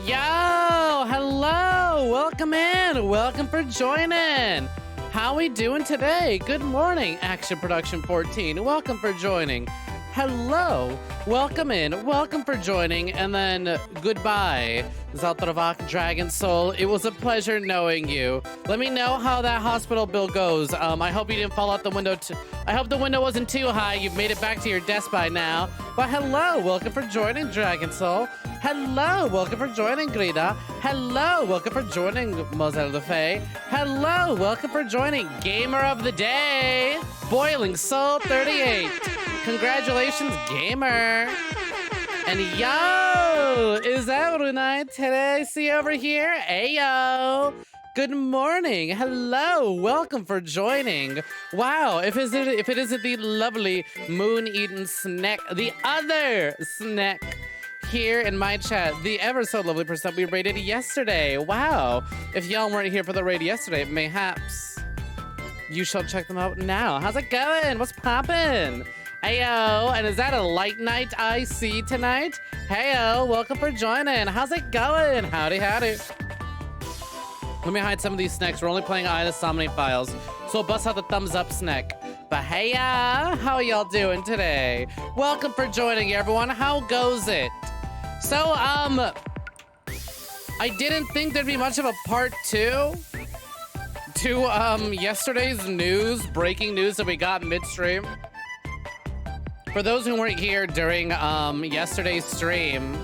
Yo, hello, welcome in, welcome for joining. How we doing today? Good morning, Action Production 14. Welcome for joining. Hello, welcome in, welcome for joining, and then goodbye, Zaltravak Dragon Soul. It was a pleasure knowing you. Let me know how that hospital bill goes. I hope you didn't fall out the window. I hope the window wasn't too high. You've made it back to your desk by now. But hello, welcome for joining, Dragon Soul. Hello, welcome for joining, Grida. Hello, welcome for joining, Moselle de Faye. Hello, welcome for joining, Gamer of the Day, Boiling Soul 38. Congratulations, gamer. And yo, is that Runai today? See over here? Ayo. Good morning. Hello. Welcome for joining. Wow. If it isn't the lovely moon-eaten Snek, the other Snek here in my chat, the ever so lovely person we raided yesterday. Wow. If y'all weren't here for the raid yesterday, mayhaps you shall check them out now. How's it going? What's poppin'? Heyo, and is that a light night I see tonight? Heyo, welcome for joining. How's it going? Howdy, howdy. Let me hide some of these snacks. We're only playing Eye of the Somnium files, so bust out the thumbs up snack. But heya, how are y'all doing today? Welcome for joining, everyone. How goes it? So, I didn't think there'd be much of a part 2 to yesterday's news, breaking news that we got midstream. For those who weren't here during yesterday's stream,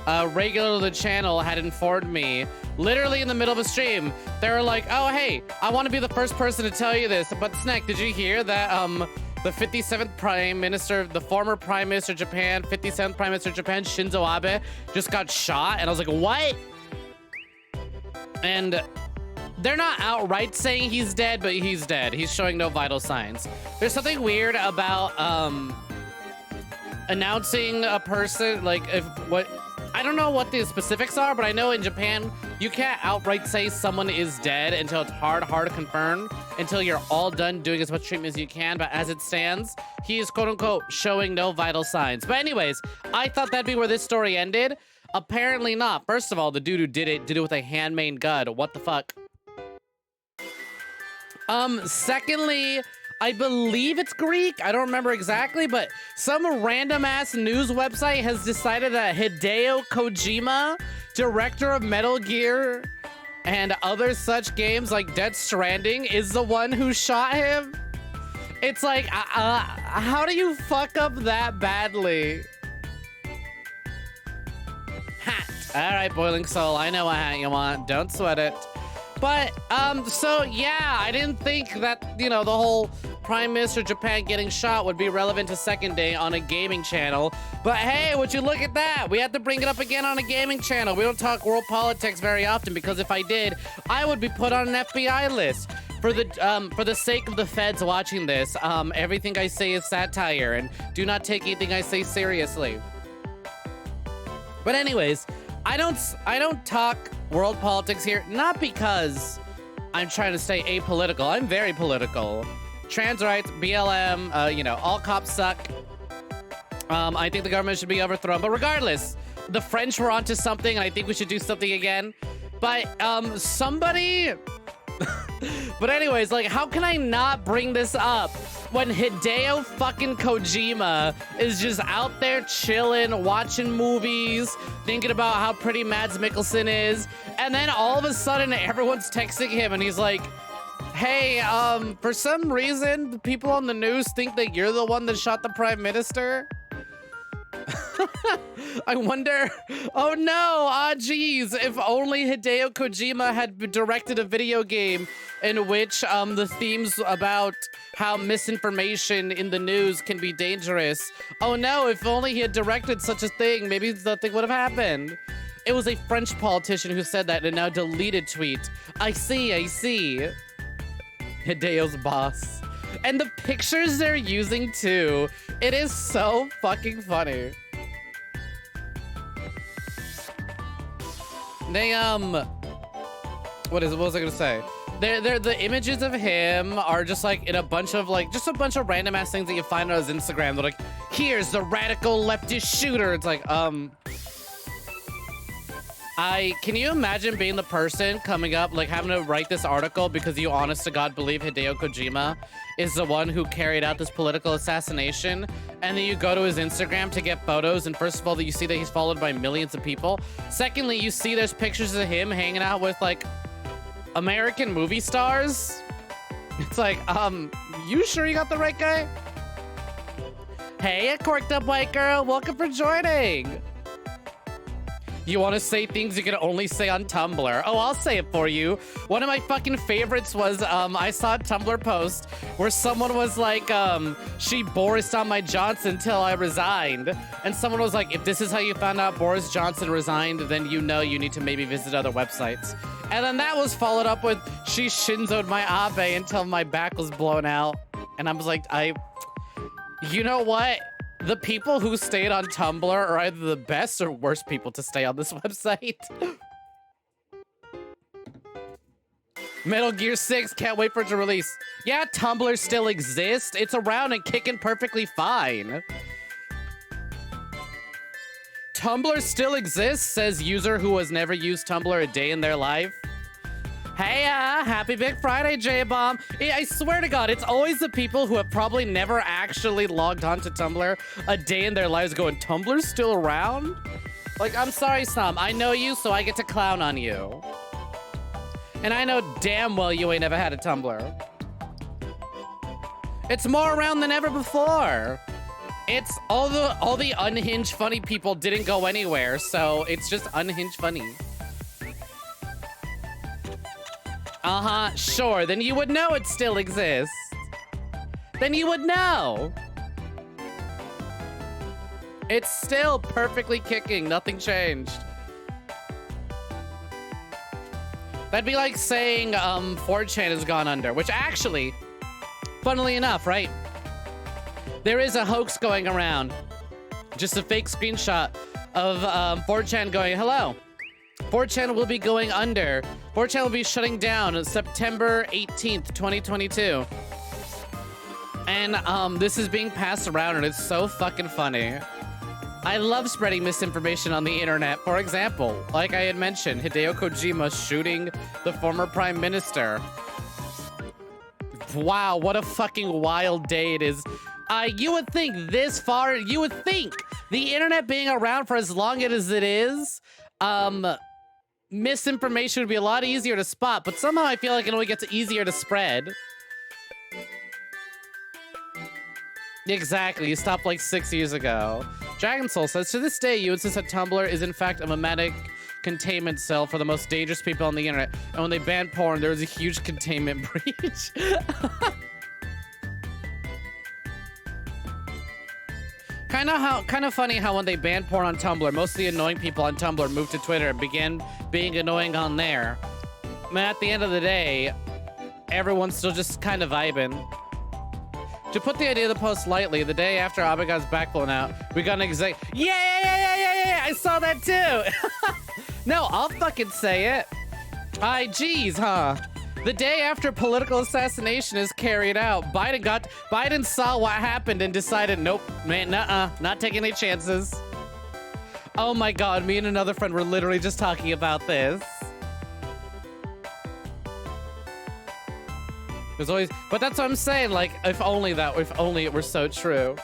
a regular of the channel had informed me, literally in the middle of a stream, they were like, oh, hey, I want to be the first person to tell you this, but Snek, did you hear that the 57th Prime Minister, the former Prime Minister of Japan, 57th Prime Minister of Japan, Shinzo Abe, just got shot? And I was like, what? And they're not outright saying he's dead, but he's dead. He's showing no vital signs. There's something weird about announcing a person, like, I don't know what the specifics are, but I know in Japan, you can't outright say someone is dead until it's hard to confirm, until you're all done doing as much treatment as you can. But as it stands, he is quote unquote showing no vital signs. But anyways, I thought that'd be where this story ended. Apparently not. First of all, the dude who did it with a handmade gun. What the fuck? Secondly, I believe it's Greek. I don't remember exactly, but some random ass news website has decided that Hideo Kojima, director of Metal Gear and other such games like Death Stranding, is the one who shot him. It's like, how do you fuck up that badly? Hat. All right, Boiling Soul, I know what hat you want. Don't sweat it. But, so yeah, I didn't think that, you know, the whole Prime Minister of Japan getting shot would be relevant to Second Day on a gaming channel. But hey, would you look at that? We have to bring it up again on a gaming channel. We don't talk world politics very often, because if I did, I would be put on an FBI list. For the sake of the feds watching this, everything I say is satire, and do not take anything I say seriously. But anyways, I don't talk world politics here, not because I'm trying to stay apolitical. I'm very political. Trans rights, BLM, you know, all cops suck. I think the government should be overthrown. But regardless, the French were onto something, and I think we should do something again. But somebody... But anyways, like, how can I not bring this up when Hideo fucking Kojima is just out there chilling, watching movies, thinking about how pretty Mads Mikkelsen is, and then all of a sudden everyone's texting him and he's like, hey, for some reason, the people on the news think that you're the one that shot the Prime Minister? I wonder, oh no, geez, if only Hideo Kojima had directed a video game in which the themes about how misinformation in the news can be dangerous. Oh no, if only he had directed such a thing, maybe nothing would have happened. It was a French politician who said that in a now deleted tweet. I see. Hideo's boss. And the pictures they're using too, it is so fucking funny. They, what was I gonna say? The images of him are just like in a bunch of just a bunch of random ass things that you find on his Instagram. They're like, here's the radical leftist shooter. It's like, Can you imagine being the person coming up, like having to write this article because you honest to God believe Hideo Kojima is the one who carried out this political assassination, and then you go to his Instagram to get photos, and first of all, you see that he's followed by millions of people. Secondly, you see there's pictures of him hanging out with like American movie stars. It's like, you sure you got the right guy? Hey, a corked up white girl, welcome for joining. You want to say things you can only say on Tumblr. Oh, I'll say it for you. One of my fucking favorites was, I saw a Tumblr post where someone was like, she Boris on my Johnson till I resigned. And someone was like, if this is how you found out Boris Johnson resigned, then you know you need to maybe visit other websites. And then that was followed up with, she Shinzo'd my Abe until my back was blown out. And I was like, you know what? The people who stayed on Tumblr are either the best or worst people to stay on this website. Metal Gear 6, can't wait for it to release. Yeah, Tumblr still exists. It's around and kicking perfectly fine. Tumblr still exists, says user who has never used Tumblr a day in their life. Hey, happy Big Friday, J-Bomb. I swear to God, it's always the people who have probably never actually logged on to Tumblr a day in their lives going, Tumblr's still around? Like, I'm sorry, Sam. I know you, so I get to clown on you. And I know damn well you ain't never had a Tumblr. It's more around than ever before. It's all the unhinged funny people didn't go anywhere, so it's just unhinged funny. Uh-huh, sure, then you would know it still exists. Then you would know. It's still perfectly kicking, nothing changed. That'd be like saying 4chan has gone under, which actually, funnily enough, right? There is a hoax going around. Just a fake screenshot of 4chan going, hello. 4chan will be going under. 4chan will be shutting down on September 18th, 2022. And this is being passed around and it's so fucking funny. I love spreading misinformation on the internet. For example, like I had mentioned, Hideo Kojima shooting the former prime minister. Wow, what a fucking wild day it is. You would think this far, you would think the internet being around for as long as it is, misinformation would be a lot easier to spot, but somehow I feel like it only gets easier to spread. Exactly, you stopped like 6 years ago. Dragon Soul says, to this day, you insist that Tumblr is in fact a memetic containment cell for the most dangerous people on the internet. And when they banned porn, there was a huge containment breach. Kind of funny how when they banned porn on Tumblr, most of the annoying people on Tumblr moved to Twitter and began being annoying on there. I mean, at the end of the day, everyone's still just kind of vibing. To put the idea of the post lightly, the day after Abe got his back blown out, we got an exact, yeah, I saw that too. No, I'll fucking say it. Geez, huh? The day after political assassination is carried out, Biden saw what happened and decided, nope, man, not taking any chances. Oh my God, me and another friend were literally just talking about this. There's always, but that's what I'm saying, like, if only it were so true.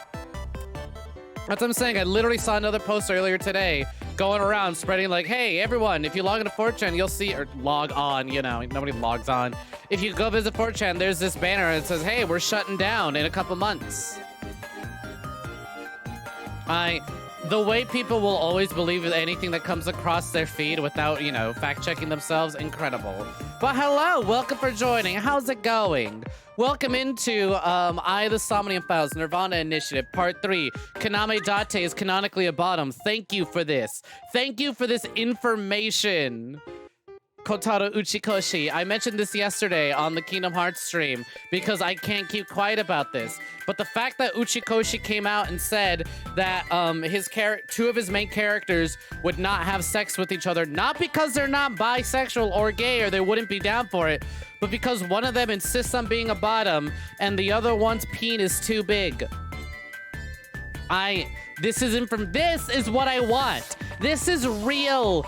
That's what I'm saying, I literally saw another post earlier today going around spreading like, hey, everyone, if you log into 4chan, you'll see, or log on, you know, nobody logs on. If you go visit 4chan, there's this banner that says, hey, we're shutting down in a couple months. The way people will always believe anything that comes across their feed without, you know, fact-checking themselves, incredible. But hello, welcome for joining. How's it going? Welcome into the Somnium Files, Nirvana Initiative, Part 3. Kaname Date is canonically a bottom. Thank you for this. Thank you for this information. Kotaro Uchikoshi. I mentioned this yesterday on the Kingdom Hearts stream because I can't keep quiet about this. But the fact that Uchikoshi came out and said that two of his main characters would not have sex with each other, not because they're not bisexual or gay or they wouldn't be down for it, but because one of them insists on being a bottom and the other one's peen is too big. This is what I want. This is real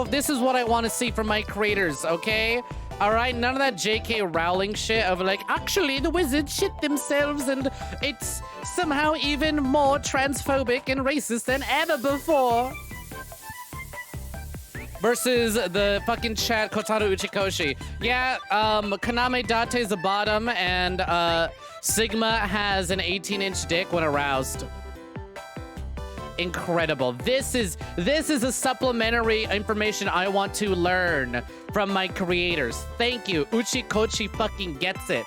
This is what I want to see from my creators, okay? All right, none of that J.K. Rowling shit of like, actually, the wizards shit themselves and it's somehow even more transphobic and racist than ever before. Versus the fucking chat Kotaro Uchikoshi. Yeah, Kaname Date is the bottom and Sigma has an 18-inch dick when aroused. Incredible. This is a supplementary information I want to learn from my creators. Thank you. Uchikoshi fucking gets it.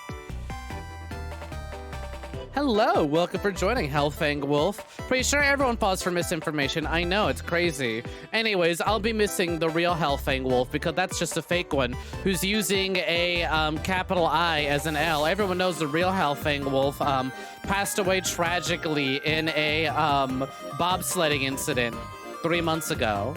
Hello, welcome for joining Hellfang Wolf. Pretty sure everyone falls for misinformation. I know, it's crazy. Anyways, I'll be missing the real Hellfang Wolf because that's just a fake one who's using a capital I as an L. Everyone knows the real Hellfang Wolf passed away tragically in a bobsledding incident 3 months ago.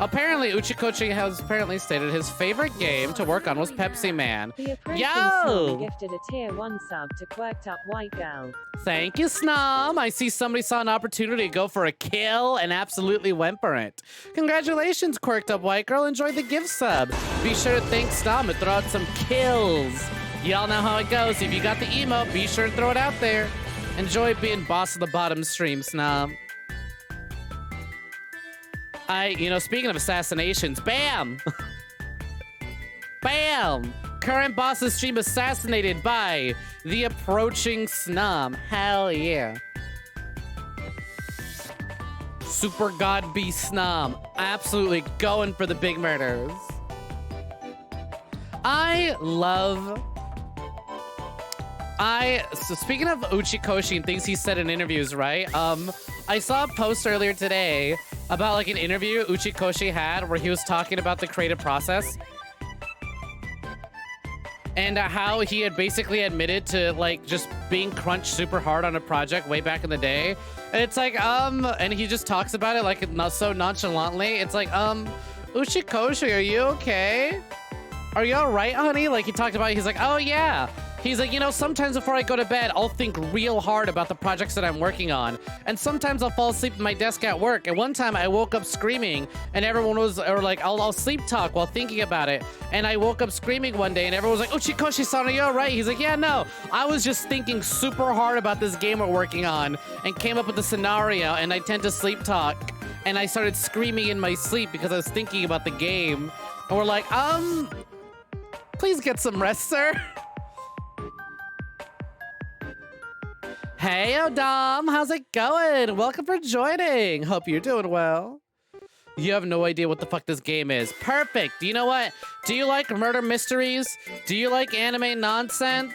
Apparently, Uchikoshi has apparently stated his favorite game to work on was Pepsi Man. Yo! Gifted a tier 1 sub to Quirked Up White Girl. Thank you, Snom. I see somebody saw an opportunity to go for a kill and absolutely went for it. Congratulations, Quirked Up White Girl. Enjoy the gift sub. Be sure to thank Snom and throw out some kills. Y'all know how it goes. If you got the emote, be sure to throw it out there. Enjoy being boss of the bottom stream, Snom. Speaking of assassinations, bam! Bam! Current boss of the stream assassinated by the approaching Snom. Hell yeah. Super God Beast Snom. Absolutely going for the big murders. So speaking of Uchikoshi and things he said in interviews, right? I saw a post earlier today about like an interview Uchikoshi had where he was talking about the creative process and how he had basically admitted to like just being crunched super hard on a project way back in the day. And it's like, and he just talks about it like not so nonchalantly. It's like, Uchikoshi, are you okay? Are you all right, honey? Like he talked about it, he's like, oh yeah. He's like, sometimes before I go to bed, I'll think real hard about the projects that I'm working on. And sometimes I'll fall asleep at my desk at work. And one time I woke up screaming and everyone was, or like, I'll sleep talk while thinking about it. And I woke up screaming one day and everyone was like, Uchikoshi-san, are you all right? He's like, yeah, no. I was just thinking super hard about this game we're working on and came up with the scenario and I tend to sleep talk. And I started screaming in my sleep because I was thinking about the game. And we're like, please get some rest, sir. Hey, Odom, how's it going? Welcome for joining. Hope you're doing well. You have no idea what the fuck this game is. Perfect. You know what? Do you like murder mysteries? Do you like anime nonsense?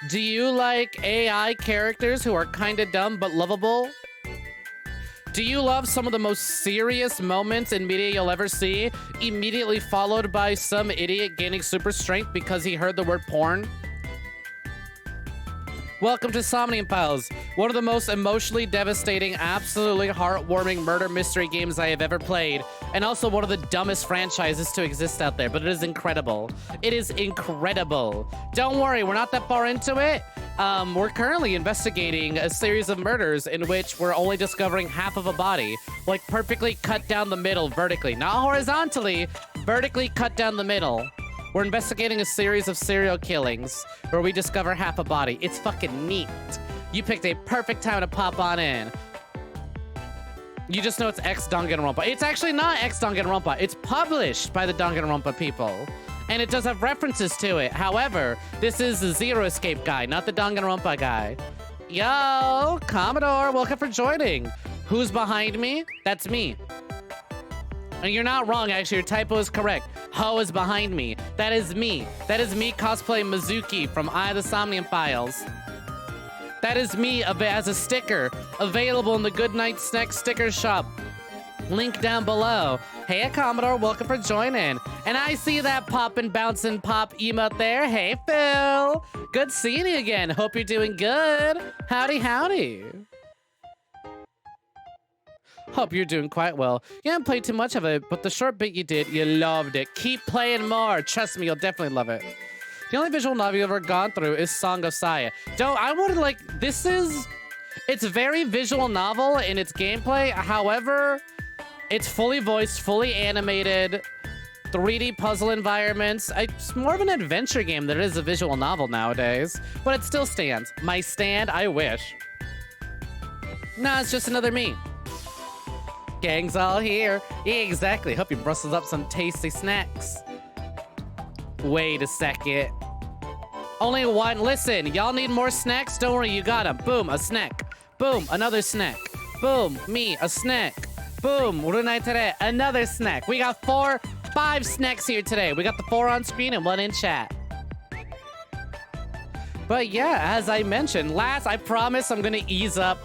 Do you like AI characters who are kind of dumb but lovable? Do you love some of the most serious moments in media you'll ever see, immediately followed by some idiot gaining super strength because he heard the word porn? Welcome to Somnium Pals, one of the most emotionally devastating, absolutely heartwarming murder mystery games I have ever played, and also one of the dumbest franchises to exist out there, but it is incredible. It is incredible. Don't worry, we're not that far into it. We're currently investigating a series of murders in which we're only discovering half of a body, like perfectly cut down the middle vertically, not horizontally, vertically cut down the middle. We're investigating a series of serial killings where we discover half a body. It's fucking neat. You picked a perfect time to pop on in. You just know it's X Danganronpa. It's actually not X Danganronpa. It's published by the Danganronpa people. And it does have references to it. However, this is the Zero Escape guy, not the Danganronpa guy. Yo, Commodore, welcome for joining. Who's behind me? That's me. And you're not wrong, actually. Your typo is correct. Ho is behind me. That is me. That is me cosplaying Mizuki from Eye of the Somnium Files. That is me as a sticker available in the Goodnight Snek sticker shop. Link down below. Hey, Commodore, welcome for joining. And I see that poppin', bouncing pop emote there. Hey, Phil. Good seeing you again. Hope you're doing good. Howdy, howdy. Hope you're doing quite well. You haven't played too much of it, but the short bit you did, you loved it. Keep playing more. Trust me, you'll definitely love it. The only visual novel you've ever gone through is Song of Saya. It's very visual novel in its gameplay. However, It's fully voiced, fully animated, 3D puzzle environments. It's more of an adventure game than it is a visual novel nowadays, but it still stands. My stand, I wish. Nah, it's just another me. Gang's all here. Yeah, exactly. Hope you brustled up some tasty snacks. Wait a second. Only one. Listen, y'all need more snacks? Don't worry, you got them. Boom, a snack. Boom, another snack. Boom, me, a snack. Boom, today, another snack. We got 5 snacks here today. We got the 4 on screen and 1 in chat. But yeah, as I mentioned, I promise I'm gonna ease up.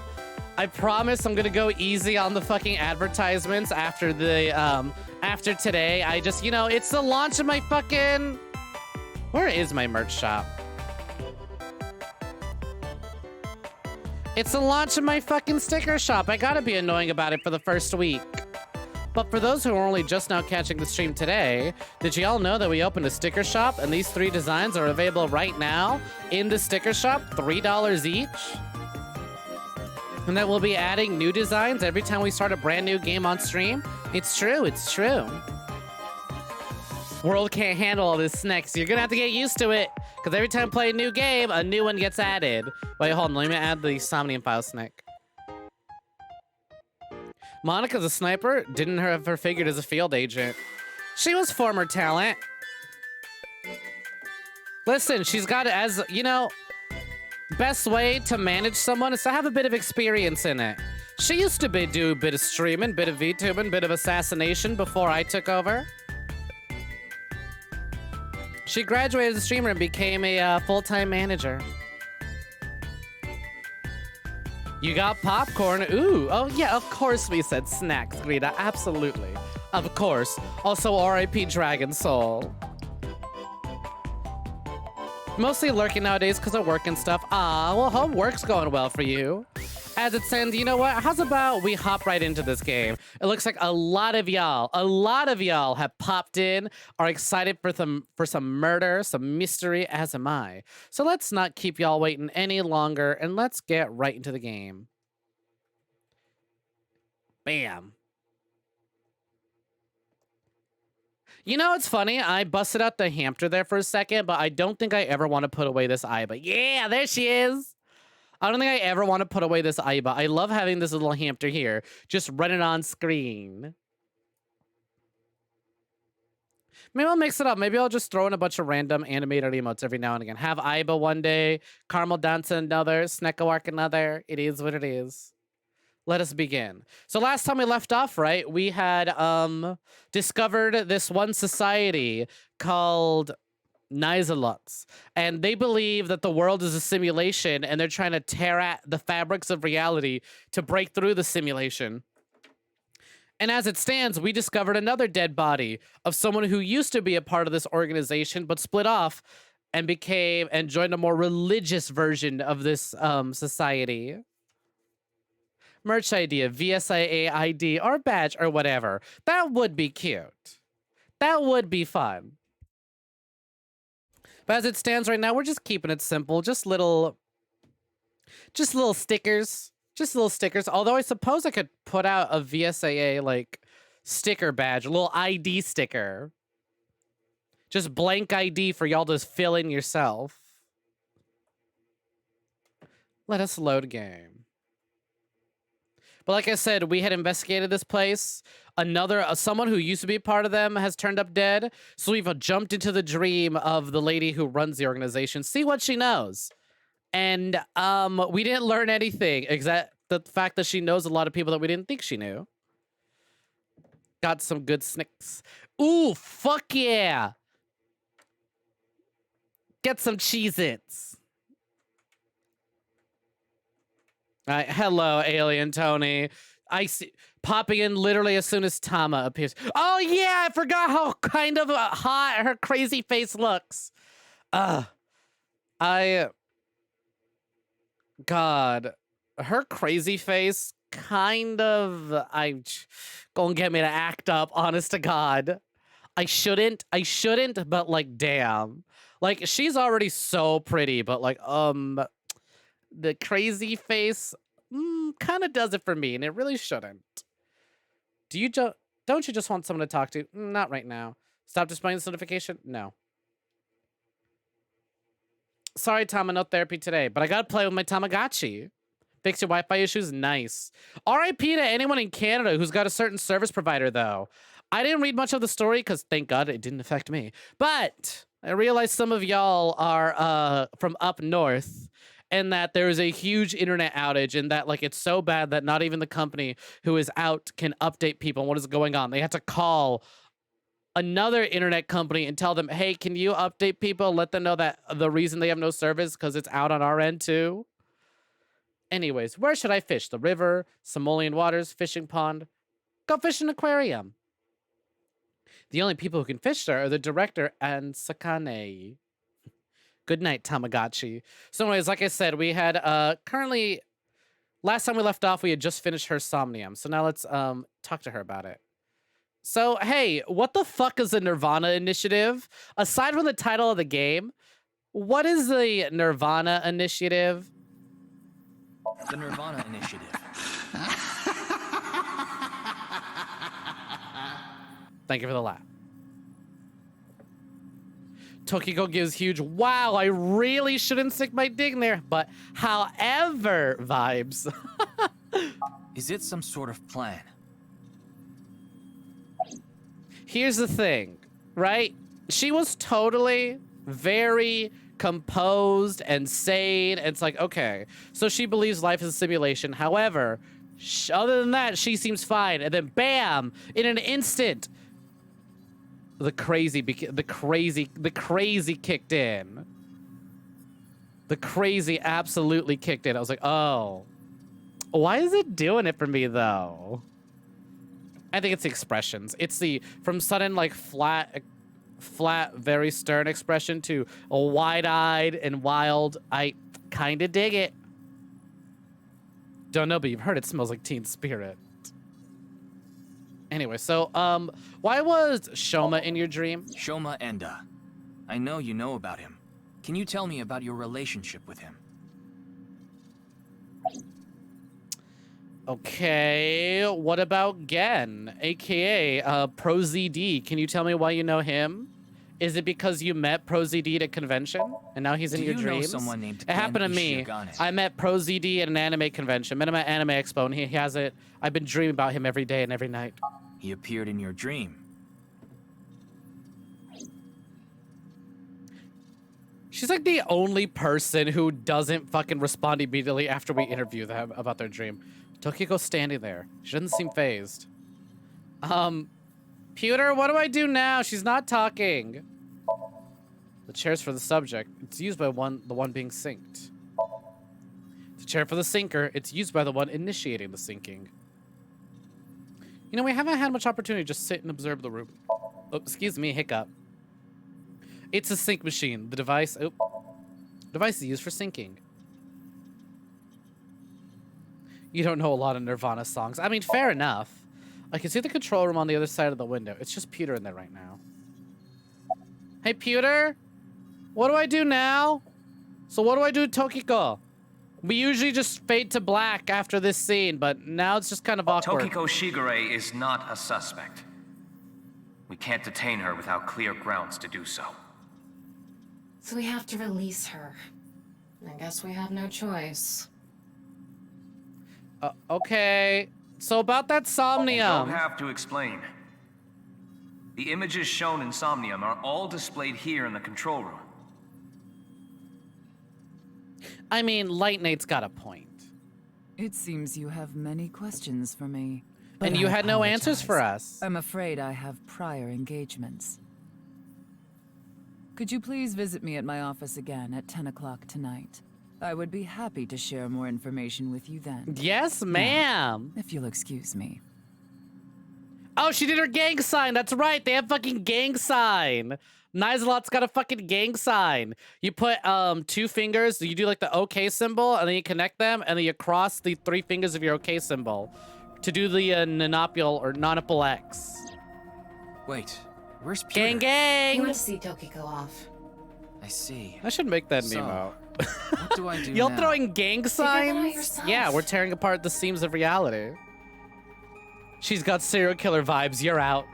I promise I'm gonna go easy on the fucking advertisements after the, after today. I just, you know, it's the launch of my fucking... Where is my merch shop? It's the launch of my fucking sticker shop. I gotta be annoying about it for the first week. But for those who are only just now catching the stream today, did you all know that we opened a sticker shop and these 3 designs are available right now in the sticker shop, $3 each? And that we'll be adding new designs every time we start a brand new game on stream? It's true, it's true. World can't handle all this snacks. You're gonna have to get used to it, because every time I play a new game, a new one gets added. Wait, hold on, let me add the Somnium file, Snek. Monica's a sniper. Didn't have her figured as a field agent. She was former talent. Listen, she's got it as, you know, best way to manage someone is to have a bit of experience in it. She used to do a bit of streaming, bit of VTubing, bit of assassination before I took over. She graduated as a streamer and became a full-time manager. You got popcorn. Ooh, oh yeah, of course we said snacks, Greta. Absolutely. Of course. Also, R.I.P. Dragon Soul. Mostly lurking nowadays because of work and stuff. Ah, well, hope work's going well for you. As it stands, you know what? How's about we hop right into this game? It looks like a lot of y'all have popped in, are excited for some murder, some mystery, as am I. So let's not keep y'all waiting any longer, and let's get right into the game. Bam. You know, it's funny. I busted out the hamster there for a second, but I don't think I ever want to put away this Aiba. Yeah, there she is. I don't think I ever want to put away this Aiba. I love having this little hamster here, just running on screen. Maybe I'll mix it up. Maybe I'll just throw in a bunch of random animated emotes every now and again. Have Aiba one day, Caramel Dance another, Sneckawark another. It is what it is. Let us begin. So last time we left off, right, we had discovered this one society called Nizelots, and they believe that the world is a simulation, and they're trying to tear at the fabrics of reality to break through the simulation. And as it stands, we discovered another dead body of someone who used to be a part of this organization, but split off and joined a more religious version of this society. Merch idea, VSIA ID, or badge, or whatever. That would be cute. That would be fun. But as it stands right now, we're just keeping it simple. Just little stickers. Just little stickers. Although I suppose I could put out a VSAA, like, sticker badge. A little ID sticker. Just blank ID for y'all to fill in yourself. Let us load game. But like I said, we had investigated this place. Someone who used to be a part of them has turned up dead. So we've jumped into the dream of the lady who runs the organization. See what she knows. And we didn't learn anything except the fact that she knows a lot of people that we didn't think she knew. Got some good snicks. Ooh, fuck yeah. Get some Cheez-Its. Hello, Alien Tony. I see popping in literally as soon as Tama appears. Oh yeah, I forgot how kind of hot her crazy face looks. God, her crazy face kind of gonna get me to act up. Honest to God, I shouldn't, but like, damn, like she's already so pretty, but like, the crazy face kind of does it for me, and it really shouldn't. Don't you just want someone to talk to? Not right now. Stop displaying this notification? No. Sorry, Tama, no therapy today, but I gotta play with my Tamagotchi. Fix your Wi-Fi issues? Nice. RIP to anyone in Canada who's got a certain service provider, though. I didn't read much of the story, because thank God it didn't affect me. But I realized some of y'all are from up north, and that there is a huge internet outage, and that like it's so bad that not even the company who is out can update people on what is going on. They have to call another internet company and tell them, hey, can you update people? Let them know that the reason they have no service because it's out on our end too. Anyways, where should I fish? The river, Somalian waters, fishing pond. Go fish an aquarium. The only people who can fish there are the director and Sakane. Good night, Tamagotchi. So anyways, like I said, we had currently, last time we left off, we had just finished her Somnium. So now let's talk to her about it. So, hey, what the fuck is the Nirvana Initiative? Aside from the title of the game, what is the Nirvana Initiative? The Nirvana Initiative. Thank you for the laugh. Tokiko gives huge, wow, I really shouldn't stick my dick in there, but however vibes. Is it some sort of plan? Here's the thing, right? She was totally very composed and sane. It's like, okay, so she believes life is a simulation. However, other than that, she seems fine. And then bam, in an instant, the crazy kicked in. The crazy absolutely kicked in. I was like, oh, why is it doing it for me though? I think it's the expressions. It's the from sudden like flat, very stern expression to a wide-eyed and wild. I kind of dig it. Don't know, but you've heard it smells like Teen Spirit. Anyway, so why was Shoma in your dream? Shoma Enda. I know you know about him. Can you tell me about your relationship with him? Okay, what about Gen, aka ProZD? Can you tell me why you know him? Is it because you met ProZD at a convention and now he's in your dreams? Know someone named it happened to me. I met ProZD at an anime convention. Met him at Anime Expo, and he has it. I've been dreaming about him every day and every night. He appeared in your dream. She's like the only person who doesn't fucking respond immediately after we interview them about their dream. Tokiko's standing there. She doesn't seem phased. Pewter, what do I do now? She's not talking. The chair's for the subject. It's used by the one being synced. The chair for the sinker. It's used by the one initiating the sinking. You know, we haven't had much opportunity to just sit and observe the room. Oh, excuse me, hiccup. It's a sync machine. The device is used for syncing. You don't know a lot of Nirvana songs. I mean, fair enough. I can see the control room on the other side of the window. It's just Pewter in there right now. Hey, Pewter? What do I do now? So what do I do to Tokiko? We usually just fade to black after this scene, but now it's just kind of awkward. Tokiko Shigure is not a suspect. We can't detain her without clear grounds to do so. So we have to release her. I guess we have no choice. Okay. So about that Somnium. You don't have to explain. The images shown in Somnium are all displayed here in the control room. I mean, Lightnate's got a point. It seems you have many questions for me. And you had no answers for us. I'm afraid I have prior engagements. Could you please visit me at my office again at 10 o'clock tonight? I would be happy to share more information with you then. Yes, ma'am. If you'll excuse me. Oh, she did her gang sign. That's right. They have fucking gang sign. Nizelot's got a fucking gang sign. You put 2 fingers. You do like the OK symbol, and then you connect them, and then you cross the 3 fingers of your OK symbol to do the Nanopule or Nonopole X. Wait, where's Pewter? Gang, gang. You want to see Tokiko off? I see. I should make that So, Nemo. What do I do Y'all now? throwing gang Figure that out signs? yourself. Yeah, we're tearing apart the seams of reality. She's got serial killer vibes. You're out.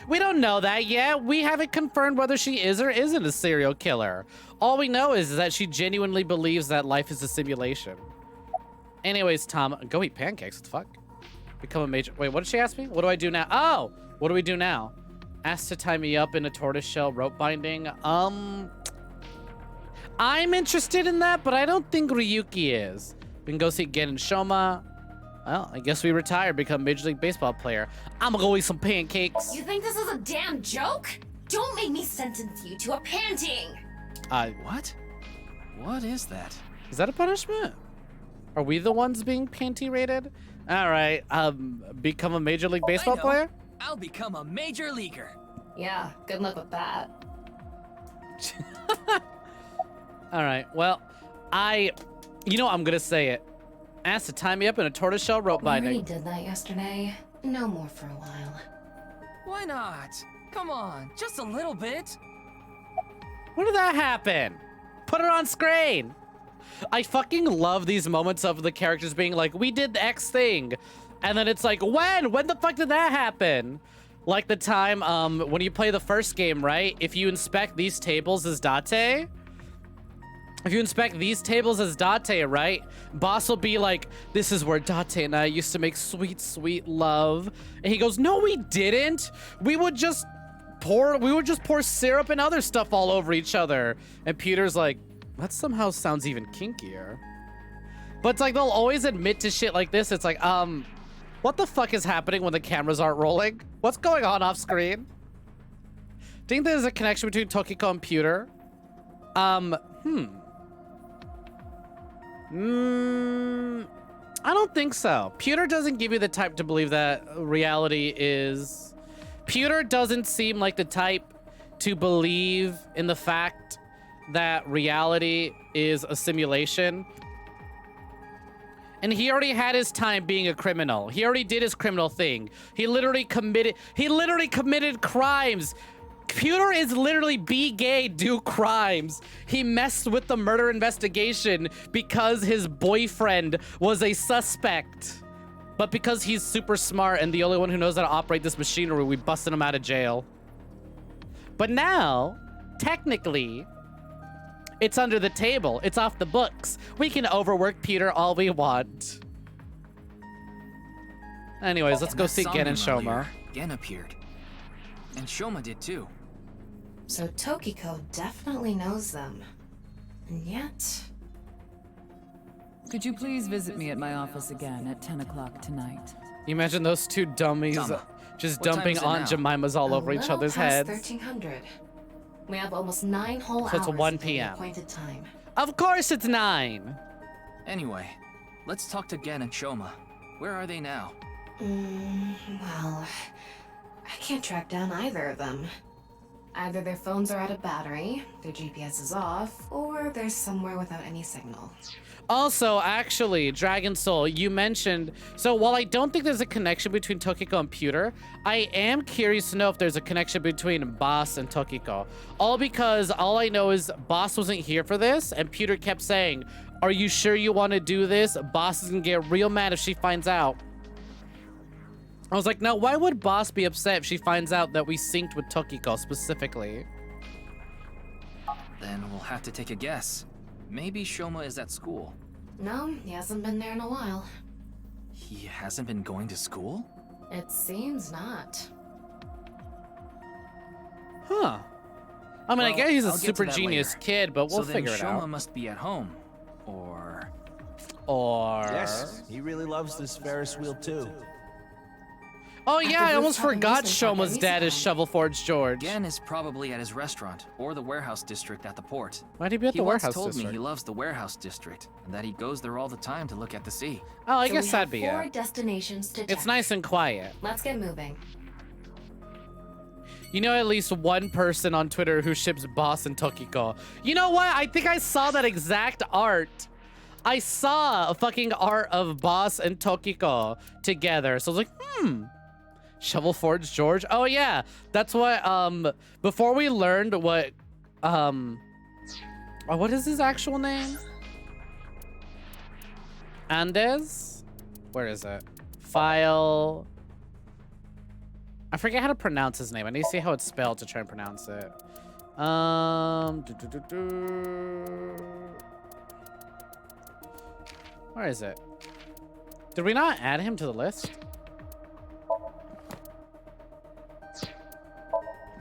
We don't know that yet. We haven't confirmed whether she is or isn't a serial killer. All we know is that she genuinely believes that life is a simulation. Anyways, Tom, go eat pancakes. What the fuck? Become a major... Wait, what did she ask me? What do I do now? Oh! What do we do now? Asked to tie me up in a tortoiseshell rope binding. I'm interested in that, but I don't think Ryuki is. We can go see Gen and Shoma. Well, I guess we retire, become Major League Baseball player. I'm gonna go eat some pancakes. You think this is a damn joke? Don't make me sentence you to a panting! What? What is that? Is that a punishment? Are we the ones being panty rated? All right, become a Major League Baseball I know. player? I'll become a major leaguer. Yeah, good luck with that. All right, well, you know, I'm gonna say it. Asked to tie me up in a tortoiseshell rope We already binding. did that yesterday. No more for a while. Why not? Come on, just a little bit. When did that happen? Put it on screen. I fucking love these moments of the characters being like, we did the X thing. And then it's like, when? When the fuck did that happen? Like the time when you play the first game, right? If you inspect these tables as Date, right? Boss will be like, this is where Date and I used to make sweet, sweet love. And he goes, no, we didn't. We would just pour syrup and other stuff all over each other. And Peter's like, that somehow sounds even kinkier. But it's like, they'll always admit to shit like this. It's like, what the fuck is happening when the cameras aren't rolling? What's going on off screen? Think there's a connection between Tokiko and Peter? I don't think so. Pewter doesn't give you the type to believe that reality is... Pewter doesn't seem like the type to believe in the fact that reality is a simulation. And he already had his time being a criminal. He already did his criminal thing. He literally committed crimes. Pewter is literally be gay, do crimes. He messed with the murder investigation because his boyfriend was a suspect. But because he's super smart and the only one who knows how to operate this machinery, we busted him out of jail. But now, technically, it's under the table. It's off the books. We can overwork Peter all we want. Anyways, let's go see Gen and Somnium Shoma. earlier, Gen appeared. And Shoma did too. So Tokiko definitely knows them. And yet... Could you please visit me at my office again at 10 o'clock tonight? You imagine those two dummies Dumb. just What time dumping is it Aunt now? Jemimas all over each other's heads. 1300. We have almost 9 whole So hours it's 1 until the p.m. appointed time. Of course it's 9. Anyway, let's talk to Gen and Shoma. Where are they now? Well... I can't track down either of them. Either their phones are out of battery, their GPS is off, or they're somewhere without any signal. Also, actually, Dragon Soul, you mentioned... So while I don't think there's a connection between Tokiko and Pewter, I am curious to know if there's a connection between Boss and Tokiko. All because all I know is Boss wasn't here for this, and Pewter kept saying, are you sure you want to do this? Boss is gonna get real mad if she finds out. I was like, now why would Boss be upset if she finds out that we synced with Tokiko specifically? Then we'll have to take a guess. Maybe Shoma is at school. No, he hasn't been there in a while. He hasn't been going to school? It seems not. Huh. I mean, I Well, guess he's a I'll get to super that genius later. kid, but we'll so figure then it Shoma out. must be at home. Or... Yes, he really loves this Ferris wheel too. Oh At yeah, the I almost rooftop forgot amusement park Shoma's at dad is Nissan. Shovel Forge George. Gen is probably at his restaurant, or the warehouse district at the port. Why'd he be at He the once warehouse told district? me he loves the warehouse district, and that he goes there all the time to look at the sea. Oh, I So guess we that'd have be 4 it. destinations to It's check. nice and quiet. Let's get moving. You know at least one person on Twitter who ships Boss and Tokiko. You know what? I think I saw that exact art. I saw a fucking art of Boss and Tokiko together. So I was like, Shovel Forge George? Oh yeah. That's what, before we learned what is his actual name? Andes? Where is it? File. I forget how to pronounce his name. I need to see how it's spelled to try and pronounce it. Where is it? Did we not add him to the list?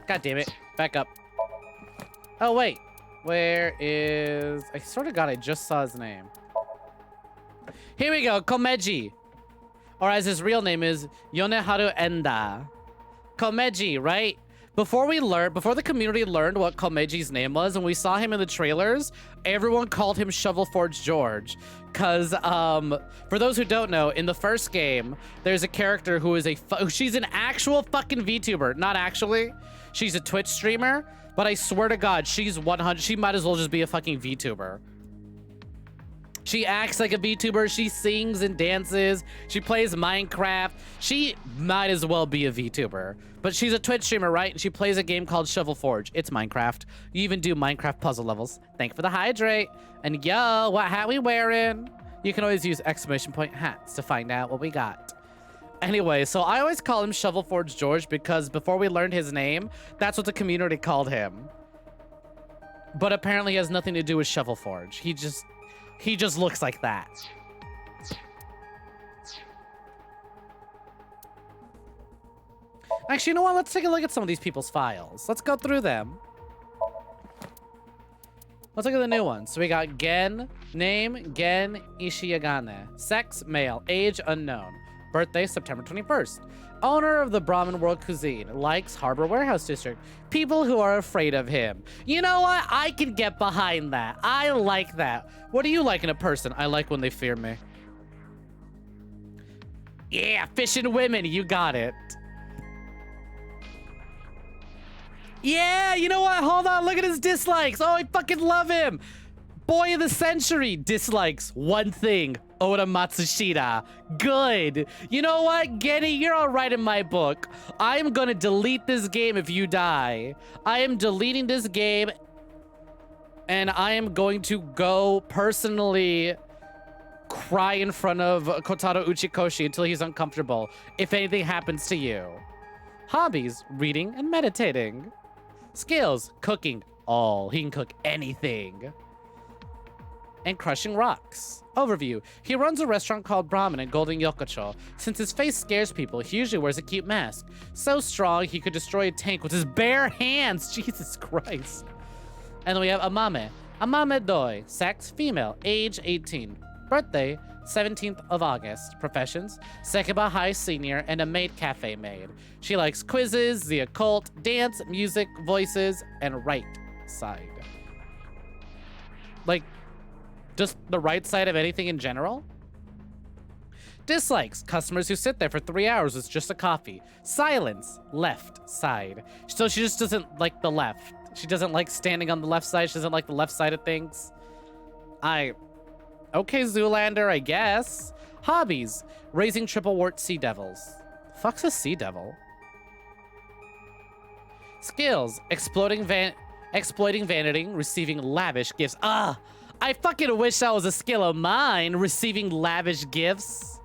God damn it. Back up. Oh, wait. Where is... I sort of got I just saw his name. Here we go. Komeji. Or as his real name is, Yoneharu Enda. Komeji, right? Before the community learned what Komeji's name was and we saw him in the trailers, everyone called him Shovel Forge George. Cause, for those who don't know, in the first game, there's a character who is she's an actual fucking VTuber. Not actually. She's a Twitch streamer, but I swear to God, she's 100, she might as well just be a fucking VTuber. She acts like a VTuber, she sings and dances, she plays Minecraft. She might as well be a VTuber. But she's a Twitch streamer, right? And she plays a game called Shovel Forge. It's Minecraft. You even do Minecraft puzzle levels. Thank you for the hydrate. And yo, what hat we wearing? You can always use exclamation point hats to find out what we got. Anyway, so I always call him Shovel Forge George because before we learned his name, that's what the community called him. But apparently he has nothing to do with Shovel Forge. He just looks like that. Actually, you know what? Let's take a look at some of these people's files. Let's go through them. Let's look at the new ones. So we got Gen, name, Gen Ishiyagane. Sex, male. Age, unknown. Birthday, September 21st. Owner of the Brahmin World Cuisine. Likes Harbor Warehouse District. People who are afraid of him. You know what? I can get behind that. I like that. What do you like in a person? I like when they fear me. Yeah, fishing women. You got it. Yeah, you know what? Hold on. Look at his dislikes. Oh, I fucking love him. Boy of the century. Dislikes. One thing. Oda Matsushita. Good. You know what, Genny? You're all right in my book. I am going to delete this game if you die. I am deleting this game. And I am going to go personally cry in front of Kotaro Uchikoshi until he's uncomfortable. If anything happens to you. Hobbies. Reading and meditating. Skills. Cooking. All. He can cook anything. And crushing rocks. Overview. He runs a restaurant called Brahmin in Golden Yokocho. Since his face scares people, he usually wears a cute mask. So strong, he could destroy a tank with his bare hands. Jesus Christ. And then we have Amame. Amame Doi. Sex, female. Age, 18. Birthday, 17th of August. Professions, Sekaba High Senior and a maid cafe maid. She likes quizzes, the occult, dance, music, voices, and right side. Like, just the right side of anything in general? Dislikes. Customers who sit there for 3 hours with just a coffee. Silence. Left side. So she just doesn't like the left. She doesn't like standing on the left side. She doesn't like the left side of things. Okay, Zoolander, I guess. Hobbies. Raising triple wart sea devils. Fuck's a sea devil? Skills. Exploiting vanity. Receiving lavish gifts. I fucking wish that was a skill of mine, receiving lavish gifts.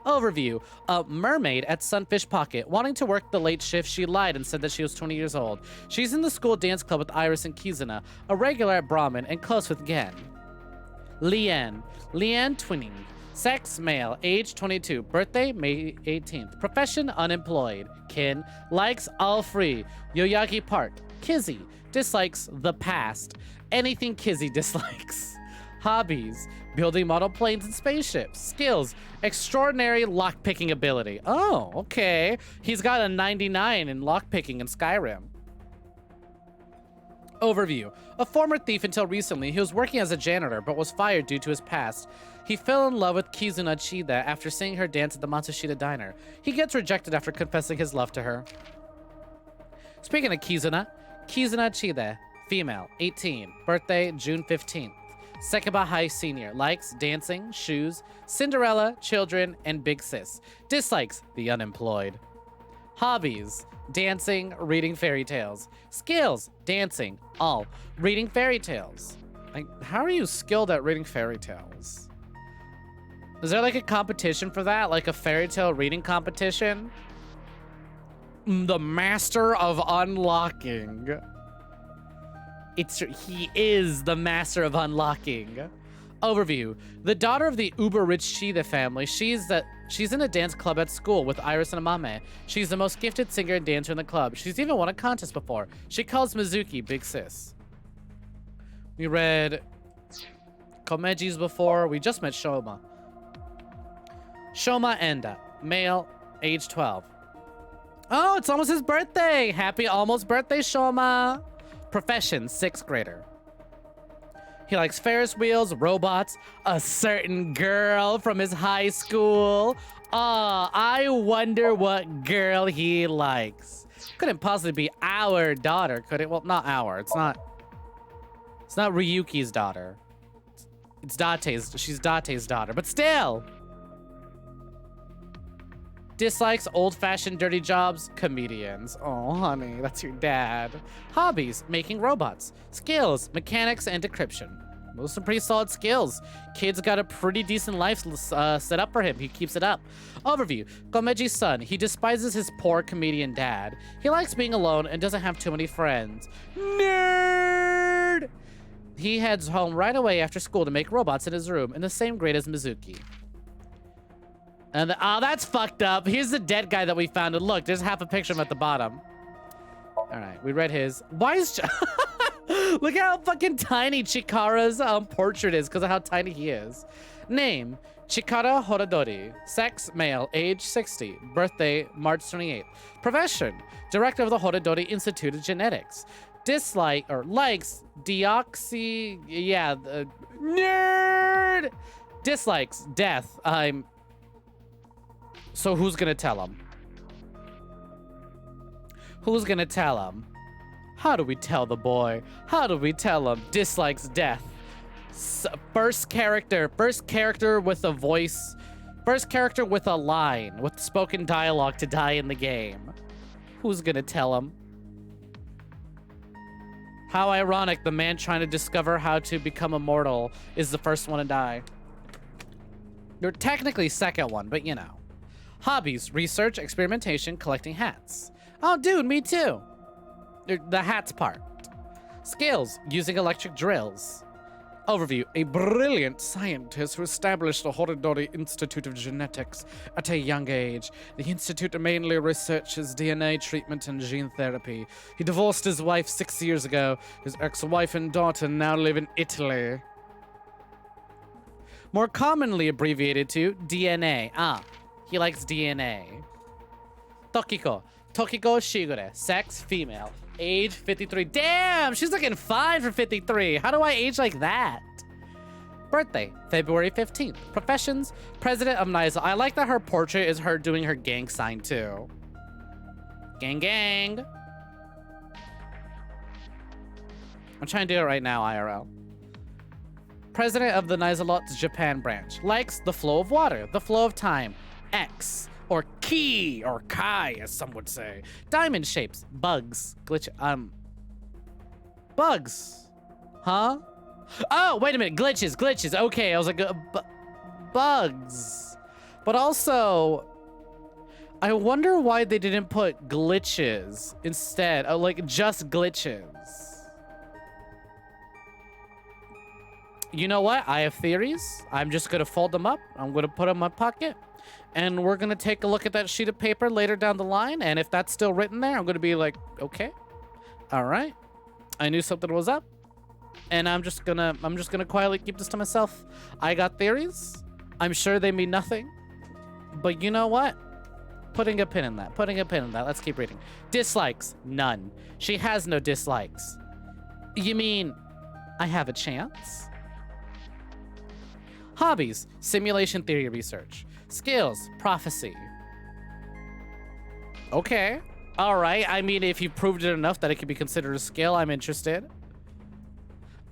Overview. A mermaid at Sunfish Pocket. Wanting to work the late shift, she lied and said that she was 20 years old. She's in the school dance club with Iris and Kizuna, a regular at Brahmin, and close with Gen. Leanne. Leanne Twinning. Sex, male. Age, 22. Birthday, May 18th. Profession, unemployed. Kin. Likes, all free. Yoyagi Park. Kizzy. Dislikes, the past. Anything Kizzy dislikes. Hobbies. Building model planes and spaceships. Skills. Extraordinary lockpicking ability. Oh, okay. He's got a 99 in lockpicking in Skyrim. Overview. A former thief until recently, he was working as a janitor, but was fired due to his past. He fell in love with Kizuna Chida after seeing her dance at the Matsushita diner. He gets rejected after confessing his love to her. Speaking of Kizuna Chida, female, 18, birthday, June 15th. Sekaba High Senior, likes dancing, shoes, Cinderella, children, and Big Sis. Dislikes the unemployed. Hobbies. Dancing, reading fairy tales. Skills, dancing, all. Reading fairy tales. Like, how are you skilled at reading fairy tales? Is there like a competition for that? Like a fairy tale reading competition? the master of unlocking. He is the master of unlocking. Overview. The daughter of the uber-rich Shida family, she's in a dance club at school with Iris and Amame. She's the most gifted singer and dancer in the club. She's even won a contest before. She calls Mizuki Big Sis. We read Komeji's before. We just met Shoma. Shoma Enda, male, age 12. Oh, it's almost his birthday. Happy almost birthday, Shoma. Profession, 6th grader. He likes Ferris wheels, robots, a certain girl from his high school. I wonder what girl he likes. Couldn't possibly be our daughter, could it? Well, not our. It's not Ryuki's daughter. It's Date's. She's Date's daughter, but still. Dislikes old-fashioned dirty jobs, comedians. Oh, honey, that's your dad. Hobbies, making robots. Skills, mechanics, and decryption. Those are some pretty solid skills. Kid's got a pretty decent life set up for him. He keeps it up. Overview. Komeji's son. He despises his poor comedian dad. He likes being alone and doesn't have too many friends. Nerd! He heads home right away after school to make robots in his room in the same grade as Mizuki. And oh, that's fucked up. Here's the dead guy that we found. And look, there's half a picture of him at the bottom. All right, we read his. Why is... Look how fucking tiny Chikara's portrait is because of how tiny he is. Name, Chikara Horadori. Sex, male, age 60. Birthday, March 28th. Profession, director of the Horadori Institute of Genetics. Dislike, or likes, deoxy... Yeah, nerd! Dislikes, death. So who's gonna tell him? Who's gonna tell him? How do we tell the boy? How do we tell him? Dislikes death. First character with a voice. First character with a line, with spoken dialogue to die in the game. Who's gonna tell him? How ironic, the man trying to discover how to become immortal is the first one to die. You're technically second one, but you know. Hobbies, research, experimentation, collecting hats. Oh, dude, me too. The hats part. Skills, using electric drills. Overview, a brilliant scientist who established the Horadori Institute of Genetics at a young age. The institute mainly researches DNA treatment and gene therapy. He divorced his wife 6 years ago. His ex-wife and daughter now live in Italy. More commonly abbreviated to DNA. He likes DNA. Tokiko Shigure. Sex, female. Age, 53. Damn, she's looking fine for 53. How do I age like that? Birthday, February 15th. Professions, president of Niza. I like that her portrait is her doing her gang sign too. Gang, gang. I'm trying to do it right now, IRL. President of the Nizalot's Japan branch. Likes the flow of water, the flow of time. X, or Ki, or Kai, as some would say. Diamond shapes, bugs, glitch, bugs. Huh? Oh, wait a minute, glitches. Okay, I was like, bugs. But also, I wonder why they didn't put glitches instead, like just glitches. You know what? I have theories. I'm just gonna fold them up. I'm gonna put them in my pocket. And we're gonna take a look at that sheet of paper later down the line. And if that's still written there, I'm gonna be like, okay, all right. I knew something was up. And I'm just gonna quietly keep this to myself. I got theories. I'm sure they mean nothing. But you know what? Putting a pin in that. Let's keep reading. Dislikes, none. She has no dislikes. You mean I have a chance? Hobbies, simulation theory research. Skills, prophecy. Okay. All right. I mean, if you proved it enough that it could be considered a skill, I'm interested.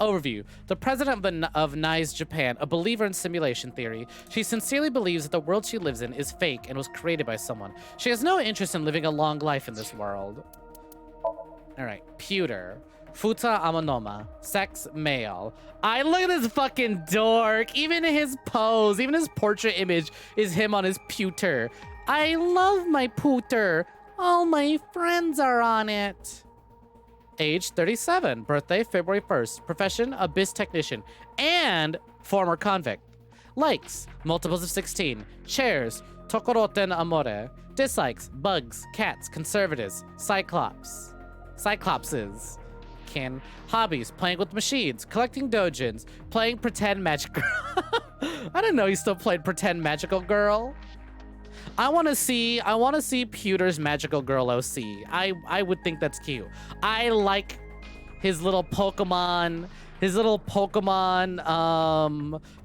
Overview. The president of NICE Japan, a believer in simulation theory. She sincerely believes that the world she lives in is fake and was created by someone. She has no interest in living a long life in this world. All right. Pewter. Futa Amonoma. Sex, male. Look at this fucking dork. Even his pose, even his portrait image is him on his pewter. I love my pewter. All my friends are on it. Age 37, birthday February 1st, profession abyss technician, and former convict. Likes, multiples of 16, chairs, tokoroten amore. Dislikes, bugs, cats, conservatives, cyclopses. Kin. Hobbies, playing with machines, collecting dojins, playing pretend magic girl. I didn't know he still played pretend magical girl. I want to see Pewter's magical girl OC. I would think that's cute. I like his little Pokemon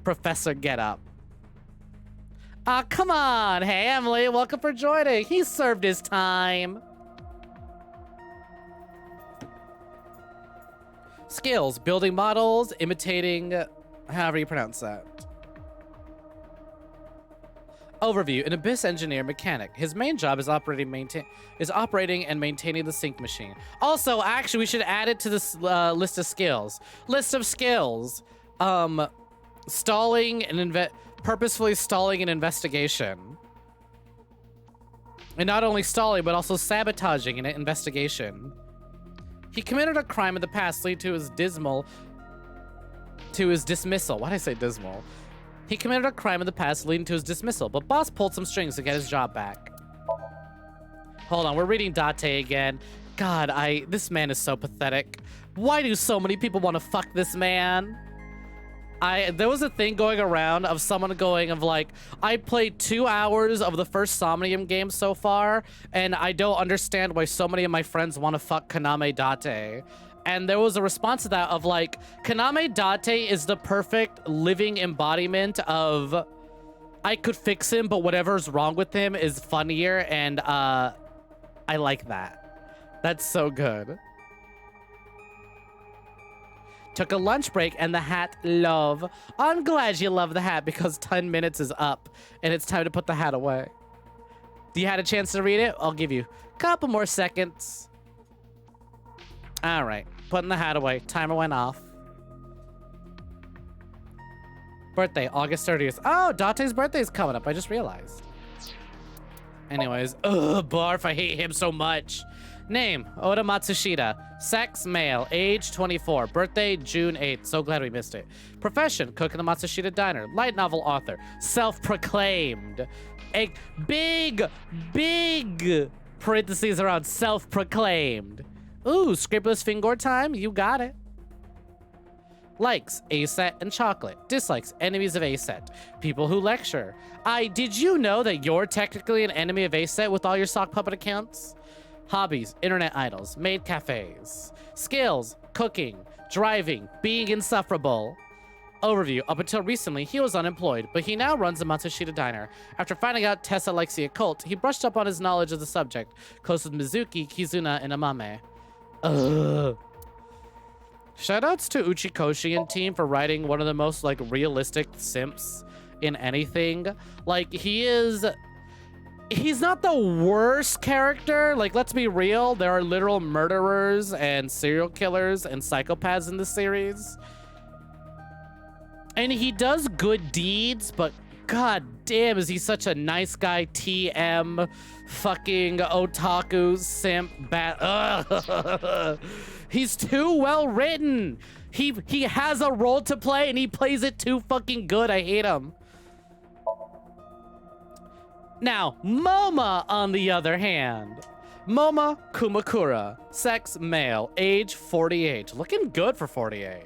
professor getup. Come on. Hey, Emily, welcome for joining. He served his time. Skills, building models, imitating, however you pronounce that. Overview, an abyss engineer mechanic. His main job is operating and maintaining the sync machine. Also, actually, we should add it to this list of skills. Stalling and purposefully stalling an investigation. And not only stalling, but also sabotaging an investigation. He committed a crime in the past leading to his dismissal. Why did I say dismal? He committed a crime in the past leading to his dismissal, but boss pulled some strings to get his job back. Hold on, we're reading Date again. God, this man is so pathetic. Why do so many people want to fuck this man? There was a thing going around of someone going of like, I played 2 hours of the first Somnium game so far, and I don't understand why so many of my friends want to fuck Kaname Date. And there was a response to that of like, Kaname Date is the perfect living embodiment of, I could fix him, but whatever's wrong with him is funnier, and I like that. That's so good. Took a lunch break and the hat love. I'm glad you love the hat because 10 minutes is up and it's time to put the hat away. You had a chance to read it? I'll give you a couple more seconds. All right, putting the hat away. Timer went off. Birthday, August 30th. Oh, Date's birthday is coming up. I just realized. Anyways, barf, I hate him so much. Name, Oda Matsushita. Sex, male. Age, 24. Birthday, June 8th. So glad we missed it. Profession, cook in the Matsushita Diner. Light novel author. Self-proclaimed. A big parentheses around self-proclaimed. Ooh, scriptless finger time? You got it. Likes, A-set and chocolate. Dislikes, enemies of A-set. People who lecture. Did you know that you're technically an enemy of A-set with all your sock puppet accounts? Hobbies, internet idols, maid cafes. Skills, cooking, driving, being insufferable. Overview, up until recently, he was unemployed, but he now runs a Matsushita Diner. After finding out Tessa likes the occult, he brushed up on his knowledge of the subject, close with Mizuki, Kizuna, and Amame. Ugh. Shoutouts to Uchikoshi and team for writing one of the most, like, realistic simps in anything. Like, he's not the worst character. Like, let's be real. There are literal murderers and serial killers and psychopaths in this series. And he does good deeds, but god damn, is he such a nice guy, TM, fucking otaku, simp, He's too well written. He has a role to play and he plays it too fucking good. I hate him. Now, Moma, on the other hand. Moma Kumakura. Sex, male. Age, 48. Looking good for 48.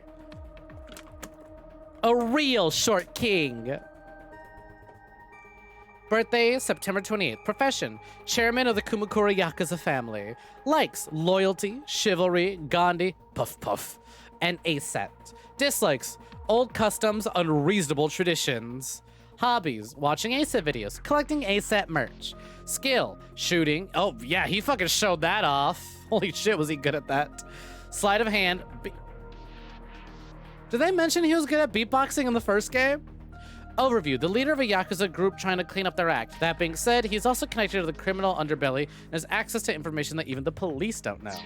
A real short king. Birthday, September 28th. Profession, chairman of the Kumakura Yakuza family. Likes, loyalty, chivalry, Gandhi, puff puff, and A-set. Dislikes, old customs, unreasonable traditions. Hobbies, watching A-set videos, collecting A-set merch. Skill, shooting. Oh, yeah, he fucking showed that off. Holy shit, was he good at that. Sleight of hand. Did they mention he was good at beatboxing in the first game? Overview, the leader of a Yakuza group trying to clean up their act. That being said, he's also connected to the criminal underbelly and has access to information that even the police don't know.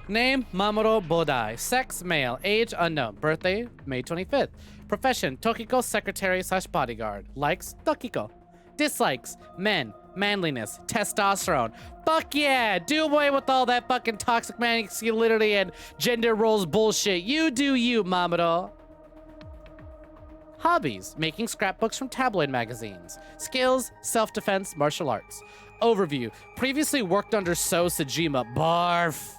Name, Mamoru Bodai. Sex, male. Age, unknown. Birthday, May 25th. Profession, Tokiko secretary / bodyguard. Likes, Tokiko. Dislikes: men, manliness, testosterone. Fuck yeah, do away with all that fucking toxic masculinity and gender roles bullshit. You do you, Mamoru. Hobbies: making scrapbooks from tabloid magazines. Skills: self-defense, martial arts. Overview: previously worked under So Sejima, barf,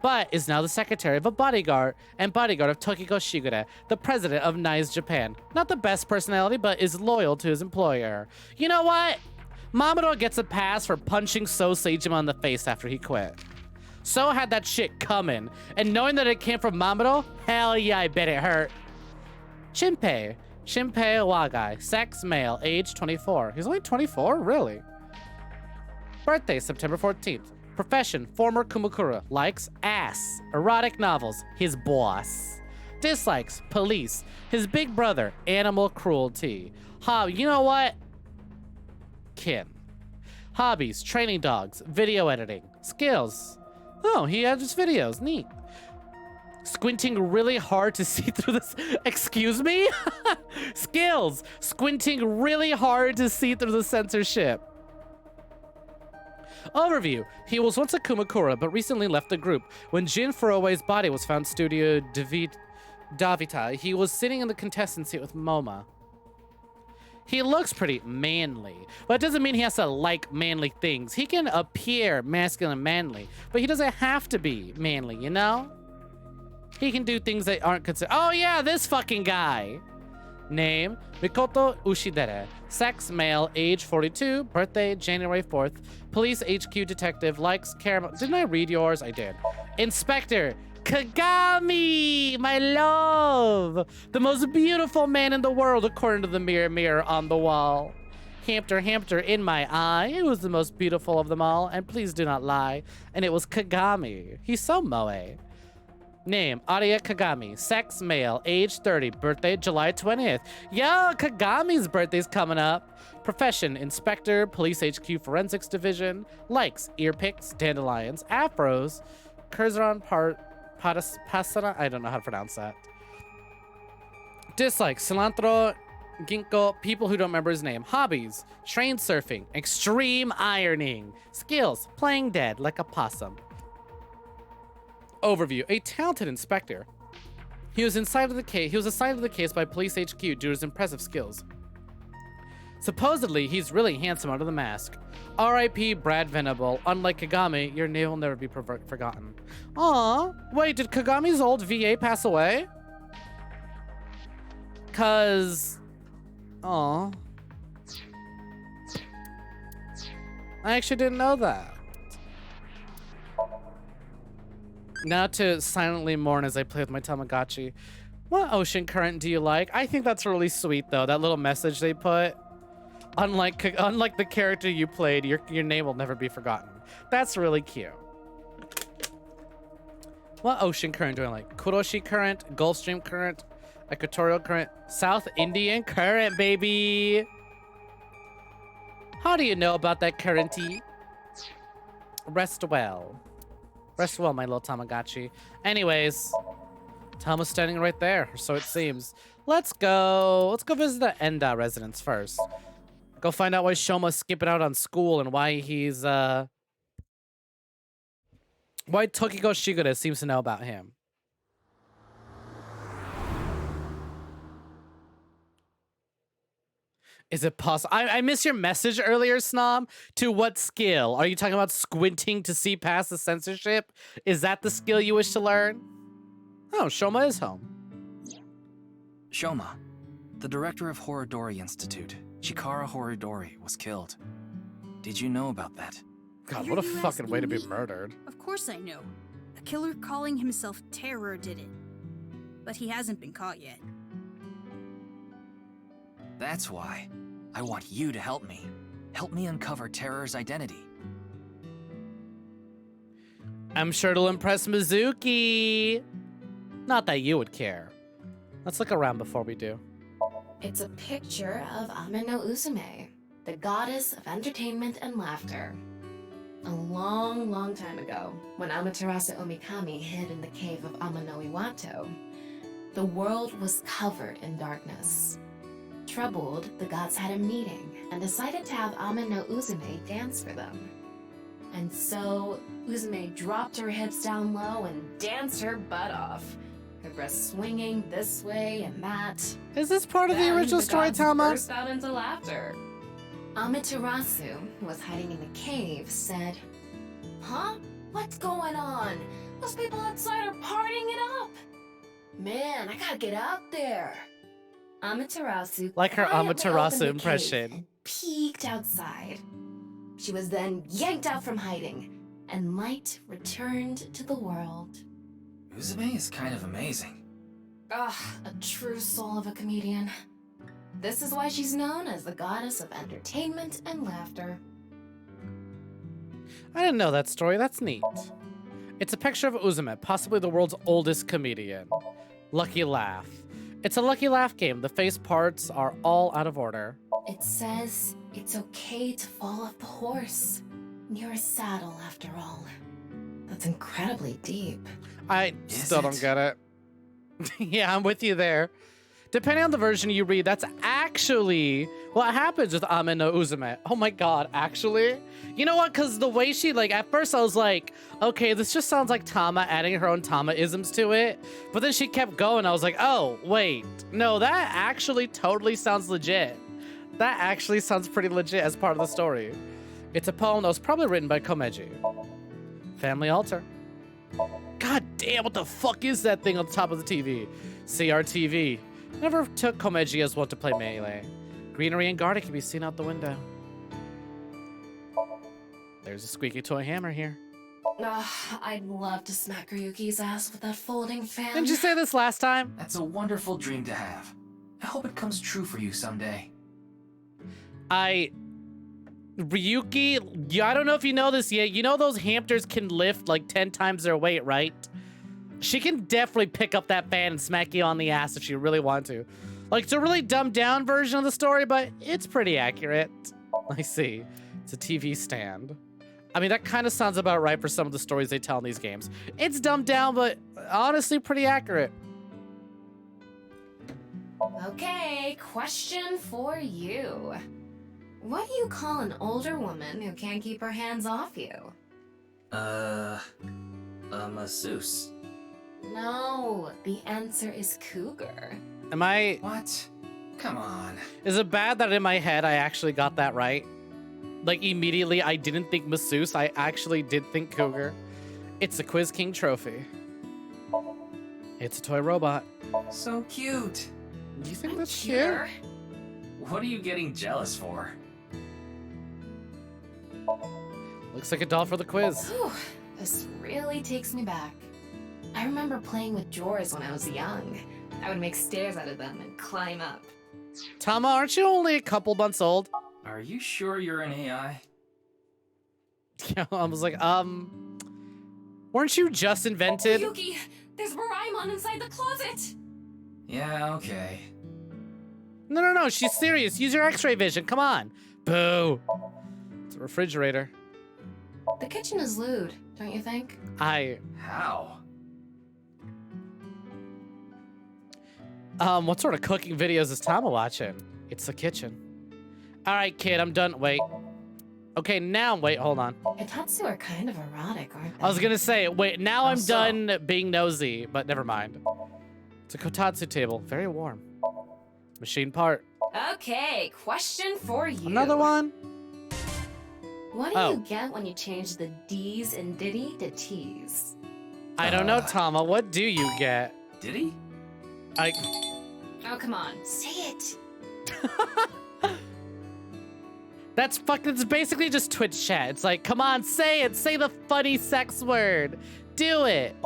but is now the secretary of a bodyguard of Tokiko Shigure, the president of Nice Japan. Not the best personality, but is loyal to his employer. You know what? Mamoru gets a pass for punching So Sejima in the face after he quit. So had that shit coming, and knowing that it came from Mamoru, hell yeah, I bet it hurt. Shinpei Wagai, sex male, age 24. He's only 24? Really? Birthday, September 14th. Profession, former Kumakura. Likes ass. Erotic novels, his boss. Dislikes, police. His big brother, animal cruelty. You know what? Kin. Hobbies, training dogs, video editing. Skills. Oh, he edits videos, neat. Squinting really hard to see through this. Excuse me? Skills. Squinting really hard to see through the censorship. Overview. He was once a Kumakura, but recently left the group. When Jin Furuwa's body was found Studio Davita, he was sitting in the contestant seat with Moma. He looks pretty manly, but it doesn't mean he has to like manly things. He can appear masculine and manly, but he doesn't have to be manly, you know? He can do things that aren't considered. Oh yeah, this fucking guy. Name, Mikoto Ushidere. Sex, male, age 42. Birthday, January 4th. Police HQ detective. Likes, caramel. Didn't I read yours? I did. Inspector Kagami, my love. The most beautiful man in the world, according to the mirror on the wall. Hamster in my eye. It was the most beautiful of them all, and please do not lie. And it was Kagami. He's so moe. Name, Arya Kagami. Sex, male, age 30. Birthday, July 20th. Yo, Kagami's birthday's coming up. Profession, inspector, police HQ forensics division. Likes, ear picks, dandelions, afros, Curzon Pasana. I don't know how to pronounce that. Dislikes, cilantro, ginkgo, people who don't remember his name. Hobbies, train surfing, extreme ironing. Skills, playing dead like a possum. Overview. A talented inspector. He was assigned to the case by Police HQ due to his impressive skills. Supposedly, he's really handsome under the mask. R.I.P. Brad Venable. Unlike Kagami, your name will never be forgotten. Aw, wait, did Kagami's old VA pass away? Aw. I actually didn't know that. Now to silently mourn as I play with my Tamagotchi. What ocean current do you like? I think that's really sweet, though. That little message they put. Unlike the character you played, your name will never be forgotten. That's really cute. What ocean current do I like? Kuroshi current, Gulf Stream current, Equatorial current, South Indian current, baby. How do you know about that currenty? Rest well. Rest well, my little Tamagotchi. Anyways, Tama's standing right there, so it seems. Let's go visit the Enda residence first. Go find out why Shoma's skipping out on school and why he's, why Tokiko Shigure seems to know about him. Is it possible? I missed your message earlier, Snom. To what skill? Are you talking about squinting to see past the censorship? Is that the skill you wish to learn? Oh, Shoma is home. Shoma, the director of Horodori Institute, Chikara Horodori, was killed. Did you know about that? God, what a fucking way to be murdered. Of course I know. A killer calling himself Terror did it. But he hasn't been caught yet. That's why. I want you to help me. Help me uncover Terror's identity. I'm sure it'll impress Mizuki. Not that you would care. Let's look around before we do. It's a picture of Amino Uzume, the goddess of entertainment and laughter. A long, long time ago, when Amaterasu Omikami hid in the cave of Amano Iwato, the world was covered in darkness. troubled, the gods had a meeting and decided to have Ame no Uzume dance for them. And so, Uzume dropped her hips down low and danced her butt off. Her breasts swinging this way and that. Is this part of the Then original story, gods Tama? burst out into laughter. Amaterasu, who was hiding in the cave, said, "Huh? What's going on? Those people outside are partying it up. Man, I gotta get out there." Amaterasu Like her quietly Amaterasu opened the impression. cave and peeked outside. She was then yanked out from hiding, and light returned to the world. Uzume is kind of amazing. A true soul of a comedian. This is why she's known as the goddess of entertainment and laughter. I didn't know that story. That's neat. It's a picture of Uzume, possibly the world's oldest comedian. Lucky Laugh. It's a Lucky Laugh game. The face parts are all out of order. It says it's okay to fall off the horse. You're a saddle, after all. That's incredibly deep. I still don't get it. Yeah, I'm with you there. Depending on the version you read, that's actually what happens with Ame no Uzume. Oh my god, actually? You know what? Because the way she, like, at first I was like, okay, this just sounds like Tama adding her own Tama-isms to it. But then she kept going. I was like, oh, wait. No, that actually totally sounds legit. That actually sounds pretty legit as part of the story. It's a poem that was probably written by Komeji. Family altar. God damn, what the fuck is that thing on the top of the TV? CRTV. Never took Komeji as one to play Melee. Greenery and garden can be seen out the window. There's a squeaky toy hammer here. I'd love to smack Ryuki's ass with that folding fan. Didn't you say this last time? That's a wonderful dream to have. I hope it comes true for you someday. Ryuki, I don't know if you know this yet. You know those hamsters can lift like 10 times their weight, right? She can definitely pick up that fan and smack you on the ass if she really wanted to. Like, it's a really dumbed down version of the story, but it's pretty accurate. I see. It's a TV stand. I mean, that kind of sounds about right for some of the stories they tell in these games. It's dumbed down, but honestly pretty accurate. Okay, question for you. What do you call an older woman who can't keep her hands off you? A masseuse. No, the answer is cougar. Am I... What? Come on. Is it bad that in my head I actually got that right? Like, immediately I didn't think masseuse, I actually did think cougar. It's a Quiz King trophy. It's a toy robot. So cute. Do you think that's Here. cute? What are you getting jealous for? Looks like a doll for the quiz. Whew, this really takes me back. I remember playing with drawers when I was young. I would make stairs out of them and climb up. Tama, aren't you only a couple months old? Are you sure you're an AI? Yeah, I was like, weren't you just invented? Yuki, there's Moraemon inside the closet! Yeah, okay. No, she's serious. Use your x-ray vision, come on. Boo. It's a refrigerator. The kitchen is lewd, don't you think? How? What sort of cooking videos is Tama watching? It's the kitchen. All right, kid, I'm done. Wait. Okay, now, wait, hold on. Hitatsu are kind of erotic, aren't they? I was gonna say, wait, now How I'm so? done being nosy, but never mind. It's a kotatsu table, very warm. Machine part. Okay, question for you. Another one? What do Oh. you get when you change the D's in Diddy to T's? I don't know, Tama, what do you get? Did he? Oh, come on, say it. That's basically just Twitch chat. It's like, come on, say it. Say the funny sex word. Do it.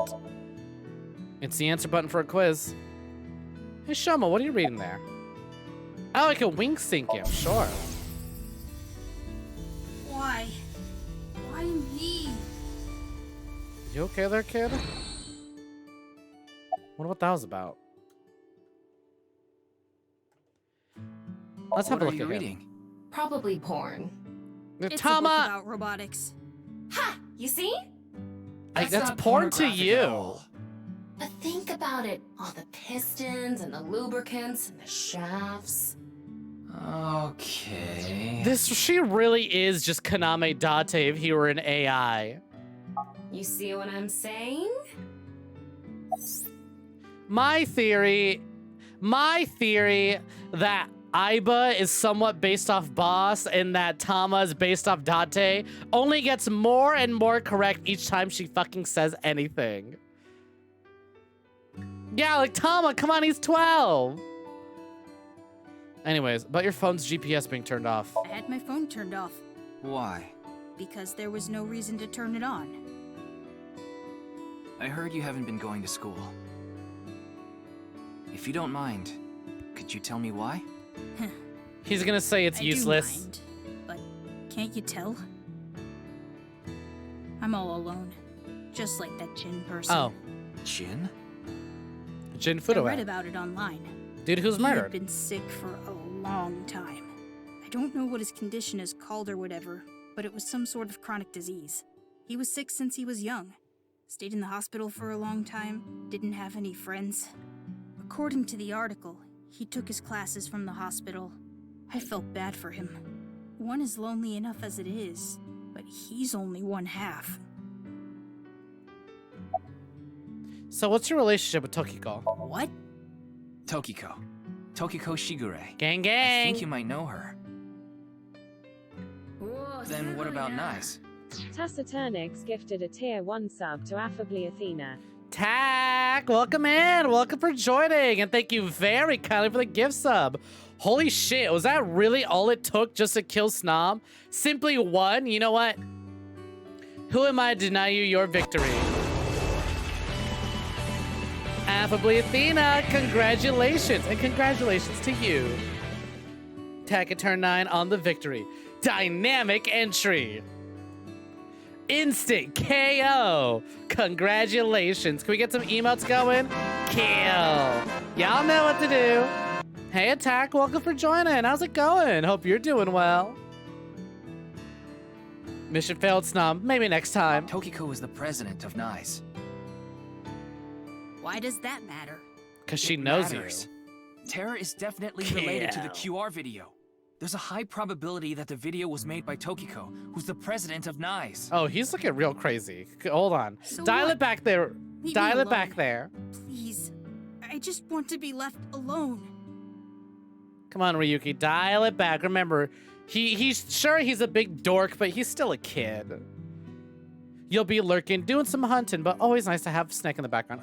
It's the answer button for a quiz. Hey, Shoma, what are you reading there? Oh, I can wink sync him, sure. Why? Why me? You okay there, kid? Wonder what that was about. Let's have a What look are at you him. reading? Probably porn. It's a book Tama! about robotics. Ha! You see? That's not porn to pornographic you. at all. But think about it. All the pistons and the lubricants and the shafts. Okay. She really is just Kaname Date if he were an AI. You see what I'm saying? My theory that Aiba is somewhat based off Boss and that Tama is based off Date only gets more and more correct each time she fucking says anything. Yeah, like Tama, come on, he's 12. Anyways, about your phone's GPS being turned off. I had my phone turned off Why? because there was no reason to turn it on. I heard you haven't been going to school. If you don't mind, could you tell me why? He's gonna say it's I useless. do mind, but can't you tell? I'm all alone, just like that Jin person. Oh, Jin? Jin I read Fudoe. about it online. Dude who's He had murdered. been sick for a long time. I don't know what his condition is called or whatever, but it was some sort of chronic disease. He was sick since he was young. Stayed in the hospital for a long time, didn't have any friends. According to the article, he took his classes from the hospital. I felt bad for him. One is lonely enough as it is, but he's only one half. So what's your relationship with Tokiko? What? Tokiko. Tokiko Shigure. Gang I gang. think you might know her. Then what about Nice? Taciturnix gifted a tier 1 sub to Affably Athena. Tack, welcome in. Welcome for joining. And thank you very kindly for the gift sub. Holy shit, was that really all it took just to kill Snob? Simply one? You know what? Who am I to deny you your victory? Affably Athena, congratulations. And congratulations to you. Tack at turn 9 on the victory. Dynamic entry. Instant KO. Congratulations. Can we get some emotes going? Kill. Y'all know what to do. Hey, Attack, welcome for joining. How's it going? Hope you're doing well. Mission failed, Snom. Maybe next time. Tokiko is the president of Nice. Why does that matter? Because she It knows matters. you. Terror is definitely related to the QR video. There's a high probability that the video was made by Tokiko, who's the president of Nice. Oh, he's looking real crazy. Hold on. So Dial what? it back there. Leave me Dial it alone. back there. Please. I just want to be left alone. Come on, Ryuki. Dial it back. Remember, he's sure he's a big dork, but he's still a kid. You'll be lurking, doing some hunting, but always nice to have Snek in the background.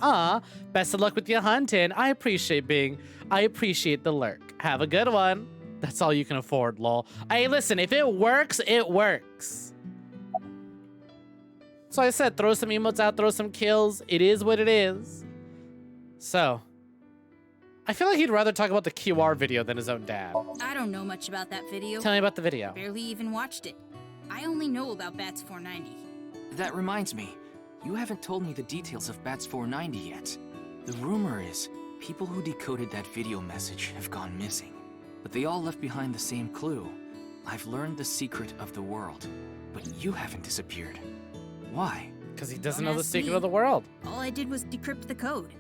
Best of luck with your hunting. I appreciate the lurk. Have a good one. That's all you can afford, lol. Hey, listen, if it works, it works. So I said, throw some emotes out, throw some kills. It is what it is. So, I feel like he'd rather talk about the QR video than his own dad. I don't know much about that video. Tell me about the video. Barely even watched it. I only know about Bats 490. That reminds me, you haven't told me the details of Bats 490 yet. The rumor is, people who decoded that video message have gone missing. But they all left behind the same clue. I've learned the secret of the world, but you haven't disappeared. Why? Because he doesn't Don't know the ask secret me. of the world. All I did was decrypt the code.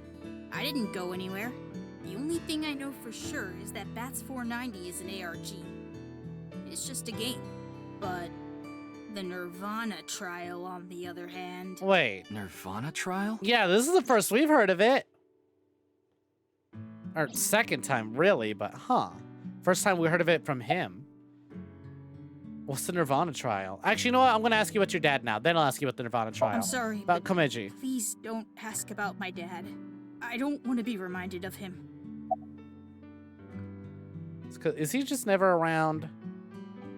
I didn't go anywhere. The only thing I know for sure is that Bats 490 is an ARG. It's just a game. But the Nirvana Trial, on the other hand... Wait. Nirvana Trial? Yeah, this is the first we've heard of it. Or second time, really, but First time we heard of it from him. What's the Nirvana Trial? Actually, you know what? I'm going to ask you about your dad now. Then I'll ask you about the Nirvana Trial. I'm sorry, About but Komeiji. please don't ask about my dad. I don't want to be reminded of him. Is he just never around?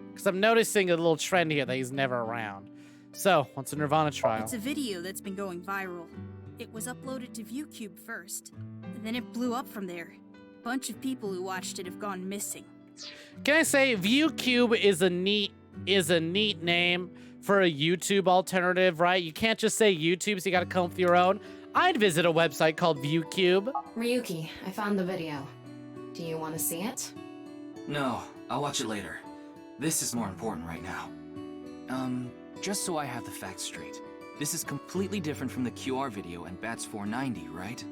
Because I'm noticing a little trend here that he's never around. So, what's the Nirvana Trial? It's a video that's been going viral. It was uploaded to ViewCube first, and then it blew up from there. A bunch of people who watched it have gone missing. Can I say ViewCube is a neat name for a YouTube alternative, right? You can't just say YouTube, so you gotta come up with your own. I'd visit a website called ViewCube. Ryuki, I found the video. Do you want to see it? No, I'll watch it later. This is more important right now. Just so I have the facts straight. This is completely different from the QR video and Bats 490, right?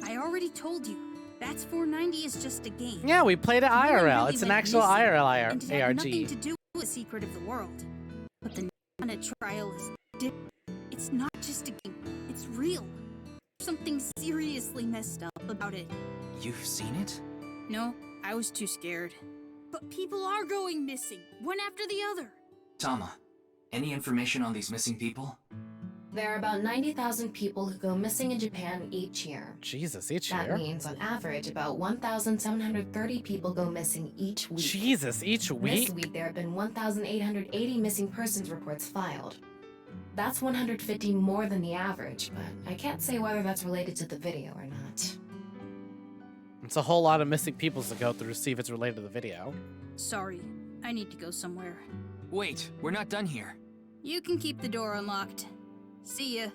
I already told you. Bats 490 is just a game. Yeah, we played it No one IRL. really It's an went actual missing, IRL and it had nothing ARG. to do with the secret of the world. But the Nirvana Trial is different. It's not just a game. It's real. There's something seriously messed up about it. You've seen it? No, I was too scared. But people are going missing, one after the other. Tama, any information on these missing people? There are about 90,000 people who go missing in Japan each year. Jesus, each That year? means, on average, about 1,730 people go missing each week. Jesus, each week? This week, there have been 1,880 missing persons reports filed. That's 150 more than the average, but I can't say whether that's related to the video or not. It's a whole lot of missing peoples to go through to see if it's related to the video. Sorry, I need to go somewhere. Wait, we're not done here. You can keep the door unlocked. See ya.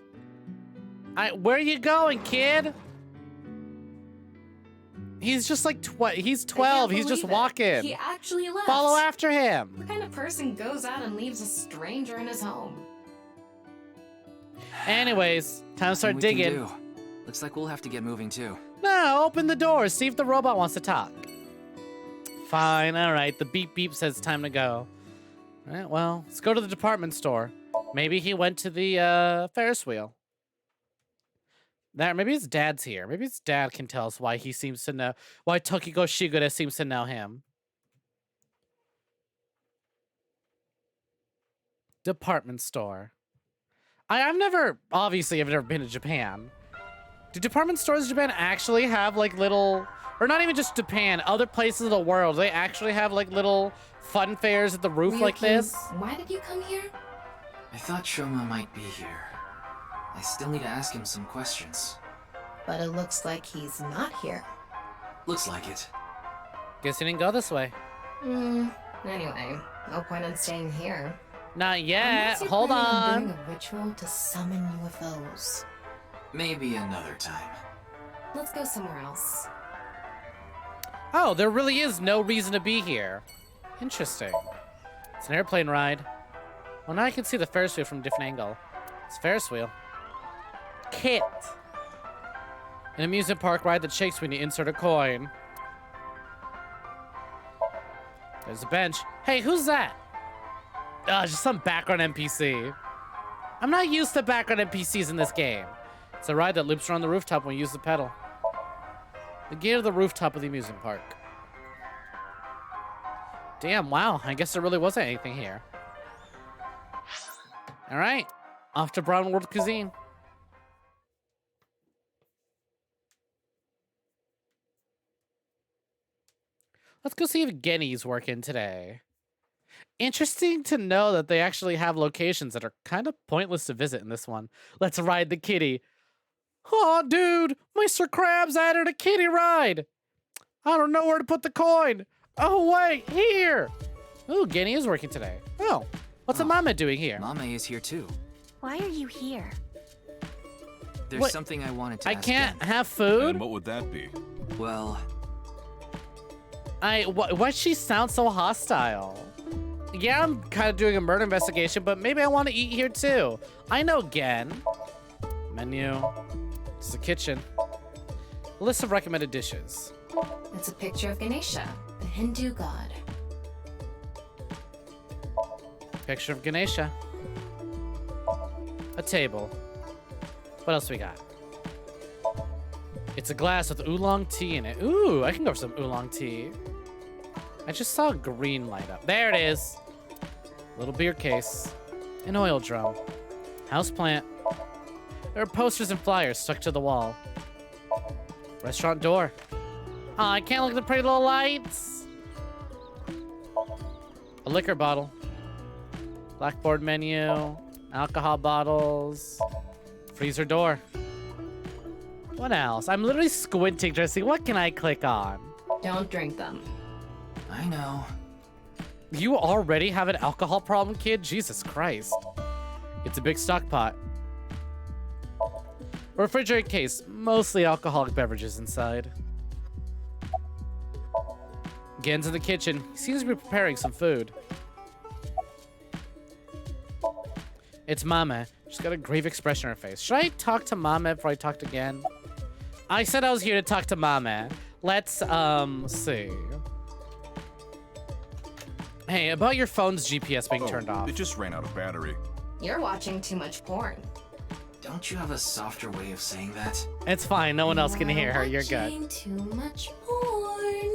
Where are you going, kid? He's just like he's 12. He's just Believe it. walking. He actually left. Follow after him. What kind of person goes out and leaves a stranger in his home? Anyways, time to start What we can digging. do. Looks like we'll have to get moving too. No, open the door. See if the robot wants to talk. Fine, all right. The beep beep says time to go. All right, well, let's go to the department store. Maybe he went to the Ferris wheel. Maybe his dad's here. Maybe his dad can tell us why he seems to know, why Tokiko Shigure seems to know him. Department store. I've never been to Japan. Do department stores in Japan actually have like little, or not even just Japan, other places of the world, they actually have like little fun fairs at the roof like this? Why did you come here? I thought Shoma might be here. I still need to ask him some questions. But it looks like he's not here. Looks like it. Guess he didn't go this way. Anyway, no point in staying here. Not yet. Unless you're Hold planning on. doing a ritual to summon UFOs. Maybe another time. Let's go somewhere else. Oh, there really is no reason to be here. Interesting. It's an airplane ride. Well, now I can see the Ferris wheel from a different angle. It's a Ferris wheel. Kit. An amusement park ride that shakes when you insert a coin. There's a bench. Hey, who's that? Just some background NPC. I'm not used to background NPCs in this game. It's a ride that loops around the rooftop when you use the pedal. The gate of the rooftop of the amusement park. Damn, wow. I guess there really wasn't anything here. All right. Off to Brown World Cuisine. Let's go see if Genny's working today. Interesting to know that they actually have locations that are kind of pointless to visit in this one. Let's ride the kitty. Oh, dude, Mr. Krabs added a kitty ride. I don't know where to put the coin. Oh, wait, here. Ooh, Genny is working today. Oh, what's a mama doing here? Mame is here too. Why are you here? There's What? something I wanted to I ask can't Gen. have food? And what would that be? Well, Why she sound so hostile? Yeah, I'm kind of doing a murder investigation, but maybe I want to eat here too. I know Gen. Menu. This is the kitchen. List of recommended dishes. It's a picture of Ganesha, the Hindu god. Picture of Ganesha. A table. What else we got? It's a glass with oolong tea in it. Ooh, I can go for some oolong tea. I just saw a green light up. There it is. Little beer case. An oil drum. House plant. There are posters and flyers stuck to the wall. Restaurant door. Oh, I can't look at the pretty little lights. A liquor bottle. Blackboard menu. Alcohol bottles. Freezer door. What else? I'm literally squinting to see what can I click on. Don't drink them. I know. You already have an alcohol problem, kid? Jesus Christ. It's a big stock pot. A refrigerator case, mostly alcoholic beverages inside. Gen's in the kitchen. He seems to be preparing some food. It's Mama. She's got a grave expression on her face. Should I talk to Mama before I talk to Gen? I said I was here to talk to Mama. Let's see. Hey, about your phone's GPS being turned off. It just ran out of battery. You're watching too much porn. Don't you have a softer way of saying that? It's fine. No one else can hear her. You're good. Watching too much porn.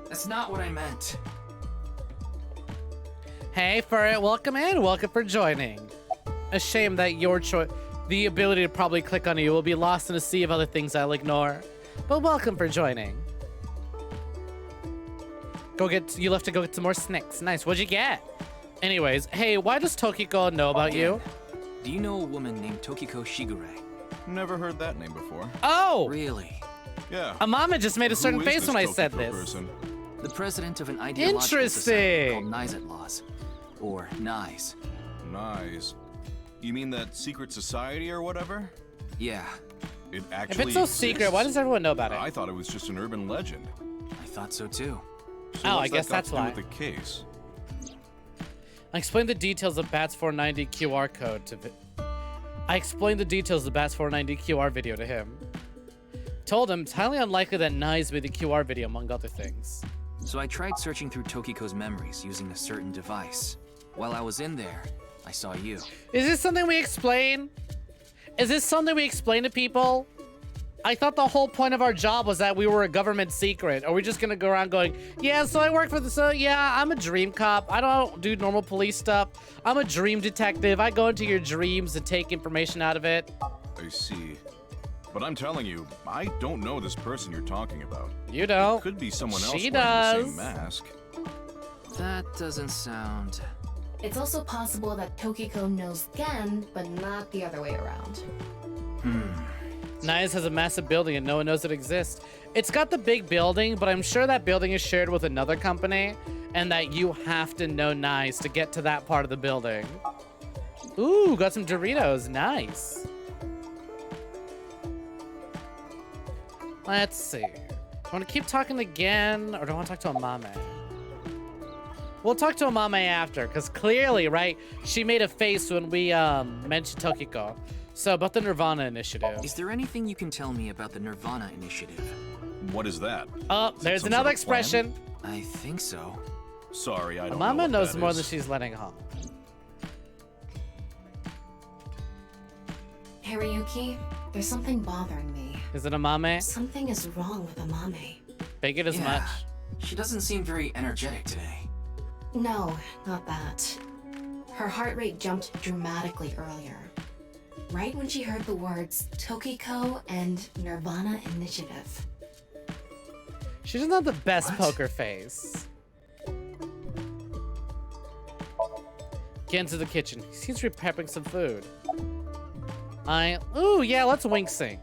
That's not what I meant. Hey, Furret, welcome in. Welcome for joining. A shame that your choice, the ability to probably click on you, will be lost in a sea of other things I'll ignore. But welcome for joining. You'll have to go get some more snacks. Nice. What'd you get? Anyways, hey, why does Tokiko know about you? Do you know a woman named Tokiko Shigure? Never heard that name before. Oh! Really? Yeah. Amama just made a certain Who is face this when I said Tokiko this. person? The president of an ideological society called Interesting. Nizet Laws. Or NICE. Nice. You mean that secret society or whatever? Yeah, It If actually it's so secret, why does everyone know about it? I thought it was just an urban legend. I thought so too. So Oh, I what's that guess got that's to do why. with the case? I explained the details of Bats 490 QR code to I explained the details of Bats 490 QR video to him. Told him it's highly unlikely that Nai's made the QR video, among other things. So I tried searching through Tokiko's memories using a certain device. While I was in there, I saw you. Is this something we explain? Is this something we explain to people? I thought the whole point of our job was that we were a government secret. Are we just gonna go around going, yeah, so I work for the, yeah, I'm a dream cop. I don't do normal police stuff. I'm a dream detective. I go into your dreams and take information out of it. I see. But I'm telling you, I don't know this person you're talking about. You don't. Could be someone else She wearing the does. same mask. That doesn't sound... It's also possible that Tokiko knows Gen, but not the other way around. Nice has a massive building and no one knows it exists. It's got the big building, but I'm sure that building is shared with another company and that you have to know Nice to get to that part of the building. Ooh, got some Doritos. Nice. Let's see. Do I want to keep talking again or do I want to talk to Amame? We'll talk to Amame after, because clearly, right, she made a face when we mentioned Tokiko. So, about the Nirvana Initiative. Is there anything you can tell me about the Nirvana Initiative? What is that? Oh, Is it there's some another sort of plan? expression. I think so. Sorry, I don't know Mama what knows that more is. than she's letting on. Hariyuki, there's something bothering me. Is it Amame? Something is wrong with Amame. Figured as Yeah. much. She doesn't seem very energetic today. No, not that. Her heart rate jumped dramatically earlier. Right when she heard the words Tokiko and Nirvana Initiative. She doesn't have the best What? poker face. Get into the kitchen. He seems to be prepping some food. Ooh, yeah, let's wink sync.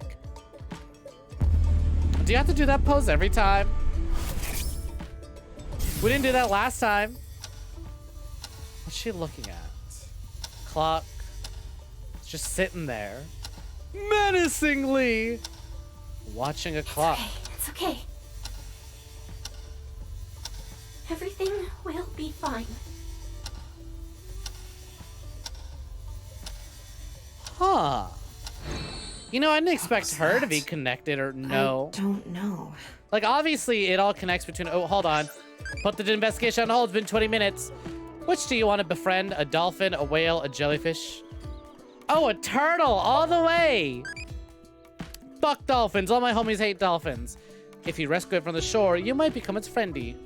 Do you have to do that pose every time? We didn't do that last time. What's she looking at? Clock. It's just sitting there. Menacingly. Watching a clock. It's okay. Everything will be fine. Huh. You know, I didn't expect her to be connected or no. I don't know. Like, obviously, it all connects between... Oh, hold on. Put the investigation on hold. It's been 20 minutes. Which do you want to befriend? A dolphin, a whale, a jellyfish? Oh, a turtle! All the way! Fuck dolphins. All my homies hate dolphins. If you rescue it from the shore, you might become its friendy.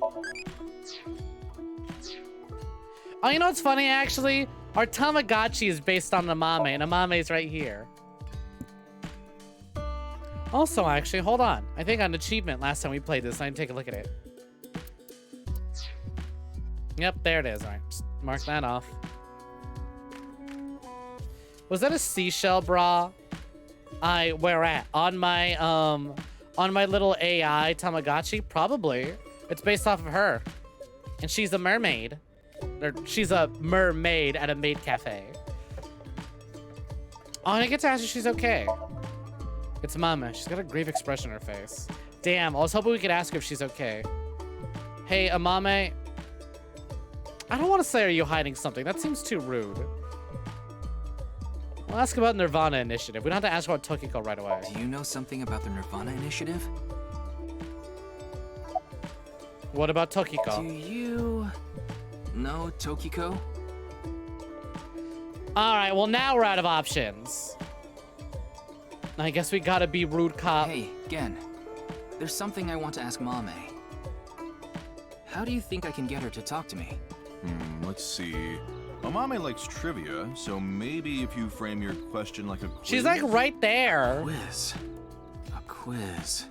Oh, you know what's funny, actually? Our Tamagotchi is based on Amame, and Amame's right here. Also, actually, hold on. I think an achievement last time we played this. I didn't take a look at it. Yep, there it is. All right, just mark that off. Was that a seashell bra? Where at? On my little AI Tamagotchi? Probably. It's based off of her. And she's a mermaid. Or she's a mermaid at a maid cafe. Oh, and I get to ask her if she's okay. It's Mama. She's got a grave expression on her face. Damn, I was hoping we could ask her if she's okay. Hey, Amame. I don't want to say, are you hiding something? That seems too rude. We'll ask about Nirvana Initiative. We don't have to ask about Tokiko right away. Do you know something about the Nirvana Initiative? What about Tokiko? Do you know Tokiko? All right, well, now we're out of options. I guess we gotta be rude cop. Hey, Gen. There's something I want to ask Mame. How do you think I can get her to talk to me? Let's see. Amame likes trivia, so maybe if you frame your question like a quiz. She's like right there. Quiz. A quiz.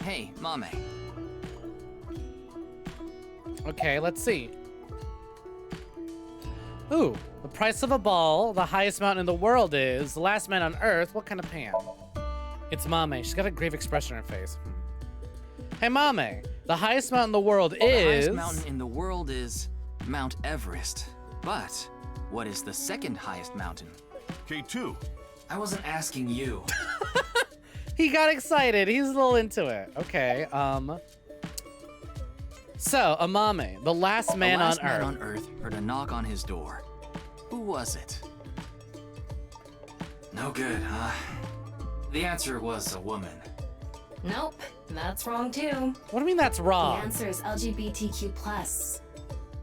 Hey, Mame. Okay, let's see. Ooh, the price of a ball, the highest mountain in the world is, the last man on earth, what kind of pan? It's Mame. She's got a grave expression on her face. Hey, Mame, the highest mountain in the world is... The highest mountain in the world is Mount Everest. But what is the second highest mountain? K2. I wasn't asking you. He got excited. He's a little into it. Okay, So, Amame, the last man on Earth. The last man on Earth heard a knock on his door. Who was it? No good, huh? The answer was a woman. Nope, that's wrong too. What do you mean that's The wrong? answer is LGBTQ+.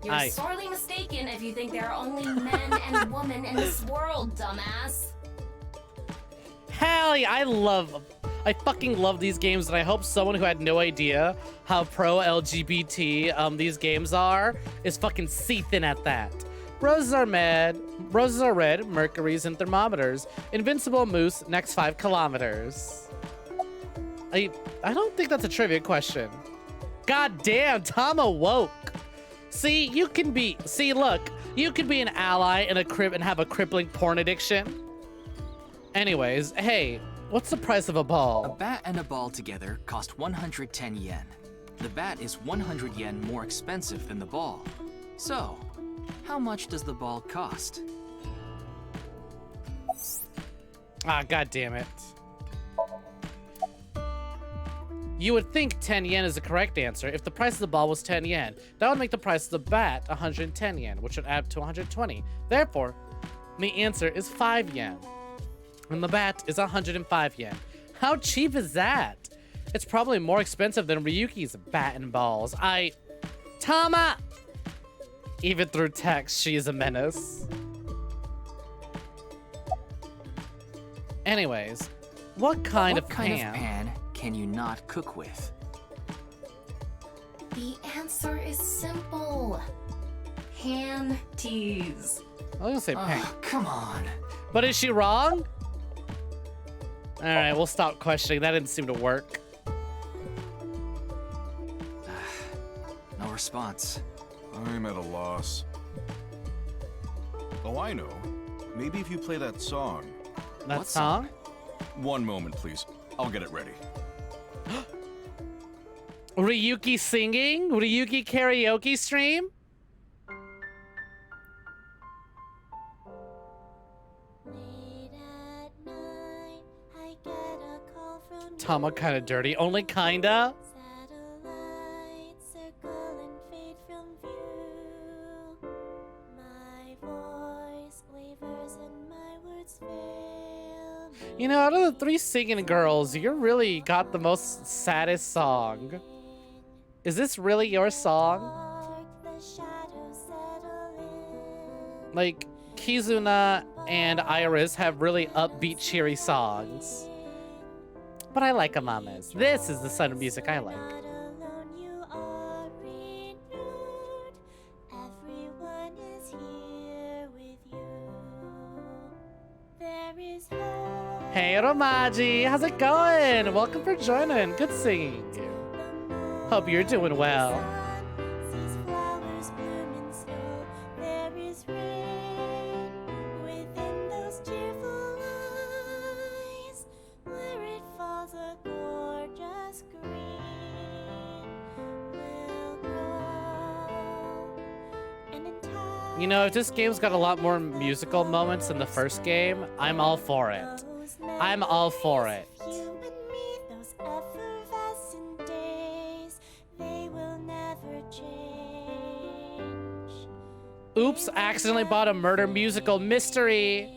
You're sorely mistaken if you think there are only men and women in this world, dumbass. Hell yeah, I fucking love these games, and I hope someone who had no idea how pro-LGBT these games are is fucking seething at that. Roses are red, Mercury's in thermometers. Invincible moose, next 5 kilometers. I don't think that's a trivia question. God damn, Tom awoke. See, you can be an ally in a crib and have a crippling porn addiction. Anyways, hey, what's the price of a ball? A bat and a ball together cost 110 yen. The bat is 100 yen more expensive than the ball. So, how much does the ball cost? Ah, god damn it. You would think 10 yen is the correct answer if the price of the ball was 10 yen. That would make the price of the bat 110 yen, which would add up to 120. Therefore, the answer is 5 yen. And the bat is 105 yen. How cheap is that? It's probably more expensive than Ryuki's bat and balls. Tama! Even through text, she is a menace. Anyways, what kind of pan can you not cook with? The answer is simple. Panties. I was gonna say pan. Come on. But is she wrong? Alright, we'll stop questioning. That didn't seem to work. No response. I'm at a loss. Oh, I know. Maybe if you play that song. That song? One moment, please. I'll get it ready. Ryuki singing? Ryuki karaoke stream? Tama kinda dirty. Only kinda? You know, out of the 3 singing girls, you really got the most saddest song. Is this really your song? Like, Kizuna and Iris have really upbeat, cheery songs. But I like Amame's. This is the kind of music I like. Hey Romaji, how's it going? Welcome for joining. Good seeing you. Hope you're doing well. You know, if this game's got a lot more musical moments than the first game, I'm all for it. I'm all for it. Oops, accidentally bought a murder musical mystery.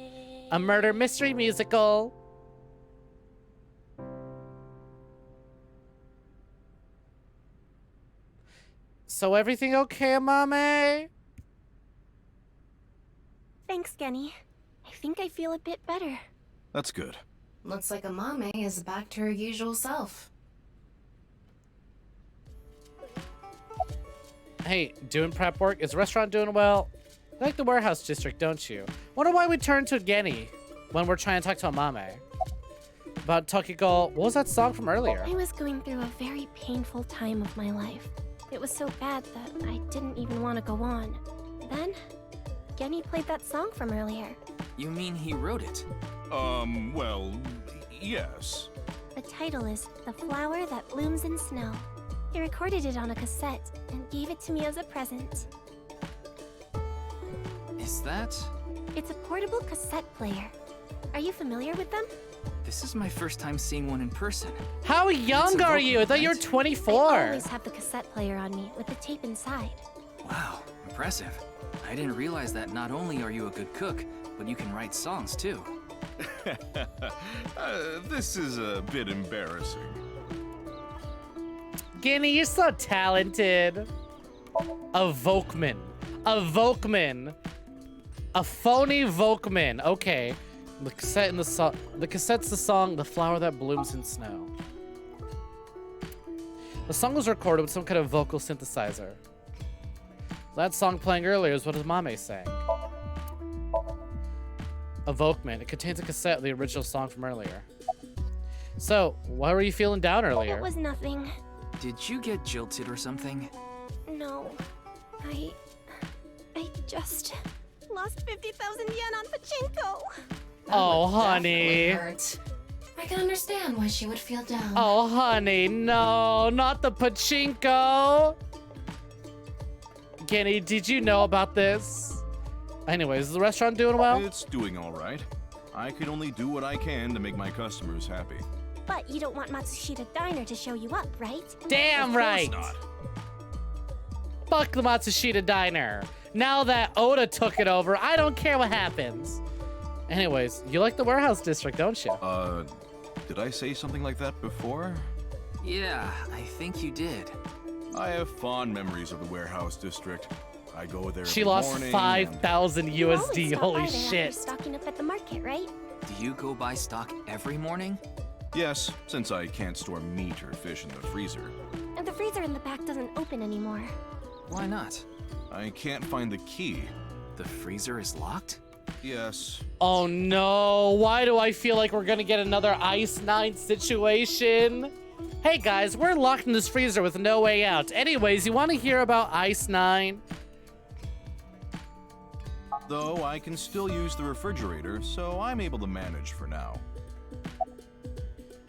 A murder mystery musical. So everything okay, Mame? Thanks, Genny. I think I feel a bit better. That's good. Looks like Amame is back to her usual self. Hey, doing prep work? Is the restaurant doing well? You like the warehouse district, don't you? Wonder why we turn to Genny when we're trying to talk to Amame. About Tokiko, what was that song from earlier? I was going through a very painful time of my life. It was so bad that I didn't even want to go on. Then, Genny played that song from earlier. You mean he wrote it? Well, yes. The title is The Flower That Blooms in Snow. He recorded it on a cassette and gave it to me as a present. Is that? It's a portable cassette player. Are you familiar with them? This is my first time seeing one in person. How young are you? I thought you were 24. I always have the cassette player on me with the tape inside. Wow, impressive. I didn't realize that not only are you a good cook, but you can write songs too. This is a bit embarrassing. Genny, you're so talented. A Volkman. A Volkman. A phony Volkman. Okay. The cassette in the cassette's the song "The Flower That Blooms in Snow." The song was recorded with some kind of vocal synthesizer. That song playing earlier is what his Mame sang. A Volkman. It contains a cassette of the original song from earlier. So, why were you feeling down earlier? It was nothing. Did you get jilted or something? No. I just lost 50,000 yen on pachinko. Oh, That would honey. definitely hurt. I can understand why she would feel down. Oh, honey, no, not the pachinko. Genny, did you know about this? Anyways, is the restaurant doing well? It's doing all right. I can only do what I can to make my customers happy. But you don't want Matsushita Diner to show you up, right? Damn right. Not. Fuck the Matsushita Diner. Now that Oda took it over, I don't care what happens. Anyways, you like the warehouse district, don't you? Did I say something like that before? Yeah, I think you did. I have fond memories of the warehouse district. I go there She every lost morning 5,000 You always USD. stop Holy by there shit. After stocking up at the market, right? Do you go buy stock every morning? Yes, since I can't store meat or fish in the freezer. And the freezer in the back doesn't open anymore. Why not? I can't find the key. The freezer is locked? Yes. Oh no, why do I feel like we're gonna get another Ice 9 situation? Hey guys, we're locked in this freezer with no way out. Anyways, you wanna hear about Ice 9? Though I can still use the refrigerator, so I'm able to manage for now.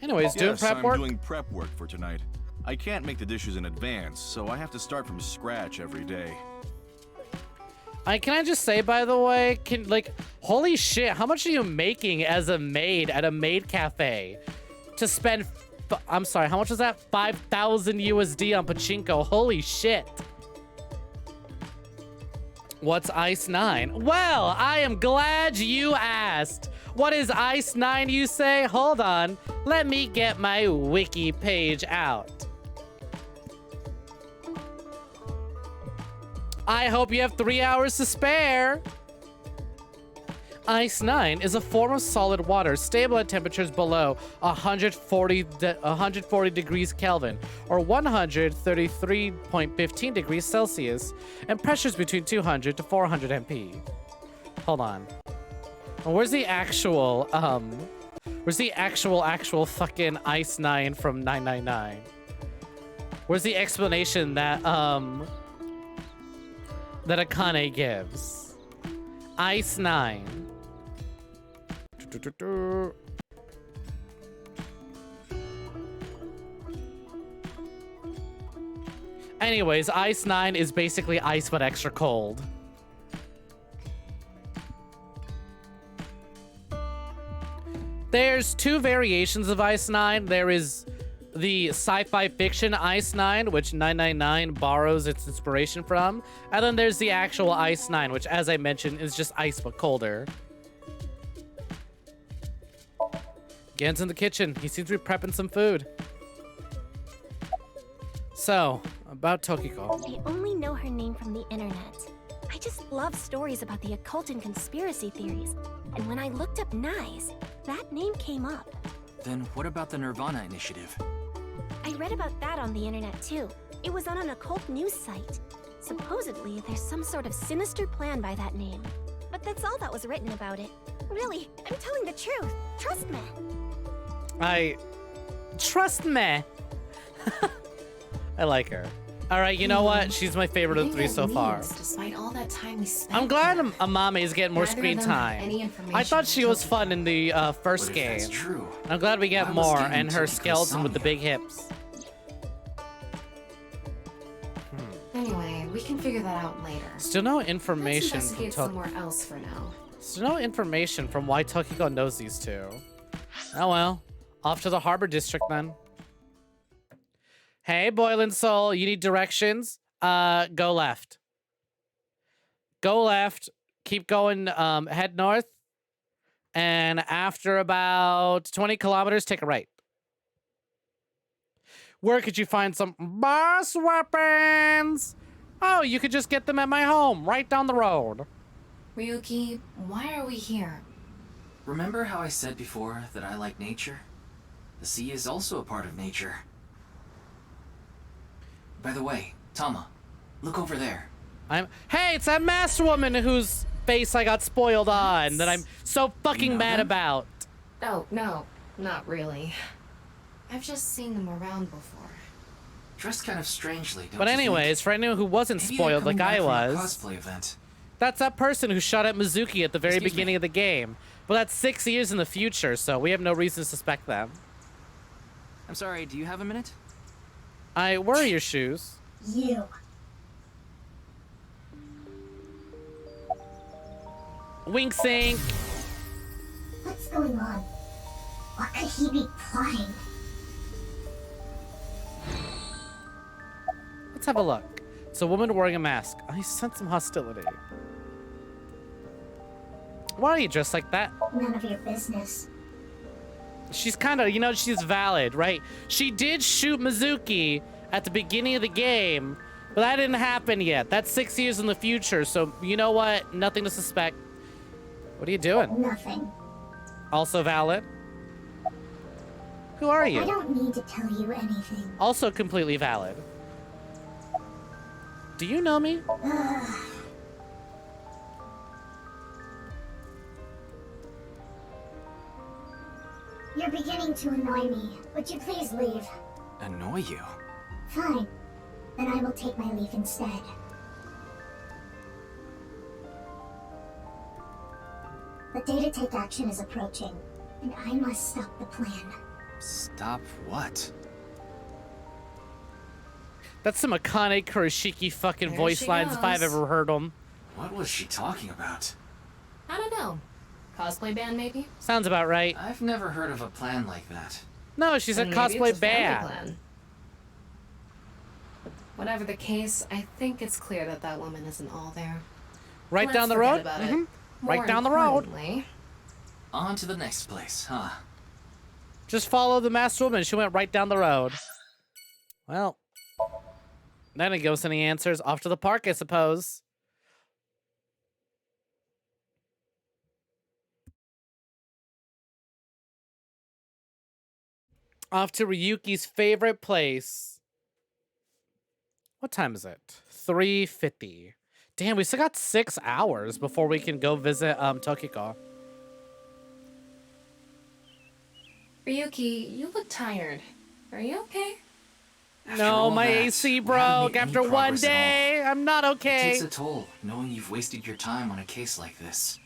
Anyways, doing Yes, prep I'm work? doing prep work for tonight. I can't make the dishes in advance, so I have to start from scratch every day. Can I just say, by the way, holy shit, how much are you making as a maid at a maid cafe? To spend, I'm sorry, how much was that? 5,000 USD on pachinko, holy shit. What's Ice 9? Well, I am glad you asked. What is Ice 9, you say? Hold on, let me get my wiki page out. I hope you have 3 hours to spare. Ice 9 is a form of solid water stable at temperatures below 140 degrees Kelvin or 133.15 degrees Celsius and pressures between 200 to 400 MP. Hold on. Where's the actual actual fucking Ice 9 from 999? Where's the explanation that that Akane gives? Ice 9. Anyways, Ice 9 is basically ice but extra cold. There's two variations of Ice 9. There is the sci-fi fiction Ice 9, which 999 borrows its inspiration from. And then there's the actual Ice 9, which, as I mentioned, is just ice but colder. Gen's in the kitchen. He seems to be prepping some food. So, About Tokiko. I only know her name from the internet. I just love stories about the occult and conspiracy theories. And when I looked up Nyes, that name came up. Then what about the Nirvana initiative? I read about that on the internet too. It was on an occult news site. Supposedly, there's some sort of sinister plan by that name. But that's all that was written about it. Really, I'm telling the truth. Trust me. Trust me. I like her. All right, you know what? She's my favorite of the three so far. Despite all that time we spent I'm glad there, Amame is getting more neither screen of them had time. any information I thought she on was Tokiko. fun in the first But if game. that's true, I'm glad we get why was more, Gaming and her Tokiko's skeleton with the Somnium? big hips. Anyway, we can figure that out later. Still no Let's information from investigate somewhere else for now. Still no information from why Tokiko knows these two. Oh well. Off to the Harbor District then. Hey, Boiling Soul, you need directions? Go left. Go left. Keep going, head north. And after about 20 kilometers, take a right. Where could you find some boss weapons? Oh, you could just get them at my home, right down the road. Ryuki, why are we here? remember how I said before that I like nature? The sea is also a part of nature. By the way, Tama, look over there. Hey, it's that masked woman whose face I got spoiled on that I'm so fucking You know mad them? about. Oh, no, not really. I've just seen them around before. Dressed kind of strangely, don't But you anyways, for anyone who wasn't think? Maybe spoiled they're like coming I back from a was, cosplay event. that's that person who shot at Mizuki at the very Excuse me. beginning of the game. But that's 6 years in the future, so we have no reason to suspect them. I'm sorry, do you have a minute? Where are your shoes? You. Wink sink. What's going on? What could he be plotting? Let's have a look. It's a woman wearing a mask. I sense some hostility. Why are you dressed like that? None of your business. She's kind of, she's valid, right? She did shoot Mizuki at the beginning of the game, but that didn't happen yet. That's 6 years in the future, so you know what? Nothing to suspect. What are you doing? Nothing. Also valid. Who are I you? don't need to tell you anything. Also completely valid. Do you know me? You're beginning to annoy me. Would you please leave? Annoy you? Fine. Then I will take my leave instead. The day to take action is approaching, and I must stop the plan. Stop what? That's some Akane Kurashiki fucking There voice she lines if I've goes. ever heard them. What was she talking about? I don't know. Cosplay band, maybe? Sounds about right. I've never heard of a plan like that. No, she said Then maybe cosplay it's a family band. plan. Whatever the case, I think it's clear that that woman isn't all there. Right Let's down the forget road? about it. Mhm. Right More down the road. importantly, On to the next place, huh? Just follow the masked woman. She went right down the road. Well, that didn't give us any answers. Off to the park, I suppose. Off to Ryuki's favorite place. What time is it? 3:50. Damn, we still got 6 hours before we can go visit Tokiko. Ryuki, you look tired. Are you okay? After No, all my that, AC we haven't broke made any after one progress at all. day. I'm not It okay. takes a toll, knowing you've wasted your time on a case like this.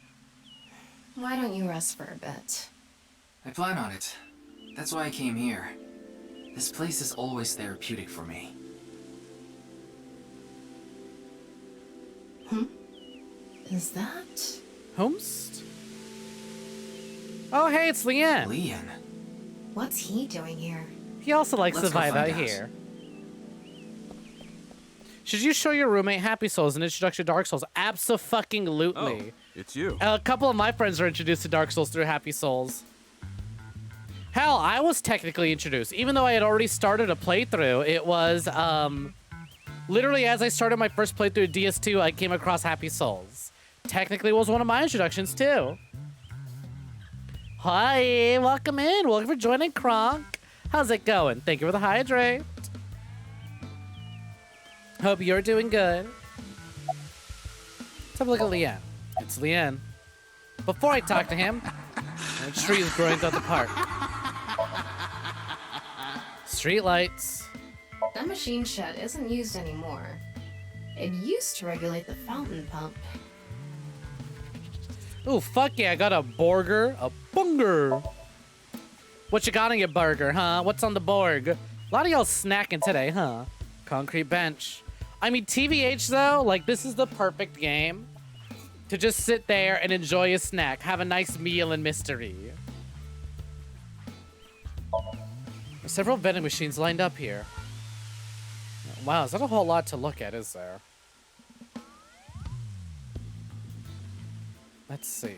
Why don't you rest for a bit? I plan on it. That's why I came here. This place is always therapeutic for me. Is that? Homest? Oh, hey, it's Leanne. Leon, What's he doing here? He also likes Let's to go vibe out find out. here. Should you show your roommate Happy Souls an introduction to Dark Souls? Abso-fucking-lutely. It's you. A couple of my friends were introduced to Dark Souls through Happy Souls. Hell, I was technically introduced. Even though I had already started a playthrough, it was, Literally, as I started my first playthrough of DS2, I came across Happy Souls. Technically, it was one of my introductions, too. Hi, welcome in. Welcome for joining, Kronk. How's it going? Thank you for the hydrate. Hope you're doing good. Let's have a look at Leanne. It's Leanne. Before I talk to him, a tree is growing throughout the park. Street lights. That machine shed isn't used anymore. It used to regulate the fountain pump. Ooh, fuck yeah, I got a burger. A bunger. What you got on your burger, huh? What's on the Borg? A lot of y'all snacking today, huh? Concrete bench. I mean, TVH though, like this is the perfect game to just sit there and enjoy a snack. Have a nice meal and mystery. There's several vending machines lined up here. Wow, is that a whole lot to look at, is there? Let's see.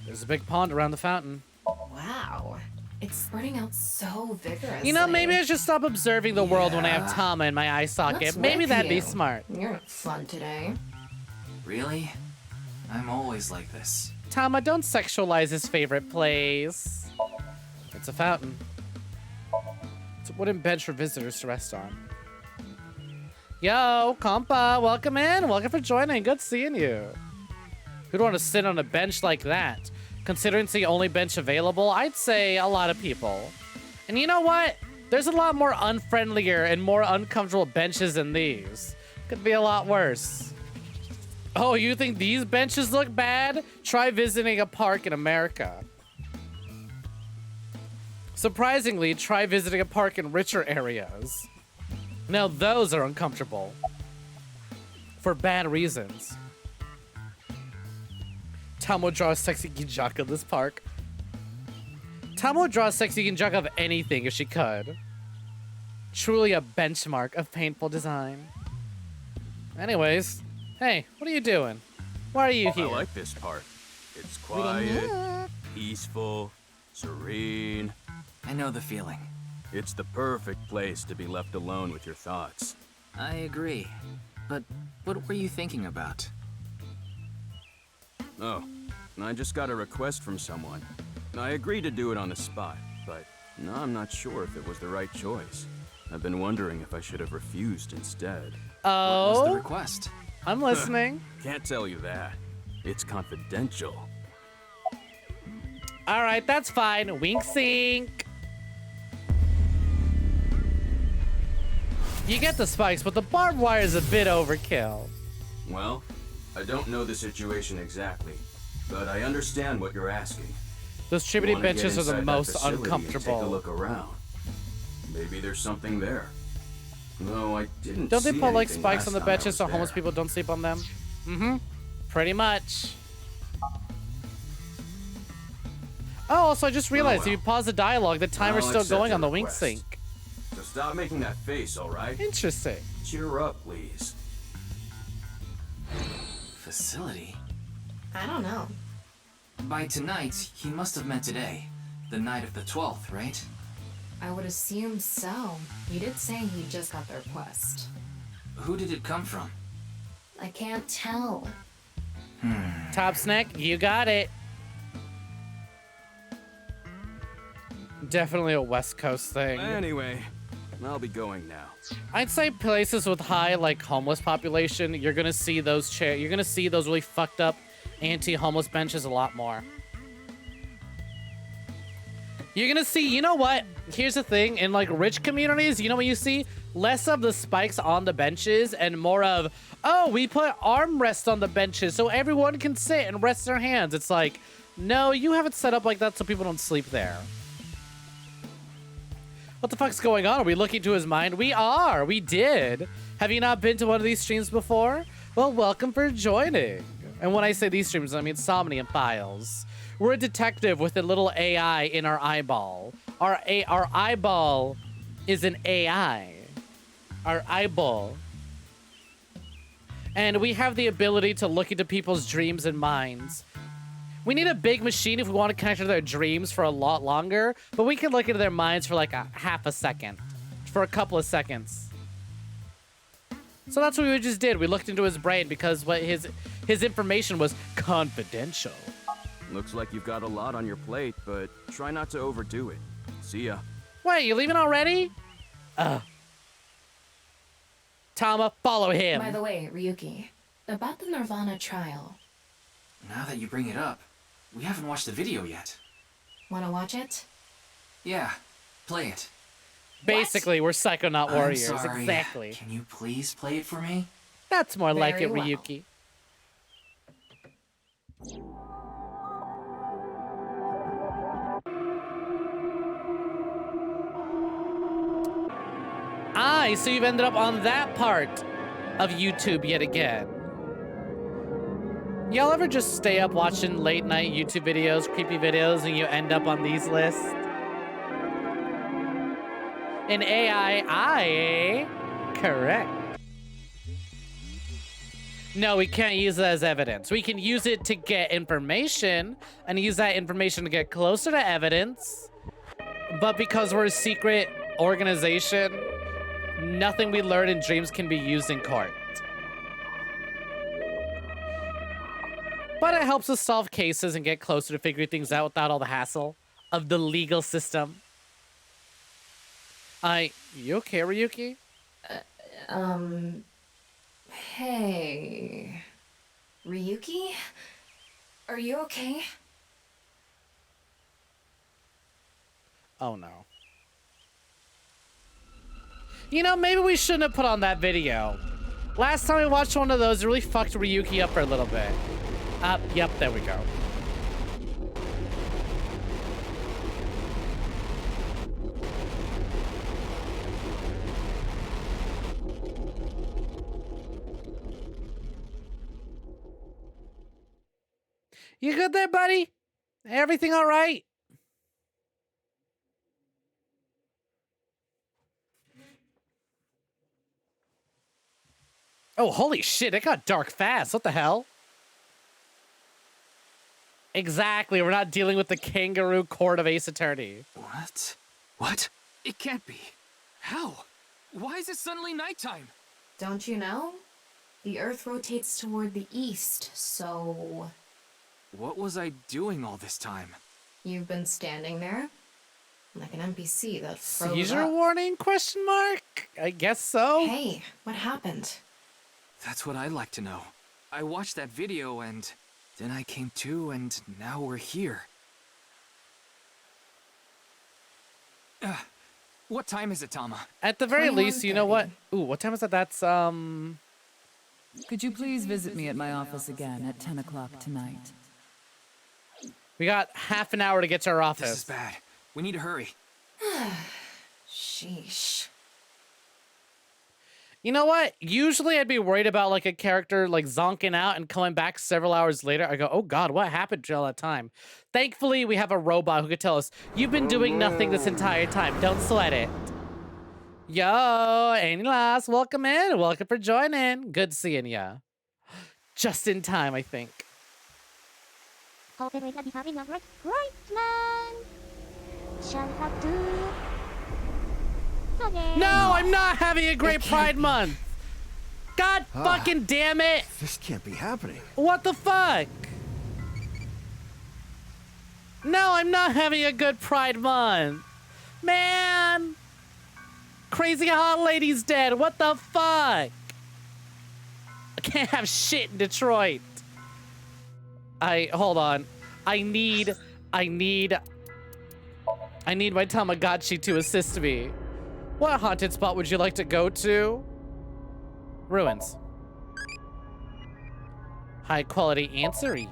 There's a big pond around the fountain. Wow. It's spreading out so vigorously. You know, maybe I should stop observing the world when I have Tama in my eye socket. What's Maybe with that'd be you? smart. You're not fun today. Really? I'm always like this. Tama, don't sexualize his favorite place. It's a fountain. It's a wooden bench for visitors to rest on. Yo, compa, welcome in. Welcome for joining. Good seeing you. Who'd want to sit on a bench like that? Considering it's the only bench available, I'd say a lot of people. And you know what? There's a lot more unfriendlier and more uncomfortable benches than these. Could be a lot worse. Oh, you think these benches look bad? Try visiting a park in America. Surprisingly, try visiting a park in richer areas. Now those are uncomfortable. For bad reasons. Tom would draw a sexy Ginjaka in this park. Tom would draw a sexy Ginjaka of anything if she could. Truly a benchmark of painful design. Anyways, hey, what are you doing? Why are you here? I like this part. It's quiet, peaceful, serene. I know the feeling. It's the perfect place to be left alone with your thoughts. I agree. But what were you thinking about? Oh, I just got a request from someone. I agreed to do it on the spot, but now I'm not sure if it was the right choice. I've been wondering if I should have refused instead. Oh? What was the request? I'm listening. Can't tell you that. It's confidential. All right, that's fine. Wink sink. You get the spikes, but the barbed wire is a bit overkill. Well, I don't know the situation exactly, but I understand what you're asking. Those tribute Wanna get benches are the inside that most facility and uncomfortable. Take a look around. Maybe there's something there. No, I didn't. Don't they see put like anything spikes last on the time I benches was so homeless there. people don't sleep on them? Mm-hmm. Pretty much. Oh, also I just realized if you pause the dialogue, the timer's I'll still accept going your on the wink request. sync. So stop making that face, all right? Interesting. Cheer up, please. Facility? I don't know. By tonight, he must have meant today. The night of the 12th, right? I would assume so. He did say he just got the request. Who did it come from? I can't tell. Top Snek, you got it. Definitely a West Coast thing. Anyway, I'll be going now. I'd say places with high like homeless population, you're gonna see those you're gonna see those really fucked up anti-homeless benches a lot more. You're gonna see, you know what? Here's the thing, in like rich communities, you know what you see? Less of the spikes on the benches and more of, oh, we put armrests on the benches so everyone can sit and rest their hands. It's like, no, you have it set up like that so people don't sleep there. What the fuck's going on? Are we looking to his mind? We are. We did. Have you not been to one of these streams before? Well, welcome for joining. And when I say these streams, I mean Somnium Files. We're a detective with a little AI in our eyeball. Our eyeball is an AI. Our eyeball. And we have the ability to look into people's dreams and minds. We need a big machine if we want to connect to their dreams for a lot longer, but we can look into their minds for like a half a second. For a couple of seconds. So that's what we just did. We looked into his brain because what his information was confidential. Looks like you've got a lot on your plate, but try not to overdo it. See ya. Wait, you leaving already? Tama, follow him. By the way, Ryuki, about the Nirvana Trial. Now that you bring it up, we haven't watched the video yet. Wanna watch it? Yeah, play it. Basically, we're Psychonaut warriors. I'm sorry. Exactly. Can you please play it for me? That's more like Very it, well. Ryuki. So you've ended up on that part of YouTube yet again. Y'all ever just stay up watching late night YouTube videos, creepy videos, and you end up on these lists? In AI, correct. No, we can't use it as evidence. We can use it to get information and use that information to get closer to evidence. But because we're a secret organization, nothing we learn in dreams can be used in court. But it helps us solve cases and get closer to figuring things out without all the hassle of the legal system. You okay, Ryuki? Hey. Ryuki? Are you okay? Oh no. You know, maybe we shouldn't have put on that video. Last time we watched one of those, it really fucked Ryuki up for a little bit. Yep, there we go. You good there, buddy? Everything all right? Oh, holy shit, it got dark fast. What the hell? Exactly, we're not dealing with the kangaroo court of Ace Attorney. What? What? It can't be. How? Why is it suddenly nighttime? Don't you know? The Earth rotates toward the east, so... What was I doing all this time? You've been standing there? Like an NPC that froze Seizure up. warning, question mark? I guess so. Hey, what happened? That's what I'd like to know. I watched that video and then I came to and now we're here. What time is it, Tama? At the very least, you know what? Ooh, what time is that? That's, Could you please visit me at my office again at 10 o'clock tonight? We got half an hour to get to our office. This is bad. We need to hurry. Sheesh. You know what? Usually I'd be worried about like a character like zonking out and coming back several hours later. I go, oh God, what happened to all that time? Thankfully, we have a robot who could tell us, you've been doing nothing this entire time. Don't sweat it. Yo, any last, welcome in. Welcome for joining. Good seeing ya. Just in time, I think. Hope everybody's having a great month. Shall have to... No, I'm not having a great Pride Month. God fucking damn it. This can't be happening. What the fuck? No, I'm not having a good Pride Month. Man. Crazy Hot Lady's dead. What the fuck? I can't have shit in Detroit. Hold on. I need my Tamagotchi to assist me. What haunted spot would you like to go to? Ruins. High quality answery.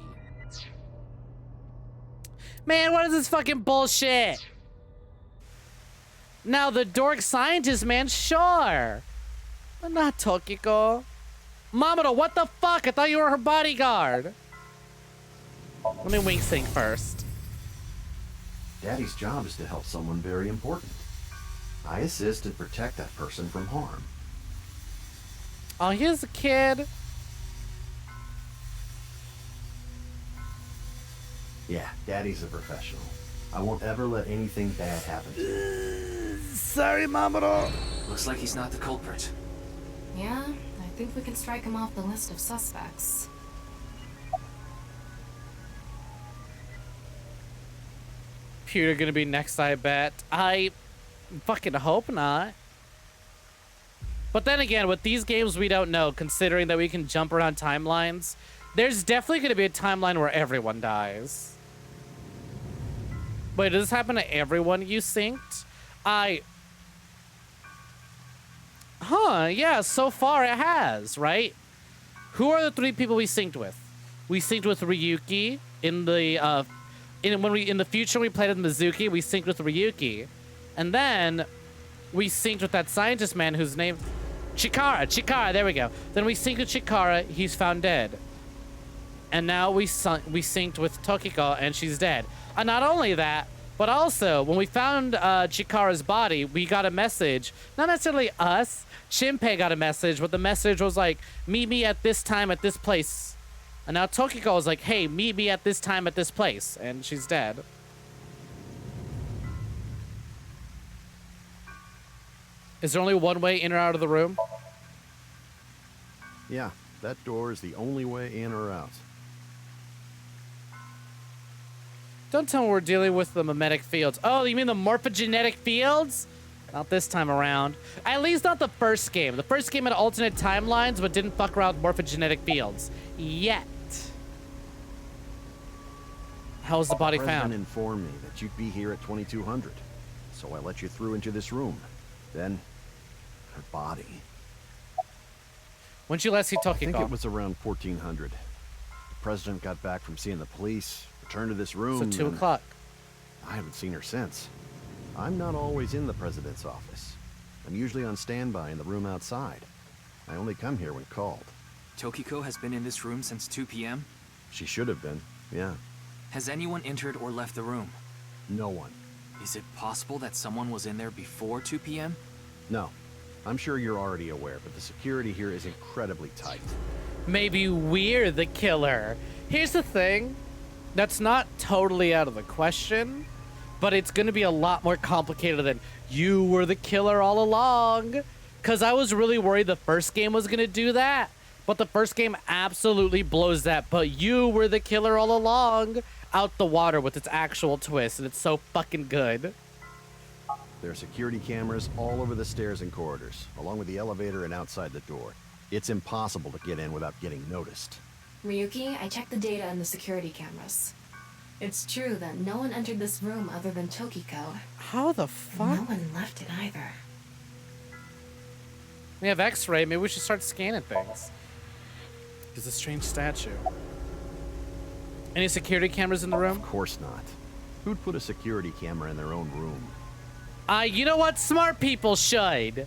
Man, what is this fucking bullshit? Now the dork scientist, man, sure. But not Tokiko. Mamoru, what the fuck? I thought you were her bodyguard. Let me wing sync first. Daddy's job is to help someone very important. I assist and protect that person from harm. Oh, here's a kid. Yeah, Daddy's a professional. I won't ever let anything bad happen to him. Sorry, Mamoru. Looks like he's not the culprit. Yeah, I think we can strike him off the list of suspects. Peter gonna be next, I bet. I fucking hope not. But then again, with these games, we don't know, considering that we can jump around timelines. There's definitely gonna be a timeline where everyone dies. Wait, does this happen to everyone you synced? Yeah, so far it has, right? Who are the 3 people we synced with? We synced with Ryuki in the, in the future we played with Mizuki, we synced with Ryuki. And then we synced with that scientist man whose name... Chikara, there we go. Then we synced with Chikara, he's found dead. And now we synced with Tokiko, and she's dead. And not only that, but also, when we found Chikara's body, we got a message. Not necessarily us. Shinpei got a message, but the message was like, meet me at this time at this place. And now Tokiko was like, hey, meet me at this time at this place. And she's dead. Is there only one way in or out of the room? Yeah, that door is the only way in or out. Don't tell me we're dealing with the mimetic fields. Oh, you mean the morphogenetic fields? Not this time around. At least not the first game. The first game had alternate timelines, but didn't fuck around with morphogenetic fields. Yet. How was the body The found? president informed me that you'd be here at 2200, so I let you through into this room. Then, her body. When'd you last see Tokiko? I think it was around 1400. The president got back from seeing the police, returned to this room. So 2 o'clock. I haven't seen her since. I'm not always in the president's office. I'm usually on standby in the room outside. I only come here when called. Tokiko has been in this room since 2 p.m.? She should have been, yeah. Has anyone entered or left the room? No one. Is it possible that someone was in there before 2 p.m.? No. I'm sure you're already aware, but the security here is incredibly tight. Maybe we're the killer. Here's the thing. That's not totally out of the question, but it's going to be a lot more complicated than you were the killer all along. Because I was really worried the first game was going to do that. But the first game absolutely blows that. But you were the killer all along out the water with its actual twist. And it's so fucking good. There are security cameras all over the stairs and corridors, along with the elevator and outside the door. It's impossible to get in without getting noticed. Ryuki, I checked the data on the security cameras. It's true that no one entered this room other than Tokiko. How the fuck? No one left it either. We have X-ray. Maybe we should start scanning things. There's a strange statue. Any security cameras in the room? Of course not. Who'd put a security camera in their own room? You know what? Smart people should.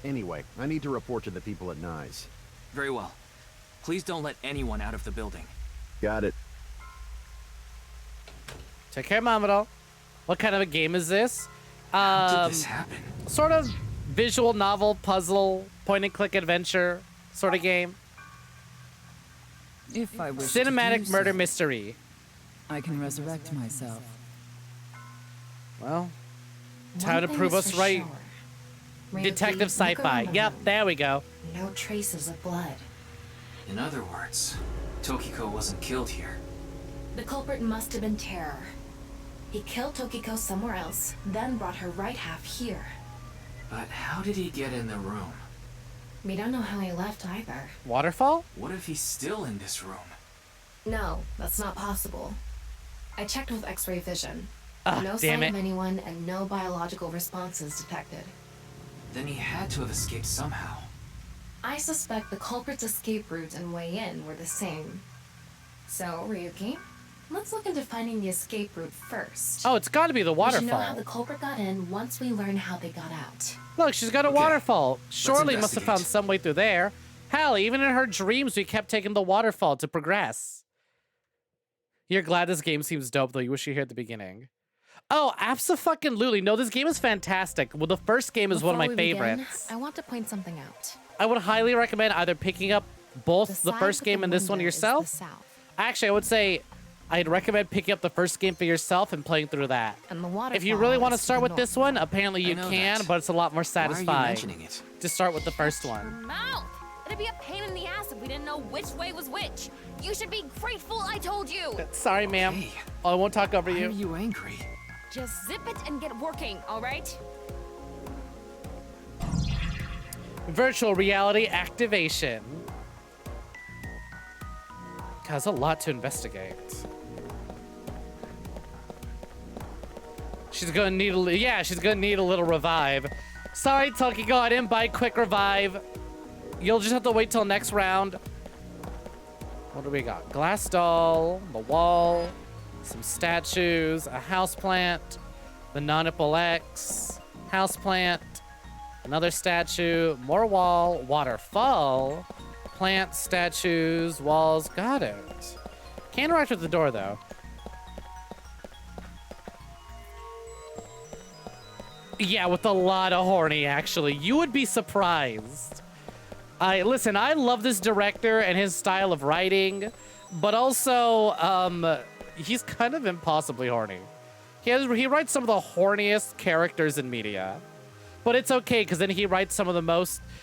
Anyway, I need to report to the people at Nyes. Very well. Please don't let anyone out of the building. Got it. Take care, Mamado. What kind of a game is this? How did this happen? Sort of visual novel, puzzle, point-and-click adventure sort of game. If I wish Cinematic to do murder so, mystery. I can resurrect myself. Well, time to prove us right. Detective sci-fi. Yep, there we go. No traces of blood. In other words, Tokiko wasn't killed here. The culprit must have been Terror. He killed Tokiko somewhere else, then brought her right half here. But how did he get in the room? We don't know how he left either. Waterfall? What if he's still in this room? No, that's not possible. I checked with X-ray vision. Ah, No damn sign it. of anyone and no biological responses detected. Then he had to have escaped somehow. I suspect the culprit's escape route and way in were the same. So, Ryuki, let's look into finding the escape route first. Oh, it's got to be the We should know how waterfall. the culprit got in once we learn how they got out. Look, she's got a Okay, waterfall. Surely must have investigate. found some way through there. Hell, even in her dreams, we kept taking the waterfall to progress. You're glad this game seems dope, though. You wish you were here at the beginning. Oh, abso-fucking-lutely. No, this game is fantastic. Well, the first game is one of my Before we begin, favorites. I want to point something out. I would highly recommend either picking up both the side first with game and this one window is the yourself. south. Actually, I would say I'd recommend picking up the first game for yourself and playing through that. And the waterfall. If you really want to is start the with north. this one, apparently you can, but it's a lot more Why are you satisfying mentioning it? to start with the first Your one. mouth! It'd be a pain in the ass if we didn't know which way was which. You should be grateful I told you. Sorry, ma'am. Hey, I won't talk over why you. are you angry? Just zip it and get working, all right? Virtual reality activation. God, there's a lot to investigate. She's gonna need she's gonna need a little revive. Sorry, Tokiko, I didn't buy quick revive. You'll just have to wait till next round. What do we got? Glass doll, the wall, some statues, a houseplant, the non-nipple X, houseplant, another statue, more wall, waterfall, plant, statues, walls. Got it. Can't interact with the door though. Yeah, with a lot of horny, actually. You would be surprised. Listen, I love this director and his style of writing, but also, he's kind of impossibly horny. He writes some of the horniest characters in media. But it's okay, because then he writes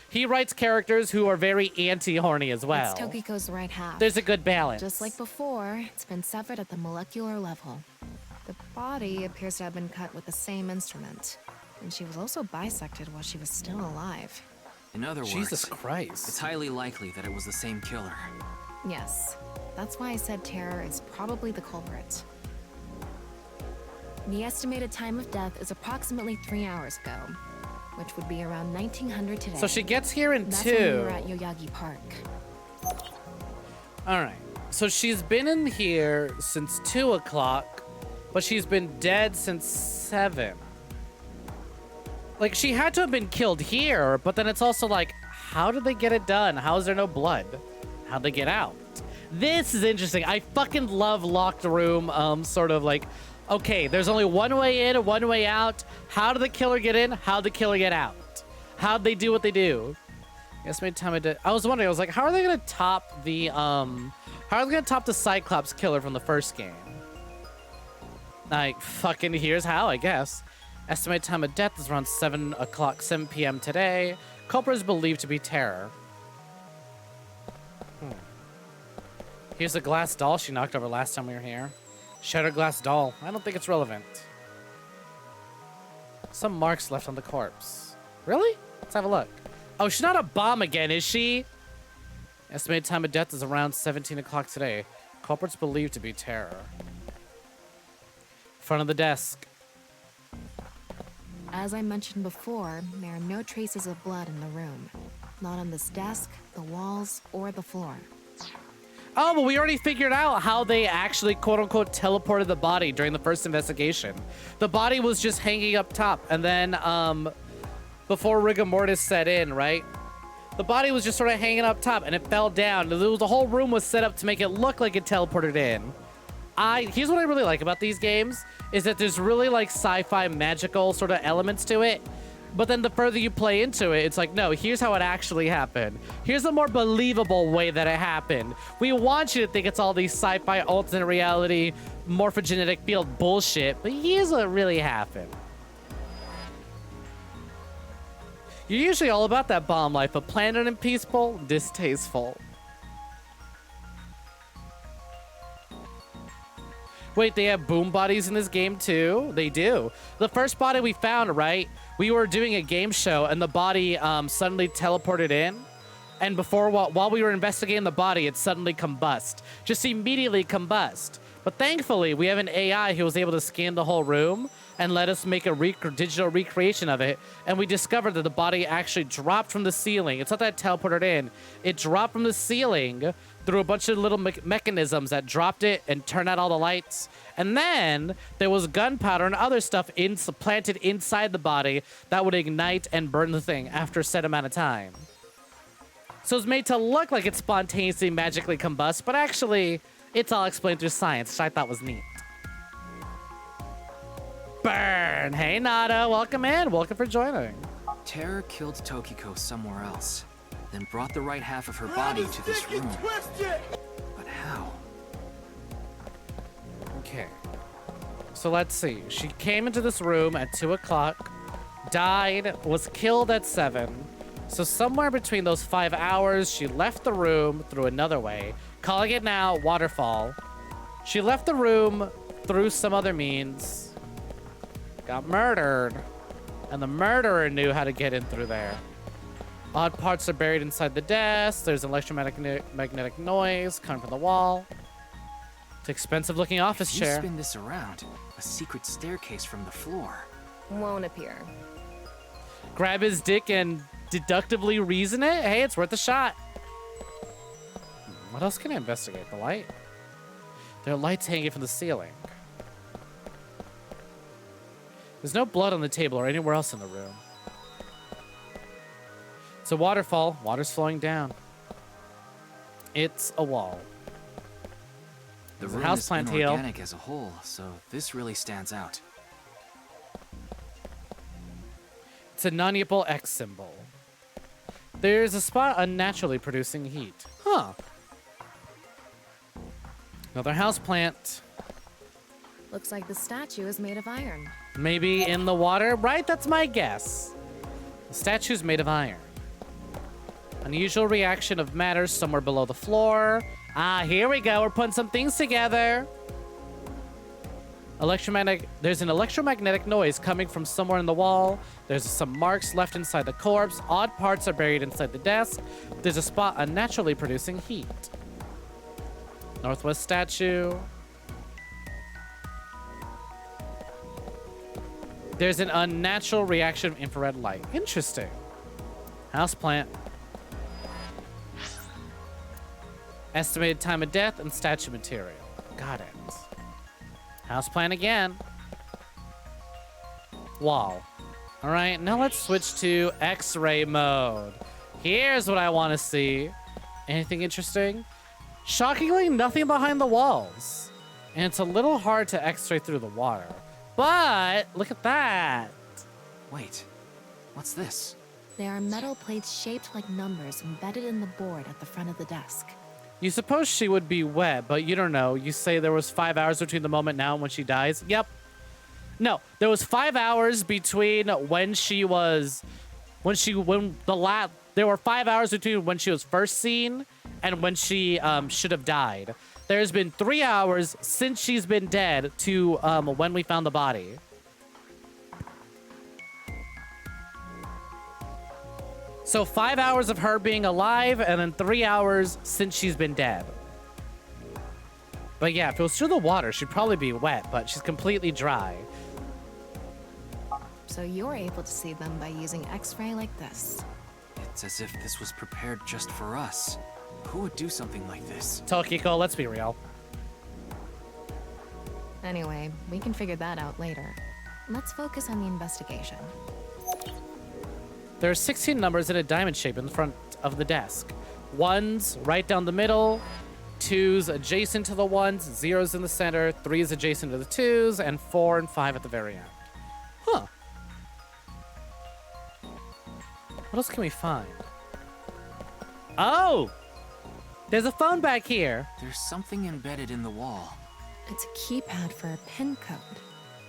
he writes characters who are very anti-horny as well. It's Tokiko's right half. There's a good balance. Just like before, it's been severed at the molecular level. The body appears to have been cut with the same instrument. And she was also bisected while she was still alive. In other words, Jesus Christ. It's highly likely that it was the same killer. Yes. That's why I said Terror is probably the culprit. The estimated time of death is approximately 3 hours ago, which would be around 1900 today. So she gets here in That's 2. when we were at Yoyagi Park. All right. So she's been in here since 2 o'clock, but she's been dead since 7. Like, she had to have been killed here, but then it's also like, how did they get it done? How is there no blood? How'd they get out? This is interesting. I fucking love locked room, sort of like, okay, there's only one way in and one way out. How did the killer get in? How'd the killer get out? How'd they do what they do? Estimated time of death. I was wondering, I was like, how are they gonna top the, how are they gonna top the Cyclops killer from the first game? Like, fucking here's how, I guess. Estimated time of death is around 7 p.m. today. Culprit is believed to be Terror. Here's a glass doll she knocked over last time we were here. Shattered glass doll. I don't think it's relevant. Some marks left on the corpse. Really? Let's have a look. Oh, she's not a bomb again, is she? Estimated time of death is around 17 o'clock today. Culprit's believed to be Terror. Front of the desk. As I mentioned before, there are no traces of blood in the room. Not on this desk, the walls, or the floor. Oh, but we already figured out how they actually, quote-unquote, teleported the body during the first investigation. The body was just hanging up top, and then, before rigor mortis set in, right? The body was just sort of hanging up top, and it fell down. The whole room was set up to make it look like it teleported in. Here's what I really like about these games, is that there's really, like, sci-fi magical sort of elements to it. But then the further you play into it, it's like, no, here's how it actually happened. Here's a more believable way that it happened. We want you to think it's all these sci-fi alternate reality, morphogenetic field bullshit, but here's what really happened. You're usually all about that bomb life, but planet and peaceful, distasteful. Wait, they have boom bodies in this game too? They do. The first body we found, right? We were doing a game show and the body suddenly teleported in. And while we were investigating the body, it suddenly combust. Just immediately combust. But thankfully, we have an AI who was able to scan the whole room and let us make a digital recreation of it. And we discovered that the body actually dropped from the ceiling. It's not that it teleported in. It dropped from the ceiling through a bunch of little mechanisms that dropped it and turned out all the lights. And then there was gunpowder and other stuff planted inside the body that would ignite and burn the thing after a set amount of time. So it's made to look like it spontaneously magically combusts, but actually it's all explained through science, which I thought was neat. Burn! Hey Nada, welcome in. Welcome for joining. Terror killed Tokiko somewhere else, then brought the right half of her body to this room. But how? Okay. So let's see. She came into this room at 2 o'clock, died, was killed at 7. So somewhere between those 5 hours, she left the room through another way. Calling it now waterfall. She left the room through some other means. Got murdered. And the murderer knew how to get in through there. Odd parts are buried inside the desk. There's electromagnetic noise coming from the wall. It's an expensive looking office chair. If you spin this around, a secret staircase from the floor won't appear. Grab his dick and deductively reason it? Hey, it's worth a shot. What else can I investigate? The light? There are lights hanging from the ceiling. There's no blood on the table or anywhere else in the room. It's a waterfall. Water's flowing down. It's a wall. The There's a room is houseplant heel. inorganic as a whole, so this really stands out. It's a non-equal X symbol. There's a spot unnaturally producing heat. Huh. Another houseplant. Looks like the statue is made of iron. Maybe in the water? Right, that's my guess. The statue's made of iron. Unusual reaction of matter somewhere below the floor. Ah, here we go. We're putting some things together. There's an electromagnetic noise coming from somewhere in the wall. There's some marks left inside the corpse. Odd parts are buried inside the desk. There's a spot unnaturally producing heat. Northwest statue. There's an unnatural reaction of infrared light. Interesting. Houseplant. Estimated time of death and statue material. Got it. Houseplant again. Wall. All right, now let's switch to X-ray mode. Here's what I want to see. Anything interesting? Shockingly, nothing behind the walls. And it's a little hard to X-ray through the water. But look at that. Wait, what's this? There are metal plates shaped like numbers embedded in the board at the front of the desk. You suppose she would be wet, but you don't know. You say there was 5 hours between the moment now and when she dies? Yep. No, there was 5 hours between when she was... There were 5 hours between when she was first seen and when she should have died. There's been 3 hours since she's been dead to when we found the body. So 5 hours of her being alive and then 3 hours since she's been dead. But yeah, if it was through the water, she'd probably be wet, but she's completely dry. So you're able to see them by using X-ray like this. It's as if this was prepared just for us. Who would do something like this? Tokiko, let's be real. Anyway, we can figure that out later. Let's focus on the investigation. There are 16 numbers in a diamond shape in the front of the desk. Ones right down the middle, twos adjacent to the ones, zeros in the center, threes adjacent to the twos, and 4 and 5 at the very end. Huh. What else can we find? Oh! There's a phone back here. There's something embedded in the wall. It's a keypad for a PIN code.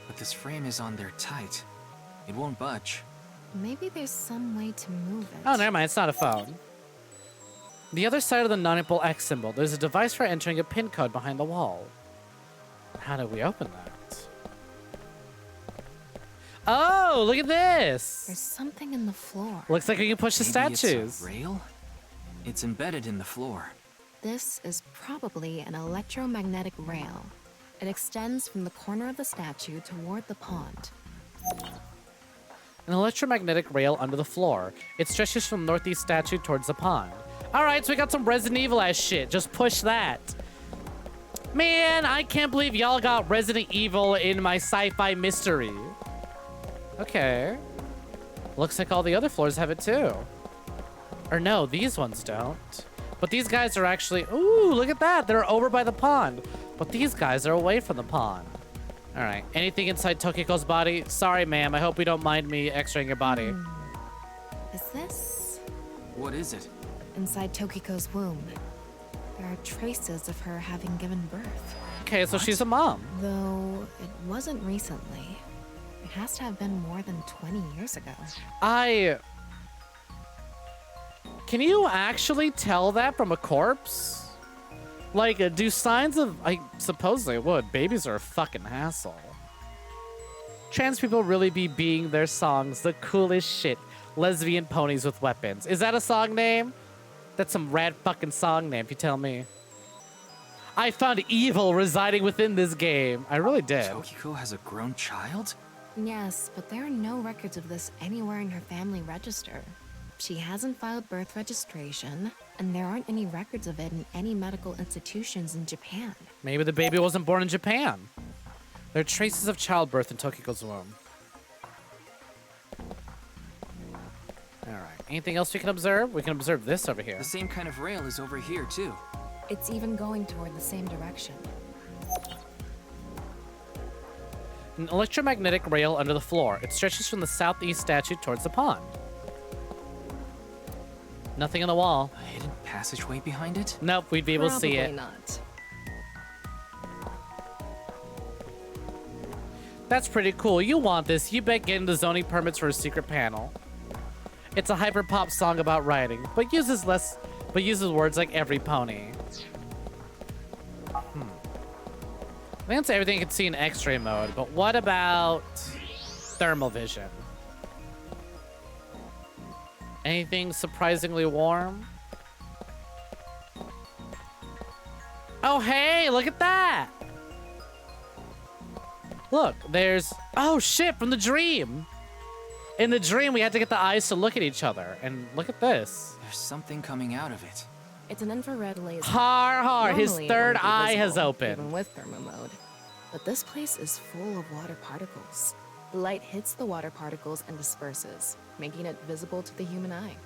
But this frame is on there tight. It won't budge. Maybe there's some way to move it. Oh, never mind. It's not a phone. The other side of the non-equal X symbol, there's a device for entering a PIN code behind the wall. How do we open that? Oh, look at this. There's something in the floor. Looks like we can push the Maybe statues. It's a rail? It's embedded in the floor. This is probably an electromagnetic rail. It extends from the corner of the statue toward the pond. An electromagnetic rail under the floor. It stretches from the northeast statue towards the pond. All right, so we got some Resident Evil-ass shit. Just push that. Man, I can't believe y'all got Resident Evil in my sci-fi mystery. Okay. Looks like all the other floors have it too. Or no, these ones don't. But these guys are actually... Ooh, look at that. They're over by the pond. But these guys are away from the pond. All right. Anything inside Tokiko's body? Sorry, ma'am. I hope you don't mind me x-raying your body. Is this? What is it? Inside Tokiko's womb. There are traces of her having given birth. Okay, so she's a mom. Though it wasn't recently. It has to have been more than 20 years ago. Can you actually tell that from a corpse? Like, do signs of... I suppose they would. Babies are a fucking hassle. Trans people really be being their songs the coolest shit. Lesbian ponies with weapons. Is that a song name? That's some rad fucking song name, if you tell me. I found evil residing within this game. I really did. Tokiko has a grown child? Yes, but there are no records of this anywhere in her family register. She hasn't filed birth registration, and there aren't any records of it in any medical institutions in Japan. Maybe the baby wasn't born in Japan. There are traces of childbirth in Tokiko's womb. Alright, anything else we can observe? We can observe this over here. The same kind of rail is over here, too. It's even going toward the same direction. An electromagnetic rail under the floor. It stretches from the southeast statue towards the pond. Nothing on the wall. A hidden passageway behind it? Nope, we'd be able to see it. Probably not. That's pretty cool. You want this. You bet getting the zoning permits for a secret panel. It's a hyper-pop song about riding, but uses words like every pony. I think that's everything you can see in X-ray mode, but what about thermal vision? Anything surprisingly warm? Oh, hey, look at that! Look, there's... Oh, shit, from the dream! In the dream, we had to get the eyes to look at each other. And look at this. There's something coming out of it. It's an infrared laser. Har, his Normally, it third wouldn't be eye has visible, opened. Even with thermal mode. But this place is full of water particles. The light hits the water particles and disperses, making it visible to the human eye.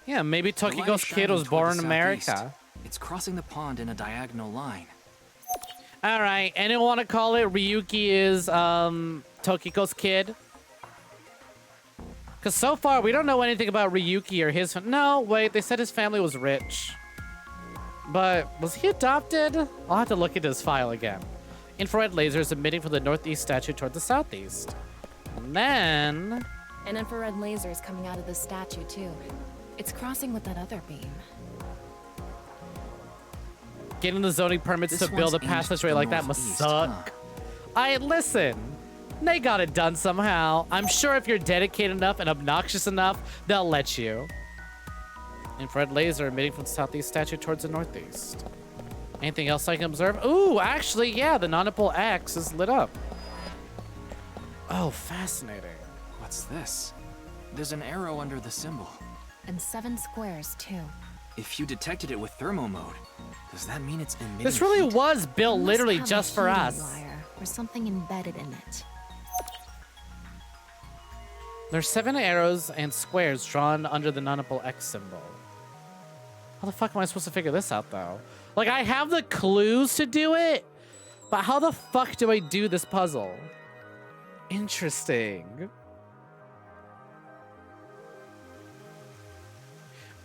Yeah, maybe The light is Tokiko's kid shining was toward born the in America. southeast. It's crossing the pond in a diagonal line. All right, anyone want to call it Ryuki is Tokiko's kid? Because so far, we don't know anything about Ryuki or his... No, wait, they said his family was rich. But was he adopted? I'll have to look at his file again. Infrared lasers emitting from the northeast statue toward the southeast. And then... An infrared laser is coming out of the statue, too. It's crossing with that other beam. Getting the zoning permits This to build a one's aimed passageway to the like that must northeast, suck. Listen. They got it done somehow. I'm sure if you're dedicated enough and obnoxious enough, they'll let you. Infrared laser emitting from the southeast statue towards the northeast. Anything else I can observe? Ooh, actually, yeah, the non-dipole X is lit up. Oh, fascinating. What's this? There's an arrow under the symbol. And 7 squares, too. If you detected it with thermo mode, does that mean it's emitting This really heat? was built It must literally have a just for heating us. Wire or something embedded in it. There's 7 arrows and squares drawn under the non-dipole X symbol. How the fuck am I supposed to figure this out, though? Like, I have the clues to do it, but how the fuck do I do this puzzle? Interesting.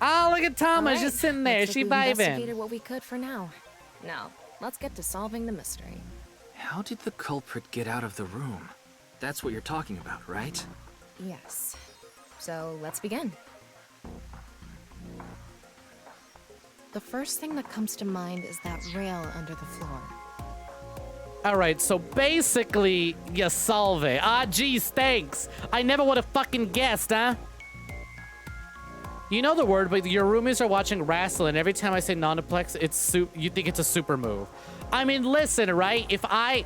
Oh, look at Tama, Alright, just sitting there. looks She like we've vibing. investigated what we could for now. Now, let's get to solving the mystery. How did the culprit get out of the room? That's what you're talking about, right? Yes. So, let's begin. The first thing that comes to mind is that rail under the floor. All right, so basically, you solve it. Ah, geez, thanks. I never would have fucking guessed, huh? You know the word, but your roomies are watching wrestling. Every time I say non-diplex, you think it's a super move. I mean, listen, right? If I'm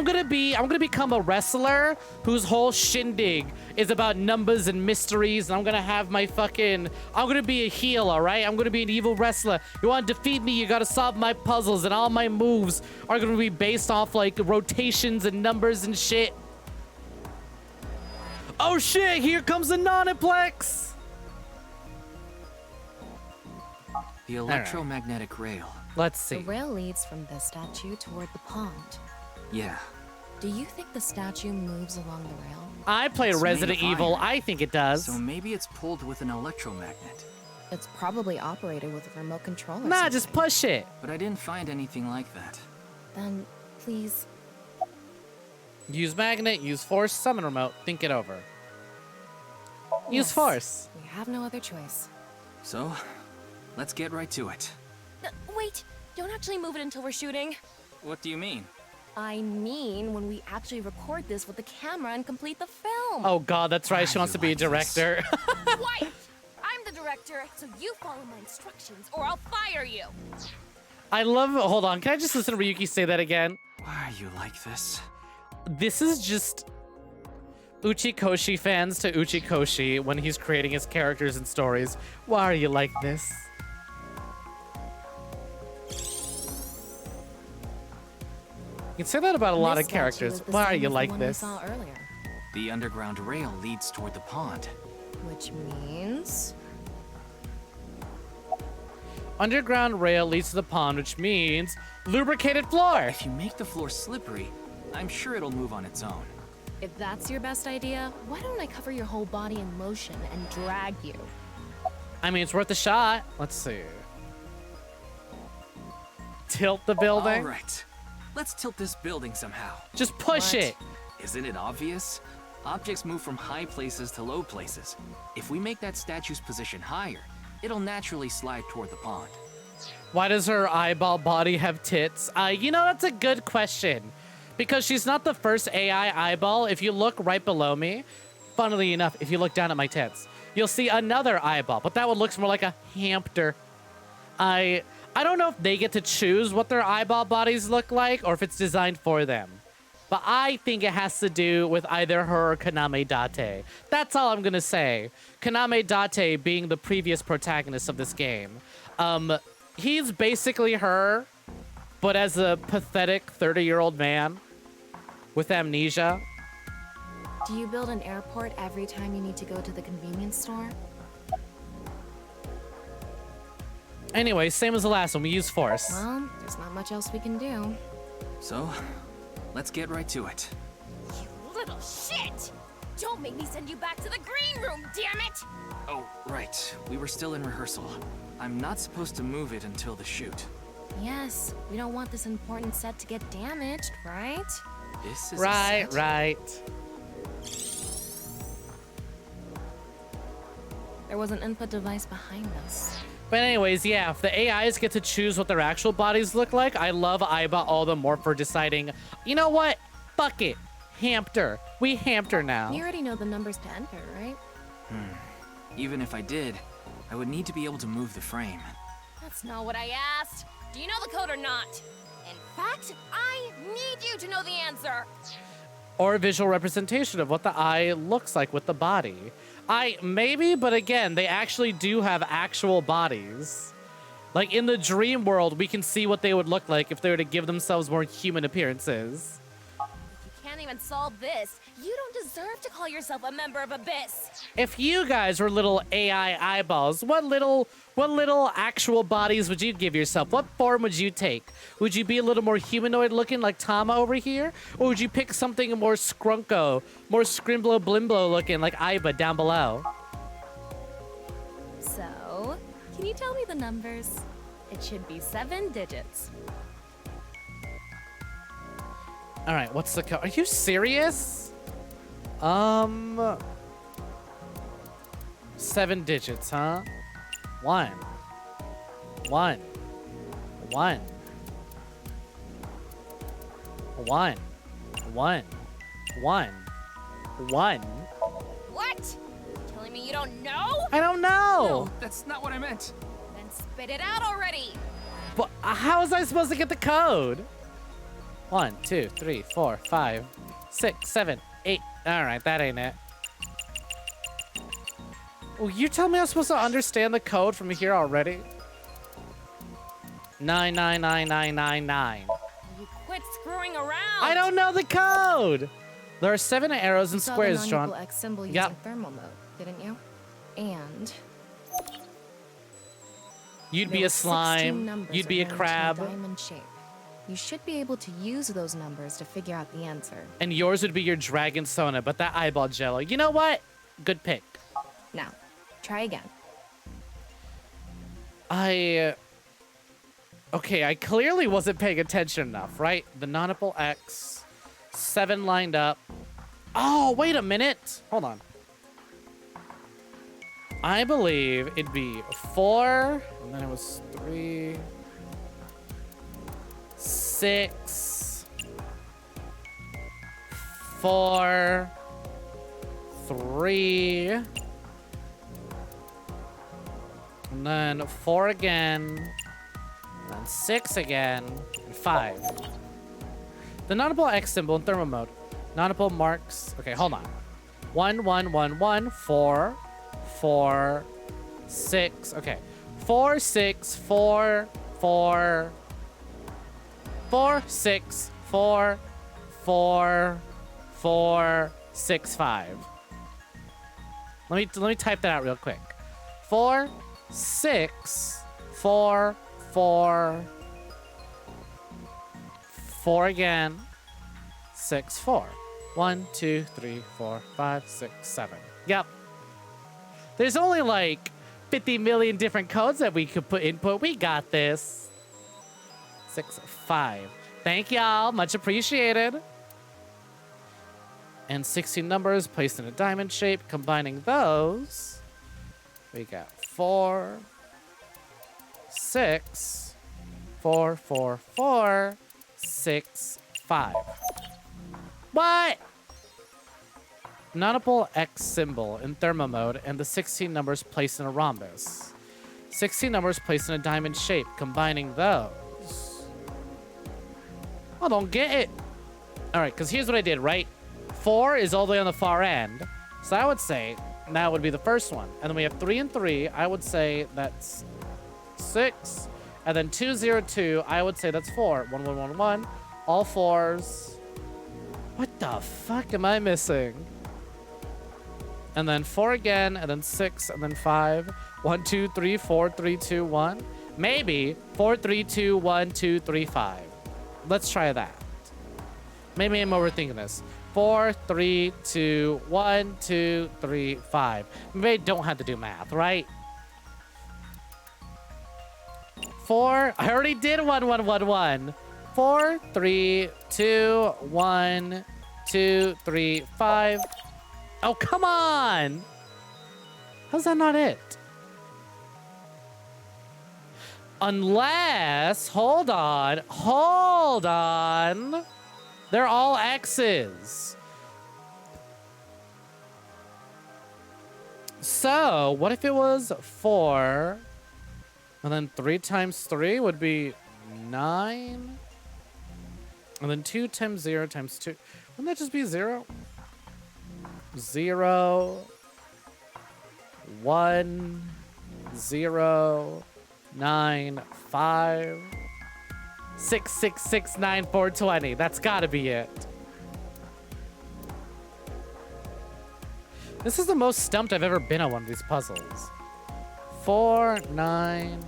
gonna become a wrestler whose whole shindig is about numbers and mysteries, and I'm gonna be a heel, all right? I'm gonna be an evil wrestler. You want to defeat me, you gotta solve my puzzles, and all my moves are gonna be based off like rotations and numbers and shit. Oh shit, here comes the non-diplex. The electromagnetic rail. Let's see. The rail leads from the statue toward the pond. Yeah. Do you think the statue moves along the rail? I played It's made Resident of Evil. iron. I think it does. So maybe it's pulled with an electromagnet. It's probably operated with a remote control or Nah, something. just push it. But I didn't find anything like that. Then, please. Use magnet, use force, summon remote, think it over. Use Yes. force. We have no other choice. So, let's get right to it. Wait, don't actually move it until we're shooting. What do you mean? I mean, when we actually record this with the camera and complete the film. Oh god, that's right, she wants to be a director. Quiet! I'm the director, so you follow my instructions or I'll fire you. I love, hold on, can I just listen to Ryuki say that again? Why are you like this? This is just Uchikoshi fans to Uchikoshi when he's creating his characters and stories. Why are you like this? You can say that about a lot This of statue characters. is the Why are same you as the like one we this? saw earlier. The underground rail leads toward the pond. Which means... Underground rail leads to the pond, which means lubricated floor. If you make the floor slippery, I'm sure it'll move on its own. If that's your best idea, why don't I cover your whole body in motion and drag you? I mean, it's worth a shot. Let's see. Tilt the building. All right. Let's tilt this building somehow. Just push What? it. Isn't it obvious? Objects move from high places to low places. If we make that statue's position higher, it'll naturally slide toward the pond. Why does her eyeball body have tits? You know, that's a good question. Because she's not the first AI eyeball. If you look right below me, funnily enough, if you look down at my tits, you'll see another eyeball, but that one looks more like a hamster. I don't know if they get to choose what their eyeball bodies look like or if it's designed for them. But I think it has to do with either her or Kaname Date. That's all I'm gonna say. Kaname Date being the previous protagonist of this game. He's basically her, but as a pathetic 30-year-old man with amnesia. Do you build an airport every time you need to go to the convenience store? Anyway, same as the last one, we use force. Well, there's not much else we can do. So, let's get right to it. You little shit! Don't make me send you back to the green room, damn it! Oh, right. We were still in rehearsal. I'm not supposed to move it until the shoot. Yes, we don't want this important set to get damaged, right? This is Right, a set? right. There was an input device behind this. But anyways, yeah, if the AIs get to choose what their actual bodies look like, I love Aiba all the more for deciding, you know what? Fuck it. Hamster. We hamster now. You already know the numbers to enter, right? Even if I did, I would need to be able to move the frame. That's not what I asked. Do you know the code or not? In fact, I need you to know the answer. Or a visual representation of what the eye looks like with the body. Maybe, but again, they actually do have actual bodies. Like in the dream world, we can see what they would look like if they were to give themselves more human appearances. If you can't even solve this, you don't deserve to call yourself a member of Abyss. If you guys were little AI eyeballs, what little actual bodies would you give yourself? What form would you take? Would you be a little more humanoid looking like Tama over here? Or would you pick something more scrunko, more scrimblo blimblo looking like Aiba down below? So, can you tell me the numbers? It should be 7 digits. All right, what's the code? Are you serious? 7 digits, huh? 1 1 1 1 1 1 1. What? Telling me you don't know? I don't know. No, that's not what I meant. Then spit it out already. But how was I supposed to get the code? 1 2 3 4 5 6 7 8. All right, that ain't it. Oh, you tell me I'm supposed to understand the code from here already? 999999. You quit screwing around. I don't know the code. There are 7 arrows and You saw squares the drawn. non-equal X symbol using Yep. thermal mode, didn't you? And You'd be there a were 16 slime. numbers You'd be a arranged in crab. diamond shape. You should be able to use those numbers to figure out the answer. And yours would be your dragon Sona, but that eyeball jello. You know what? Good pick. Now, try again. Okay, I clearly wasn't paying attention enough, right? The non-apple X, 7 lined up. Oh, wait a minute. Hold on. I believe it'd be 4, and then it was 3, 6, 4, 3, and then 4 again, and then 6 again, and 5. The non-apple X symbol in thermal mode. Non-apple marks. Okay, hold on. 1, 1, 1, 1, 4, 4, 6. Okay. 4, 6, 4, 4, 4, 6, 4, 4, 4, 6, 5. Let me type that out real quick. 4, 6, 4, 4, 4 again, 6, 4. 1, 2, 3, 4, 5, 6, 7. Yep. There's only like 50 million different codes that we could put input. We got this. 6, 5. Thank y'all. Much appreciated. And 16 numbers placed in a diamond shape. Combining those, we got 4, 6, 4, 4, 4, 6, 5. What? Non-apple X symbol in thermo mode and the 16 numbers placed in a rhombus. 16 numbers placed in a diamond shape. Combining those. I don't get it. All right, because here's what I did, right? 4 is all the way on the far end. So I would say that would be the first one. And then we have 3 and 3. I would say that's 6. And then 2, 0, 2. I would say that's 4. 1, 1, 1, 1. All 4s. What the fuck am I missing? And then 4 again, and then 6, and then 5. 1, 2, 3, 4, 3, 2, 1. Maybe 4, 3, 2, 1, 2, 3, 5. Let's try that. Maybe I'm overthinking this. 4, 3, 2, 1, 2, 3, 5. Maybe I don't have to do math, right? 4. I already did 1, 1, 1, 1. 4, 3, 2, 1, 2, 3, 5. Oh, come on! How's that not it? Unless, hold on. They're all X's. So, what if it was 4, and then 3 times 3 would be 9? And then 2 times 0 times 2. Wouldn't that just be 0? 0, 1, 0, 9, 5, 6, 6, 6, 9, 4, 20. That's gotta be it. This is the most stumped I've ever been on one of these puzzles. 4, 9,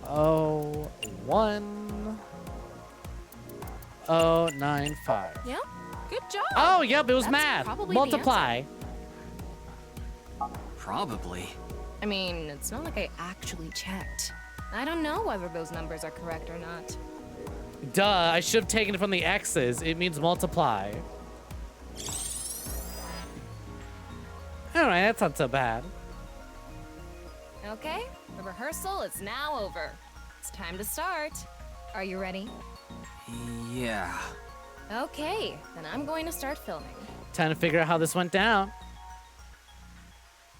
0, 1, 0, 9, 5. Yeah, good job. Oh, yep, it was That's math. probably the Multiply. Probably. I mean, it's not like I actually checked. I don't know whether those numbers are correct or not. Duh, I should have taken it from the X's. It means multiply. Alright, that's not so bad. Okay, the rehearsal is now over. It's time to start. Are you ready? Yeah. Okay, then I'm going to start filming. Time to figure out how this went down.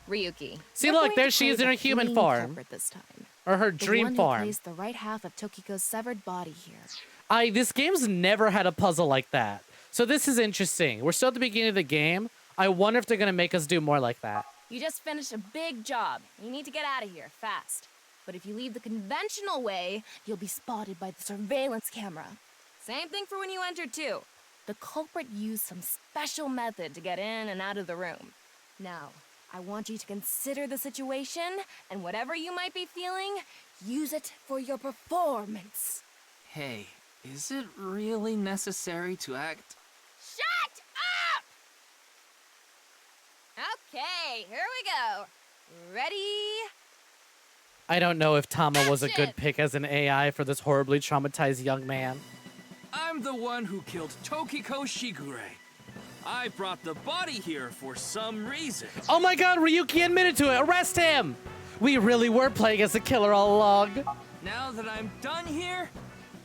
Ryuki. See, you're look, going there to she play is in the her human fleeing form. culprit this time. Or her The dream one who form. plays the right half of Tokiko's severed body here. This game's never had a puzzle like that. So this is interesting. We're still at the beginning of the game. I wonder if they're gonna make us do more like that. You just finished a big job. You need to get out of here, fast. But if you leave the conventional way, you'll be spotted by the surveillance camera. Same thing for when you entered, too. The culprit used some special method to get in and out of the room. Now, I want you to consider the situation, and whatever you might be feeling, use it for your performance. Hey, is it really necessary to act? Shut up! Okay, here we go. Ready? I don't know if Tama was a good pick as an AI for this horribly traumatized young man. I'm the one who killed Tokiko Shigure. I brought the body here for some reason. Oh my god, Ryuki admitted to it! Arrest him! We really were playing as a killer all along. Now that I'm done here,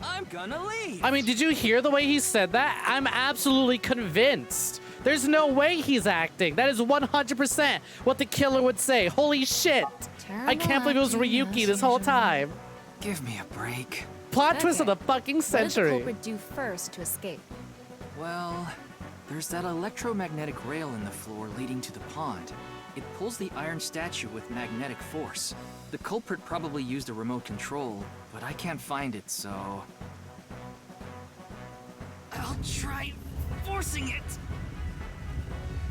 I'm gonna leave. I mean, did you hear the way he said that? I'm absolutely convinced. There's no way he's acting. That is 100% what the killer would say. Holy shit. I can't believe it was Ryuki this whole time. Give me a break. Plot twist of the fucking What did the century. culprit do first to escape? Well, there's that electromagnetic rail in the floor leading to the pond. It pulls the iron statue with magnetic force. The culprit probably used a remote control, but I can't find it, so... I'll try forcing it!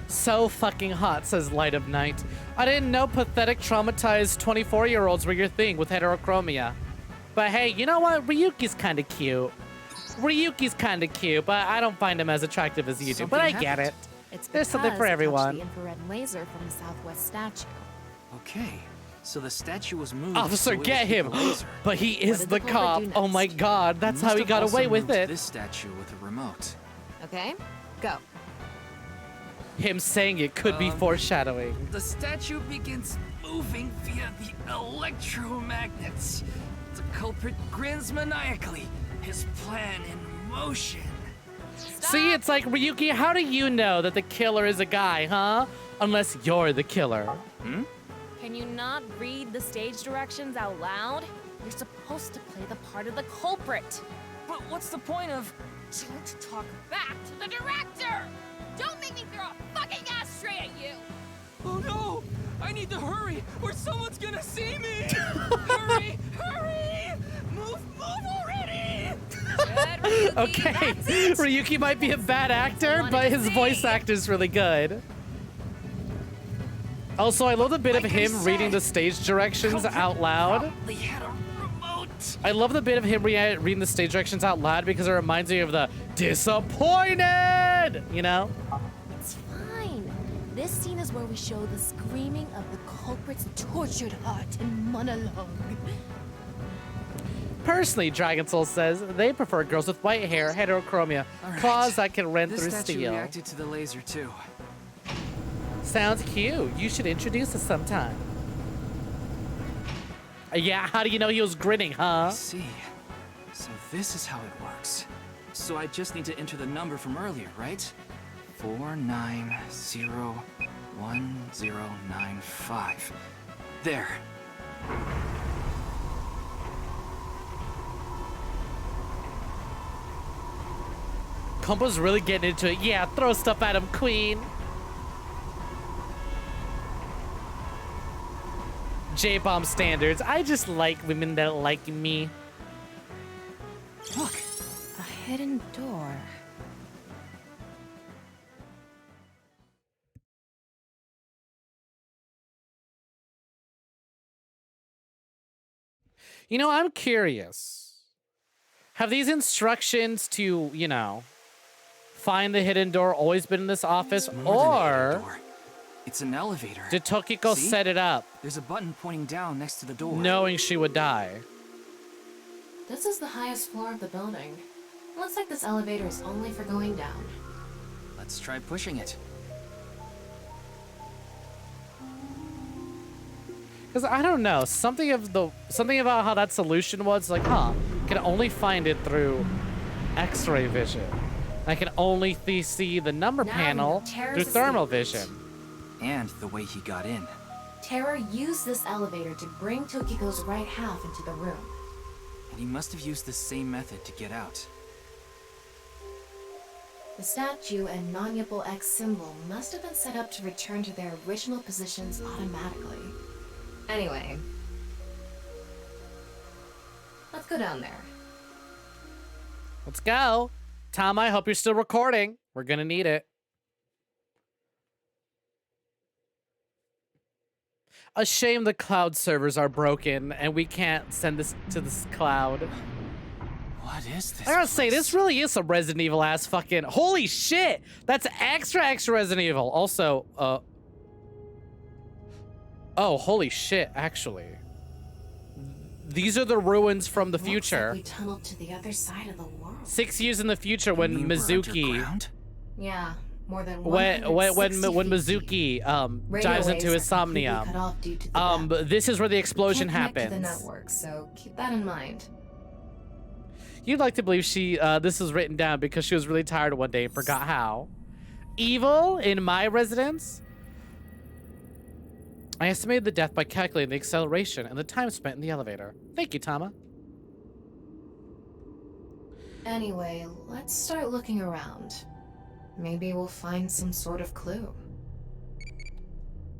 So fucking hot, says Light of Night. I didn't know pathetic, traumatized 24-year-olds were your thing with heterochromia. But hey, you know what? Ryuki's kind of cute. Ryuki's kind of cute, but I don't find him as attractive as you do. But I get it. It's There's something for because it touched everyone. the infrared laser from the southwest statue. Okay, so the statue was moved. Officer, so it get would hit him! the laser. But he is did the the culprit cop. do Oh my next? god, that's Must how he have got also away with moved it. This statue with a remote. Okay, go. Him saying it could be foreshadowing. The statue begins moving via the electromagnets. The culprit grins maniacally, his plan in motion. See, it's like, Ryuki, how do you know that the killer is a guy, huh? Unless you're the killer. Hmm? Can you not read the stage directions out loud? You're supposed to play the part of the culprit. But what's the point of... Don't talk back to the director! Don't make me throw a fucking ashtray at you! Oh no! I need to hurry, or someone's gonna see me! Hurry! Hurry! Move already! Okay, Ryuki might be a bad actor, but his voice actor's really good. Also, I love the bit of him reading the stage directions out loud. They had a remote. I love the bit of him reading the stage directions out loud because it reminds me of the disappointed, you know? It's fine. This scene is where we show the screaming of the culprit's tortured heart and monologue. Personally, Dragon Soul says they prefer girls with white hair, heterochromia, All right. claws that can rend This through statue steel. reacted to the laser too. Sounds cute. You should introduce us sometime. Yeah, how do you know he was grinning, huh? I see. So this is how it works. So I just need to enter the number from earlier, right? 4901095. There. Kumpo's really getting into it. Yeah, throw stuff at him, queen. J-bomb standards. I just like women that like me. Look. A hidden door. You know, I'm curious. Have these instructions to, you know, find the hidden door always been in this office? More than a hidden Or door. It's an elevator. did Tokiko See? set it up There's a button pointing down next to the door. knowing she would die? This is the highest floor of the building. Looks like this elevator is only for going down. Let's try pushing it. Because I don't know, something about how that solution was like, huh? Can only find it through X-ray vision. I can only see the number Now panel Terra's through thermal asleep. vision. And the way he got in. Terra used this elevator to bring Tokiko's right half into the room. And he must have used the same method to get out. The statue and non-Yipple X symbol must have been set up to return to their original positions automatically. Anyway, let's go down there. Let's go. Tom, I hope you're still recording. We're gonna need it. A shame the cloud servers are broken and we can't send this to this cloud. What is this? I gotta say, this really is some Resident Evil ass fucking. Holy shit! That's extra Resident Evil. Also, oh, holy shit, actually. These are the ruins from the Looks future. like we tunneled to the other side of the world. 6 years in the future when Mizuki... Yeah, more than When 160 Mizuki Radio dives into waves his are completely Somnium. cut off due to the depth. This is where the explosion Can't connect happens. to the network, so keep that in mind. You'd like to believe she this was written down because she was really tired one day and forgot how. Evil in my residence? I estimated the death by calculating the acceleration and the time spent in the elevator. Thank you, Tama. Anyway, let's start looking around. Maybe we'll find some sort of clue.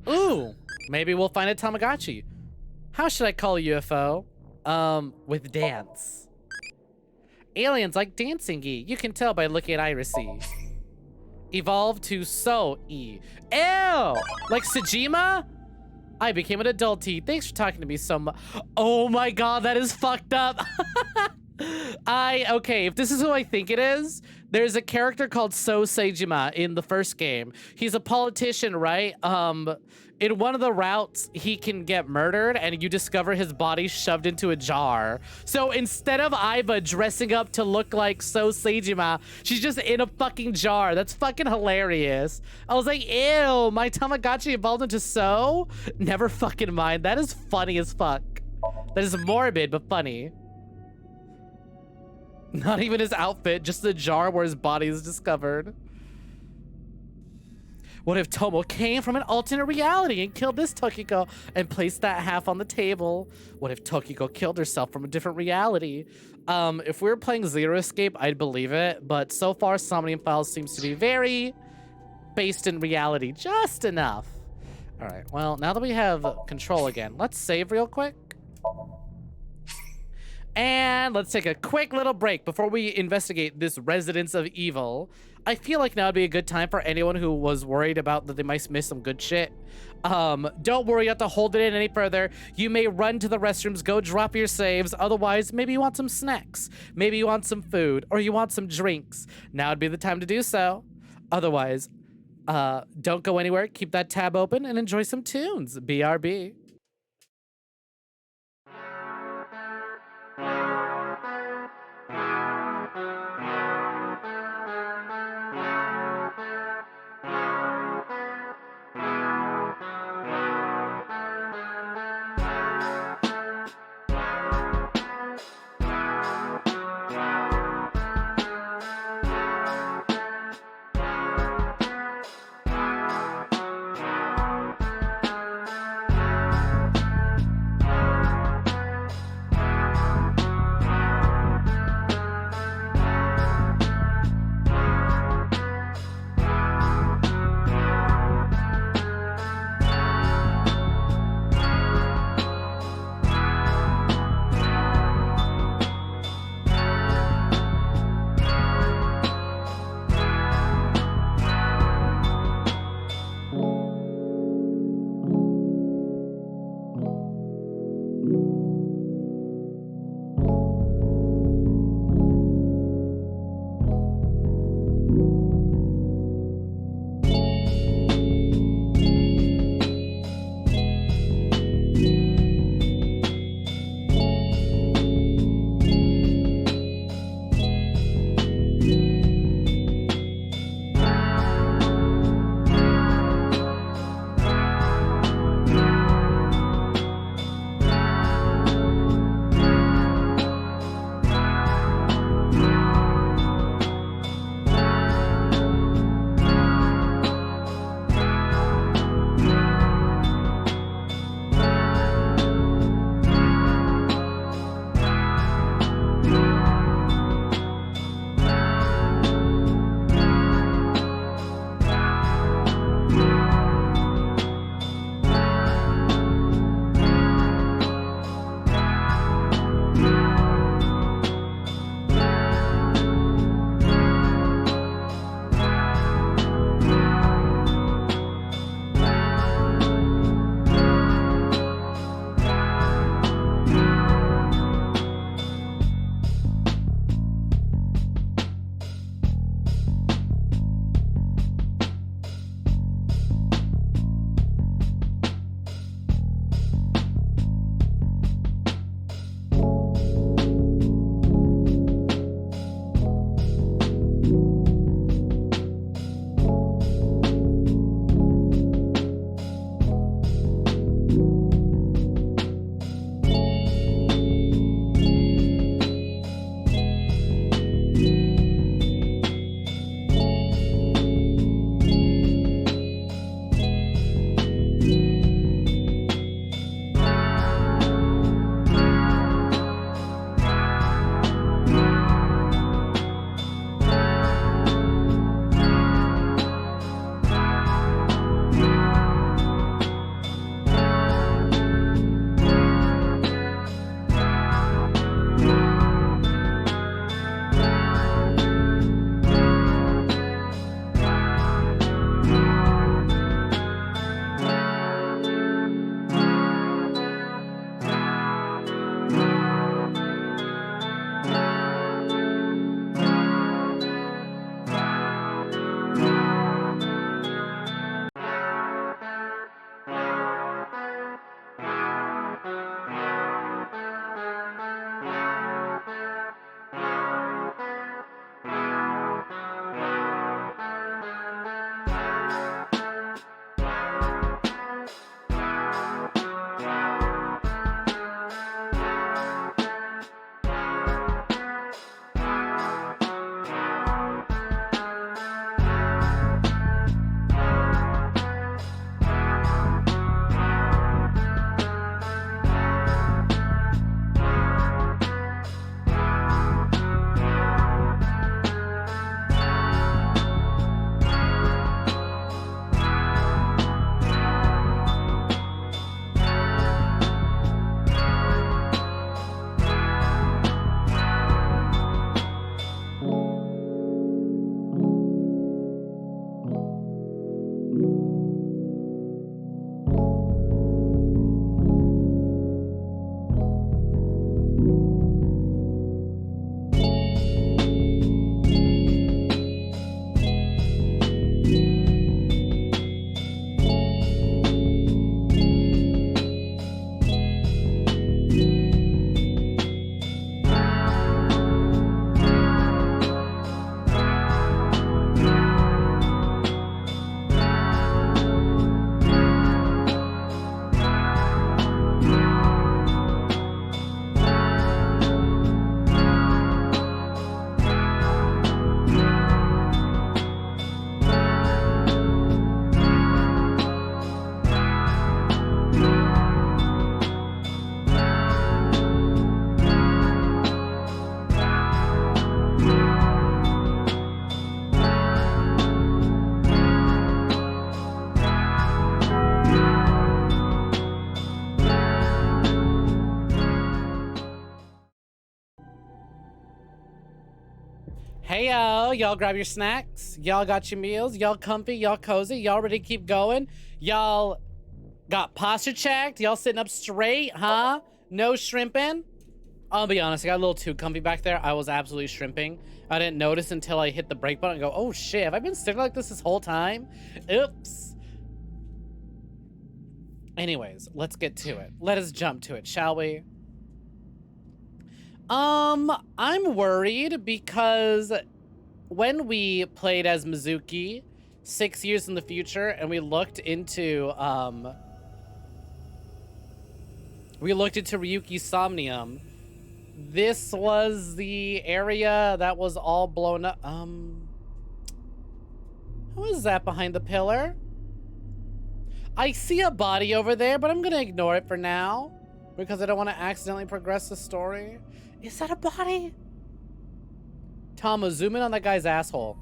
Ooh, maybe we'll find a Tamagotchi. How should I call a UFO? With dance. Aliens like dancing-y. You can tell by looking at Irisy. Evolved to So-e. Ew! Like Sejima? I became an adulty. Thanks for talking to me so much. Oh my god, that is fucked up. Okay, if this is who I think it is, there's a character called So Sejima in the first game. He's a politician, right? In one of the routes, he can get murdered and you discover his body shoved into a jar. So instead of Aiba dressing up to look like So Sejima, she's just in a fucking jar. That's fucking hilarious. I was like, ew, my Tamagotchi evolved into So? Never fucking mind. That is funny as fuck. That is morbid, but funny. Not even his outfit, just the jar where his body is discovered. What if Tomo came from an alternate reality and killed this Tokiko and placed that half on the table? What if Tokiko killed herself from a different reality? If we were playing Zero Escape, I'd believe it, but so far Somnium Files seems to be very based in reality, just enough. All right, well, now that we have control again, let's save real quick. And let's take a quick little break before we investigate this residence of evil. I feel like now would be a good time for anyone who was worried about that they might miss some good shit. Don't worry, you have to hold it in any further. You may run to the restrooms, go drop your saves. Otherwise, maybe you want some snacks. Maybe you want some food or you want some drinks. Now would be the time to do so. Otherwise, don't go anywhere. Keep that tab open and enjoy some tunes. BRB. Hey, y'all grab your snacks. Y'all got your meals. Y'all comfy. Y'all cozy. Y'all ready to keep going? Y'all got posture checked. Y'all sitting up straight, huh? No shrimping. I'll be honest, I got a little too comfy back there. I was absolutely shrimping. I didn't notice until I hit the brake button and go, oh shit, have I been sitting like this whole time? Oops. Anyways, let's get to it. Let us jump to it, shall we? I'm worried because when we played as Mizuki 6 years in the future and we looked into Ryuki's Somnium, this was the area that was all blown up. Who is that behind the pillar? I see a body over there, but I'm gonna ignore it for now because I don't want to accidentally progress the story. Is that a body? Tama, zoom in on that guy's asshole.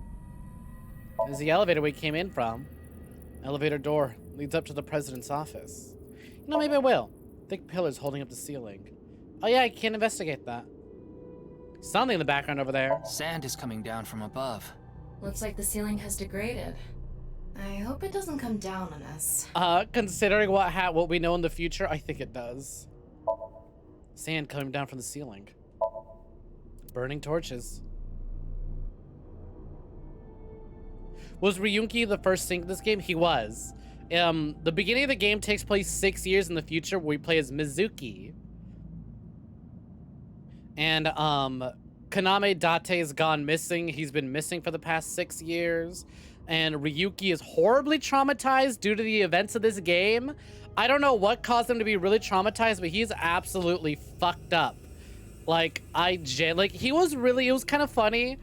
There's the elevator we came in from. Elevator door leads up to the president's office. You know, maybe I will. Thick pillars holding up the ceiling. Oh yeah, I can't investigate that. Something in the background over there. Sand is coming down from above. Looks like the ceiling has degraded. I hope it doesn't come down on us. Considering what we know in the future, I think it does. Sand coming down from the ceiling. Burning torches. Was Ryuki the first Sink in this game? He was. The beginning of the game takes place 6 years in the future where we play as Mizuki. And Kaname Date has gone missing. He's been missing for the past 6 years. And Ryuki is horribly traumatized due to the events of this game. I don't know what caused him to be really traumatized, but he's absolutely fucked up. Like, it was kind of funny,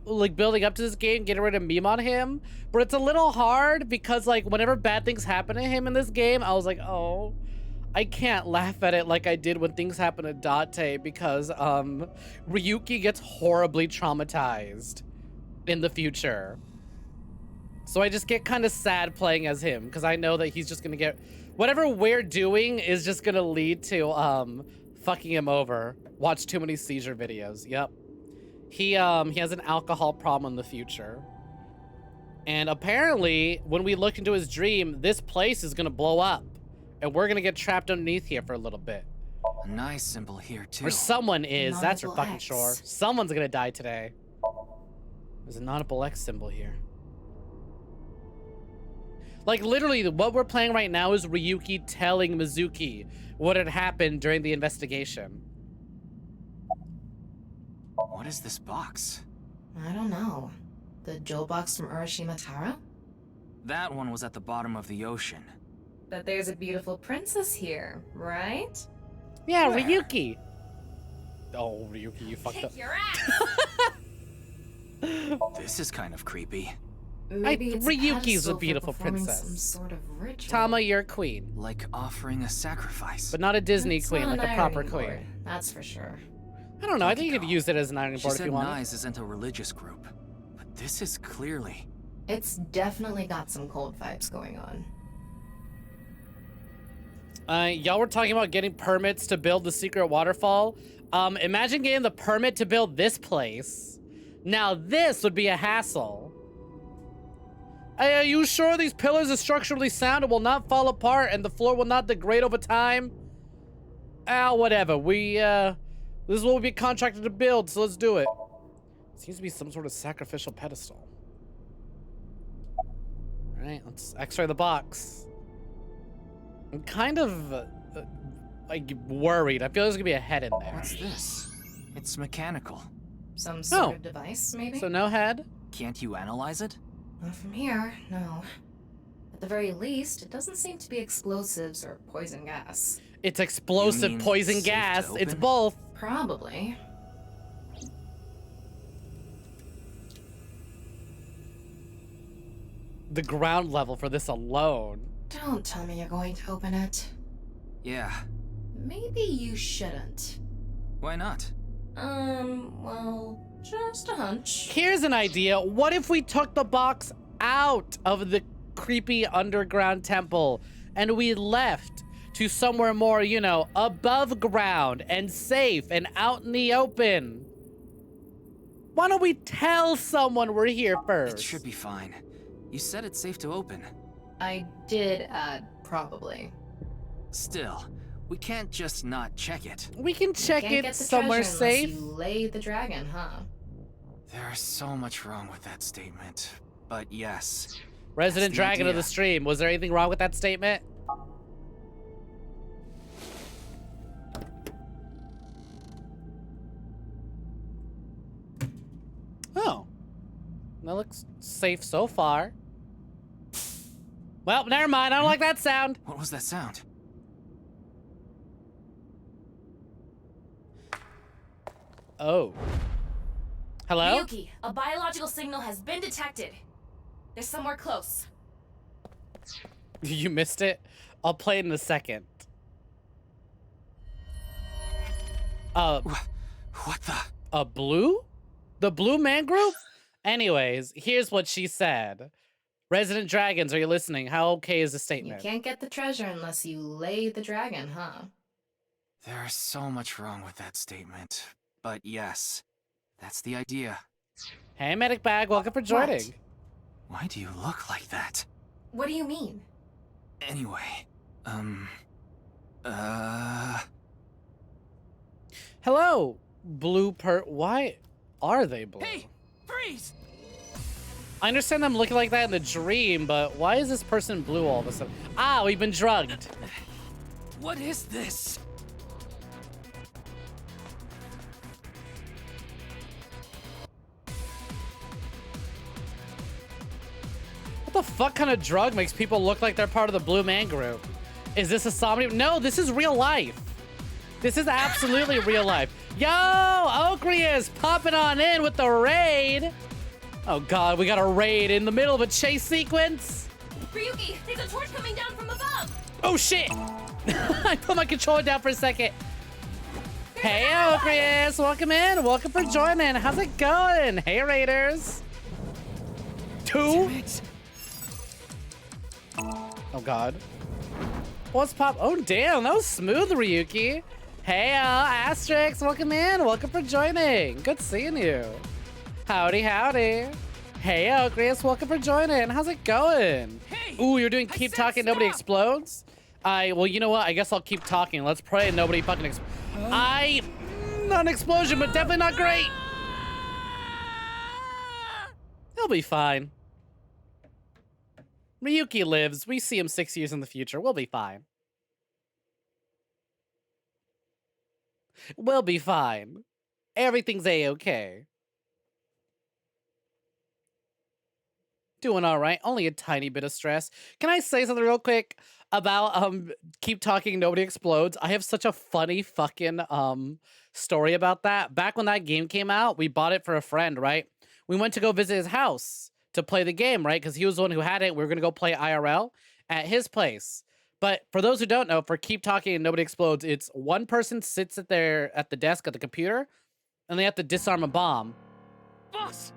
like, building up to this game, getting rid of meme on him. But it's a little hard because, like, whenever bad things happen to him in this game, I was like, oh, I can't laugh at it like I did when things happen to Date because, Ryuki gets horribly traumatized in the future. So I just get kind of sad playing as him because I know that he's just gonna get, whatever we're doing is just gonna lead to, fucking him over. Watch too many seizure videos. Yep. He has an alcohol problem in the future. And apparently, when we look into his dream, this place is gonna blow up. And we're gonna get trapped underneath here for a little bit. A nice symbol here, too. Or someone is, that's for Nautical fucking X. sure. Someone's gonna die today. There's a nautical X symbol here. Like, literally, what we're playing right now is Ryuki telling Mizuki what had happened during the investigation. What is this box? I don't know. The jewel box from Urashima Taro? That one was at the bottom of the ocean. But there's a beautiful princess here, right? Yeah, Where? Ryuki. Oh, Ryuki, you fucked up. Kick your ass! This is kind of creepy. Maybe it's Ryuki's a pedestal for beautiful performing princess. Some sort of ritual. Tama, you're a queen. Like offering a sacrifice. But not a Disney It's queen, not like an a proper ironing board, queen. that's for sure. I don't know, I think you could use it as an ironing She board if said you want. Nyes isn't a religious group. But this is clearly... It's definitely got some cold vibes going on. Y'all were talking about getting permits to build the secret waterfall. Imagine getting the permit to build this place. Now this would be a hassle. Hey, are you sure these pillars are structurally sound and will not fall apart and the floor will not degrade over time? Whatever. This is what we'll be contracted to build, so let's do it. Seems to be some sort of sacrificial pedestal. Alright, let's x-ray the box. I'm kind of, like, worried. I feel there's gonna be a head in there. What's this? It's mechanical. Some sort of device, maybe? So no head? Can't you analyze it? Not from here, no. At the very least, it doesn't seem to be explosives or poison gas. It's explosive You mean poison safe to gas. It's open? both. Probably. The ground level for this alone. Don't tell me you're going to open it. Yeah. Maybe you shouldn't. Why not? Well, just a hunch. Here's an idea. What if we took the box out of the creepy underground temple and we left to somewhere more, you know, above ground and safe and out in the open? Why don't we tell someone we're here first? It should be fine. You said it's safe to open. I did add probably. Still, we can't just not check it. We can check Can't it get the somewhere treasure safe. unless you lay the dragon, huh? There's so much wrong with that statement. But yes. Resident that's the Dragon of idea. the stream. Was there anything wrong with that statement? Oh. That looks safe so far. Well, never mind. I don't like that sound. What was that sound? Oh. Hello? Ryuki, a biological signal has been detected. They're somewhere close. You missed it? I'll play it in a second. What the? A blue? The Blue Man Group? Anyways, here's what she said. Resident Dragons, are you listening? How okay is the You statement? can't get the treasure unless you lay the dragon, huh? There's so much wrong with that statement. But yes, that's the idea. Hey, Medic Bag, welcome for joining. What? Why do you look like that? What do you mean? Anyway, Hello, why are they blue? Hey, freeze! I understand them looking like that in the dream, but why is this person blue all of a sudden? Ah, we've been drugged. What is this? What the fuck kind of drug makes people look like they're part of the Blue Man Group? Is this a Somnium? No, this is real life. This is absolutely real life. Yo, Okrius popping on in with the raid. Oh god, we got a raid in the middle of a chase sequence. Ryuki, there's a torch coming down from above! Oh shit! I put my controller down for a second. Hey, Okrius, welcome in. Welcome for joining. How's it going? Hey, Raiders. Two? Oh god. What's pop? Oh damn, that was smooth, Ryuki. Hey, Asterix, welcome in. Welcome for joining. Good seeing you. Howdy, howdy. Hey, Okrius, welcome for joining. How's it going? Hey, ooh, you're doing keep talking, nobody explodes? Well, you know what? I guess I'll keep talking. Let's pray and nobody fucking not an explosion, but definitely not great. He'll be fine. Ryuki lives. We see him 6 years in the future. We'll be fine. We'll be fine. Everything's a-okay. Doing all right. Only a tiny bit of stress. Can I say something real quick about keep talking, nobody explodes? I have such a funny fucking story about that. Back when that game came out, we bought it for a friend, right? We went to go visit his house to play the game, right? Because he was the one who had it. We were gonna go play IRL at his place. But for those who don't know, for keep talking and nobody explodes, it's one person sits at the desk at the computer, and they have to disarm a bomb. Boss,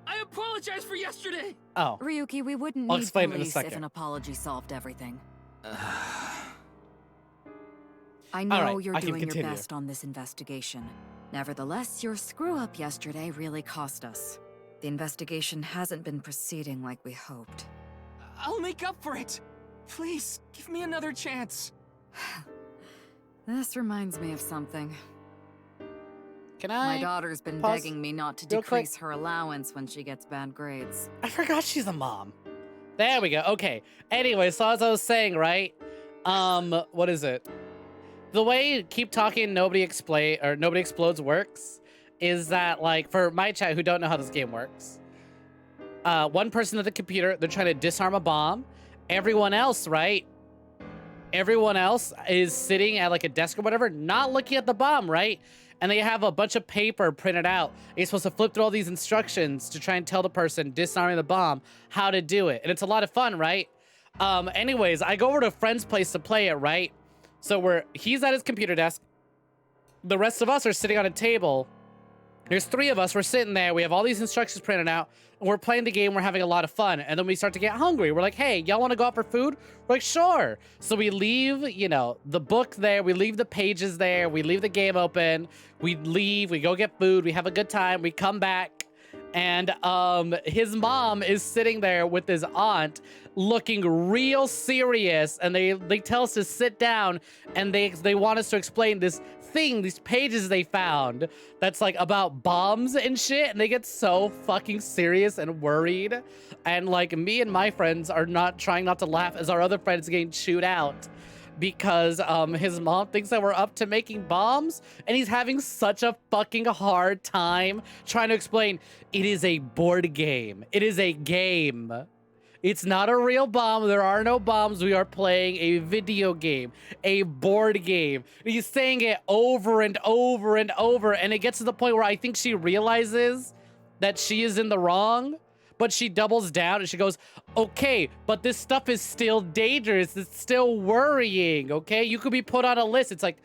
I apologize for yesterday. Oh, Ryuki, we wouldn't I'll need explain in a police if second. an apology solved everything. I All know right, you're I can doing your continue. best on this investigation. Nevertheless, your screw-up yesterday really cost us. The investigation hasn't been proceeding like we hoped. I'll make up for it. Please, give me another chance. This reminds me of something. Can I? My daughter's been pause begging me not to real quick? decrease her allowance when she gets bad grades. I forgot she's a mom. There we go. Okay. Anyway, so as I was saying, right? What is it? The way keep talking, nobody explodes works is that, like, for my chat who don't know how this game works, one person at the computer, they're trying to disarm a bomb. Everyone else, right? Everyone else is sitting at like a desk or whatever, not looking at the bomb, right? And they have a bunch of paper printed out. You're supposed to flip through all these instructions to try and tell the person disarming the bomb how to do it. And it's a lot of fun, right? Anyways, I go over to a friend's place to play it, right? So he's at his computer desk. The rest of us are sitting on a table. There's three of us. We're sitting there. We have all these instructions printed out. And we're playing the game. We're having a lot of fun. And then we start to get hungry. We're like, hey, y'all want to go out for food? We're like, sure. So we leave, you know, the book there. We leave the pages there. We leave the game open. We leave. We go get food. We have a good time. We come back. And his mom is sitting there with his aunt looking real serious, and they tell us to sit down, and they want us to explain this thing, these pages they found that's like about bombs and shit, and they get so fucking serious and worried. And like me and my friends are trying not to laugh as our other friends getting chewed out because his mom thinks that we're up to making bombs, and he's having such a fucking hard time trying to explain it is a board game. It is a game. It's not a real bomb. There are no bombs. We are playing a video game, a board game. And he's saying it over and over and over, and it gets to the point where I think she realizes that she is in the wrong, but she doubles down and she goes, okay, but this stuff is still dangerous. It's still worrying, okay? You could be put on a list. It's like,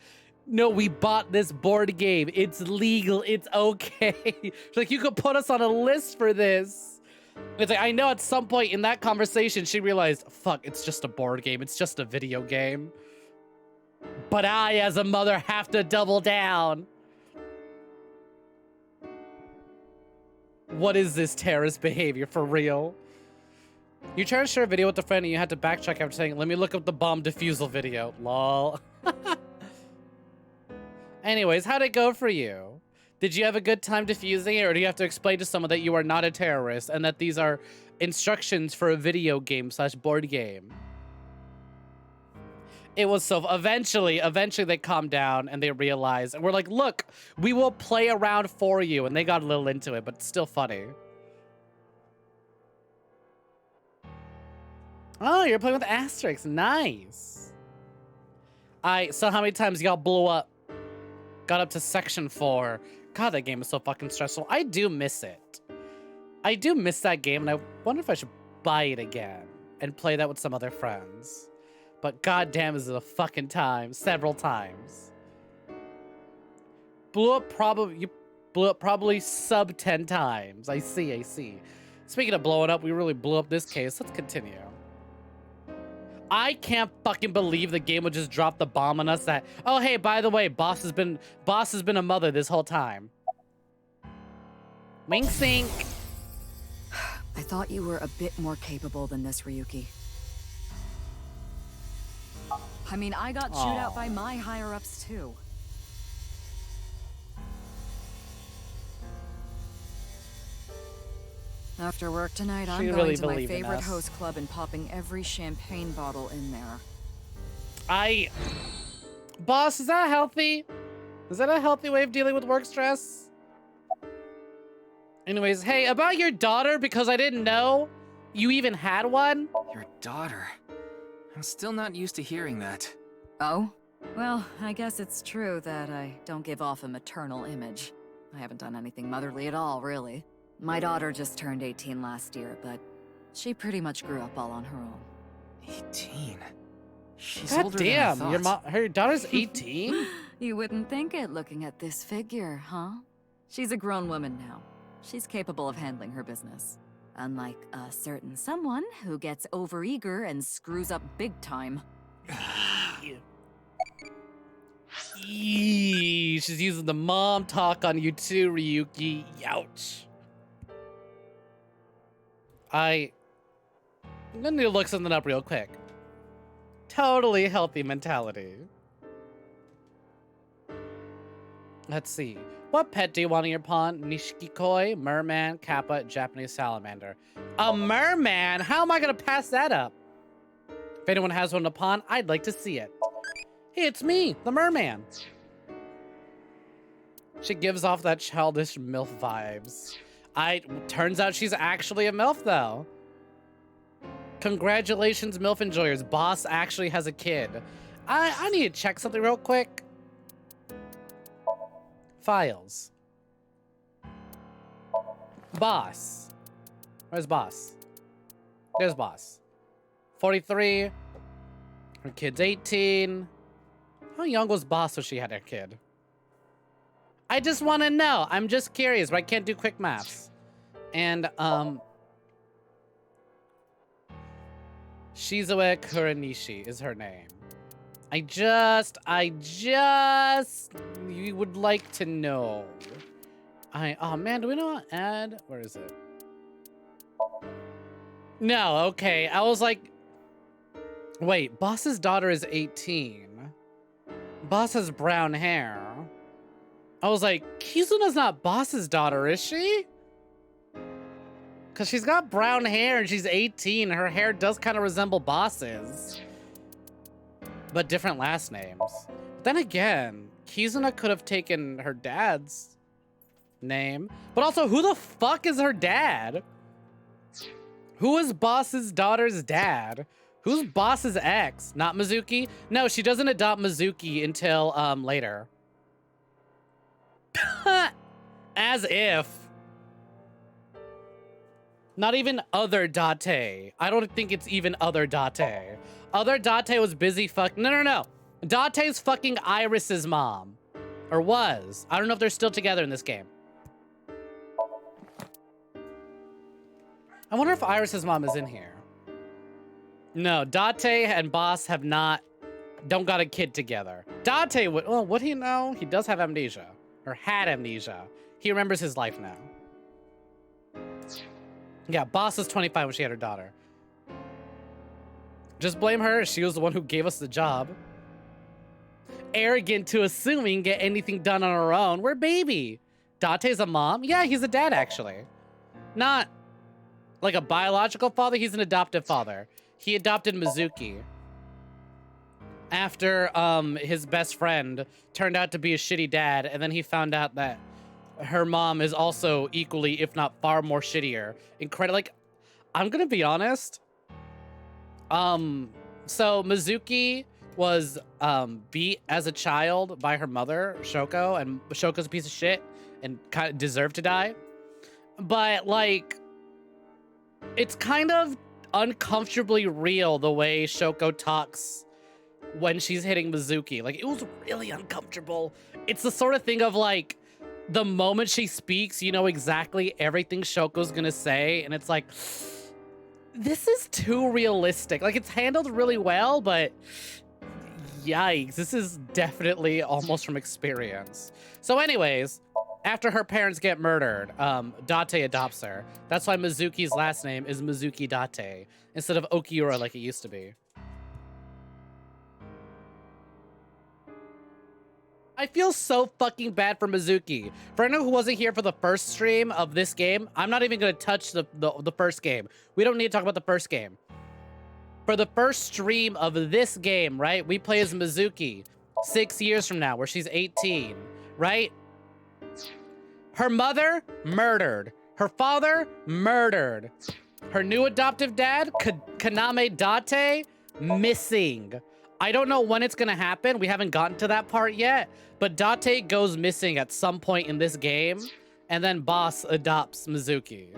no, we bought this board game. It's legal. It's okay. She's like, you could put us on a list for this. It's like, I know at some point in that conversation, she realized, fuck, it's just a board game. It's just a video game. But I, as a mother, have to double down. What is this terrorist behavior for real? You tried to share a video with a friend and you had to backtrack after saying, let me look up the bomb defusal video. Lol. Anyways, how'd it go for you? Did you have a good time defusing it, or do you have to explain to someone that you are not a terrorist and that these are instructions for a video game / board game? It was so eventually they calmed down and they realized, and we're like, look, we will play around for you. And they got a little into it, but it's still funny. Oh, you're playing with Asterix. Nice. So how many times y'all blew up? Got up to section 4. God, that game is so fucking stressful. I do miss it. I do miss that game, and I wonder if I should buy it again and play that with some other friends. But goddamn, is it a fucking time? Several times. You blew up probably sub 10 times. I see. Speaking of blowing up, we really blew up this case. Let's continue. I can't fucking believe the game would just drop the bomb on us that, oh hey, by the way, boss has been a mother this whole time. Wink sink. I thought you were a bit more capable than this, Ryuki. I mean, I got chewed out by my higher-ups too. After work tonight, I'm going to my favorite host club and popping every champagne bottle in there. Boss, is that healthy? Is that a healthy way of dealing with work stress? Anyways, hey, about your daughter, because I didn't know you even had one. Your daughter? I'm still not used to hearing that. Oh? Well, I guess it's true that I don't give off a maternal image. I haven't done anything motherly at all, really. My daughter just turned 18 last year, but she pretty much grew up all on her own. 18? She's God older damn, than I thought. her daughter's 18? You wouldn't think it looking at this figure, huh? She's a grown woman now. She's capable of handling her business. Unlike a certain someone who gets overeager and screws up big time. She's using the mom talk on you too, Ryuki. Youch. I'm gonna need to look something up real quick. Totally healthy mentality. Let's see. What pet do you want in your pond? Nishikoi, merman, kappa, Japanese salamander. A merman? How am I gonna pass that up? If anyone has one in a pond, I'd like to see it. Hey, it's me, the merman. She gives off that childish MILF vibes. Turns out she's actually a MILF, though. Congratulations, MILF enjoyers. Boss actually has a kid. I need to check something real quick. Files. Boss. Where's Boss? There's Boss. 43. Her kid's 18. How young was Boss when she had her kid? I just want to know. I'm just curious, but I can't do quick maths. And, Shizue Kuranishi is her name. I just, you would like to know. Oh man, do we know what ad? Where is it? No, okay. I was like, wait, Boss's daughter is 18. Boss has brown hair. I was like, Kizuna's not Boss's daughter, is she? Because she's got brown hair and she's 18. Her hair does kind of resemble Boss's. But different last names. But then again, Kizuna could have taken her dad's name. But also, who the fuck is her dad? Who is Boss's daughter's dad? Who's Boss's ex? Not Mizuki? No, she doesn't adopt Mizuki until later. As if. Not even other Date. I don't think it's even other Date. Other Date was busy fuck. No. Date's fucking Iris's mom. Or was. I don't know if they're still together in this game. I wonder if Iris's mom is in here. No, Date and Boss don't got a kid together. Date would, well, would he know? He does have amnesia. Or had amnesia. He remembers his life now. Yeah, Boss was 25 when she had her daughter. Just blame her. She was the one who gave us the job. Arrogant to assuming get anything done on her own. We're baby. Date's a mom? Yeah, he's a dad, actually. Not like a biological father. He's an adoptive father. He adopted Mizuki after his best friend turned out to be a shitty dad, and then he found out that her mom is also equally, if not far more shittier. Like, I'm gonna be honest. So Mizuki was beat as a child by her mother, Shoko, and Shoko's a piece of shit and kind of deserved to die. But like, it's kind of uncomfortably real the way Shoko talks when she's hitting Mizuki. Like, it was really uncomfortable. It's the sort of thing of like, the moment she speaks, you know exactly everything Shoko's gonna say, and it's like, this is too realistic. Like, it's handled really well, but yikes, this is definitely almost from experience. So anyways, after her parents get murdered, Date adopts her. That's why Mizuki's last name is Mizuki Date instead of Okiura like it used to be. I feel so fucking bad for Mizuki. For anyone who wasn't here for the first stream of this game, I'm not even going to touch the first game. We don't need to talk about the first game. For the first stream of this game, right, we play as Mizuki 6 years from now, where she's 18, right? Her mother, murdered. Her father, murdered. Her new adoptive dad, Kaname Date, missing. I don't know when it's gonna happen. We haven't gotten to that part yet, but Date goes missing at some point in this game, and then Boss adopts Mizuki.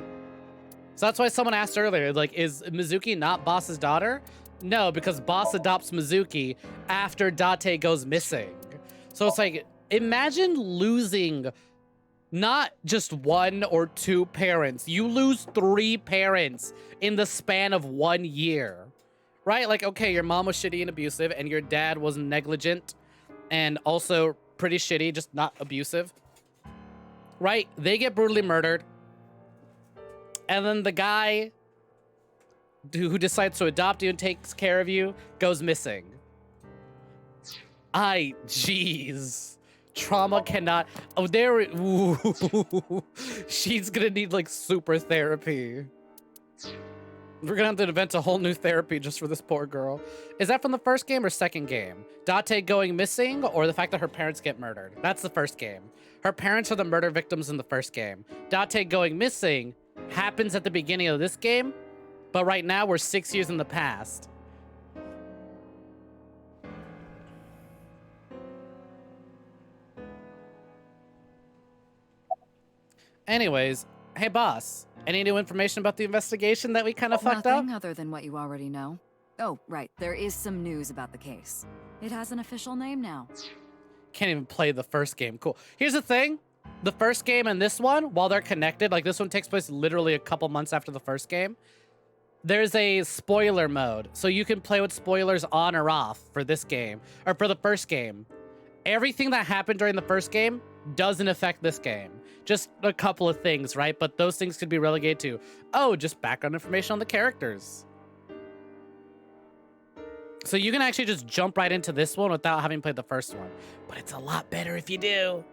So that's why someone asked earlier, like, is Mizuki not Boss's daughter? No, because Boss adopts Mizuki after Date goes missing. So it's like, imagine losing not just 1 or 2 parents. You lose 3 parents in the span of 1 year. Right? Like, okay, your mom was shitty and abusive, and your dad was negligent and also pretty shitty, just not abusive. Right? They get brutally murdered. And then the guy who decides to adopt you and takes care of you goes missing. Jeez. Trauma cannot... Oh, there... Ooh. She's gonna need, like, super therapy. We're gonna have to invent a whole new therapy just for this poor girl. Is that from the first game or second game? Date going missing or the fact that her parents get murdered? That's the first game. Her parents are the murder victims in the first game. Date going missing happens at the beginning of this game, but right now we're 6 years in the past. Anyways, hey boss, any new information about the investigation that we kind of fucked up? Nothing other than what you already know. Oh, right, there is some news about the case. It has an official name now. Can't even play the first game. Cool. Here's the thing. The first game and this one, while they're connected, like this one takes place literally a couple months after the first game, there's a spoiler mode. So you can play with spoilers on or off for this game, or for the first game. Everything that happened during the first game doesn't affect this game. Just a couple of things, right? But those things could be relegated to, oh, just background information on the characters. So you can actually just jump right into this one without having played the first one. But it's a lot better if you do.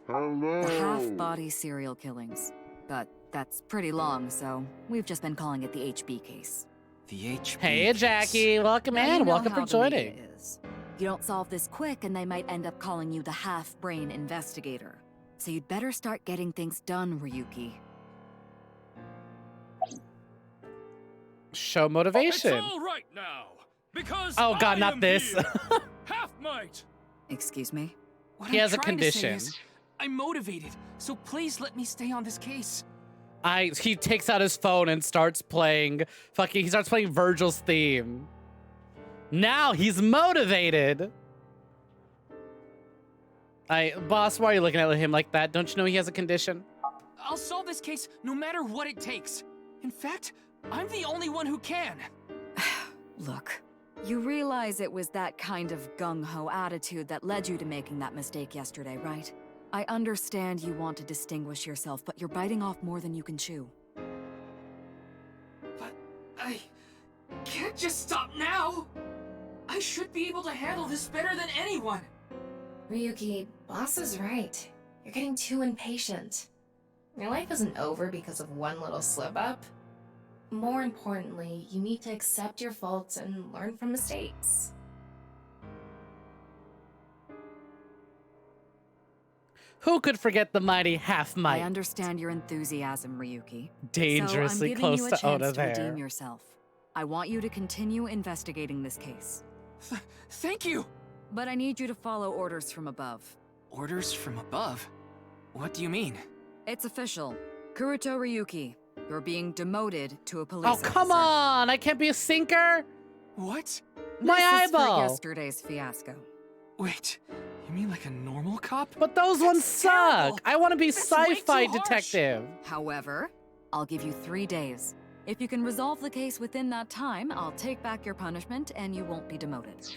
The half-body serial killings. But that's pretty long, so we've just been calling it the HB case. The HB Hey, case. Jackie. Welcome Now you in. know Welcome how for the media joining. is. You don't solve this quick, and they might end up calling you the half-brain investigator. So you'd better start getting things done, Ryuki. Show motivation. It's all right now, because Oh God, I not am this. here. Half might. Excuse me? What He I'm has a trying to say condition. is, I'm motivated, so please let me stay on this case. He takes out his phone and starts playing he starts playing Virgil's theme. Now he's motivated. Boss, why are you looking at him like that? Don't you know he has a condition? I'll solve this case no matter what it takes. In fact, I'm the only one who can. Look, you realize it was that kind of gung-ho attitude that led you to making that mistake yesterday, right? I understand you want to distinguish yourself, but you're biting off more than you can chew. But I can't just stop now. I should be able to handle this better than anyone. Ryuki, boss is right. You're getting too impatient. Your life isn't over because of one little slip-up. More importantly, you need to accept your faults and learn from mistakes. Who could forget the mighty half-might? I understand your enthusiasm, Ryuki. Dangerously so I'm close giving you a to chance Oda to there. redeem yourself. I want you to continue investigating this case. Thank you. But I need you to follow orders from above. Orders from above? What do you mean? It's official. Kuruto Ryuki, you're being demoted to a police Oh, come officer. on! I can't be a sinker? What? My This is for eyeball! yesterday's fiasco. Wait, you mean like a normal cop? But those ones suck! I want to be That's way sci-fi too harsh. detective. However, I'll give you 3 days. If you can resolve the case within that time, I'll take back your punishment and you won't be demoted.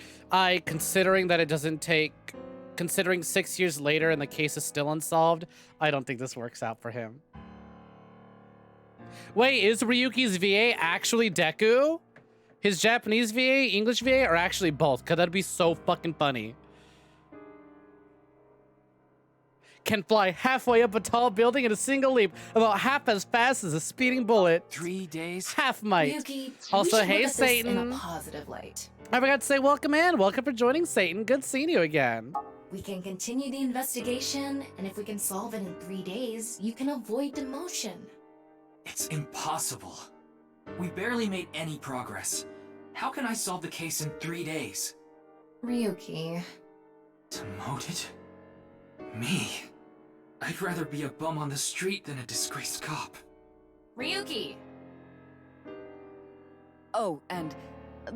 Considering that it doesn't take... Considering 6 years later and the case is still unsolved, I don't think this works out for him. Wait, is Ryuki's VA actually Deku? His Japanese VA, English VA, or actually both? Because that'd be so fucking funny. Can fly halfway up a tall building in a single leap, about half as fast as a speeding bullet. 3 days? Half might. Ryuki, Also, we should hey, look at this in Satan. a positive light. I forgot to say welcome in. Welcome for joining, Satan. Good seeing you again. We can continue the investigation, and if we can solve it in 3 days, you can avoid demotion. It's impossible. We barely made any progress. How can I solve the case in 3 days? Ryuki. Demoted? Me? I'd rather be a bum on the street than a disgraced cop. Ryuki! Oh, and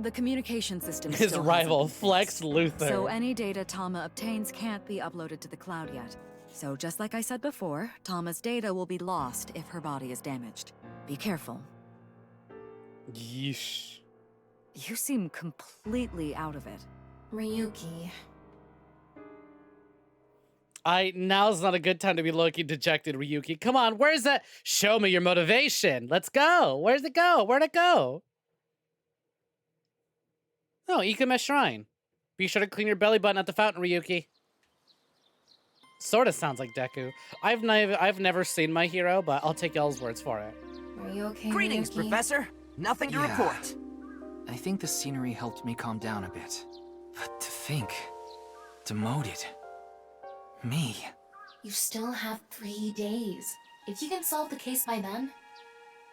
the communication system His still rival, hasn't been Flex fixed. Luthor. So any data Tama obtains can't be uploaded to the cloud yet. So just like I said before, Tama's data will be lost if her body is damaged. Be careful. Yeesh. You seem completely out of it. Ryuki. Now's not a good time to be looking dejected, Ryuki. Come on, where's that? Show me your motivation. Let's go. Where's it go? Where'd it go? Oh, Ikame Shrine. Be sure to clean your belly button at the fountain, Ryuki. Sort of sounds like Deku. I've never seen My Hero, but I'll take y'all's words for it. Are you okay, Greetings, Ryuki? Professor. Nothing to report. I think the scenery helped me calm down a bit. But to think... demoted... me... You still have 3 days. If you can solve the case by then...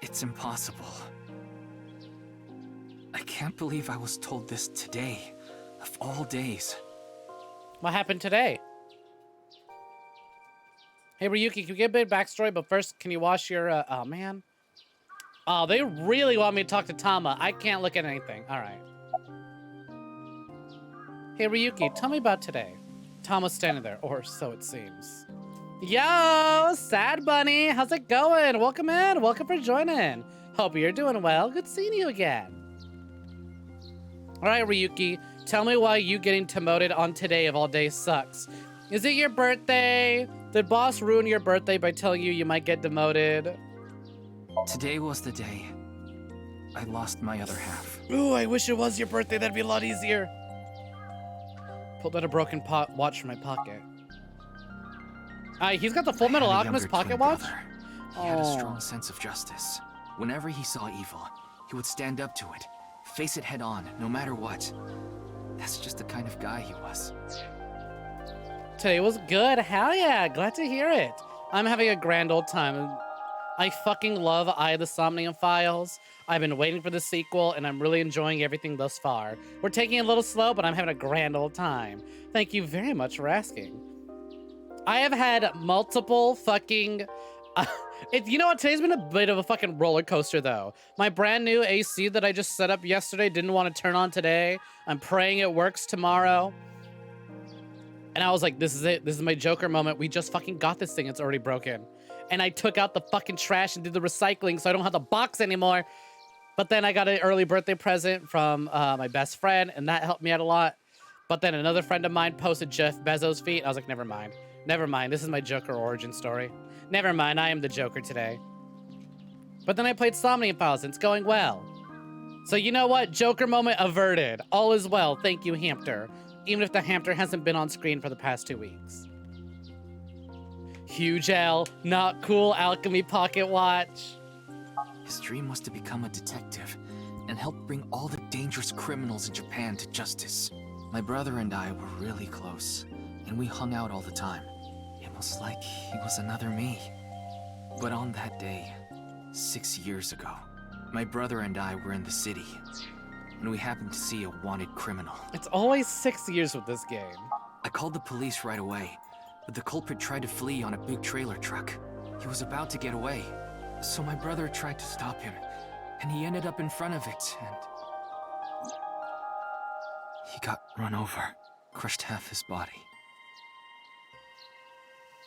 It's impossible. I can't believe I was told this today, of all days. What happened today? Hey, Ryuki, can you get a bit of backstory? But first, can you wash your, oh, man. Oh, they really want me to talk to Tama. I can't look at anything. All right. Hey, Ryuki, tell me about today. Tama's standing there, or so it seems. Yo, Sad Bunny, how's it going? Welcome in. Welcome for joining. Hope you're doing well. Good seeing you again. All right, Ryuki, tell me why you getting demoted on today of all days sucks. Is it your birthday? Did boss ruin your birthday by telling you might get demoted? Today was the day I lost my other half. Ooh, I wish it was your birthday. That'd be a lot easier. Pulled out a broken watch from my pocket. He's got the Full Metal Alchemist pocket watch? He had a strong sense of justice. Whenever he saw evil, he would stand up to it, face it head on, no matter what. That's just the kind of guy he was. Today was good. Hell yeah. Glad to hear it. I'm having a grand old time. I fucking love Eye of the Somnium Files. I've been waiting for the sequel, and I'm really enjoying everything thus far. We're taking it a little slow, but I'm having a grand old time. Thank you very much for asking. I have had multiple fucking... you know what? Today's been a bit of a fucking roller coaster, though. My brand new AC that I just set up yesterday didn't want to turn on today. I'm praying it works tomorrow. And I was like, this is it. This is my Joker moment. We just fucking got this thing. It's already broken. And I took out the fucking trash and did the recycling so I don't have the box anymore. But then I got an early birthday present from my best friend, and that helped me out a lot. But then another friend of mine posted Jeff Bezos' feet. I was like, never mind. Never mind. This is my Joker origin story. Never mind. I am the Joker today. But then I played Somnium Files, and it's going well. So you know what? Joker moment averted. All is well. Thank you, Hamster. Even if the hamster hasn't been on screen for the past 2 weeks. Huge L, not cool alchemy pocket watch. His dream was to become a detective and help bring all the dangerous criminals in Japan to justice. My brother and I were really close, and we hung out all the time. It was like he was another me. But on that day, 6 years ago, my brother and I were in the city, and we happened to see a wanted criminal. It's always 6 years with this game. I called the police right away, but the culprit tried to flee on a big trailer truck. He was about to get away, so my brother tried to stop him, and he ended up in front of it, and... he got run over, crushed half his body.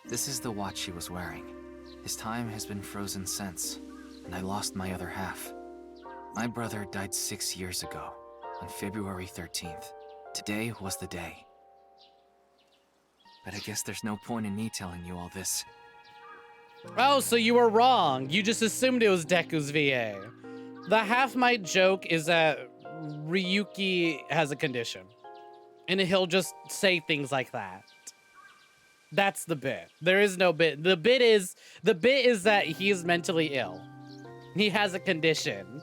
This is the watch he was wearing. His time has been frozen since, and I lost my other half. My brother died 6 years ago, on February 13th. Today was the day. But I guess there's no point in me telling you all this. Oh, so you were wrong. You just assumed it was Deku's VA. The half-might joke is that Ryuki has a condition. And he'll just say things like that. That's the bit. There is no bit. The bit is that he's mentally ill. He has a condition.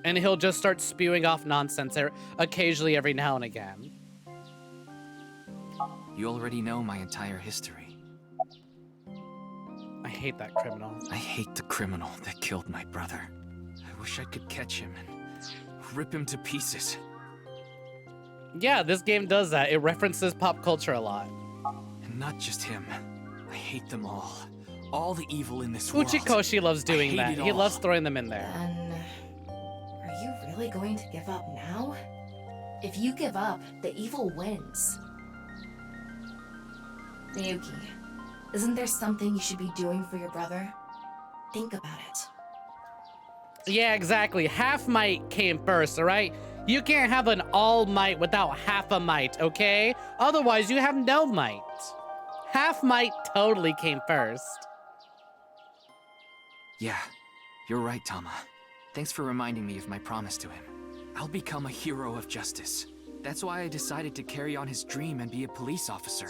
And he'll just start spewing off nonsense occasionally every now and again. You already know my entire history. I hate that criminal. I hate the criminal that killed my brother. I wish I could catch him and rip him to pieces. Yeah, this game does that. It references pop culture a lot. And not just him. I hate them all. All the evil in this world. Uchikoshi loves doing that. He loves throwing them in there. Are you really going to give up now? If you give up, the evil wins. Miyuki, isn't there something you should be doing for your brother? Think about it. Yeah, exactly. Half might came first, alright? You can't have an all might without half a might, okay? Otherwise, you have no might. Half might totally came first. Yeah, you're right, Tama. Thanks for reminding me of my promise to him. I'll become a hero of justice. That's why I decided to carry on his dream and be a police officer.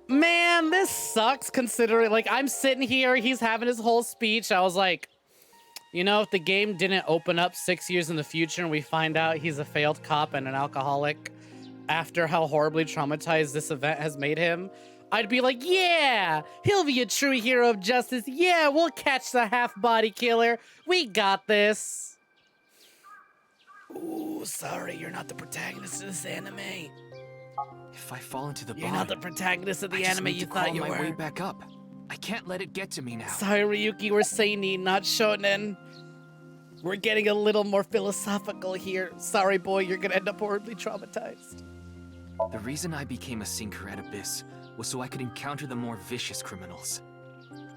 Man, this sucks considering, like, I'm sitting here, he's having his whole speech. I was like, you know, if the game didn't open up 6 years in the future and we find out he's a failed cop and an alcoholic after how horribly traumatized this event has made him, I'd be like, yeah, he'll be a true hero of justice. Yeah, we'll catch the half-body killer. We got this. Ooh, sorry, you're not the protagonist of this anime. If I fall into the You're not the protagonist of the anime you thought you were. I just need to crawl my way back up. I can't let it get to me now. Sorry, Ryuki, we're seinen, not shonen. We're getting a little more philosophical here. Sorry, boy, you're gonna end up horribly traumatized. The reason I became a sinker at Abyss was so I could encounter the more vicious criminals.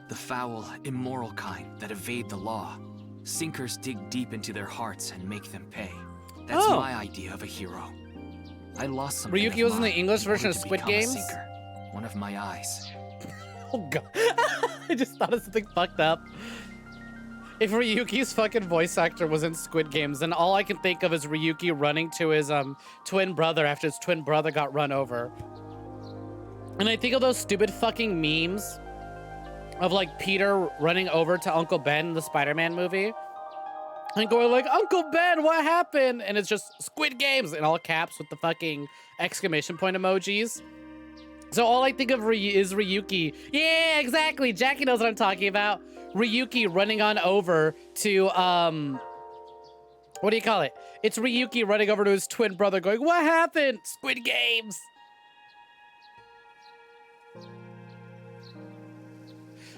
The foul, immoral kind that evade the law. Sinkers dig deep into their hearts and make them pay. That's my idea of a hero. I lost something. Ryuki was in the English version of Squid Games? One of my eyes. Oh god. I just thought of something fucked up. If Ryuki's fucking voice actor was in Squid Games, then all I can think of is Ryuki running to his twin brother after his twin brother got run over. And I think of those stupid fucking memes of like Peter running over to Uncle Ben in the Spider-Man movie and going like, Uncle Ben, what happened? And it's just Squid Games in all caps with the fucking exclamation point emojis. So all I think of is Ryuki. Yeah, exactly. Jackie knows what I'm talking about. Ryuki running on over to, what do you call it? It's Ryuki running over to his twin brother going, what happened? Squid Games.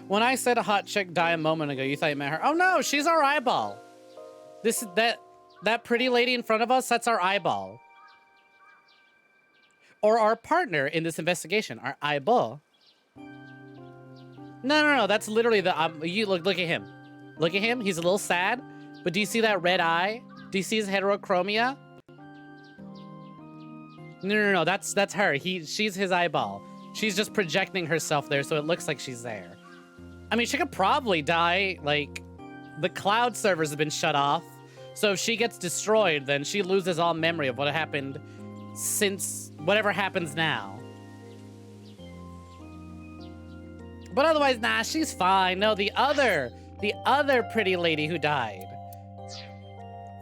When I said a hot chick die a moment ago, you thought you meant her. Oh no, she's our eyeball. That pretty lady in front of us, that's our eyeball. Or our partner in this investigation, our eyeball. No, that's literally the, you look at him. Look at him, he's a little sad, but do you see that red eye? Do you see his heterochromia? No, that's her. She's his eyeball. She's just projecting herself there so it looks like she's there. I mean, she could probably die, like, the cloud servers have been shut off, so if she gets destroyed, then she loses all memory of what happened since whatever happens now. But otherwise, nah, she's fine. No, the other pretty lady who died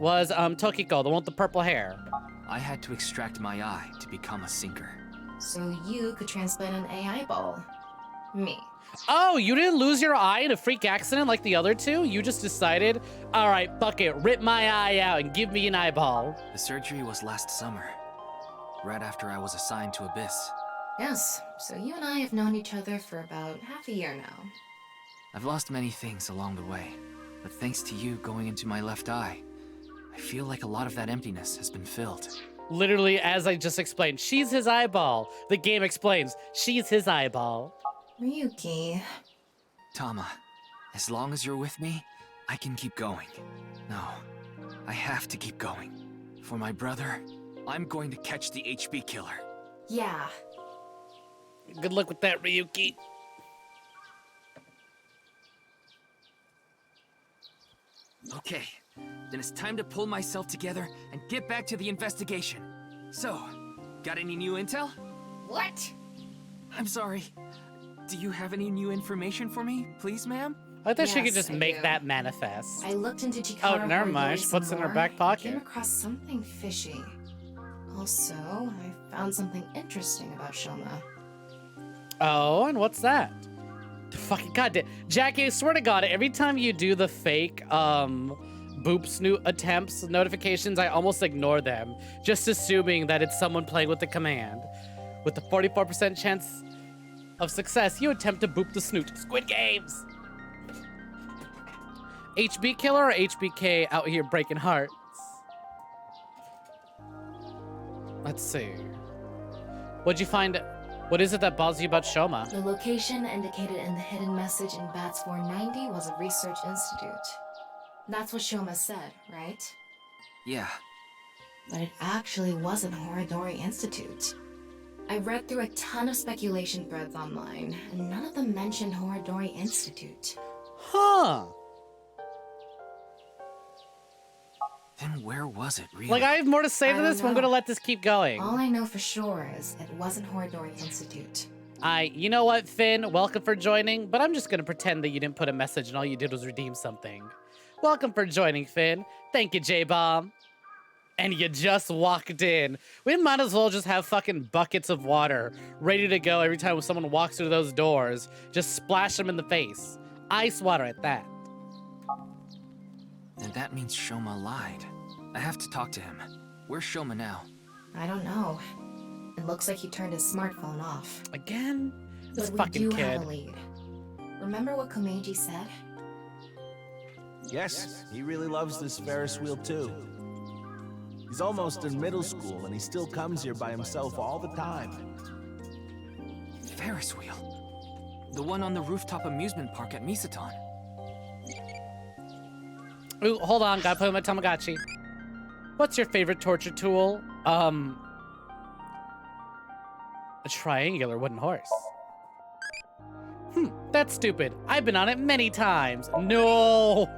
was Tokiko, the one with the purple hair. I had to extract my eye to become a sinker. So you could transplant an AI ball. Me. Oh, you didn't lose your eye in a freak accident like the other two? You just decided, all right, fuck it, rip my eye out and give me an eyeball. The surgery was last summer, right after I was assigned to Abyss. Yes, so you and I have known each other for about half a year now. I've lost many things along the way, but thanks to you going into my left eye, I feel like a lot of that emptiness has been filled. Literally, as I just explained, she's his eyeball. The game explains, she's his eyeball. Ryuki. Tama, as long as you're with me, I can keep going. No, I have to keep going. For my brother, I'm going to catch the HB killer. Yeah. Good luck with that, Ryuki. Okay, then it's time to pull myself together and get back to the investigation. So, got any new intel? What? I'm sorry. Do you have any new information for me, please, ma'am? I thought she could Yes, just I make do. that manifest. I looked into Chikara. Oh, never mind. She puts it in her back I pocket. came across something fishy. Also, I found something interesting about Shoma. Oh, and what's that? The fucking goddamn Jackie, I swear to God, every time you do the fake boop snoot attempts notifications, I almost ignore them, just assuming that it's someone playing with the command. With the 44% chance of success, you attempt to boop the snoot. Squid Games! HB killer or HBK out here breaking hearts? Let's see. What'd you find? What is it that bothers you about Shoma? The location indicated in the hidden message in Bats 490 was a research institute. That's what Shoma said, right? Yeah. But it actually wasn't Horadori Institute. I read through a ton of speculation threads online, and none of them mentioned Horadori Institute. Huh. Then where was it, really? Like, I have more to say I to don't this, but I'm know. gonna let this keep going. All I know for sure is it wasn't Horadori Institute. You know what, Finn? Welcome for joining, but I'm just gonna pretend that you didn't put a message and all you did was redeem something. Welcome for joining, Finn. Thank you, J-Bomb. And you just walked in. We might as well just have fucking buckets of water ready to go every time someone walks through those doors. Just splash them in the face. Ice water at that. Then that means Shoma lied. I have to talk to him. Where's Shoma now? I don't know. It looks like he turned his smartphone off. Again? This But fucking we do kid. have a lead. Remember what Komeiji said? Yes, he really loves this Ferris wheel too. He's almost in middle school and he still comes here by himself all the time. Ferris wheel. The one on the rooftop amusement park at Misaton. Ooh, hold on, gotta play with my Tamagotchi. What's your favorite torture tool? A triangular wooden horse. That's stupid. I've been on it many times. No!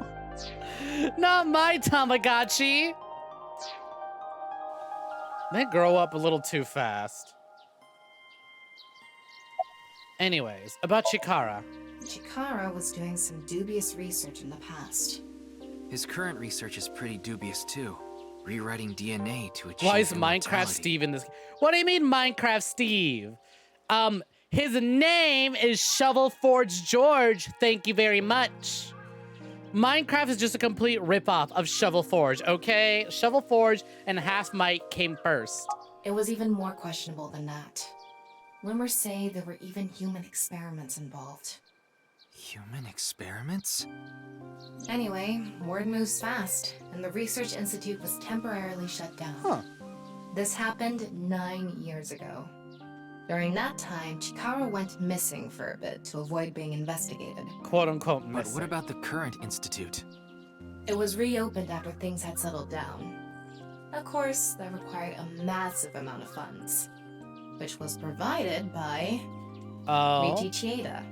Not my Tamagotchi! They grow up a little too fast. Anyways, about Chikara. Chikara was doing some dubious research in the past. His current research is pretty dubious too. Rewriting DNA to achieve Why is immortality. Minecraft Steve in this? What do you mean Minecraft Steve? His name is Shovel Forge George. Thank you very much. Minecraft is just a complete ripoff of Shovel Forge, okay? Shovel Forge and Half Mike came first. It was even more questionable than that. Rumors say there were even human experiments involved. Human experiments? Anyway, word moves fast, and the Research Institute was temporarily shut down. Huh. This happened 9 years ago. During that time, Chikara went missing for a bit to avoid being investigated. Quote unquote missing. But what about the current institute? It was reopened after things had settled down. Of course, that required a massive amount of funds, which was provided by Riichi Chieda.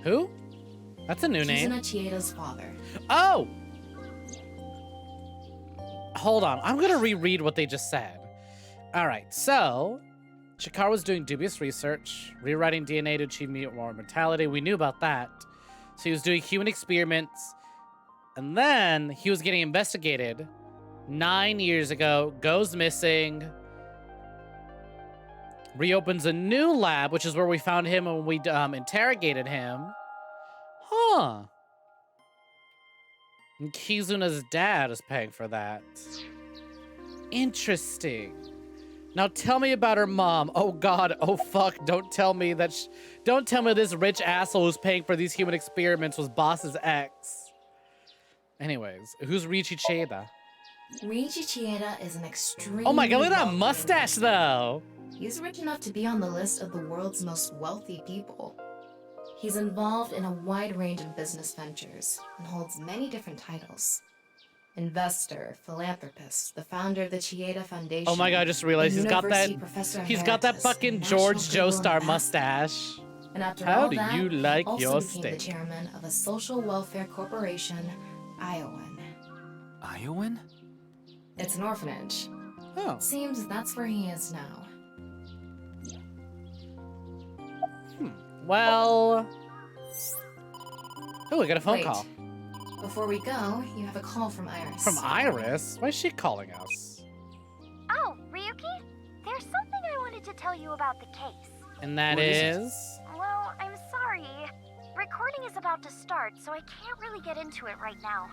Who? That's a new name. Kizuna Chieda's father. Oh! Hold on. I'm going to reread what they just said. All right. So, Chikara was doing dubious research, rewriting DNA to achieve more immortality. We knew about that. So he was doing human experiments. And then he was getting investigated 9 years ago, goes missing, reopens a new lab, which is where we found him when we interrogated him. Huh. And Kizuna's dad is paying for that. Interesting. Now tell me about her mom. Oh God, oh fuck, don't tell me that don't tell me this rich asshole who's paying for these human experiments was boss's ex. Anyways, who's Riichi Chieda? Riichi Chieda is an extremely Oh my God, look at that wealthy mustache though. He's rich enough to be on the list of the world's most wealthy people. He's involved in a wide range of business ventures and holds many different titles. Investor, philanthropist, the founder of the Chieda Foundation. Oh my God, I just realized he's got that Emeritus, fucking National George Goodwill Joestar Ambassador. mustache. And after How all do that, you like also your became the steak? chairman of a social welfare corporation, Iowan. Iowan? It's an orphanage. Oh. Seems that's where he is now. Well. Oh, we got a phone Wait. call. Before we go, you have a call from Iris. From Iris? Why is she calling us? Oh, Ryuki? There's something I wanted to tell you about the case. And that What is is? Well, I'm sorry. Recording is about to start, so I can't really get into it right now.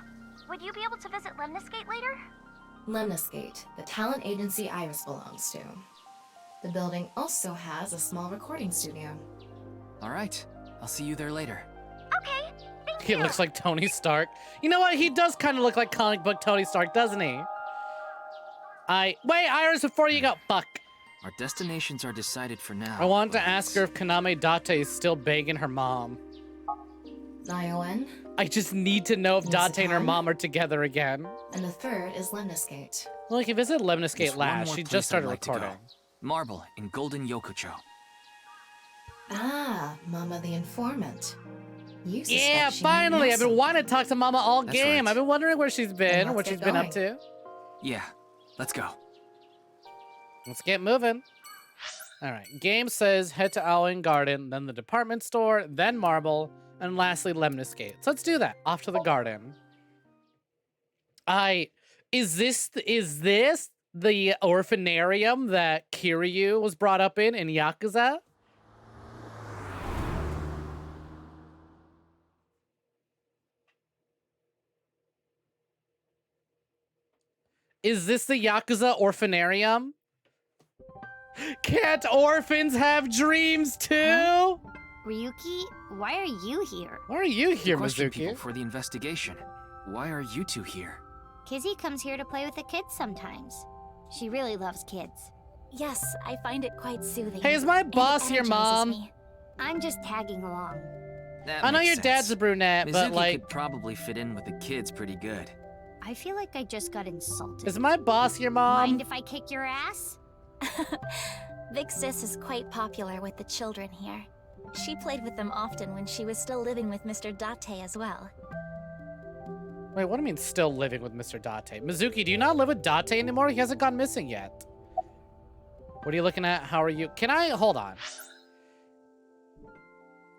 Would you be able to visit Lemniscate later? Lemniscate, the talent agency Iris belongs to. The building also has a small recording studio. All right, I'll see you there later. Okay, thank He you. looks like Tony Stark. You know what? He does kind of look like comic book Tony Stark, doesn't he? Wait, Iris, before you go. Fuck. Our destinations are decided for now. I wanted to ask her if Kaname Date is still begging her mom. Iowan. I just need to know if Date and her Nisatan. mom are together again. And the third is Lemniscate. Well, if you visit There's Lemniscate one last, more she place just started I'd like to go. recording. Marble in Golden Yokocho. Ah, Mama the Informant. You suspect Yeah, she might finally! know I've been wanting to talk to Mama all That's game. right. I've been wondering where she's been, Then what let's she's get been up going. to. Yeah, let's go. Let's get moving. All right. Game says head to Owling Garden, then the department store, then Marble, and lastly Lemniscate. So let's do that. Off to the garden. Is this the orphanarium that Kiryu was brought up in Yakuza? Is this the Yakuza orphanarium? Can't orphans have dreams too? Ryuki, why are you here? Why are you here, Question Mizuki? people for the investigation. Why are you two here? Kizzy comes here to play with the kids sometimes. She really loves kids. Yes, I find it quite soothing. Hey, is my and boss here, energizes Mom? me. I'm just tagging along. That I know makes your sense. dad's a brunette, but Mizuki like, could probably fit in with the kids pretty good. I feel like I just got insulted. is my boss here, Mom? Mind if I kick your ass? Big Sis is quite popular with the children here. She played with them often when she was still living with Mr. Date as well. Wait, what do you mean still living with Mr. Date? Mizuki, do you not live with Date anymore? He hasn't gone missing yet. What are you looking at? How are you? Can I? Hold on.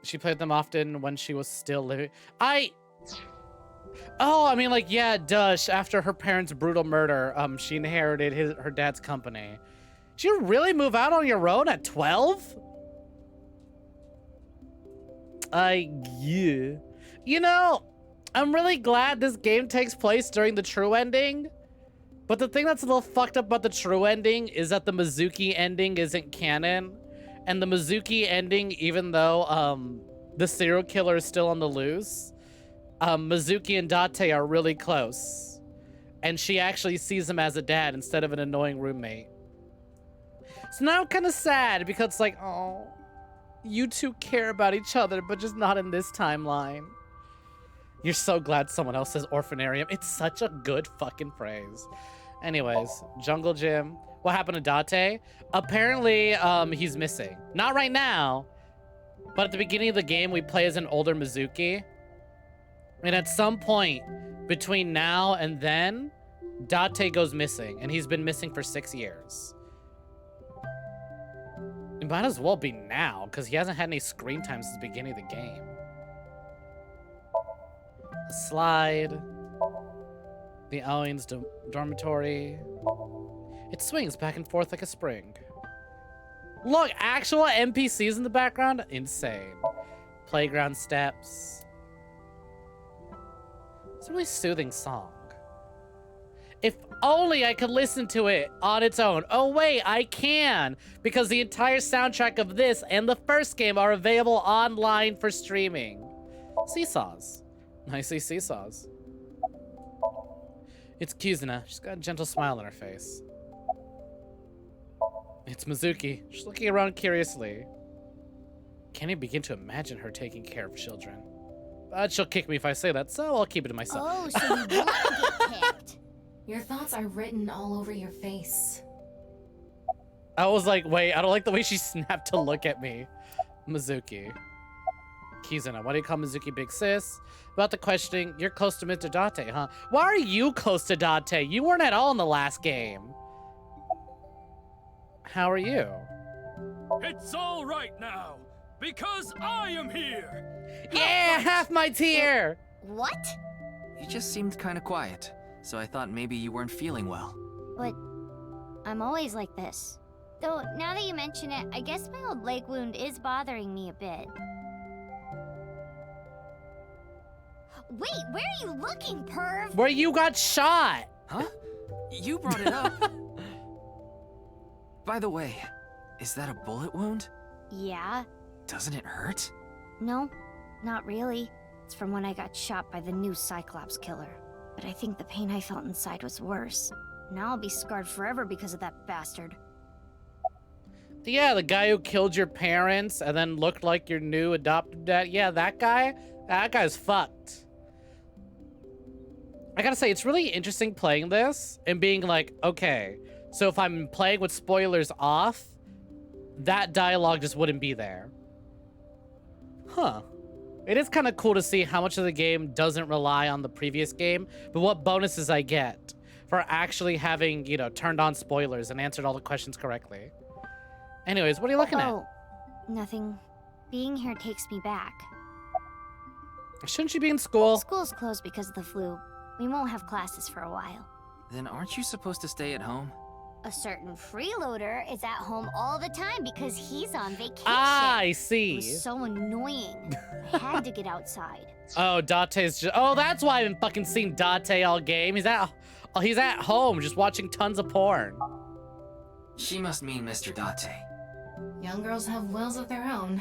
She played them often when she was still living. Oh, I mean, like, yeah, duh. After her parents' brutal murder, she inherited her dad's company. Did you really move out on your own at 12? Yeah. You know, I'm really glad this game takes place during the true ending. But the thing that's a little fucked up about the true ending is that the Mizuki ending isn't canon. And the Mizuki ending, even though the serial killer is still on the loose, Mizuki and Date are really close. And she actually sees him as a dad instead of an annoying roommate. So now I'm kind of sad because it's like, oh, you two care about each other, but just not in this timeline. You're so glad someone else says orphanarium. It's such a good fucking phrase. Anyways, Jungle Gym. What happened to Date? Apparently, he's missing. Not right now, but at the beginning of the game, we play as an older Mizuki. And at some point between now and then, Date goes missing, and he's been missing for 6 years. It might as well be now, because he hasn't had any screen time since the beginning of the game. A slide. The Owens dormitory. It swings back and forth like a spring. Look, actual NPCs in the background? Insane. Playground steps. It's a really soothing song. If only I could listen to it on its own. Oh wait, I can! Because the entire soundtrack of this and the first game are available online for streaming. Seesaws. I see seesaws. It's Kizuna. She's got a gentle smile on her face. It's Mizuki. She's looking around curiously. Can't even begin to imagine her taking care of children. But she'll kick me if I say that, so I'll keep it to myself. Oh, so you want to get kicked. Your thoughts are written all over your face. I was like, wait, I don't like the way she snapped to look at me. Mizuki. Kizuna, why do you call Mizuki big sis? About the questioning, you're close to Mr. Date, huh? Why are you close to Date? You weren't at all in the last game. How are you? It's all right now, because I am here. Yeah, half my tear. What? You just seemed kind of quiet, so I thought maybe you weren't feeling well. But I'm always like this. Though, now that you mention it, I guess my old leg wound is bothering me a bit. Wait, where are you looking, perv? Where you got shot. Huh? You brought it up. By the way, is that a bullet wound? Yeah. Doesn't it hurt? No, not really. It's from when I got shot by the new Cyclops killer. But I think the pain I felt inside was worse. Now I'll be scarred forever because of that bastard. Yeah, the guy who killed your parents and then looked like your new adopted dad. Yeah, that guy? That guy's fucked. I gotta say, it's really interesting playing this and being like, okay, so if I'm playing with spoilers off, that dialogue just wouldn't be there. Huh. It is kind of cool to see how much of the game doesn't rely on the previous game, but what bonuses I get for actually having, you know, turned on spoilers and answered all the questions correctly. Anyways, what are you looking at? Oh, nothing. Being here takes me back. Shouldn't you be in school? School's closed because of the flu. We won't have classes for a while. Then aren't you supposed to stay at home? A certain freeloader is at home all the time because he's on vacation. Ah, I see. It was so annoying. I had to get outside. Oh, Date's just... Oh, that's why I haven't fucking seen Date all game. He's at home just watching tons of porn. She must mean Mr. Date. Young girls have wills of their own.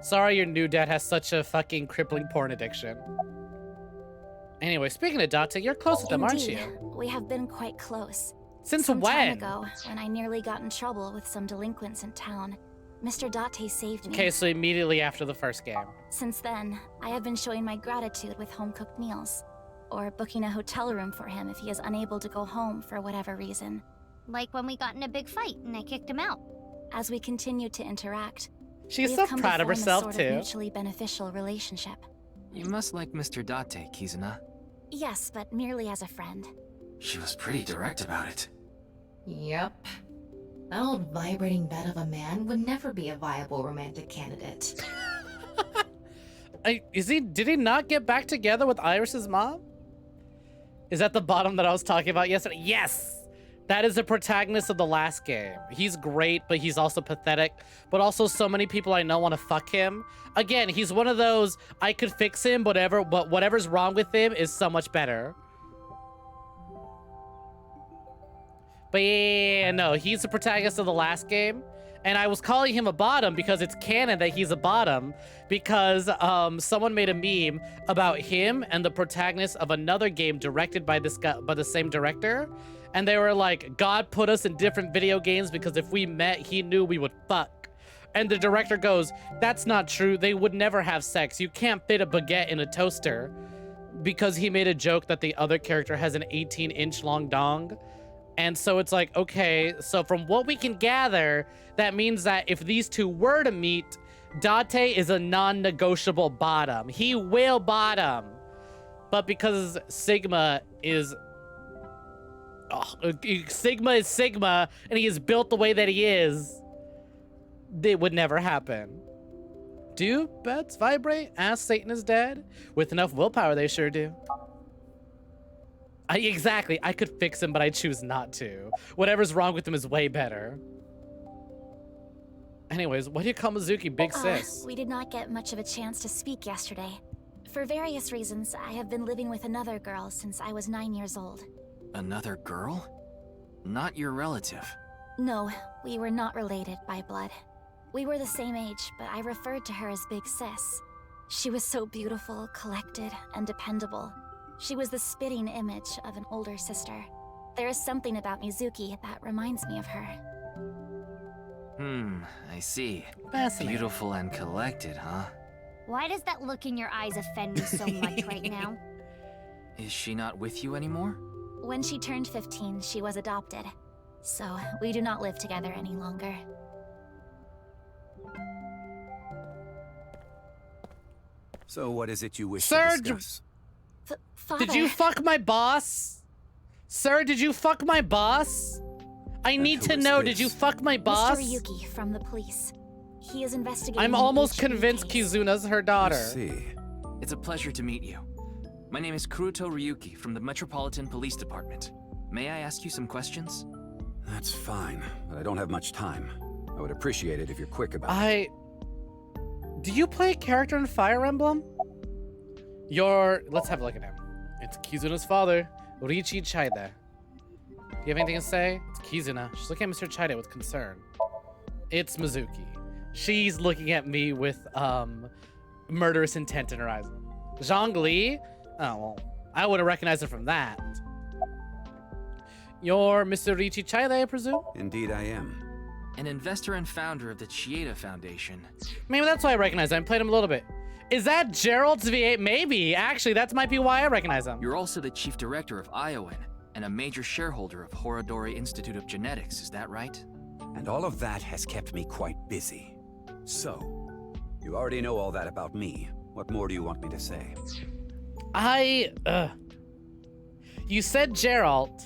Sorry your new dad has such a fucking crippling porn addiction. Anyway, speaking of Date, you're close with them, aren't you? We have been quite close. Since Some when? time ago, when I nearly got in trouble with some delinquents in town, Mr. Date saved me. Okay, so immediately after the first game. Since then, I have been showing my gratitude with home-cooked meals, or booking a hotel room for him if he is unable to go home for whatever reason. Like when we got in a big fight and I kicked him out. As we continue to interact, She's we so have come proud to of form herself, a sort too. of mutually beneficial relationship. You must like Mr. Date, Kizuna. Yes, but merely as a friend. She was pretty direct about it. Yep. That old vibrating bed of a man would never be a viable romantic candidate. Did he not get back together with Iris's mom? Is that the bottom that I was talking about yesterday? Yes! That is the protagonist of the last game. He's great, but he's also pathetic. But also so many people I know want to fuck him. Again, he's one of those, I could fix him, but whatever's wrong with him is so much better. But yeah, no, he's the protagonist of the last game. And I was calling him a bottom because it's canon that he's a bottom, because someone made a meme about him and the protagonist of another game directed by this guy, by the same director. And they were like, God put us in different video games because if we met, he knew we would fuck. And the director goes, that's not true. They would never have sex. You can't fit a baguette in a toaster, because he made a joke that the other character has an 18-inch long dong. And so it's like, okay, so from what we can gather, that means that if these two were to meet, Date is a non-negotiable bottom. He will bottom. But because Sigma is... Sigma is Sigma, and he is built the way that he is, it would never happen. Do beds vibrate? Ask Satan is dead? With enough willpower, they sure do. Exactly. I could fix him, but I choose not to. Whatever's wrong with him is way better. Anyways, what do you call Mizuki Big Sis? We did not get much of a chance to speak yesterday. For various reasons, I have been living with another girl since I was 9 years old. Another girl? Not your relative. No, we were not related by blood. We were the same age, but I referred to her as Big Sis. She was so beautiful, collected, and dependable. She was the spitting image of an older sister. There is something about Mizuki that reminds me of her. I see. Fascinating. Beautiful and collected, huh? Why does that look in your eyes offend me so much right now? Is she not with you anymore? When she turned 15, she was adopted. So, we do not live together any longer. So what is it you wish Sir, to discuss? Father. Did you fuck my boss? Sir, did you fuck my boss? I need to know, did you fuck my boss? Mr. Ryuki from the police. He is investigating. I'm almost the HB convinced case. Kizuna's her daughter. I see. It's a pleasure to meet you. My name is Kuruto Ryuki from the Metropolitan Police Department. May I ask you some questions? That's fine, but I don't have much time. I would appreciate it if you're quick about it. Do you play a character in Fire Emblem? Let's have a look at him. It's Kizuna's father, Riichi Chaide. Do you have anything to say? It's Kizuna. She's looking at Mr. Chaide with concern. It's Mizuki. She's looking at me with murderous intent in her eyes. Zhongli? Oh, well, I would have recognized her from that. You're Mr. Riichi Chaide, I presume? Indeed I am. An investor and founder of the Chieda Foundation. Maybe that's why I recognize him. I played him a little bit. Is that Gerald's V8? Maybe. Actually, that might be why I recognize him. You're also the chief director of Iowan and a major shareholder of Horodori Institute of Genetics, is that right? And all of that has kept me quite busy. So, you already know all that about me. What more do you want me to say? You said Gerald.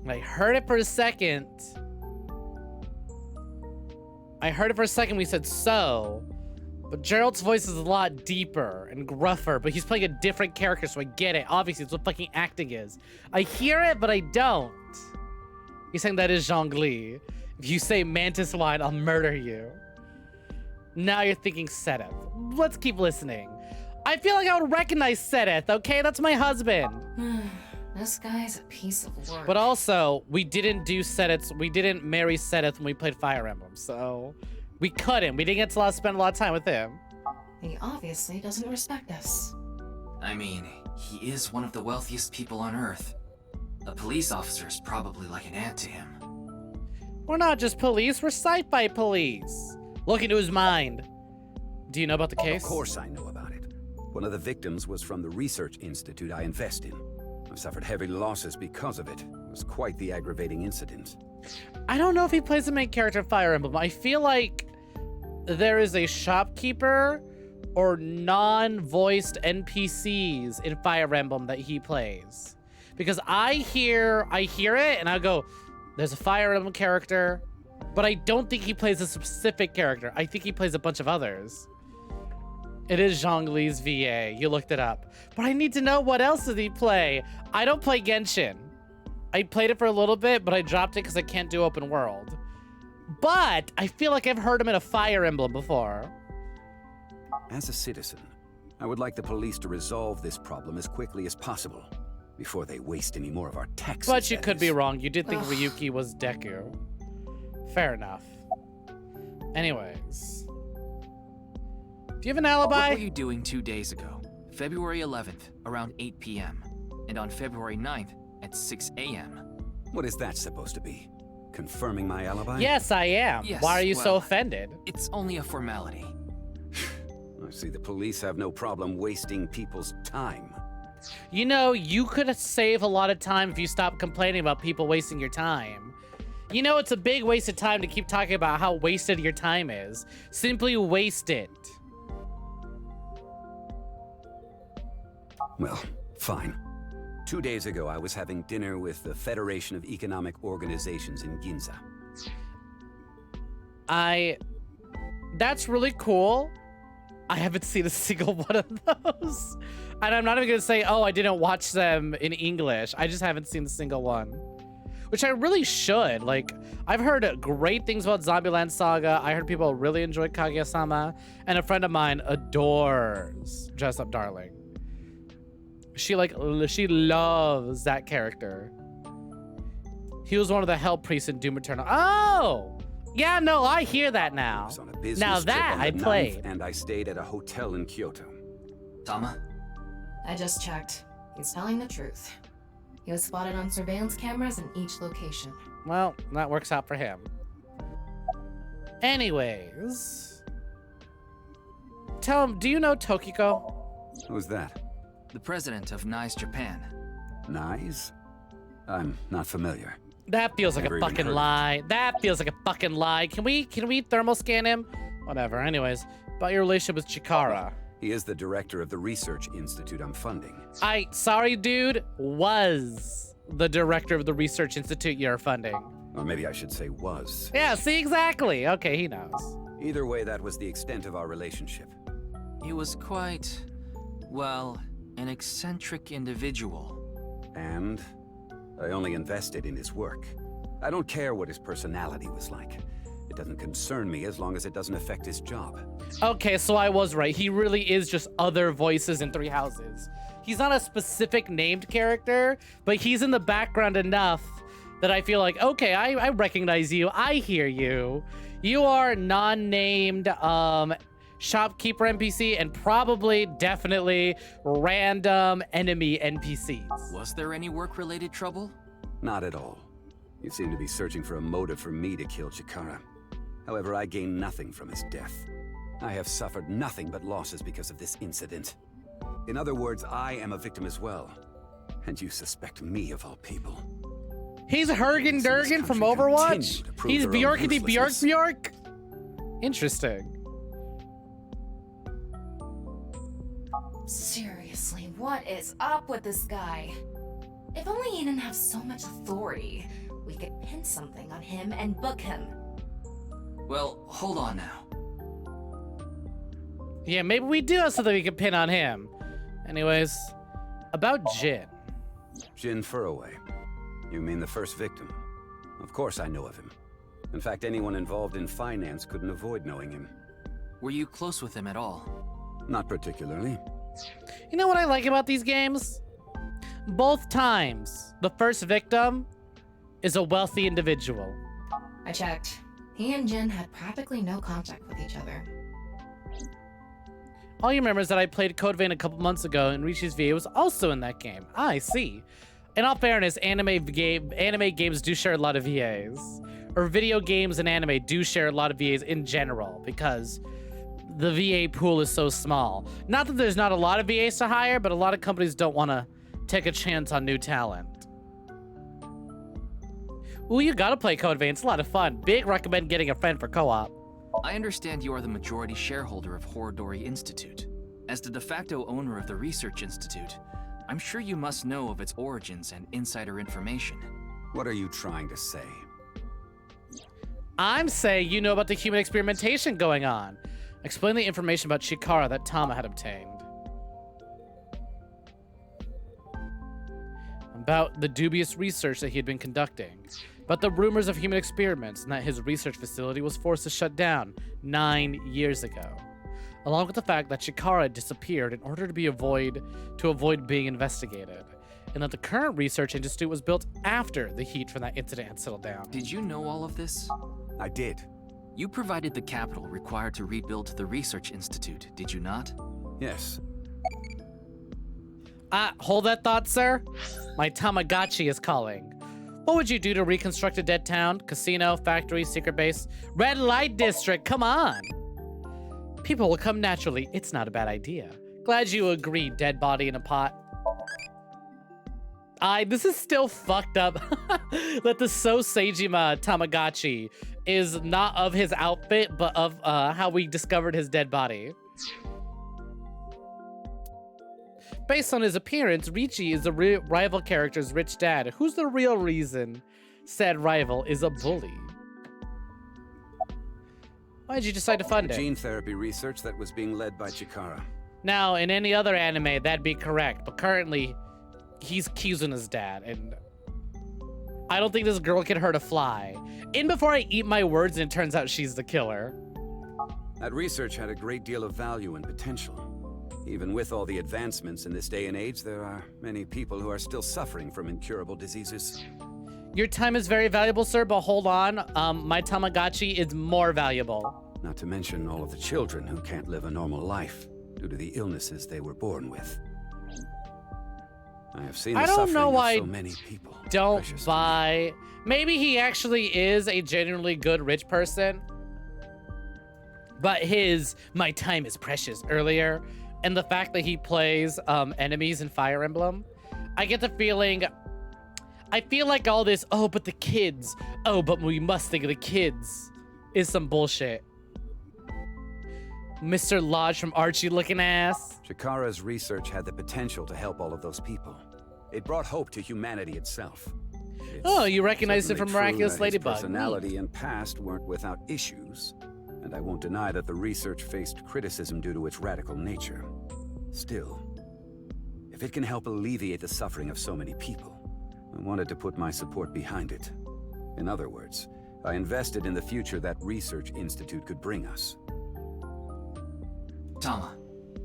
I heard it for a second. When you said so. But Gerald's voice is a lot deeper and gruffer, but he's playing a different character, so I get it. Obviously, it's what fucking acting is. I hear it, but I don't. You're saying that is Zhongli. If you say Mantis Wine, I'll murder you. Now you're thinking Seteth. Let's keep listening. I feel like I would recognize Seteth, okay? That's my husband. This guy's a piece of work. But also, we didn't marry Seteth when we played Fire Emblem, so we couldn't. We didn't get to spend a lot of time with him. He obviously doesn't respect us. I mean, he is one of the wealthiest people on Earth. A police officer is probably like an aunt to him. We're not just police, we're sci-fi police. Look into his mind. Do you know about the case? Of course I know about it. One of the victims was from the research institute I invest in. I've suffered heavy losses because of it. It was quite the aggravating incident. I don't know if he plays the main character of Fire Emblem. I feel like there is a shopkeeper or non-voiced NPCs in Fire Emblem that he plays. Because I hear it and I go, there's a Fire Emblem character, but I don't think he plays a specific character. I think he plays a bunch of others. It is Zhongli's VA. You looked it up. But I need to know, what else does he play? I don't play Genshin. I played it for a little bit, but I dropped it because I can't do open world. But I feel like I've heard him in a Fire Emblem before. As a citizen, I would like the police to resolve this problem as quickly as possible before they waste any more of our taxes. But you could be wrong. You did think Ryuki was Deku. Fair enough. Anyways. Do you have an alibi? What were you doing 2 days ago? February 11th, around 8 p.m. And on February 9th, at 6 a.m. What is that supposed to be? Confirming my alibi? Yes, I am. Yes, Why are you so well, offended? It's only a formality. I see the police have no problem wasting people's time. You know, you could save a lot of time if you stopped complaining about people wasting your time. You know, it's a big waste of time to keep talking about how wasted your time is. Simply waste it. Well, fine. 2 days ago, I was having dinner with the Federation of Economic Organizations in Ginza. That's really cool. I haven't seen a single one of those. And I'm not even gonna say, oh, I didn't watch them in English. I just haven't seen a single one. Which I really should. Like, I've heard great things about Zombieland Saga. I heard people really enjoy Kaguya-sama. And a friend of mine adores Dress Up Darling. She loves that character. He was one of the Hell Priests in Doom Eternal. Oh! Yeah, no, I hear that now. Now that I played. And I stayed at a hotel in Kyoto. Tama? I just checked. He's telling the truth. He was spotted on surveillance cameras in each location. Well, that works out for him. Anyways. Tell him, do you know Tokiko? Who's that? The president of NICE Japan. NICE? I'm not familiar. That feels like Never a even fucking heard of lie. That feels like a fucking lie. Can we thermal scan him? Whatever. Anyways, about your relationship with Chikara. He is the director of the research institute I'm funding. Sorry, dude, was the director of the research institute you're funding. Or maybe I should say was. Yeah, see, exactly. Okay, he knows. Either way, that was the extent of our relationship. He was quite, well, an eccentric individual. And I only invested in his work. I don't care what his personality was like. It doesn't concern me as long as it doesn't affect his job. Okay, so I was right. He really is just other voices in Three Houses. He's not a specific named character, but he's in the background enough that I feel like, okay, I recognize you. I hear you. You are non-named shopkeeper NPC and probably, definitely random enemy NPCs. Was there any work-related trouble? Not at all. You seem to be searching for a motive for me to kill Chikara. However, I gain nothing from his death. I have suffered nothing but losses because of this incident. In other words, I am a victim as well. And you suspect me of all people. He's Hergen Durgan from Overwatch? He's Bjorkity Bjork? Interesting. Seriously, what is up with this guy? If only he didn't have so much authority, we could pin something on him and book him. Well, hold on now. Yeah, maybe we do have something we can pin on him. Anyways, about Jin. Jin Furroway. You mean the first victim? Of course I know of him. In fact, anyone involved in finance couldn't avoid knowing him. Were you close with him at all? Not particularly. You know what I like about these games? Both times, the first victim is a wealthy individual. I checked. He and Jin had practically no contact with each other. All you remember is that I played Code Vein a couple months ago and Rishi's VA was also in that game. I see. In all fairness, anime games do share a lot of VAs. Or video games and anime do share a lot of VAs in general because the VA pool is so small. Not that there's not a lot of VAs to hire, but a lot of companies don't want to take a chance on new talent. Ooh, you gotta play Code Vein. It's a lot of fun. Big recommend getting a friend for co-op. I understand you are the majority shareholder of Horodori Institute. As the de facto owner of the Research Institute, I'm sure you must know of its origins and insider information. What are you trying to say? I'm saying you know about the human experimentation going on. Explain the information about Chikara that Tama had obtained. About the dubious research that he had been conducting. About the rumors of human experiments and that his research facility was forced to shut down 9 years ago. Along with the fact that Chikara had disappeared in order to avoid being investigated. And that the current research institute was built after the heat from that incident had settled down. Did you know all of this? I did. You provided the capital required to rebuild the Research Institute, did you not? Yes. Hold that thought, sir. My Tamagotchi is calling. What would you do to reconstruct a dead town? Casino, factory, secret base, red light district, come on. People will come naturally. It's not a bad idea. Glad you agree, dead body in a pot. This is still fucked up that the So Seijima Tamagotchi is not of his outfit, but of how we discovered his dead body. Based on his appearance, Richie is the rival character's rich dad. Who's the real reason said rival is a bully? Why did you decide to fund it? Gene therapy research that was being led by Chikara. Now, in any other anime, that'd be correct, but currently, he's Kizuna's dad, and I don't think this girl can hurt a fly. In before I eat my words, and it turns out she's the killer. That research had a great deal of value and potential. Even with all the advancements in this day and age, there are many people who are still suffering from incurable diseases. Your time is very valuable, sir, but hold on. My Tamagotchi is more valuable. Not to mention all of the children who can't live a normal life due to the illnesses they were born with. I have seen the suffering of so many people. Don't buy. Maybe he actually is a genuinely good rich person. But his "my time is precious" earlier, and the fact that he plays enemies in Fire Emblem, I get the feeling. I feel like all this, oh, but the kids, oh, but we must think of the kids, is some bullshit. Mr. Lodge from Archie looking ass. Chikara's research had the potential to help all of those people. It brought hope to humanity itself. Oh, you recognize it from Miraculous Ladybug. His personality and past weren't without issues, and I won't deny that the research faced criticism due to its radical nature. Still, if it can help alleviate the suffering of so many people, I wanted to put my support behind it. In other words, I invested in the future that Research Institute could bring us. Tama,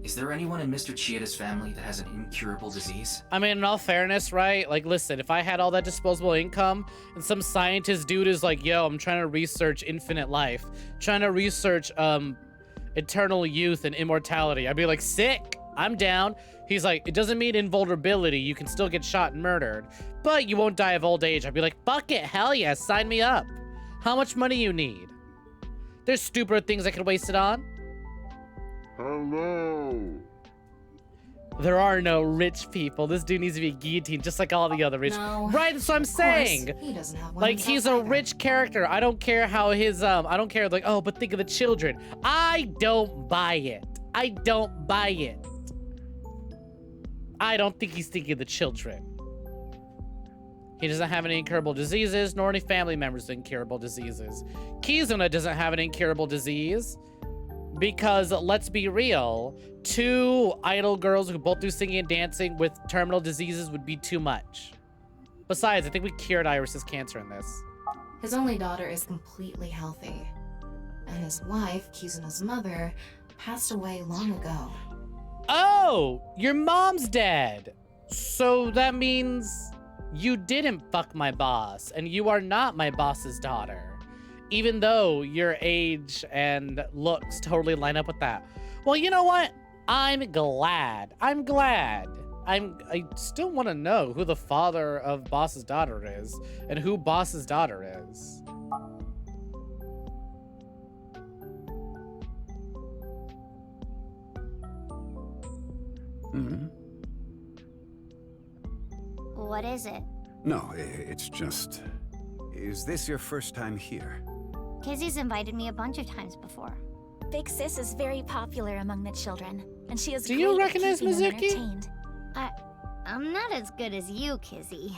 is there anyone in Mr. Chieda's family that has an incurable disease? I mean, in all fairness, right? Like, listen, if I had all that disposable income and some scientist dude is like, yo, I'm trying to research infinite life, trying to research eternal youth and immortality, I'd be like, sick, I'm down. He's like, it doesn't mean invulnerability. You can still get shot and murdered, but you won't die of old age. I'd be like, fuck it, hell yeah, sign me up. How much money you need? There's stupider things I could waste it on. Hello. There are no rich people. This dude needs to be guillotined just like all the other rich. No, right, that's what I'm saying. He doesn't have one like, he's a rich character. I don't care how his, I don't care, like, oh, but think of the children. I don't buy it. I don't buy it. I don't think he's thinking of the children. He doesn't have any incurable diseases, nor any family members with incurable diseases. Kizuna doesn't have an incurable disease. Because, let's be real, 2 idol girls who both do singing and dancing with terminal diseases would be too much. Besides, I think we cured Iris's cancer in this. His only daughter is completely healthy. And his wife, Kizuna's mother, passed away long ago. Oh, your mom's dead. So that means you didn't fuck my boss, and you are not my boss's daughter. Even though your age and looks totally line up with that. Well, you know what? I'm glad. I'm glad. I still want to know who the father of Boss's daughter is and who Boss's daughter is. Mm-hmm. What is it? No, it's just... Is this your first time here? Kizzy's invited me a bunch of times before. Big Sis is very popular among the children, and she is Do you great at recognize keeping them Mizuki? entertained. I'm not as good as you, Kizzy.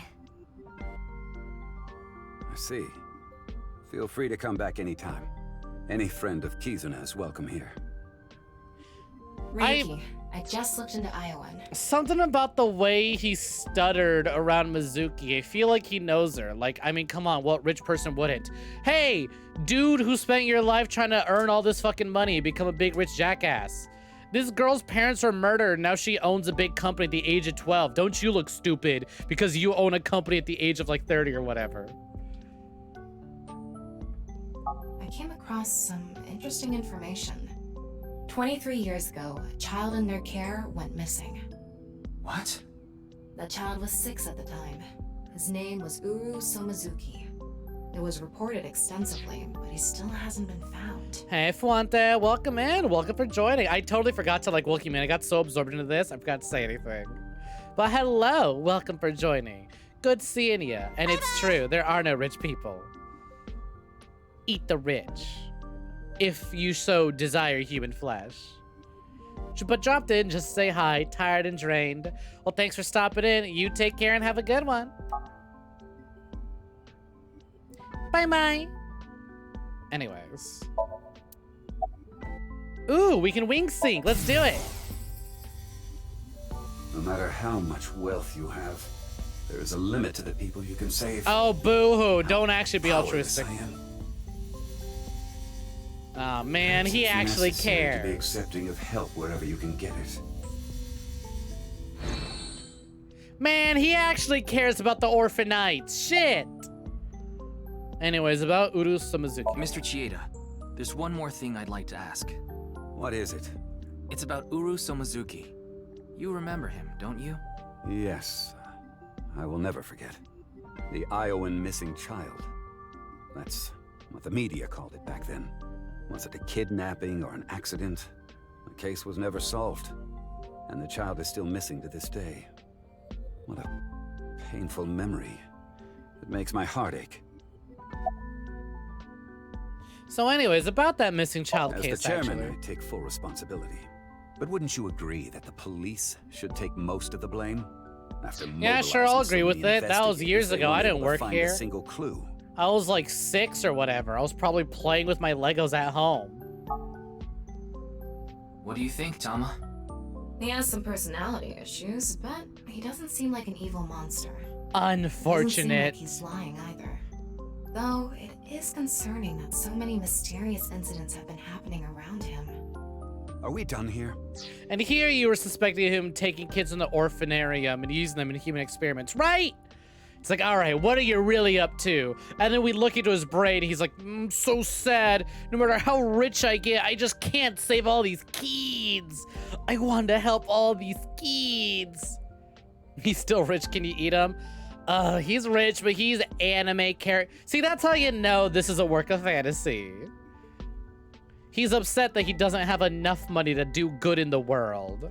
I see. Feel free to come back anytime. Any friend of Kizuna is welcome here. Reiki, I just looked into Iowan. Something about the way he stuttered around Mizuki. I feel like he knows her. Like, I mean, come on, what rich person wouldn't? Hey, dude who spent your life trying to earn all this fucking money, become a big rich jackass. This girl's parents were murdered, now she owns a big company at the age of 12. Don't you look stupid because you own a company at the age of like 30 or whatever. I came across some interesting information. 23 years ago, a child in their care went missing. What? The child was 6 at the time. His name was Uru Somazuki. It was reported extensively, but he still hasn't been found. Hey, Fuente, welcome in. Welcome for joining. I totally forgot to like welcome in. I got so absorbed into this, I forgot to say anything. But hello, welcome for joining. Good seeing you. And it's true, there are no rich people. Eat the rich, if you so desire human flesh. But dropped in just to say hi, tired and drained. Well, thanks for stopping in. You take care and have a good one. Bye-bye. Anyways. Ooh, we can wing sync. Let's do it. No matter how much wealth you have, there is a limit to the people you can save. Oh, boo-hoo. Don't actually be Powerless altruistic. I am. Oh, man, Perhaps he it's actually necessary to be cares. accepting of help wherever you can get it. Man, he actually cares about the orphanites. Shit. Anyways, about Uru Somazuki. Mr. Chieda, there's one more thing I'd like to ask. What is it? It's about Uru Somazuki. You remember him, don't you? Yes. I will never forget. The Iowan missing child. That's what the media called it back then. Was it a kidnapping or an accident? The case was never solved. And the child is still missing to this day. What a painful memory. It makes my heart ache. So anyways, about that missing child As case, the chairman, actually. I take full responsibility. But wouldn't you agree that the police should take most of the blame? After Yeah, sure, I'll mobilizing agree so with many it. That was investigators, years they ago. I weren't didn't able to work find here. a single clue. I was like 6 or whatever. I was probably playing with my Legos at home. What do you think, Tama? He has some personality issues, but he doesn't seem like an evil monster. Unfortunate. Doesn't seem like he's lying either. Though it is concerning that so many mysterious incidents have been happening around him. Are we done here? And here you were suspecting him taking kids in the orphanarium and using them in human experiments, right? It's like, all right, what are you really up to? And then we look into his brain, he's like, so sad. No matter how rich I get, I just can't save all these kids. I want to help all these kids. He's still rich, can you eat him? He's rich, but he's anime character. See, that's how you know this is a work of fantasy. He's upset that he doesn't have enough money to do good in the world.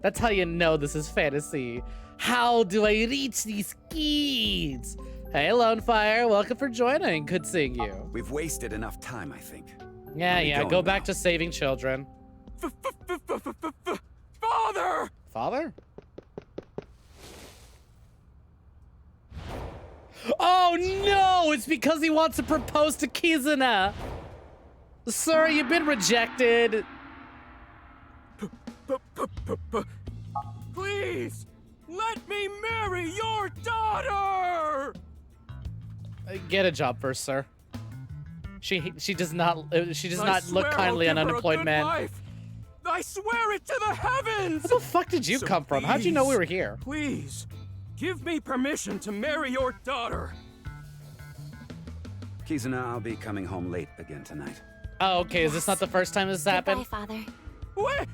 That's how you know this is fantasy. How do I reach these kids? Hey, Lonefire, welcome for joining. Good seeing you. We've wasted enough time, I think. Yeah, go back to saving children. Father! Father? Oh no! It's because he wants to propose to Kizuna! Sir, you've been rejected. Please! Let me marry your daughter! Get a job first, sir. She does not I look swear kindly I'll on give her a unemployed good men. life. I swear it to the heavens! Where the fuck did you come from? How'd you know we were here? Please, give me permission to marry your daughter. Kizuna, I'll be coming home late again tonight. Oh, okay. Is this not the first time this has happened? Father. Wait!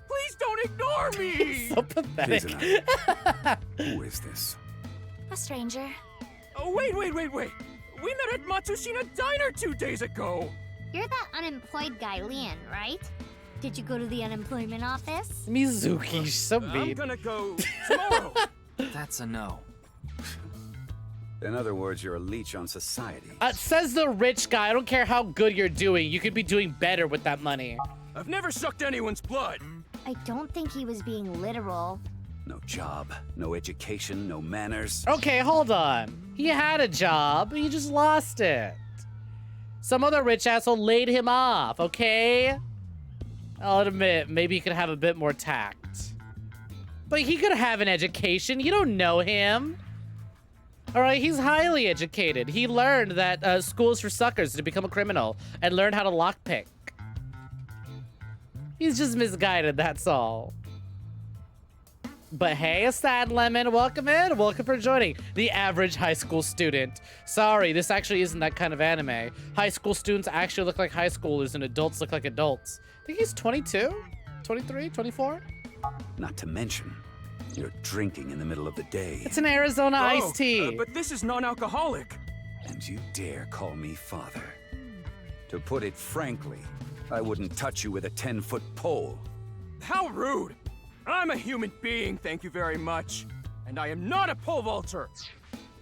Please don't ignore me! So pathetic. Kizuna, who is this? A stranger. Oh, wait. We met at Matsushina Diner 2 days ago. You're that unemployed guy, Leon, right? Did you go to the unemployment office? Mizuki, she's so mean. I'm gonna go tomorrow. That's a no. In other words, you're a leech on society. Says the rich guy. I don't care how good you're doing. You could be doing better with that money. I've never sucked anyone's blood. I don't think he was being literal. No job, no education, no manners. Okay, hold on. He had a job. He just lost it. Some other rich asshole laid him off, okay? I'll admit, maybe he could have a bit more tact. But he could have an education. You don't know him. All right, he's highly educated. He learned that school is for suckers to become a criminal and learn how to lockpick. He's just misguided, that's all. But hey, a sad lemon, welcome in. Welcome for joining the average high school student. Sorry, this actually isn't that kind of anime. High school students actually look like high schoolers and adults look like adults. I think he's 22, 23, 24. Not to mention, you're drinking in the middle of the day. It's an Arizona iced tea. But this is non-alcoholic. And you dare call me father. To put it frankly, I wouldn't touch you with a 10-foot pole. How rude. I'm a human being, thank you very much. And I am not a pole vaulter.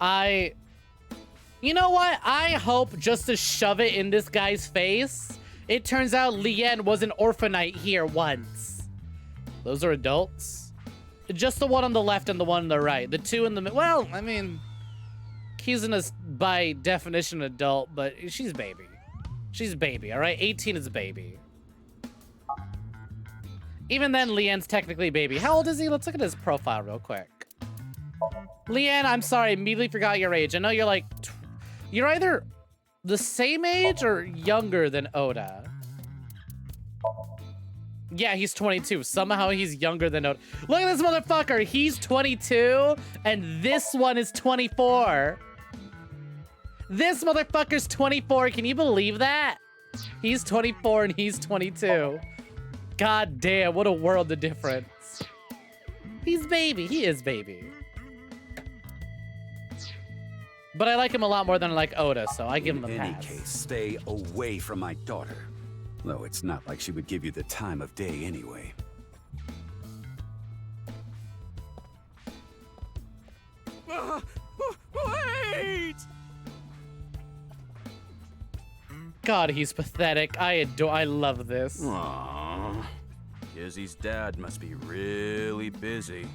You know what? I hope, just to shove it in this guy's face, it turns out Lien was an orphanite here once. Those are adults? Just the one on the left and the one on the right. The two in the middle. Well, I mean, Kizuna's by definition adult, but she's baby. She's baby, all right? 18 is a baby. Even then, Lien's technically baby. How old is he? Let's look at his profile real quick. Lien, I'm sorry, immediately forgot your age. I know you're like, you're either the same age or younger than Oda. Yeah, he's 22. Somehow he's younger than Oda. Look at this motherfucker. He's 22, and this one is 24. This motherfucker's 24. Can you believe that? He's 24 and he's 22. God damn, what a world of difference. He's baby. He is baby. But I like him a lot more than I like Oda, so I give him a pass. In any case, stay away from my daughter. Though it's not like she would give you the time of day anyway. Wait! God, he's pathetic. I love this. Aww. Kizzy's dad must be really busy.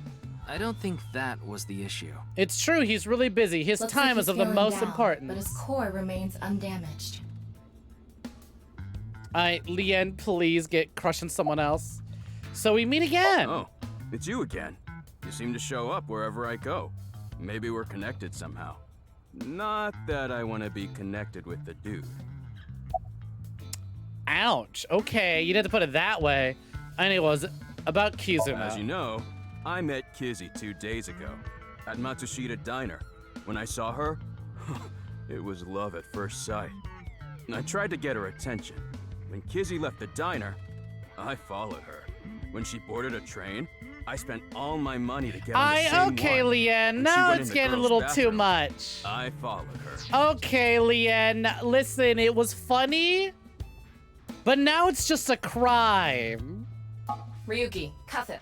I don't think that was the issue. It's true, he's really busy. His Looks time like is of he's the feeling most down, importance. But his core remains undamaged. Lien, please get crushing someone else. So we meet again. Oh, it's you again. You seem to show up wherever I go. Maybe we're connected somehow. Not that I want to be connected with the dude. Ouch. Okay, you didn't put it that way. Anyways, about Kizuna. As you know, I met Kizzy 2 days ago at Matsushita Diner. When I saw her, it was love at first sight. I tried to get her attention. When Kizzy left the diner, I followed her. When she boarded a train, I spent all my money to get on the same Okay, one. Lien, When she now went it's in the getting a girls' little too bathroom, much. I followed her. Okay, Lien, listen, it was funny, but now it's just a crime. Ryuki, cuff it.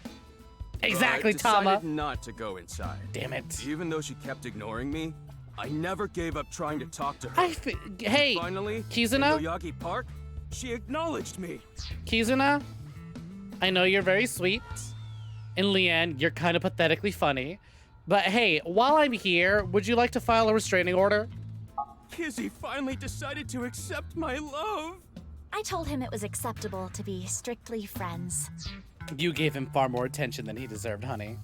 Exactly, I decided Tama. not to go inside. Damn it. Even though she kept ignoring me, I never gave up trying to talk to her. Hey, And finally, Kizuna? in Yoyagi Park, she acknowledged me. Kizuna, I know you're very sweet. And Lien, you're kind of pathetically funny. But hey, while I'm here, would you like to file a restraining order? Kizzy finally decided to accept my love. I told him it was acceptable to be strictly friends. You gave him far more attention than he deserved, honey.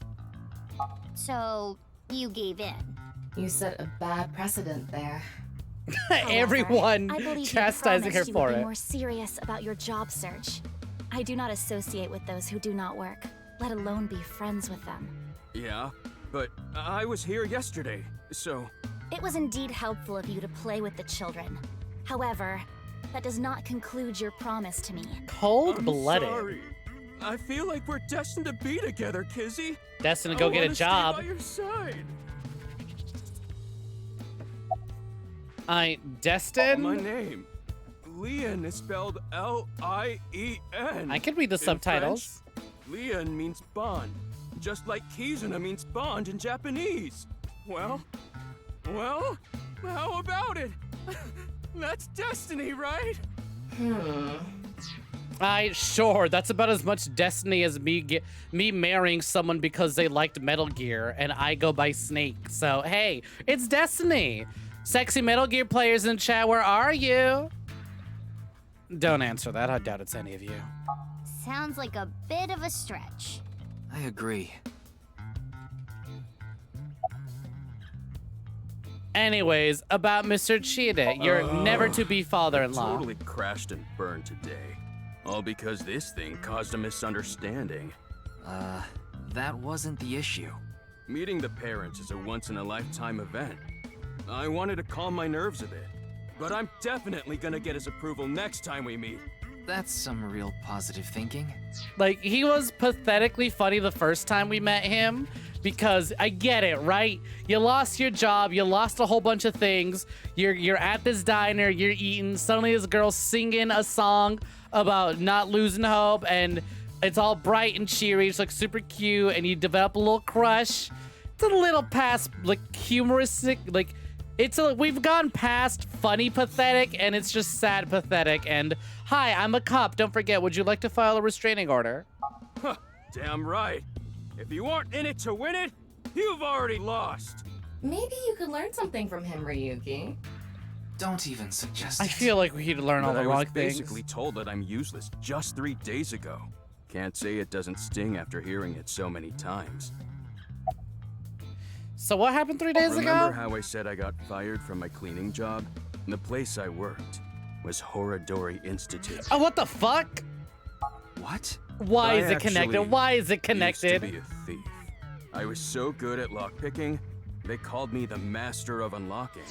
So, you gave in. You set a bad precedent there. Everyone I believe chastising her you for would be it. more serious about your job search. I do not associate with those who do not work, let alone be friends with them. Yeah, but I was here yesterday, so... It was indeed helpful of you to play with the children. However, that does not conclude your promise to me. Cold-blooded. I'm sorry. I feel like we're destined to be together, Kizzy. Destined to go get a job. I wanna stay by your side. Destin? My name. Lien is spelled L-I-E-N. I can read the In subtitles. French, Lien means bond, just like Kizuna means bond in Japanese. Well, Well, how about it? That's destiny, right? Sure, that's about as much destiny as me marrying someone because they liked Metal Gear and I go by Snake. So, hey, it's destiny. Sexy Metal Gear players in chat, where are you? Don't answer that. I doubt it's any of you. Sounds like a bit of a stretch. I agree. Anyways, about Mr. Cheetah, your never-to-be father-in-law. Totally crashed and burned today. All because this thing caused a misunderstanding. That wasn't the issue. Meeting the parents is a once-in-a-lifetime event. I wanted to calm my nerves a bit, but I'm definitely gonna get his approval next time we meet. That's some real positive thinking. Like, he was pathetically funny the first time we met him, because I get it, right? You lost your job, you lost a whole bunch of things, you're at this diner, you're eating, suddenly this girl's singing a song about not losing hope, and it's all bright and cheery, it's like super cute, and you develop a little crush. It's a little past, like, humoristic, like, we've gone past funny pathetic, and it's just sad pathetic, and hi, I'm a cop, don't forget, would you like to file a restraining order? Huh, damn right. If you aren't in it to win it, you've already lost. Maybe you could learn something from him, Ryuki. Don't even suggest it. I feel like we need to learn all the wrong things. I was basically told that I'm useless just 3 days ago. Can't say it doesn't sting after hearing it so many times. So what happened 3 days ago? Remember how I said I got fired from my cleaning job? The place I worked was Horadori Institute. Oh, what the fuck? What? Why is it connected? Why is it connected? Used to be a thief. I was so good at lockpicking, they called me the master of unlocking.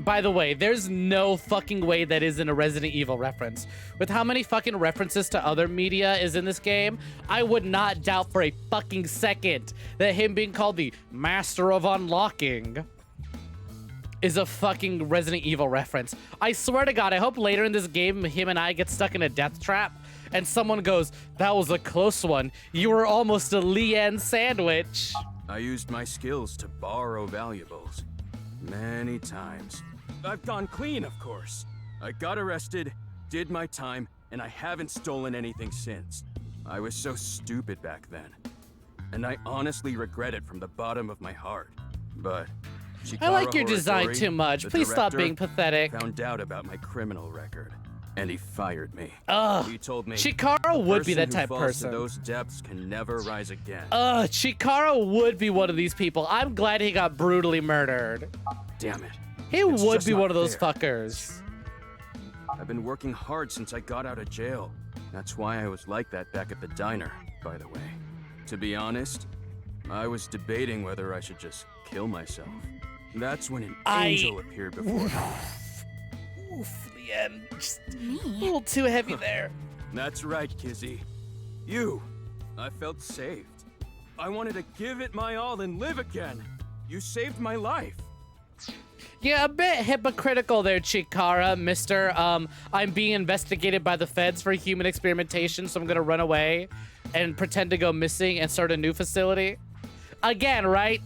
By the way, there's no fucking way that isn't a Resident Evil reference. With how many fucking references to other media is in this game, I would not doubt for a fucking second that him being called the master of unlocking is a fucking Resident Evil reference. I swear to God, I hope later in this game, him and I get stuck in a death trap and someone goes, that was a close one. You were almost a Leanne sandwich. I used my skills to borrow valuables. Many times. I've gone clean, of course. I got arrested, did my time, and I haven't stolen anything since. I was so stupid back then. And I honestly regret it from the bottom of my heart. But I like your Chikara design Horadori, too much. the Please stop director, being pathetic. Found out about my criminal record, and he fired me. Ugh. He told me Chikara would be that type of person. To those depths can never rise again. Chikara would be one of these people. I'm glad he got brutally murdered. Damn it. He would be one of those fuckers. I've been working hard since I got out of jail. That's why I was like that back at the diner, by the way. To be honest, I was debating whether I should just kill myself. That's when an angel appeared before me. Oof, Leanne. Just a little too heavy there. That's right, Kizzy. You. I felt saved. I wanted to give it my all and live again. You saved my life. Yeah, a bit hypocritical there, Chikara, Mr. I'm being investigated by the feds for human experimentation, so I'm gonna run away and pretend to go missing and start a new facility. Again, right?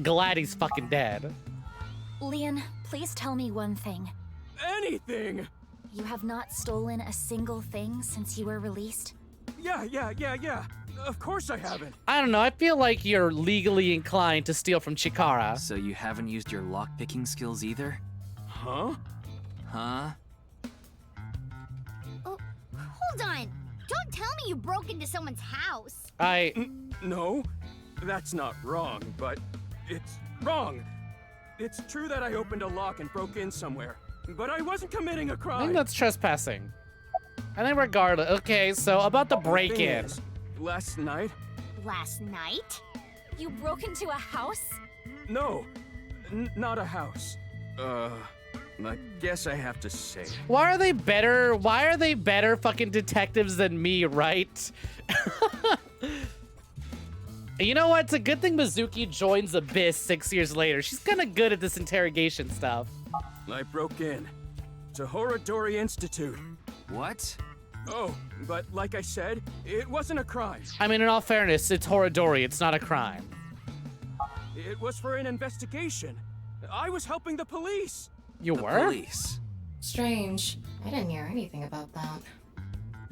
Glad he's fucking dead. Leon, please tell me one thing. Anything! You have not stolen a single thing since you were released? Yeah. Of course I haven't. I don't know, I feel like you're legally inclined to steal from Chikara. So you haven't used your lockpicking skills either? Huh? Huh? Oh, hold on. Don't tell me you broke into someone's house. No, that's not wrong, but it's wrong. It's true that I opened a lock and broke in somewhere, but I wasn't committing a crime. I think that's trespassing. I think regardless. Okay, so about the break-in. Last night? Last night? You broke into a house? No, not a house. I guess I have to say. Why are they better? Why are they better fucking detectives than me, right? You know what? It's a good thing Mizuki joins Abyss 6 years later. She's kind of good at this interrogation stuff. I broke in to Horadori Institute. What? Oh, but like I said, it wasn't a crime. I mean, in all fairness, it's Horadori. It's not a crime. It was for an investigation. I was helping the police. You The were? police. Strange. I didn't hear anything about that.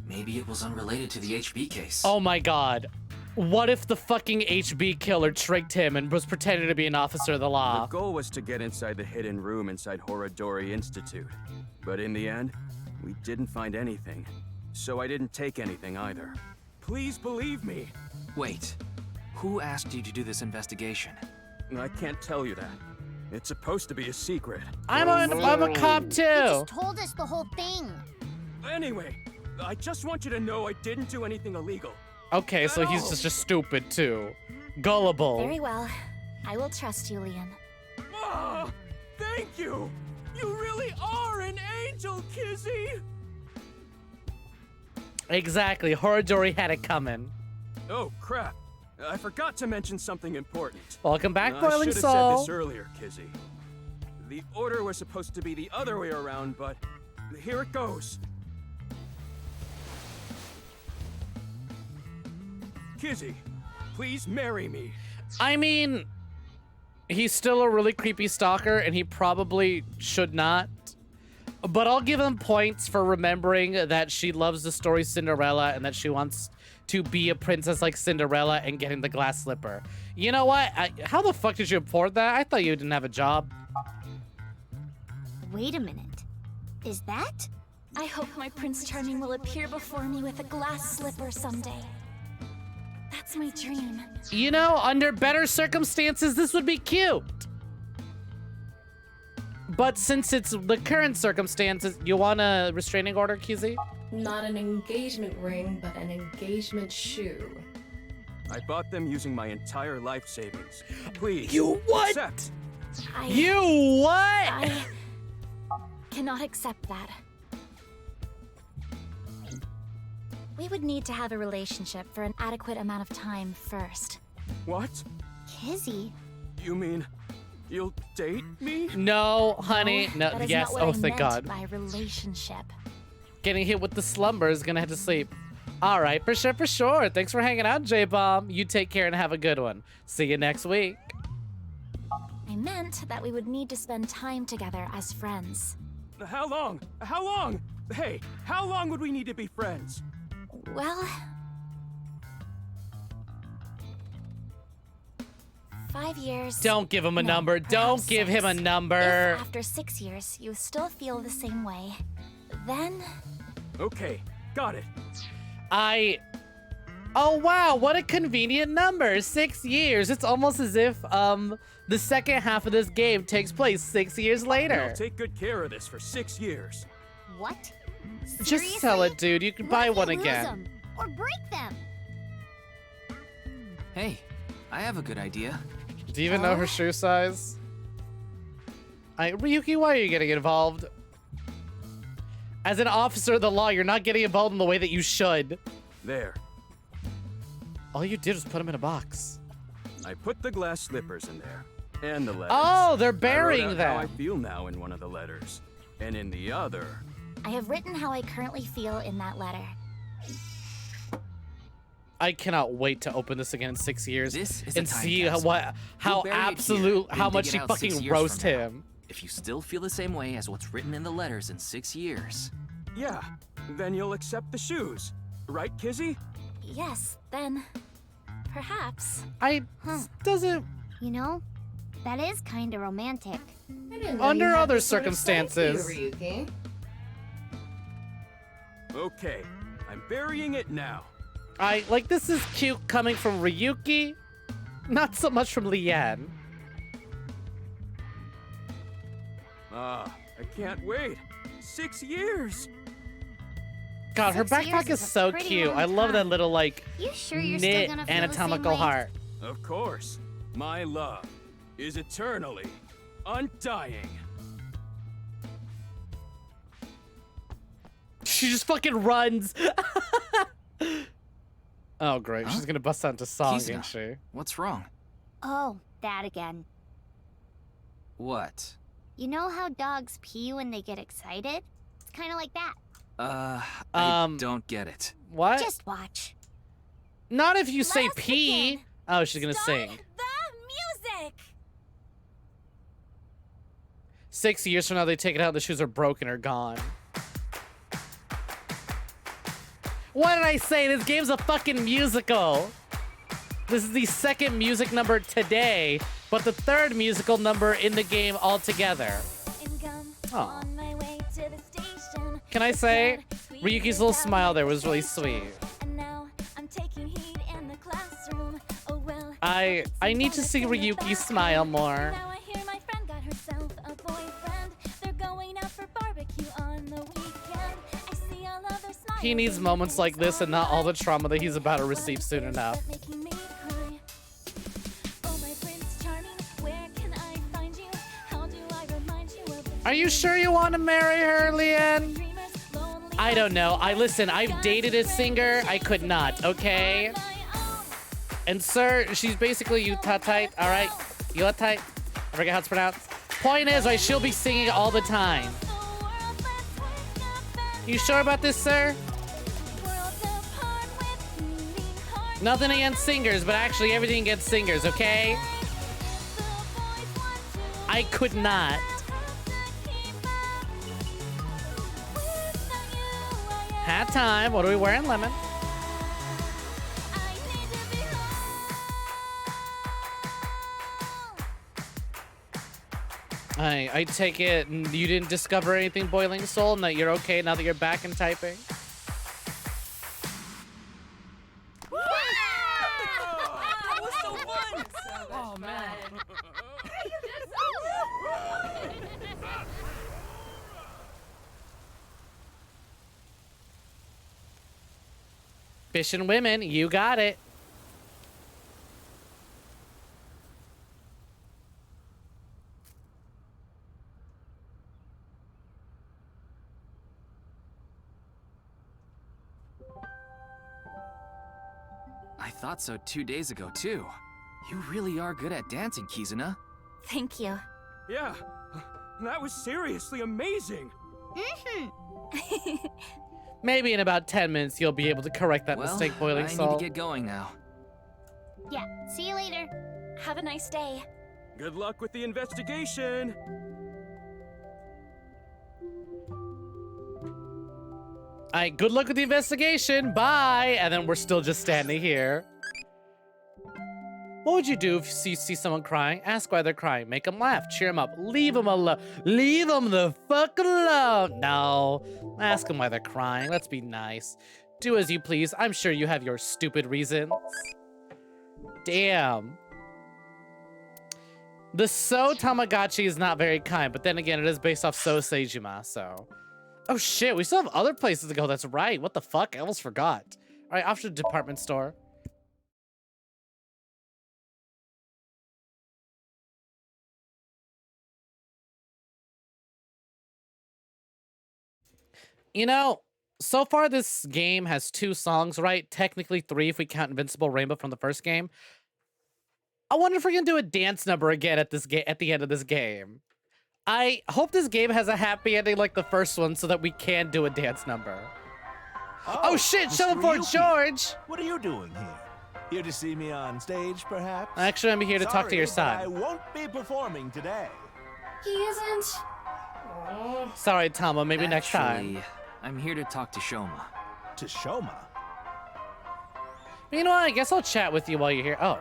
Maybe it was unrelated to the HB case. Oh my god. What if the fucking HB killer tricked him and was pretending to be an officer of the law? The goal was to get inside the hidden room inside Horodori Institute. But in the end, we didn't find anything. So I didn't take anything either. Please believe me. Wait. Who asked you to do this investigation? I can't tell you that. It's supposed to be a secret. I'm a cop too. You just told us the whole thing. Anyway, I just want you to know I didn't do anything illegal. Okay, so he's just stupid too. Gullible. Very well. I will trust you, Leon. Ah, thank you! You really are an angel, Kizzy! Exactly. Horodori had it coming. Oh, crap. I forgot to mention something important. Welcome back, I Boiling should have Soul. said this earlier, Kizzy. The order was supposed to be the other way around, but here it goes. Kizzy, please marry me. I mean, he's still a really creepy stalker, and he probably should not. But I'll give him points for remembering that she loves the story Cinderella and that she wants to be a princess like Cinderella and getting the glass slipper. You know what? How the fuck did you afford that? I thought you didn't have a job. Wait a minute. Is that? I hope my Prince Charming will appear before me with a glass slipper someday. That's my dream. You know, under better circumstances, this would be cute. But since it's the current circumstances, you want a restraining order, Kizzy? Not an engagement ring, but an engagement shoe. I bought them using my entire life savings. Please. You what? Accept. You what? I cannot accept that. We would need to have a relationship for an adequate amount of time first. What? Kizzy. You mean you'll date me? No, honey. No, that is yes. not what Oh, I thank meant God. by relationship. Getting hit with the slumber is gonna have to sleep. All right, for sure, for sure. Thanks for hanging out, J-Bomb. You take care and have a good one. See you next week. I meant that we would need to spend time together as friends. How long? How long? Hey, how long would we need to be friends? Well, 5 years. Don't give him a number. Don't give him a number. If after 6 years you still feel the same way, then... Okay, got it. Oh wow, what a convenient number. 6 years. It's almost as if the second half of this game takes place 6 years later. I'll take good care of this for 6 years. What? Just sell it, dude. You can buy one Lose again. them, or break them. Hey, I have a good idea. Do you even know her shoe size? Ryuki, why are you getting involved? As an officer of the law, you're not getting involved in the way that you should. There. All you did was put them in a box. I put the glass slippers in there. And the letters. Oh, they're I wrote burying out them. how I feel now in one of the letters. And in the other... I have written how I currently feel in that letter. I cannot wait to open this again in 6 years This is and a time see capsule. how We'll bury it here, absolute, then how dig much it she out 6 fucking years roast from now. him. If you still feel the same way as what's written in the letters in 6 years. Yeah, then you'll accept the shoes. Right, Kizzy? Yes, then... perhaps. Doesn't... You know, that is kind of romantic. Under other circumstances. Ryuki. Okay, I'm burying it now. This is cute coming from Ryuki, not so much from Lian. I can't wait. 6 years. God, her 6 years backpack is is a so pretty cute. long I love that time. little, You sure you're still knit gonna feel the same anatomical way? heart. Of course, my love is eternally undying. She just fucking runs. Oh, great. She's gonna bust out into song, Kizuna, ain't she? What's wrong? Oh, that again. What? You know how dogs pee when they get excited? It's kind of like that. I don't get it. What? Just watch. Not if you say pee. Oh, she's gonna sing. The music! 6 years from now, they take it out, the shoes are broken or gone. What did I say? This game's a fucking musical. This is the second music number today, but the third musical number in the game altogether. Oh. Can I say, Ryuki's little smile there was really sweet. I need to see Ryuki smile more. He needs moments like this and not all the trauma that he's about to receive soon enough. Are you sure you want to marry her, Leanne? I don't know. Listen, I've dated a singer. I could not, okay? And sir, she's basically Utaite, all right? Utaite? I forget how it's pronounced. Point is, she'll be singing all the time. You sure about this, sir? Nothing against singers, but actually everything against singers, okay? I could not. Hat time. What are we wearing, Lemon? I take it you didn't discover anything, Boiling Soul, and that you're okay now that you're back in typing? That was so fun! Oh, man. Fish and women, you got it. I thought so 2 days ago, too. You really are good at dancing, Kizuna. Thank you. Yeah, that was seriously amazing. Maybe in about 10 minutes you'll be able to correct that mistake, Boiling Soul. I need to get going now. Yeah, see you later. Have a nice day. Good luck with the investigation. Alright, good luck with the investigation. Bye. And then we're still just standing here. What would you do if you see someone crying? Ask why they're crying. Make them laugh. Cheer them up. Leave them alone. Leave them the fuck alone. No. Ask them why they're crying. Let's be nice. Do as you please. I'm sure you have your stupid reasons. Damn. The So Tamagotchi is not very kind, but then again, it is based off So Seijima, so... Oh shit, we still have other places to go. That's right. What the fuck? I almost forgot. All right, off to the department store. You know, so far this game has 2 songs, right? Technically 3 if we count Invincible Rainbow from the first game. I wonder if we're gonna do a dance number again at the end of this game. I hope this game has a happy ending like the first one so that we can do a dance number. Oh shit, Mr. Shovelford Ryuki. George! What are you doing here? Here to see me on stage, perhaps? Actually, I'm here to talk to your Sorry, but I son. won't be performing today. He isn't. Sorry, Tama, maybe next time. Actually, I'm here to talk to Shoma. To Shoma? You know what? I guess I'll chat with you while you're here. Oh.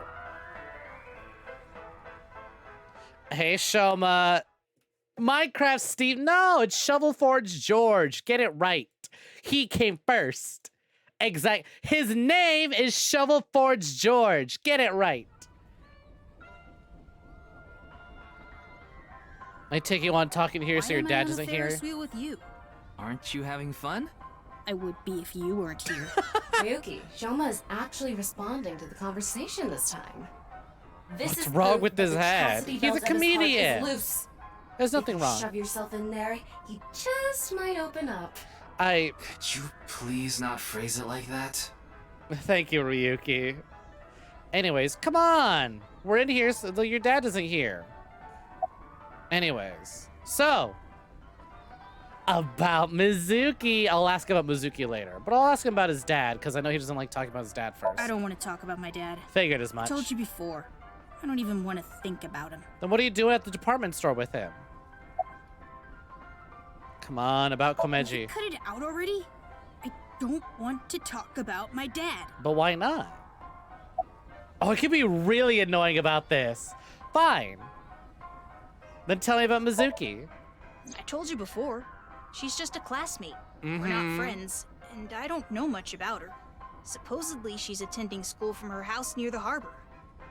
Hey, Shoma. Minecraft Steve. No, it's Shovelforge George. Get it right. He came first. Exact. His name is Shovelforge George. Get it right. I take you on talking here so your dad doesn't hear. Ferris wheel with you. Aren't you having fun? I would be if you weren't here. Ryuki, Shoma is actually responding to the conversation this time. What's wrong with his head? Chastity He's a bells at his heart is comedian. loose. There's nothing If you wrong. Shove yourself in there, he just might open up. Could you please not phrase it like that? Thank you, Ryuki. Anyways, come on. We're in here so your dad isn't here. Anyways, so about Mizuki. I'll ask about Mizuki later, but I'll ask him about his dad because I know he doesn't like talking about his dad first. I don't want to talk about my dad. Figured as I much. told you before. I don't even want to think about him. Then what are you doing at the department store with him? Come on, about Komeji. Cut it out already? I don't want to talk about my dad. But why not? Oh, it could be really annoying about this. Fine. Then tell me about Mizuki. I told you before. She's just a classmate. We're not friends, and I don't know much about her. Supposedly, she's attending school from her house near the harbor.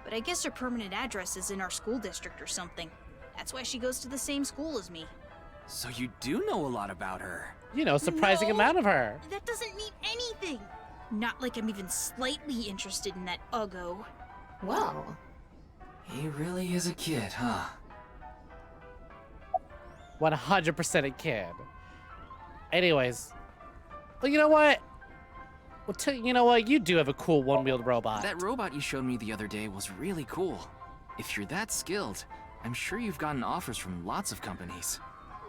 But I guess her permanent address is in our school district or something. That's why she goes to the same school as me. So you do know a lot about her. You know, surprising amount of her. That doesn't mean anything. Not like I'm even slightly interested in that Uggo. Well. He really is a kid, huh? 100% a kid. Anyways. Well, you know what? Well, you know what? You do have a cool one-wheeled robot. That robot you showed me the other day was really cool. If you're that skilled, I'm sure you've gotten offers from lots of companies.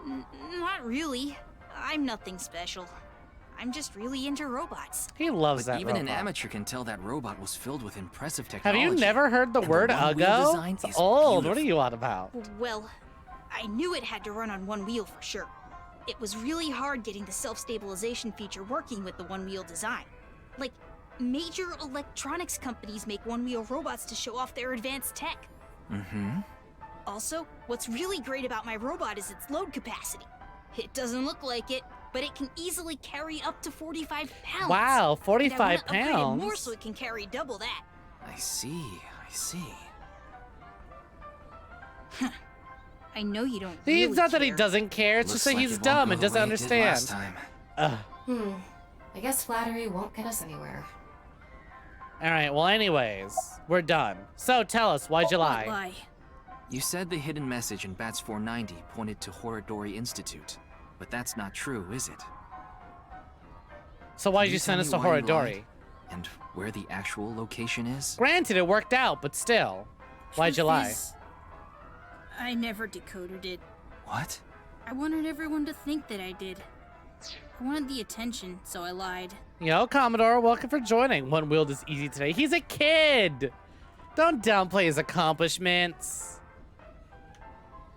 Not really. I'm nothing special. I'm just really into robots. He loves But that even robot. an amateur can tell that robot was filled with impressive technology. Have you never heard the And word one-wheel Uggo? design It's is old. beautiful. What are you on about? Well, I knew it had to run on one wheel for sure. It was really hard getting the self-stabilization feature working with the one-wheel design. Like, major electronics companies make one-wheel robots to show off their advanced tech. Also, what's really great about my robot is its load capacity. It doesn't look like it, but it can easily carry up to 45 pounds. Wow, And 45 I wanna upgrade it pounds? more so it can carry double that. I see. I know you don't It's really not that he care. doesn't care, it's just that he's dumb and doesn't understand. Ugh. I guess flattery won't get us anywhere. Alright, well anyways, we're done. So tell us, why'd you lie? You said the hidden message in Bats 490 pointed to Horodori Institute, but that's not true, is it? So why'd Can you send tell us to me why you Horodori? lied? And where the actual location is? Granted, it worked out, but still. Why'd you lie? I never decoded it. What? I wanted everyone to think that I did. I wanted the attention, so I lied. Yo, Commodore, welcome for joining. One wheeled is easy today. He's a kid! Don't downplay his accomplishments.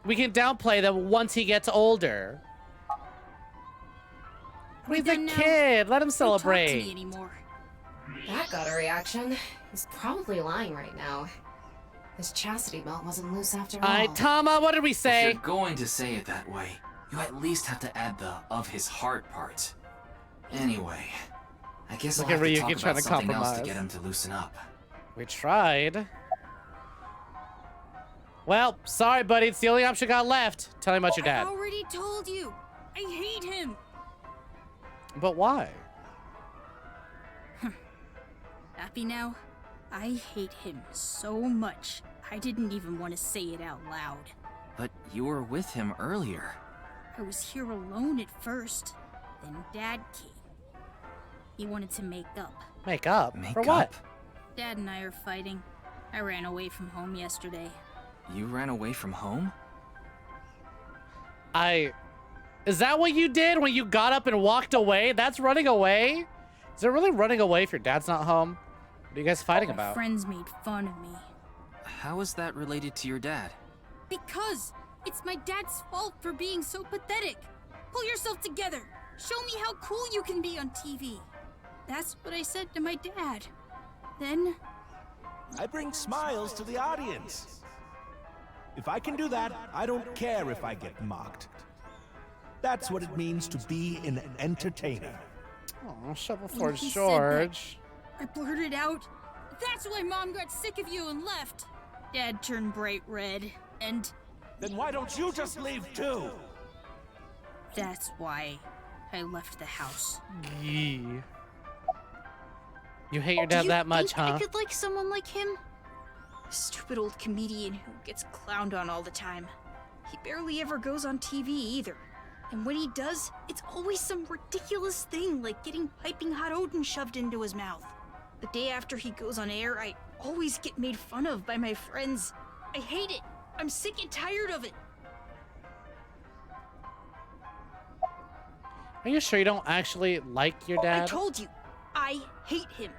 We can downplay them once he gets older. He's a kid. Let him celebrate. Don't talk to me anymore. That got a reaction. He's probably lying right now. His chastity belt wasn't loose after all. Alright, Tama, what did we say? If you're going to say it that way, you at least have to add the "of his heart" part. Anyway, I guess Look I'll at have to Ryuki talk trying about to something else to compromise. get him to loosen up. We tried. Well, sorry, buddy. It's the only option got left. Tell me about your I dad. already told you. I hate him. But why? Happy now? I hate him so much. I didn't even want to say it out loud. But you were with him earlier. I was here alone at first. Then Dad came. He wanted to make up. Make up? Make For what? up? Dad and I are fighting. I ran away from home yesterday. You ran away from home? Is that what you did when you got up and walked away? That's running away? Is it really running away if your dad's not home? What are you guys fighting My about? friends made fun of me. How is that related to your dad? Because it's my dad's fault for being so pathetic. Pull yourself together. Show me how cool you can be on TV. That's what I said to my dad. Then I bring smiles to the audience. If I can do that, I don't care if I get mocked. That's what it means to be an entertainer. Oh, Shovel When Forge he said George. I blurted out, "That's why Mom got sick of you and left." Dad turned bright red, and Then why don't you just leave too? that's why I left the house. Yee. You hate your Do dad you that much, think huh? I could like someone like him? A stupid old comedian who gets clowned on all the time. He barely ever goes on TV either. And when he does, it's always some ridiculous thing like getting piping hot Odin shoved into his mouth. The day after he goes on air, I always get made fun of by my friends. I hate it. I'm sick and tired of it. Are you sure you don't actually like your dad? I told you, I hate him.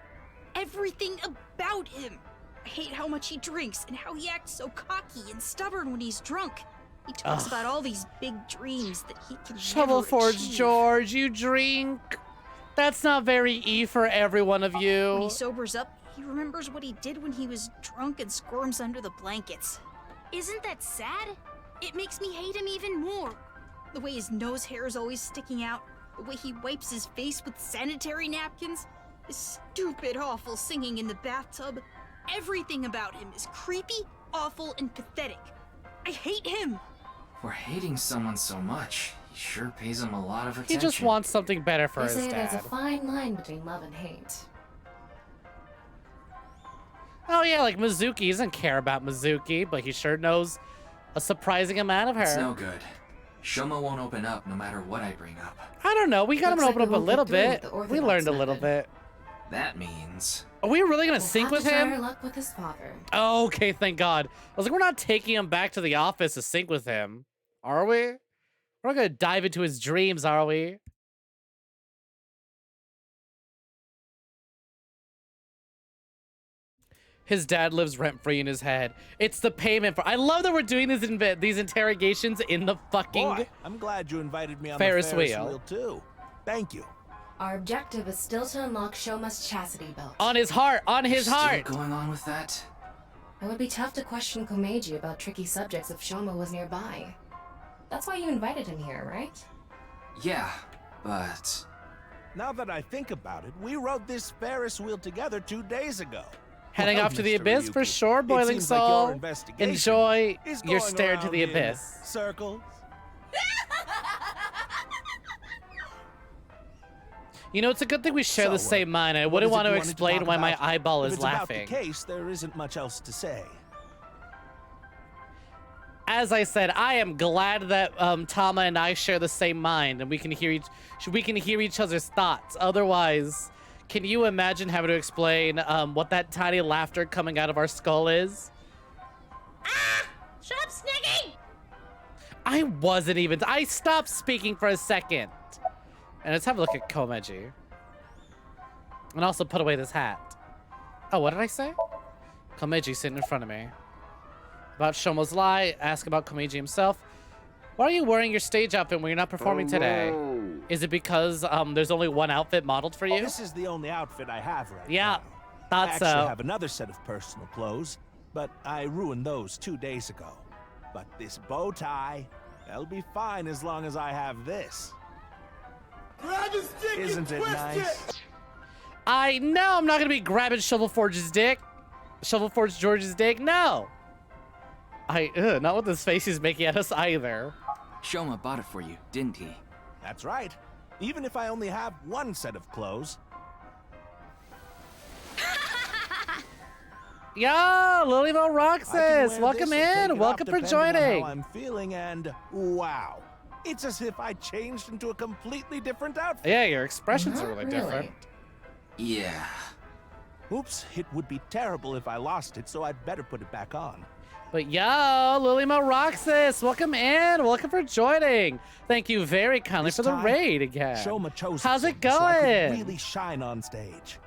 Everything about him. I hate how much he drinks and how he acts so cocky and stubborn when he's drunk. He talks about all these big dreams that he can Shovel never Forge achieve. George, you drink. That's not very E for every one of you. When he sobers up, he remembers what he did when he was drunk and squirms under the blankets. Isn't that sad? It makes me hate him even more. The way his nose hair is always sticking out, the way he wipes his face with sanitary napkins, his stupid, awful singing in the bathtub. Everything about him is creepy, awful, and pathetic. I hate him. For hating someone so much, he sure pays him a lot of attention. He just wants something better for They his say dad. there's a fine line between love and hate. Oh yeah, like Mizuki. He doesn't care about Mizuki, but he sure knows a surprising amount of her. It's no good. Shoma won't open up no matter what I bring up. I don't know. We got him to Looks open like up a we little won't get through bit. with the We Orthodox learned a little method. bit. That means... Are we really gonna We'll sync have with to try him? our luck with his father. Oh, okay, thank God. I was like, we're not taking him back to the office to sync with him, are we? We're not gonna dive into his dreams, are we? His dad lives rent-free in his head. It's the payment for... I love that we're doing these interrogations in the fucking Boy, I'm glad you invited me on Ferris the Ferris wheel. wheel too. Thank you. Our objective is still to unlock Shoma's chastity belt. On his heart, on his Still heart. going on with that? It would be tough to question Komeiji about tricky subjects if Shoma was nearby. That's why you invited him here, right? Yeah, but... Now that I think about it, we rode this Ferris wheel together 2 days ago. Heading Well, off to the Mr. abyss for Ryuki, sure, it Boiling seems like your Soul. investigation Enjoy is your going stare to the around in abyss. Circles. You know, it's a good thing we share the So, same mind. I what wouldn't is it want you to wanted explain talk why my about? eyeball If is it's laughing. About the case, there isn't much else to say. As I said, I am glad that Tama and I share the same mind, and we can hear each other's thoughts. Otherwise, can you imagine having to explain what that tiny laughter coming out of our skull is? Shut up, Sneggy! I wasn't even. I stopped speaking for a second. And let's have a look at Komeiji. And also put away this hat. Oh, what did I say? Komeiji sitting in front of me. About Shomo's lie, ask about Komeiji himself. Why are you wearing your stage outfit when you're not performing today? Is it because there's only one outfit modeled for you? This is the only outfit I have right Yeah, now. thought I actually so. have another set of personal clothes, but I ruined those 2 days ago. But this bow tie, that'll be fine as long as I have this. Isn't it nice? I know I'm not gonna be grabbing Shovel Forge's dick. Shovel Forge George's dick, no. Not with this face he's making at us either. Shoma bought it for you, didn't he? That's right. Even if I only have one set of clothes. Yo, Lilymel Roxas, welcome in. Welcome for joining. How I'm feeling, and wow, it's as if I changed into a completely different outfit. Yeah, your expressions are really different. Yeah. Oops, it would be terrible if I lost it, so I'd better put it back on. But yo, Lilymel Roxas, welcome in. Welcome for joining. Thank you very kindly This for the time, raid again. Shoma chose How's it something so I could going? really shine on stage.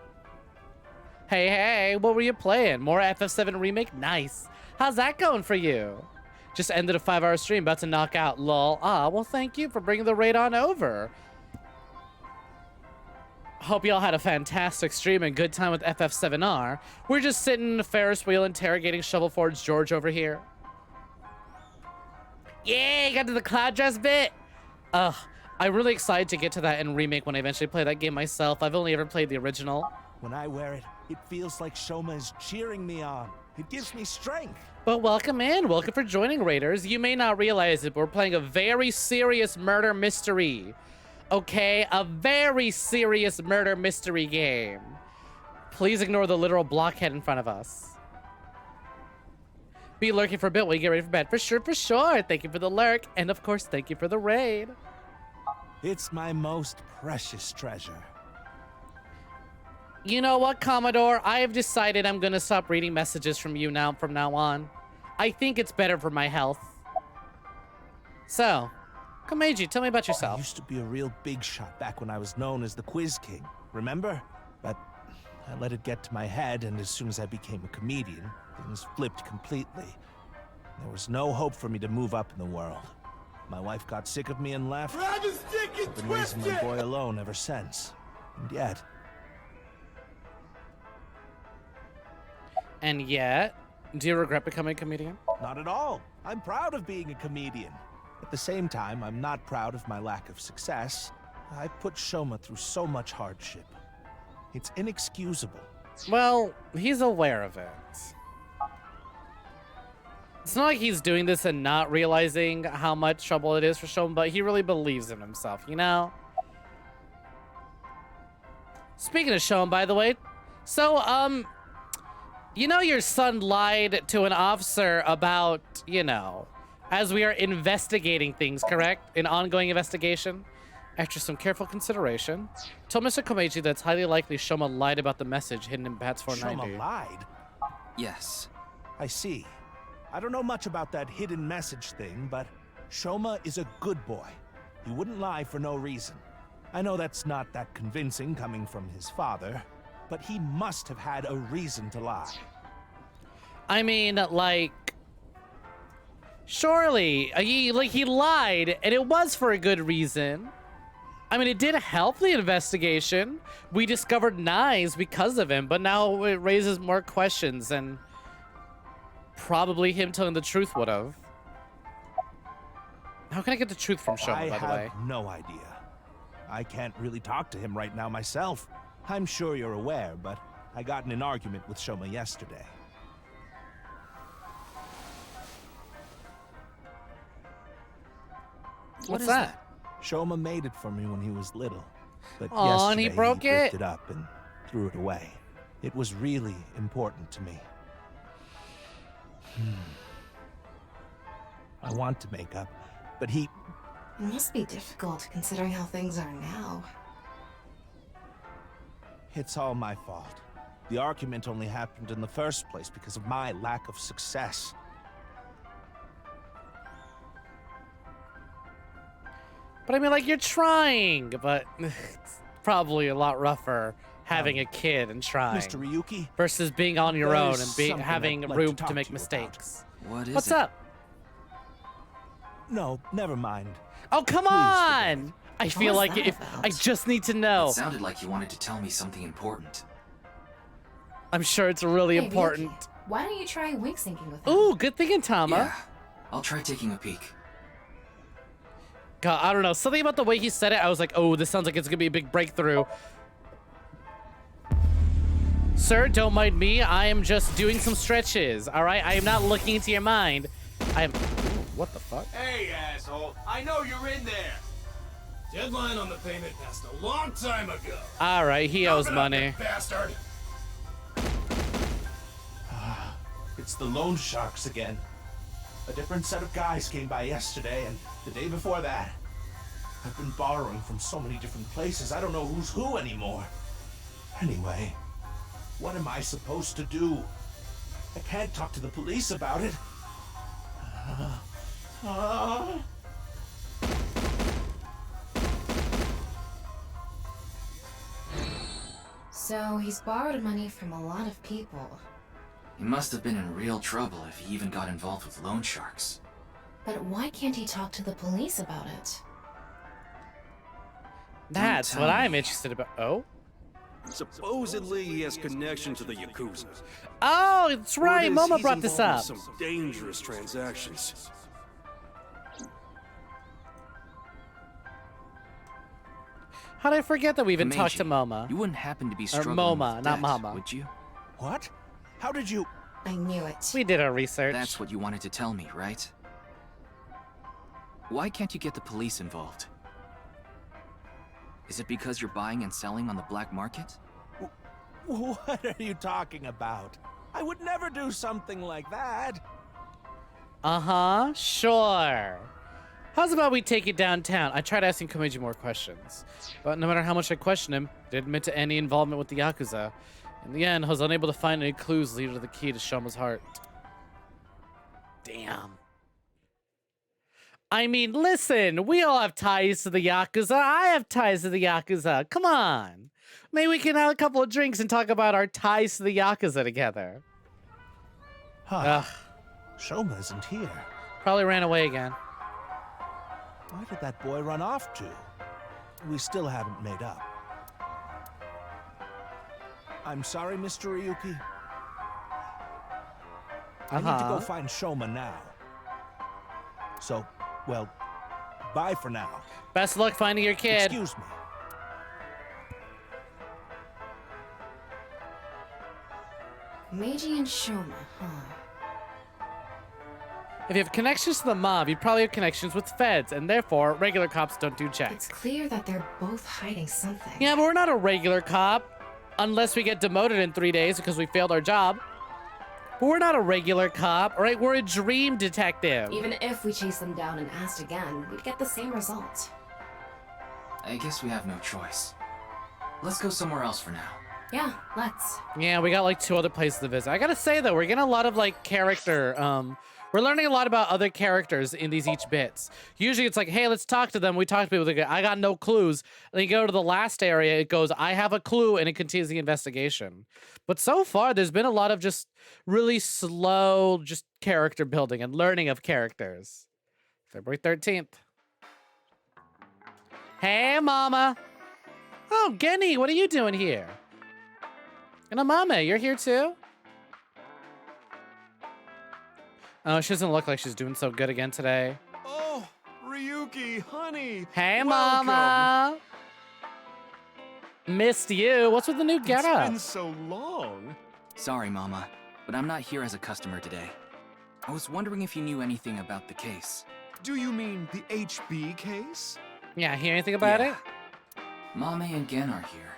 Hey, what were you playing? More FF7 remake? Nice. How's that going for you? Just ended a 5-hour stream, about to knock out, lol. Ah, well, thank you for bringing the raid on over. Hope y'all had a fantastic stream and good time with FF7R. We're just sitting in a Ferris wheel interrogating Shovel Forge George over here. Yeah, got to the cloud dress bit. I'm really excited to get to that in remake when I eventually play that game myself. I've only ever played the original. When I wear it, it feels like Shoma is cheering me on. It gives me strength. But welcome in. Welcome for joining, Raiders. You may not realize it, but we're playing a very serious murder mystery. Okay? A very serious murder mystery game. Please ignore the literal blockhead in front of us. Be lurking for a bit while you get ready for bed. For sure, for sure. Thank you for the lurk. And of course, thank you for the raid. It's my most precious treasure. You know what, Commodore? I have decided I'm gonna stop reading messages from you from now on. I think it's better for my health. So, Komeiji, tell me about yourself. I used to be a real big shot back when I was known as the Quiz King, remember? But I let it get to my head, and as soon as I became a comedian, things flipped completely. There was no hope for me to move up in the world. My wife got sick of me and left. I've been raising my boy alone ever since. And yet... And yet, do you regret becoming a comedian? Not at all. I'm proud of being a comedian. At the same time, I'm not proud of my lack of success. I put Shoma through so much hardship. It's inexcusable. Well, he's aware of it. It's not like he's doing this and not realizing how much trouble it is for Shoma, but he really believes in himself, you know? Speaking of Shoma, by the way, so, you know your son lied to an officer about, you know, as we are investigating things, correct? An ongoing investigation? After some careful consideration, told Mr. Komeiji that it's highly likely Shoma lied about the message hidden in Bats 490. Shoma lied? Yes. I see. I don't know much about that hidden message thing, but Shoma is a good boy. He wouldn't lie for no reason. I know that's not that convincing coming from his father, but he must have had a reason to lie. I mean, like, surely he lied, and it was for a good reason. I mean, it did help the investigation. We discovered knives because of him, but now it raises more questions, and probably him telling the truth would have. How can I get the truth from Shoma, by the way? I have no idea. I can't really talk to him right now myself. I'm sure you're aware, but I got in an argument with Shoma yesterday. What's that? Shoma made it for me when he was little, but Aw, yesterday and he broke he it? picked it up and threw it away. It was really important to me. I want to make up, but he... It must be difficult considering how things are now. It's all my fault. The argument only happened in the first place because of my lack of success. But I mean, like, you're trying, but it's probably a lot rougher having a kid and trying. Mr. Ryuki? Versus being on your own There's and something having I'd like room to talk to make to you mistakes. What is What's it? up? No, never mind. Oh, come on! I feel like if I just need to know. It sounded like you wanted to tell me something important. I'm sure it's really Hey, important. Ryuki, why don't you try wink syncing with him? Ooh, good thinking, Tama. Yeah, I'll try taking a peek. God, I don't know. Something about the way he said it, I was like, oh, this sounds like it's gonna be a big breakthrough. Sir, don't mind me. I am just doing some stretches, all right? I am not looking into your mind. I am... Ooh, what the fuck? Hey, asshole. I know you're in there. Deadline on the payment passed a long time ago. All right, he owes money. You bastard. It's the loan sharks again. A different set of guys came by yesterday and the day before that. I've been borrowing from so many different places, I don't know who's who anymore. Anyway, what am I supposed to do? I can't talk to the police about it. So he's borrowed money from a lot of people. He must have been in real trouble if he even got involved with loan sharks. But why can't he talk to the police about it? That's what I'm interested about. Oh? Supposedly, he has connection to the Yakuza. Oh, it's right. Word is Momo he's brought this involved up. in some dangerous transactions. How did I forget that we even talked to Komeiji, Moma? You wouldn't happen to be Or struggling Moma, with not debt, Mama. would you? What? How did you... I knew it. We did our research. That's what you wanted to tell me, right? Why can't you get the police involved? Is it because you're buying and selling on the black market? What are you talking about? I would never do something like that. Uh-huh, sure. How's about we take it downtown? I tried asking Komeiji more questions, but no matter how much I questioned him, he didn't admit to any involvement with the Yakuza. In the end, I was unable to find any clues leading to the key to Shoma's heart. Damn. I mean, listen, we all have ties to the Yakuza. I have ties to the Yakuza. Come on. Maybe we can have a couple of drinks and talk about our ties to the Yakuza together. Huh. Shoma isn't here. Probably ran away again. Where did that boy run off to? We still haven't made up. I'm sorry, Mr. Ryuki. I need to go find Shoma now. So, well, bye for now. Best luck finding your kid. Excuse me. Meiji and Shoma, huh? If you have connections to the mob, you probably have connections with feds, and therefore, regular cops don't do checks. It's clear that they're both hiding something. Yeah, but we're not a regular cop. Unless we get demoted in 3 days because we failed our job. But we're not a regular cop, all right? We're a dream detective. Even if we chased them down and asked again, we'd get the same result. I guess we have no choice. Let's go somewhere else for now. Yeah, let's. Yeah, we got like 2 other places to visit. I gotta say though, we're getting a lot of like character, we're learning a lot about other characters in these each bits. Usually it's like, hey, let's talk to them. We talk to people, they go, I got no clues. And you go to the last area, it goes, I have a clue, and it continues the investigation. But so far, there's been a lot of just really slow, just character building and learning of characters. February 13th. Hey, Mama. Oh, Genny, what are you doing here? And Mama, you're here too? Oh, she doesn't look like she's doing so good again today. Oh, Ryuki, honey. Hey, welcome. Mama. Missed you. What's with the new getup? It's been so long. Sorry, Mama, but I'm not here as a customer today. I was wondering if you knew anything about the case. Do you mean the HB case? Yeah, hear anything about it? Mame and Gen are here.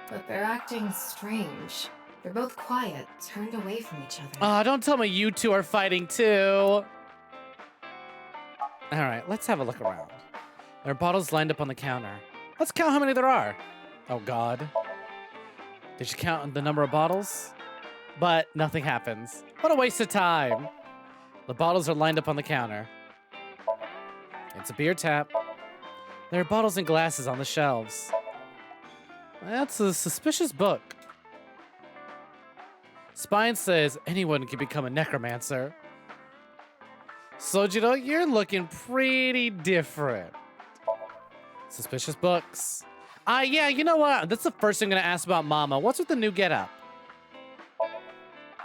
But they're acting strange. They're both quiet, turned away from each other. Oh, don't tell me you two are fighting too. All right, let's have a look around. There are bottles lined up on the counter. Let's count how many there are. Oh, God. Did you count the number of bottles? But nothing happens. What a waste of time. The bottles are lined up on the counter. It's a beer tap. There are bottles and glasses on the shelves. That's a suspicious book. Spine says anyone can become a necromancer. Sojiro, you're looking pretty different. Suspicious books. Yeah, you know what? That's the first thing I'm gonna ask about Mama. What's with the new getup?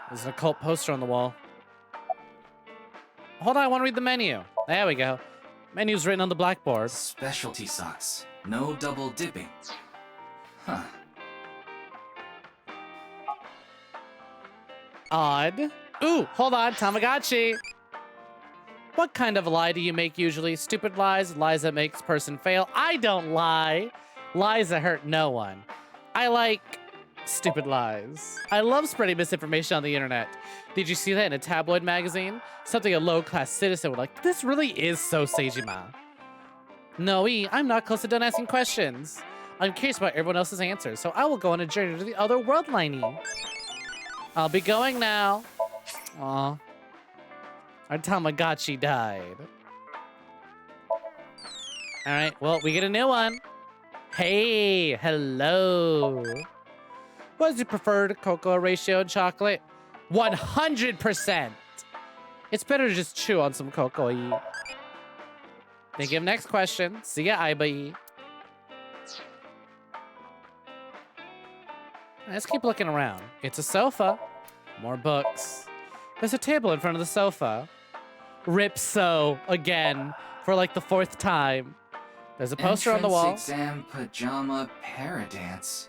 There's an occult poster on the wall. Hold on, I want to read the menu. There we go. Menu's written on the blackboard. Specialty sauce. No double dipping. Huh. Odd. Ooh, hold on, Tamagotchi. What kind of lie do you make usually? Stupid lies, lies that makes person fail. I don't lie. Lies that hurt no one. I like stupid lies. I love spreading misinformation on the internet. Did you see that in a tabloid magazine? Something a low-class citizen would like. This really is so Seijima. No, I'm not close to done asking questions. I'm curious about everyone else's answers, so I will go on a journey to the other world, Liney. I'll be going now. Aw. Our Tamagotchi died. Alright, well, we get a new one. Hey, hello. What is your preferred cocoa ratio and chocolate? 100%. It's better to just chew on some cocoa. Thank you. Next question. See ya, Ibai. Let's keep looking around. It's a sofa. More books. There's a table in front of the sofa. Rip so again for like the 4th time. There's a poster on the wall. Exam pajama paradance.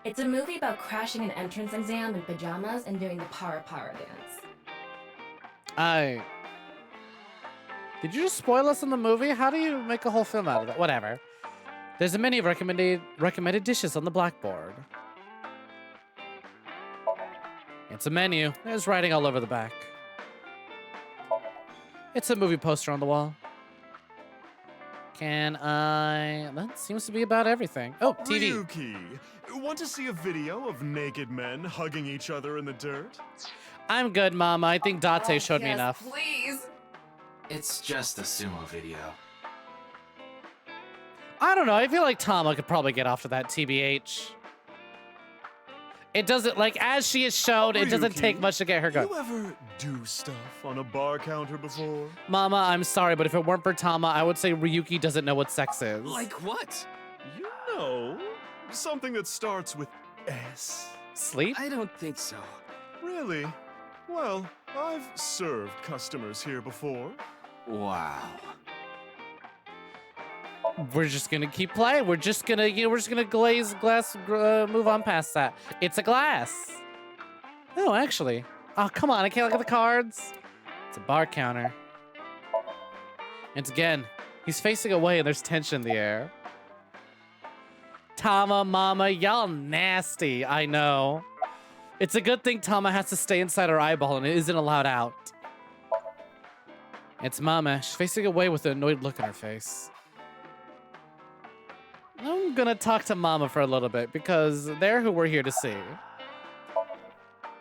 It's a movie about crashing an entrance exam in pajamas and doing the para dance. Did you just spoil us in the movie? How do you make a whole film out of that? Whatever. There's a menu of recommended dishes on the blackboard. It's a menu. There's writing all over the back. It's a movie poster on the wall. That seems to be about everything. Oh, TV. Ryuki, want to see a video of naked men hugging each other in the dirt? I'm good, Mama. I think Date showed me enough. Please. It's just a sumo video. I don't know. I feel like Tama could probably get off to that, TBH. It doesn't, like, as she is shown, it doesn't Ryuki, take much to get her going. You ever do stuff on a bar counter before? Mama, I'm sorry, but if it weren't for Tama, I would say Ryuki doesn't know what sex is. Like what? You know, something that starts with S. Sleep? I don't think so. Really? Well, I've served customers here before. Wow. We're just gonna keep playing. We're just gonna glaze glass, move on past that. It's a glass. Oh, actually. Oh, come on, I can't look at the cards. It's a bar counter. And again, he's facing away and there's tension in the air. Tama, Mama, y'all nasty, I know. It's a good thing Tama has to stay inside her eyeball and it isn't allowed out. It's Mama. She's facing away with an annoyed look on her face. I'm gonna talk to Mama for a little bit because they're who we're here to see.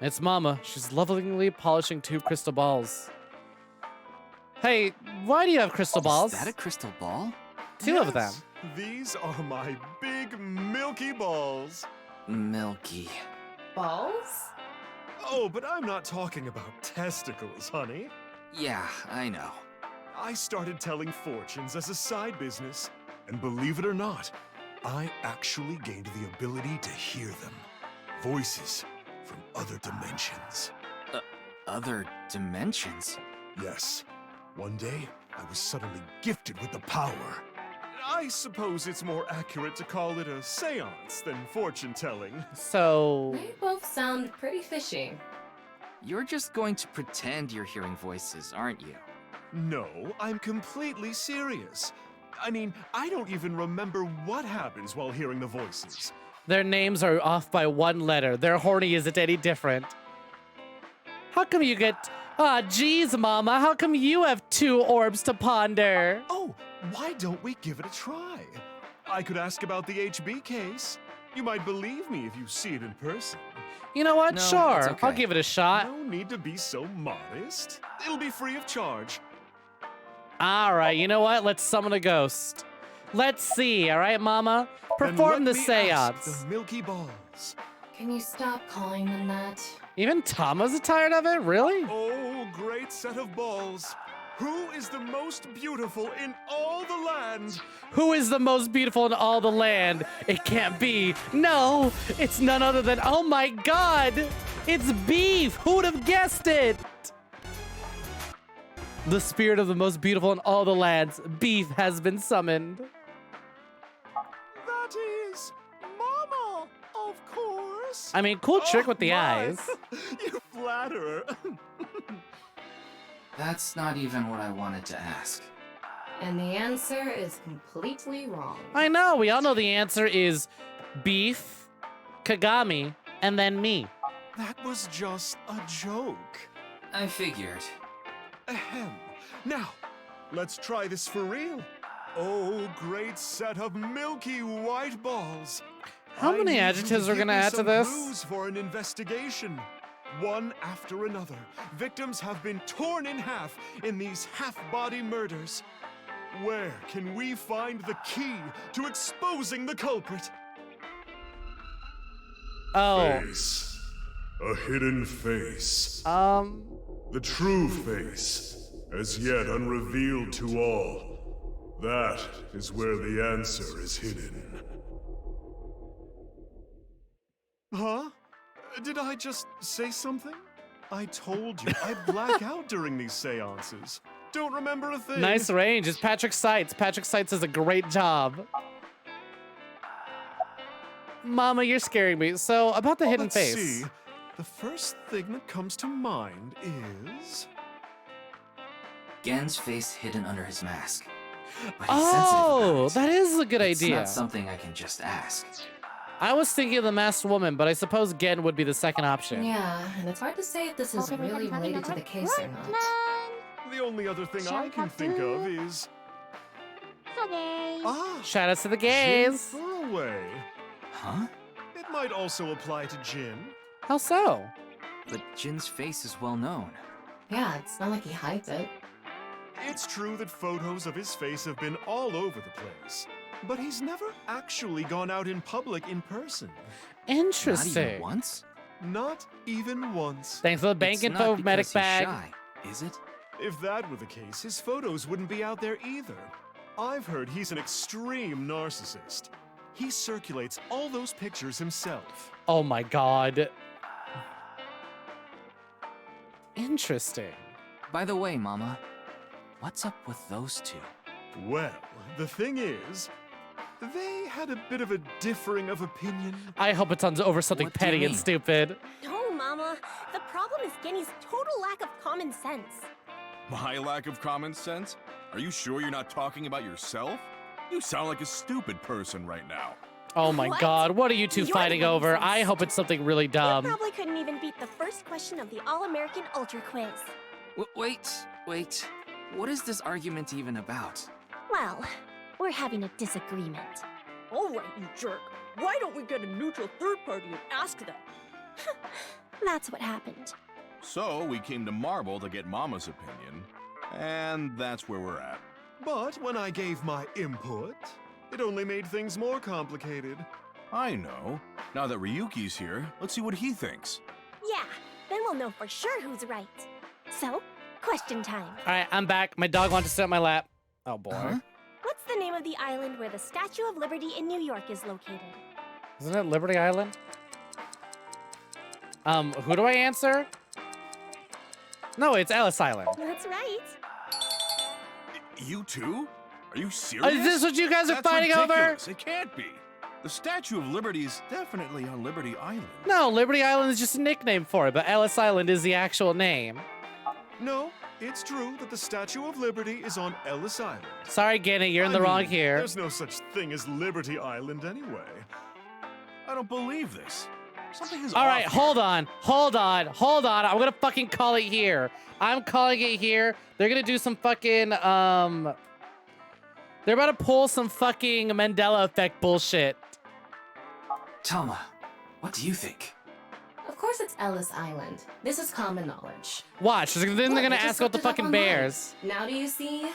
It's Mama. She's lovingly polishing 2 crystal balls. Hey, why do you have crystal balls? Is that a crystal ball? 2 of them. These are my big milky balls. Milky. Balls? Oh, but I'm not talking about testicles, honey. Yeah, I know. I started telling fortunes as a side business, and believe it or not, I actually gained the ability to hear them. Voices from other dimensions. Other dimensions? Yes. One day, I was suddenly gifted with the power. I suppose it's more accurate to call it a seance than fortune-telling. So... They both sound pretty fishy. You're just going to pretend you're hearing voices, aren't you? No, I'm completely serious. I mean, I don't even remember what happens while hearing the voices. Their names are off by 1 letter. Their horny isn't any different. How come you get... Ah, geez, Mama. How come you have 2 orbs to ponder? Oh, why don't we give it a try? I could ask about the HB case. You might believe me if you see it in person. You know what? No, sure. it's okay. I'll give it a shot. No need to be so modest. It'll be free of charge. All right, you know what? Let's summon a ghost. Let's see, all right, Mama? Then Perform let the me seance. ask the Milky Balls. Can you stop calling them that? Even Tama's tired of it? Really? Oh, great set of balls. Who is the most beautiful in all the land? Who is the most beautiful in all the land? It can't be. No, it's none other than, oh my God, it's Beef. Who would have guessed it? The spirit of the most beautiful in all the lands, Beef, has been summoned. That is Mama, of course. I mean, cool trick with the my. eyes. You flatterer. That's not even what I wanted to ask. And the answer is completely wrong. I know, we all know the answer is Beef, Kagami, and then me. That was just a joke. I figured. Ahem. Now, let's try this for real. Oh, great set of milky white balls. How many I need you adjectives are give gonna me add to some this? clues for an investigation. One after another, victims have been torn in half in these half-body murders. Where can we find the key to exposing the culprit? Oh. Face. A hidden face. The true face, as yet unrevealed to all. That is where the answer is hidden. Huh? Did I just say something? I told you, I black out during these seances. Don't remember a thing. Nice range. It's Patrick Seitz. Patrick Seitz does a great job. Mama, you're scaring me. So, about the hidden Let's face. see. The first thing that comes to mind is... Gen's face hidden under his mask. But he's Oh, sensitive about it. that is a good It's idea. not something I can just ask. I was thinking of the masked woman, but I suppose Gen would be the second option. Yeah, and it's hard to say if this is really related to the case or not. The only other thing I can think of is... Ah! Shout outs to the Jin gays. Furaway. Huh? It might also apply to Jin. How so? But Jin's face is well known. Yeah, it's not like he hides it. It's true that photos of his face have been all over the place, but he's never actually gone out in public in person. Interesting. Not even once? Not even once. Thanks for the bank info, medic bag. Shy, is it? If that were the case, his photos wouldn't be out there either. I've heard he's an extreme narcissist. He circulates all those pictures himself. Oh my god. Interesting. By the way, Mama, what's up with those two? Well, the thing is, they had a bit of a differing of opinion. I hope it's over something petty and stupid. No, Mama. The problem is Genny's total lack of common sense. My lack of common sense? Are you sure you're not talking about yourself? You sound like a stupid person right now. Oh my god, what are you two fighting over? I hope it's something really You dumb. probably couldn't even beat the first question of the All-American Ultra Quiz. Wait. What is this argument even about? Well, we're having a disagreement. All right, you jerk. Why don't we get a neutral third party and ask them? That's what happened. So we came to Marble to get Mama's opinion, and that's where we're at. But when I gave my input, it only made things more complicated. I know. Now that Ryuki's here, let's see what he thinks. Yeah, then we'll know for sure who's right. So, question time. Alright, I'm back. My dog wants to sit on my lap. Oh boy. What's the name of the island where the Statue of Liberty in New York is located? Isn't it Liberty Island? Who do I answer? No, it's Ellis Island. That's right. You too? Are you serious? Is this what you guys are That's fighting over? ridiculous. It can't be. The Statue of Liberty is definitely on Liberty Island. No, Liberty Island is just a nickname for it, but Ellis Island is the actual name. No, it's true that the Statue of Liberty is on Ellis Island. Sorry, Genny, you're in the wrong here. There's no such thing as Liberty Island anyway. I don't believe this. Something is All right, off hold on. I'm gonna fucking call it here. I'm calling it here. They're gonna do some fucking, they're about to pull some fucking Mandela effect bullshit. Tama, what do you think? Of course it's Ellis Island. This is common knowledge. Watch, then they're Look, gonna I just ask about the looked it up fucking online. bears. Now do you see?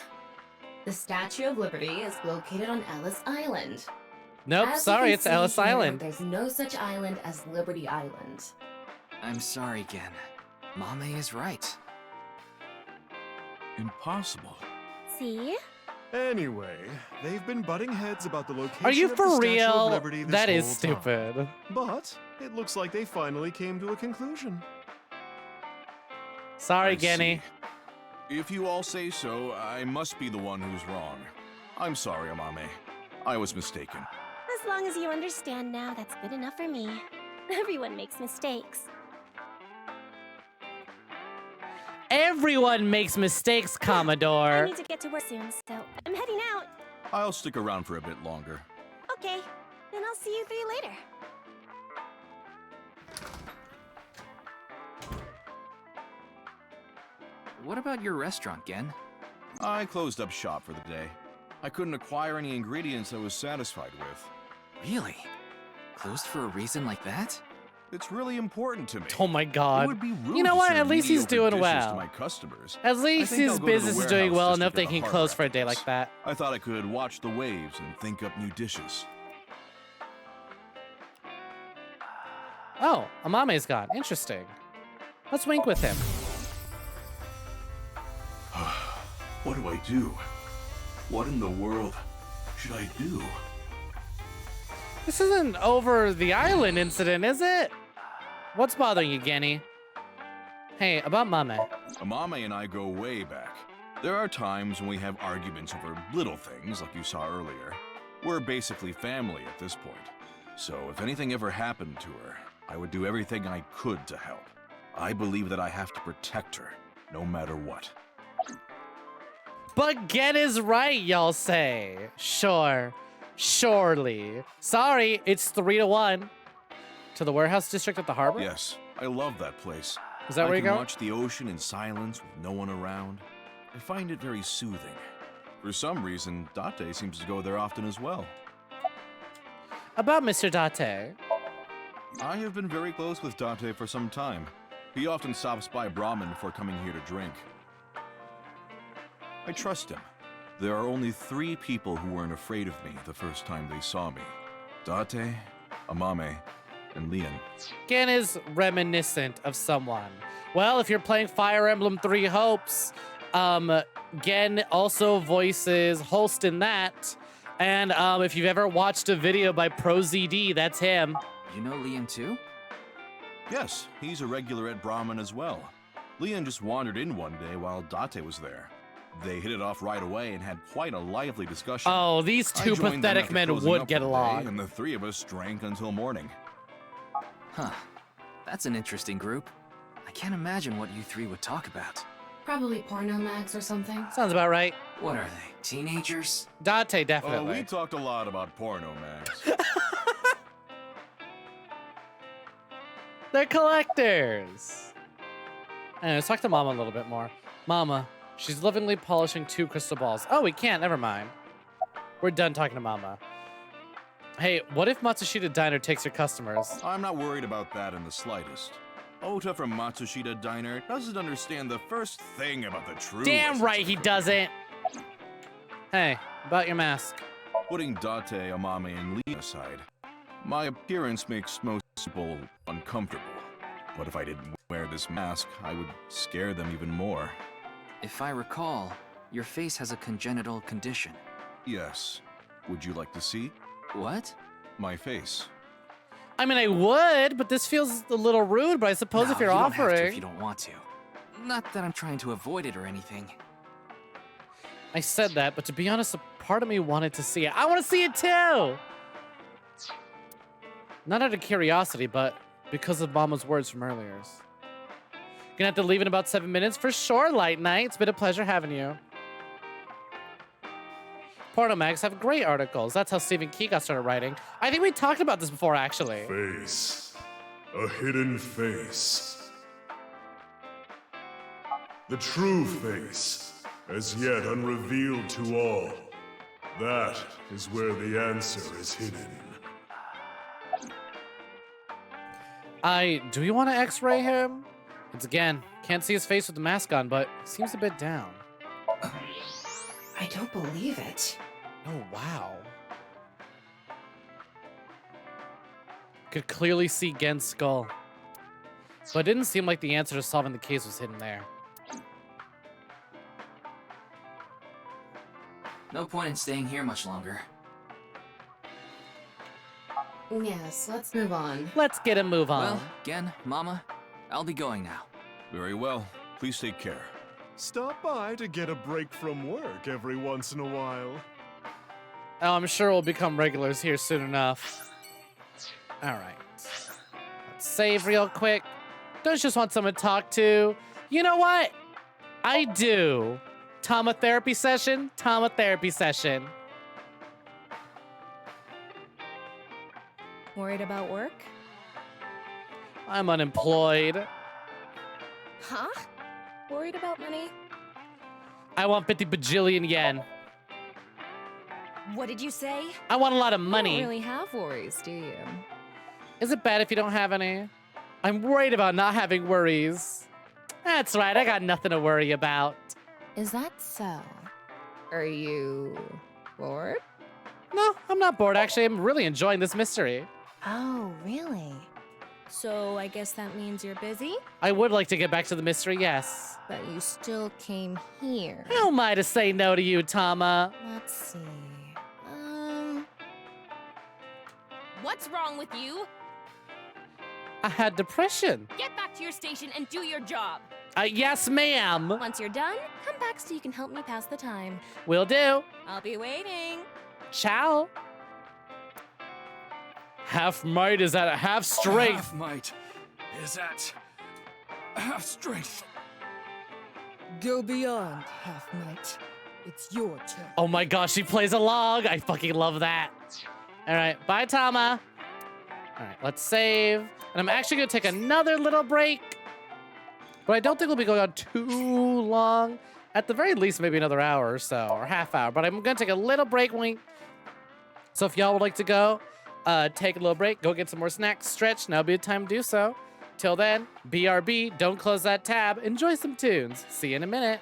The Statue of Liberty is located on Ellis Island. Nope, As you sorry, can it's see Ellis here, Island. There's no such island as Liberty Island. I'm sorry, Gen. Mame is right. Impossible. See? Anyway, they've been butting heads about the location Are you of the for Statue real? of Liberty this That is whole stupid. time. But it looks like they finally came to a conclusion. Sorry, I Genny. see. If you all say so, I must be the one who's wrong. I'm sorry, Amame. I was mistaken. As long as you understand now, that's good enough for me. Everyone makes mistakes. Everyone makes mistakes, I Commodore. need to get to work soon, so I'm heading out. I'll stick around for a bit longer. Okay, then I'll see you three later. What about your restaurant, Gen? I closed up shop for the day. I couldn't acquire any ingredients I was satisfied with. Really? Closed for a reason like that? It's really important to me. Oh my god. It would be rude You know to what? serve At least he's mediocre doing dishes to well. my customers. At least I think his I'll go to the business is doing warehouse well just to enough get they a can harbor close for a after day this. like that. I thought I could watch the waves and think up new dishes. Oh, Amame's gone. Interesting. Let's wink with him. What do I do? What in the world should I do? This isn't over the island incident, is it? What's bothering you, Genny? Hey, about Mame. Amame and I go way back. There are times when we have arguments over little things, like you saw earlier. We're basically family at this point. So if anything ever happened to her, I would do everything I could to help. I believe that I have to protect her, no matter what. But Gen is right, y'all say. Sure. Surely. Sorry, it's 3-1. To the warehouse district at the harbor? Yes, I love that place. Is that where you I can go? watch the ocean in silence with no one around. I find it very soothing. For some reason, Date seems to go there often as well. About Mr. Date. I have been very close with Date for some time. He often stops by Brahmin before coming here to drink. I trust him. There are only 3 people who weren't afraid of me the first time they saw me. Date, Amame, and Leon. Gen is reminiscent of someone. Well, if you're playing Fire Emblem Three Hopes, Gen also voices Holst in that. And if you've ever watched a video by ProZD, that's him. You know Leon too? Yes, he's a regular at Brahmin as well. Leon just wandered in one day while Date was there. They hit it off right away and had quite a lively discussion. Oh, these two pathetic men would get along. And the three of us drank until morning. Huh. That's an interesting group. I can't imagine what you three would talk about. Probably porno mags or something. Sounds about right. What are they, teenagers? Date, definitely. Oh, we talked a lot about porno, Max. They're collectors. And let's talk to Mama a little bit more. Mama, she's lovingly polishing 2 crystal balls. Oh, we can't. Never mind. We're done talking to Mama. Hey, what if Matsushita Diner takes your customers? I'm not worried about that in the slightest. Ota from Matsushita Diner doesn't understand the first thing about the truth. Damn right he doesn't. Hey, about your mask. Putting Date, Amame, and Lee aside, my appearance makes most people uncomfortable. But if I didn't wear this mask, I would scare them even more. If I recall, your face has a congenital condition. Yes. Would you like to see? What? My face. I mean, I would, but this feels a little rude, but I suppose if you're you offering... don't have to if you don't want to. Not that I'm trying to avoid it or anything. I said that, but to be honest, a part of me wanted to see it. I want to see it too! Not out of curiosity, but because of Mama's words from earlier. Gonna have to leave in about 7 minutes for sure, Light Knight. It's been a pleasure having you. Porno mags have great articles. That's how Stephen Key got started writing. I think we talked about this before, actually. Face. A hidden face. The true face, as yet unrevealed to all. That is where the answer is hidden. Do we want to x-ray him? It's again, can't see his face with the mask on, but he seems a bit down. I don't believe it. Oh, wow. Could clearly see Gen's skull. So it didn't seem like the answer to solving the case was hidden there. No point in staying here much longer. Yes, let's move on. Let's get a move on. Well, Gen, Mama, I'll be going now. Very well. Please take care. Stop by to get a break from work every once in a while. Oh, I'm sure we'll become regulars here soon enough. All right. Let's save real quick. Don't you just want someone to talk to? You know what? I do. Tama therapy session. Tama therapy session. Worried about work? I'm unemployed. Huh? Worried about money? I want 50 bajillion yen. What did you say? I want a lot of You money. don't really have worries, do you? Is it bad if you don't have any? I'm worried about not having worries. That's right, I got nothing to worry about. Is that so? Are you bored? No, I'm not bored. Actually, I'm really enjoying this mystery. Oh, really? So I guess that means you're busy? I would like to get back to the mystery, yes. But you still came here. How am I to say no to you, Tama? Let's see. What's wrong with you? I had depression. Get back to your station and do your job. Yes, ma'am. Once you're done, come back so you can help me pass the time. Will do. I'll be waiting. Ciao. Half might is at half strength. Half might is at half strength. Go beyond half might. It's your turn. Oh my gosh, she plays along. I fucking love that. All right, bye, Tama. All right, let's save. And I'm actually gonna take another little break. But I don't think we'll be going on too long. At the very least, maybe another hour or so, or half hour. But I'm gonna take a little break, wink. So if y'all would like to go, take a little break, go get some more snacks, stretch, now'll be the time to do so. Till then, BRB, don't close that tab, enjoy some tunes. See you in a minute.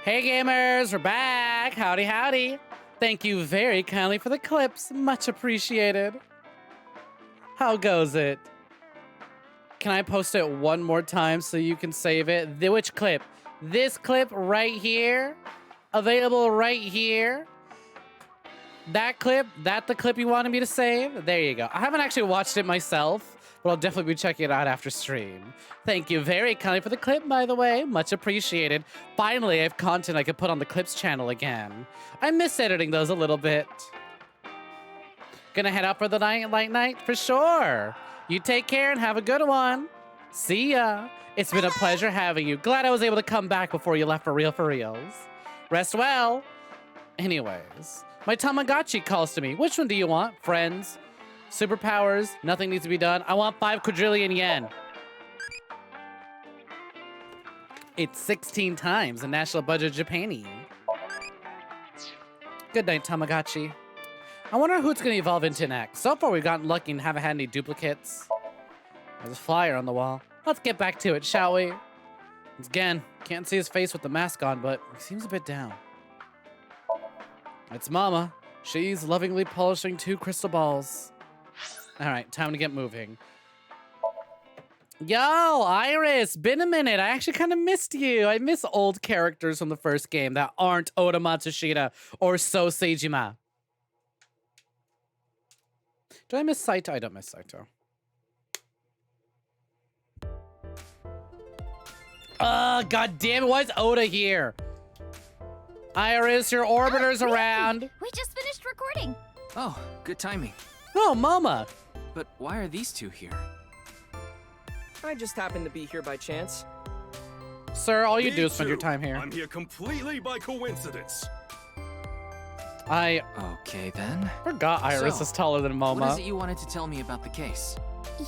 Hey gamers, we're back. Howdy, howdy. Thank you very kindly for the clips. Much appreciated. How goes it? Can I post it one more time so you can save it? Which clip? This clip right here. Available right here. That clip, that the clip you wanted me to save? There you go. I haven't actually watched it myself, but I'll definitely be checking it out after stream. Thank you very kindly for the clip, by the way. Much appreciated. Finally, I have content I can put on the clips channel again. I miss editing those a little bit. Gonna head out for the night for sure. You take care and have a good one. See ya. It's been a pleasure having you. Glad I was able to come back before you left for reals. Rest well. Anyways, my Tamagotchi calls to me. Which one do you want? Friends? Superpowers? Nothing needs to be done. I want 5 quadrillion yen. It's 16 times the national budget of Japan. Good night, Tamagotchi. I wonder who it's going to evolve into next. So far, we've gotten lucky and haven't had any duplicates. There's a flyer on the wall. Let's get back to it, shall we? Again, can't see his face with the mask on, but he seems a bit down. It's Mama. She's lovingly polishing 2 crystal balls. All right, time to get moving. Yo, Iris, been a minute. I actually kind of missed you. I miss old characters from the first game that aren't Oda Matsushita or So Seijima. Do I miss Saito? I don't miss Saito. God damn it. Why is Oda here? Iris, your orbiter's around. We just finished recording. Oh, good timing. Oh, Mama. But why are these two here? I just happened to be here by chance. Sir, all you do is spend your time here. I'm here completely by coincidence. Okay, then. Forgot Iris is taller than Moma. What is it you wanted to tell me about the case?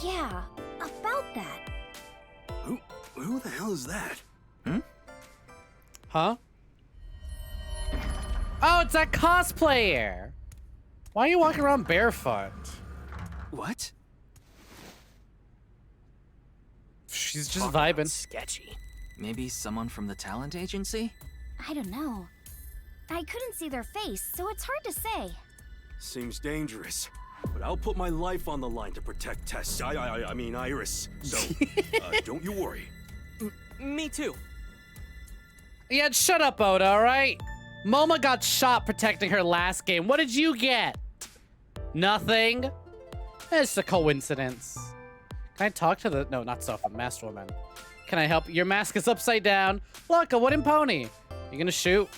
Yeah, about that. Who the hell is that? Huh? Oh, it's that cosplayer. Why are you walking around barefoot? What? She's just vibing. Sketchy. Maybe someone from the talent agency? I don't know. I couldn't see their face, so it's hard to say. Seems dangerous, but I'll put my life on the line to protect Tess. I mean Iris. So, don't you worry. Me too. Yeah, shut up, Oda, all right? Moma got shot protecting her last game. What did you get? Nothing? It's a coincidence. Can I talk to the... No, not Sofa, Master Woman. Can I help? Your mask is upside down. Look, a wooden pony. You gonna shoot?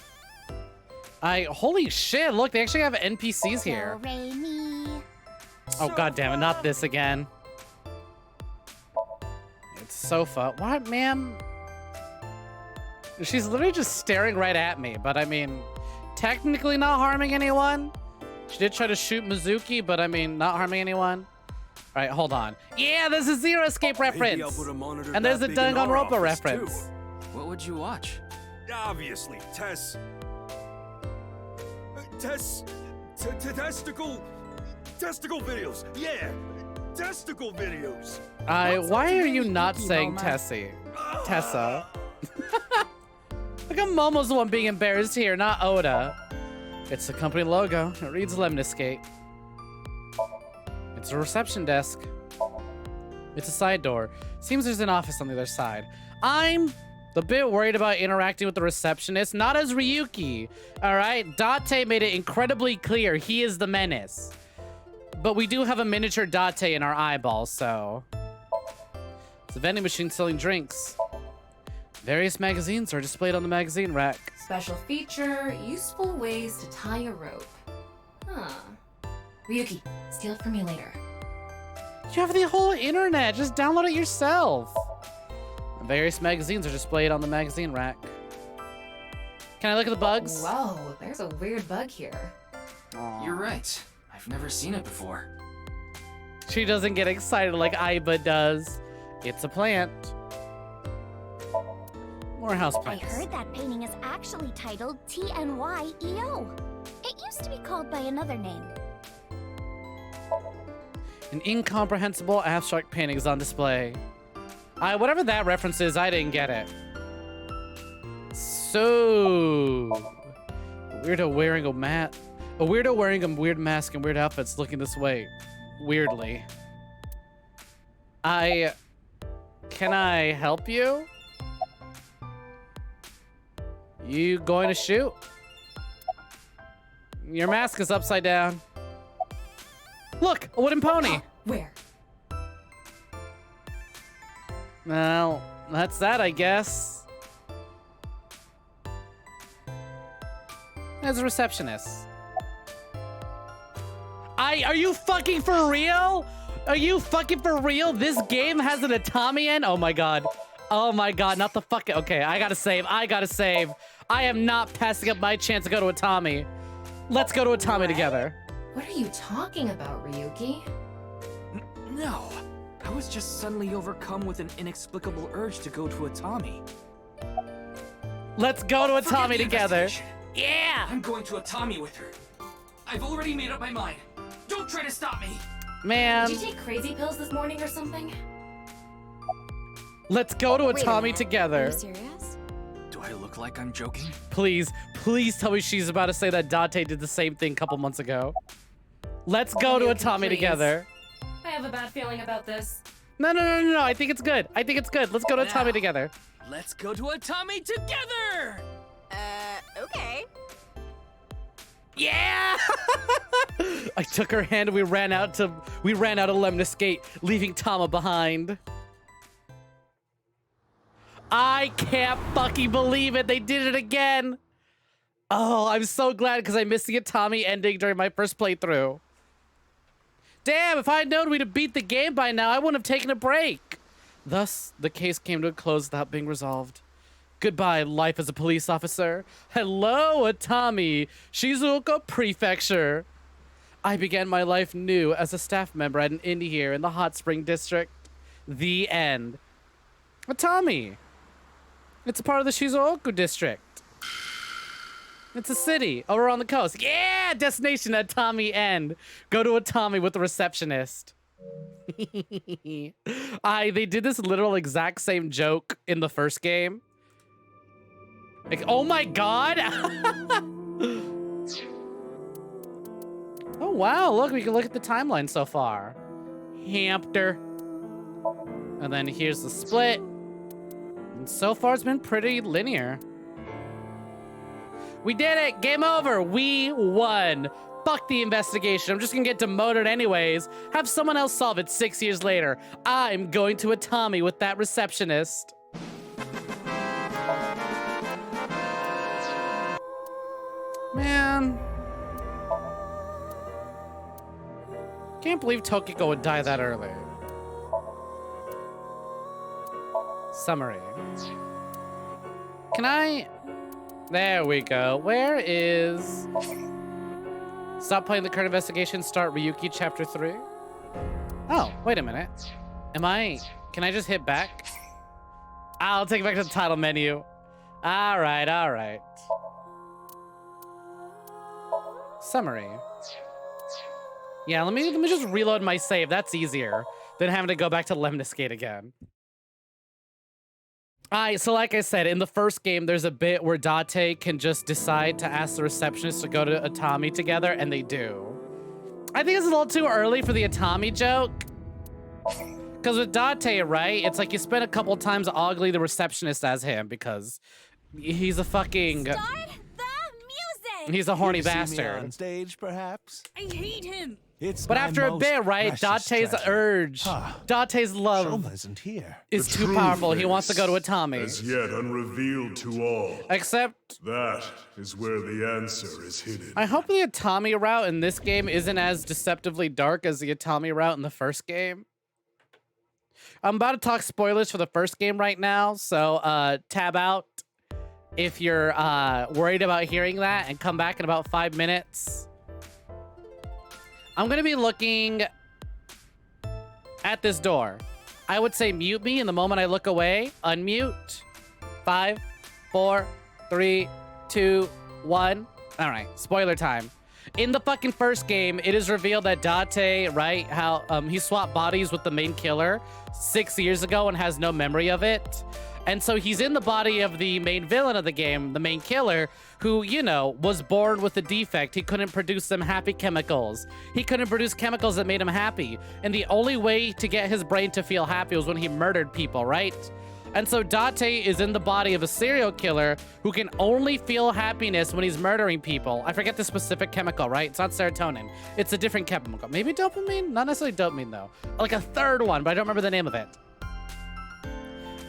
Holy shit, look, they actually have NPCs here. Oh, god damn it, not this again. It's Sofa. What, ma'am? She's literally just staring right at me, but I mean, technically not harming anyone. She did try to shoot Mizuki, but I mean, not harming anyone. All right, hold on. Yeah, there's a Zero Escape reference. And there's a Danganronpa reference. What would you watch? Obviously, Tess, testicle videos. Yeah, testicle videos. Why are you not saying Tessie? Tessa. Look at Momo's the one being embarrassed here, not Oda. It's the company logo. It reads Lemniscate. It's a reception desk. It's a side door. Seems there's an office on the other side. I'm a bit worried about interacting with the receptionist, not as Ryuki. All right, Date made it incredibly clear he is the menace. But we do have a miniature Date in our eyeball, so. It's a vending machine selling drinks. Various magazines are displayed on the magazine rack. Special feature, useful ways to tie a rope. Huh. Ryuki, steal it from me later. You have the whole internet. Just download it yourself. Various magazines are displayed on the magazine rack. Can I look at the bugs? Whoa, there's a weird bug here. Aww. You're right. I've never seen it before. She doesn't get excited like Aiba does. It's a plant. More house plants. I heard that painting is actually titled TNYEO. It used to be called by another name. An incomprehensible abstract painting is on display. Whatever that reference is, I didn't get it. So, a weirdo wearing a weird mask and weird outfits looking this way. Weirdly. Can I help you? You going to shoot? Your mask is upside down. Look, a wooden pony. Where? Well, that's that, I guess. As a receptionist. Are you fucking for real? Are you fucking for real? This game has an Atami end? Oh my god. Oh my god, not the fucking... Okay, I gotta save. I am not passing up my chance to go to Atami. Let's go to Atami together. What are you talking about, Ryuki? No. I was just suddenly overcome with an inexplicable urge to go to Atami. Let's go to Atami together. Yeah! I'm going to Atami with her. I've already made up my mind. Don't try to stop me. Man. Did you take crazy pills this morning or something? Let's go to Atami together. Are you serious? Do I look like I'm joking? Please tell me she's about to say that Date did the same thing a couple months ago. Let's go to Atami together. I have a bad feeling about this. No. I think it's good. Let's go to Atami together. Let's go to Atami together! Okay. Yeah! I took her hand and we ran out of Lemnis Gate, leaving Tama behind. I can't fucking believe it. They did it again. Oh, I'm so glad because I missed the Atami ending during my first playthrough. Damn, if I had known we'd have beat the game by now, I wouldn't have taken a break. Thus, the case came to a close without being resolved. Goodbye, life as a police officer. Hello, Atami, Shizuoka Prefecture. I began my life new as a staff member at an inn here in the Hot Spring District. The end. Atami. It's a part of the Shizuoka District. It's a city over on the coast. Yeah, destination Atami End. Go to Atami with the receptionist. They did this literal exact same joke in the first game. Like, oh my god! Oh wow, look, we can look at the timeline so far. Hamster. And then here's the split. And so far it's been pretty linear. We did it! Game over! We won! Fuck the investigation. I'm just gonna get demoted anyways. Have someone else solve it 6 years later. I'm going to Atami with that receptionist. Man. Can't believe Tokiko would die that early. Summary. Can I... There we go. Where is... Stop playing the current investigation, start Ryuki Chapter 3? Oh, wait a minute. Can I just hit back? I'll take it back to the title menu. All right. Summary. Yeah, let me just reload my save. That's easier than having to go back to Lemnis Gate again. Alright, so like I said, in the first game, there's a bit where Date can just decide to ask the receptionist to go to Atami together, and they do. I think it's a little too early for the Atami joke. Because with Date, right, it's like you spend a couple times ogling the receptionist as him, because he's a fucking... Start the music! He's a horny You see me bastard. on stage, perhaps? I hate him. It's But my after a most bit, right, precious Date's treasure. urge, Date's love Shoma isn't here. is The too true powerful. He wants to go to face, Atami. As yet unrevealed to all. Except... That is where the answer is hidden. I hope the Atami route in this game isn't as deceptively dark as the Atami route in the first game. I'm about to talk spoilers for the first game right now, so tab out if you're worried about hearing that and come back in about 5 minutes. I'm gonna be looking at this door. I would say mute me, and the moment I look away, unmute. 5, 4, 3, 2, 1. All right, spoiler time. In the fucking first game, it is revealed that Date, right, how he swapped bodies with the main killer 6 years ago and has no memory of it. And so he's in the body of the main villain of the game, the main killer, who, you know, was born with a defect. He couldn't produce some happy chemicals. He couldn't produce chemicals that made him happy. And the only way to get his brain to feel happy was when he murdered people, right? And so Date is in the body of a serial killer who can only feel happiness when he's murdering people. I forget the specific chemical, right? It's not serotonin. It's a different chemical. Maybe dopamine? Not necessarily dopamine, though. Like a third one, but I don't remember the name of it.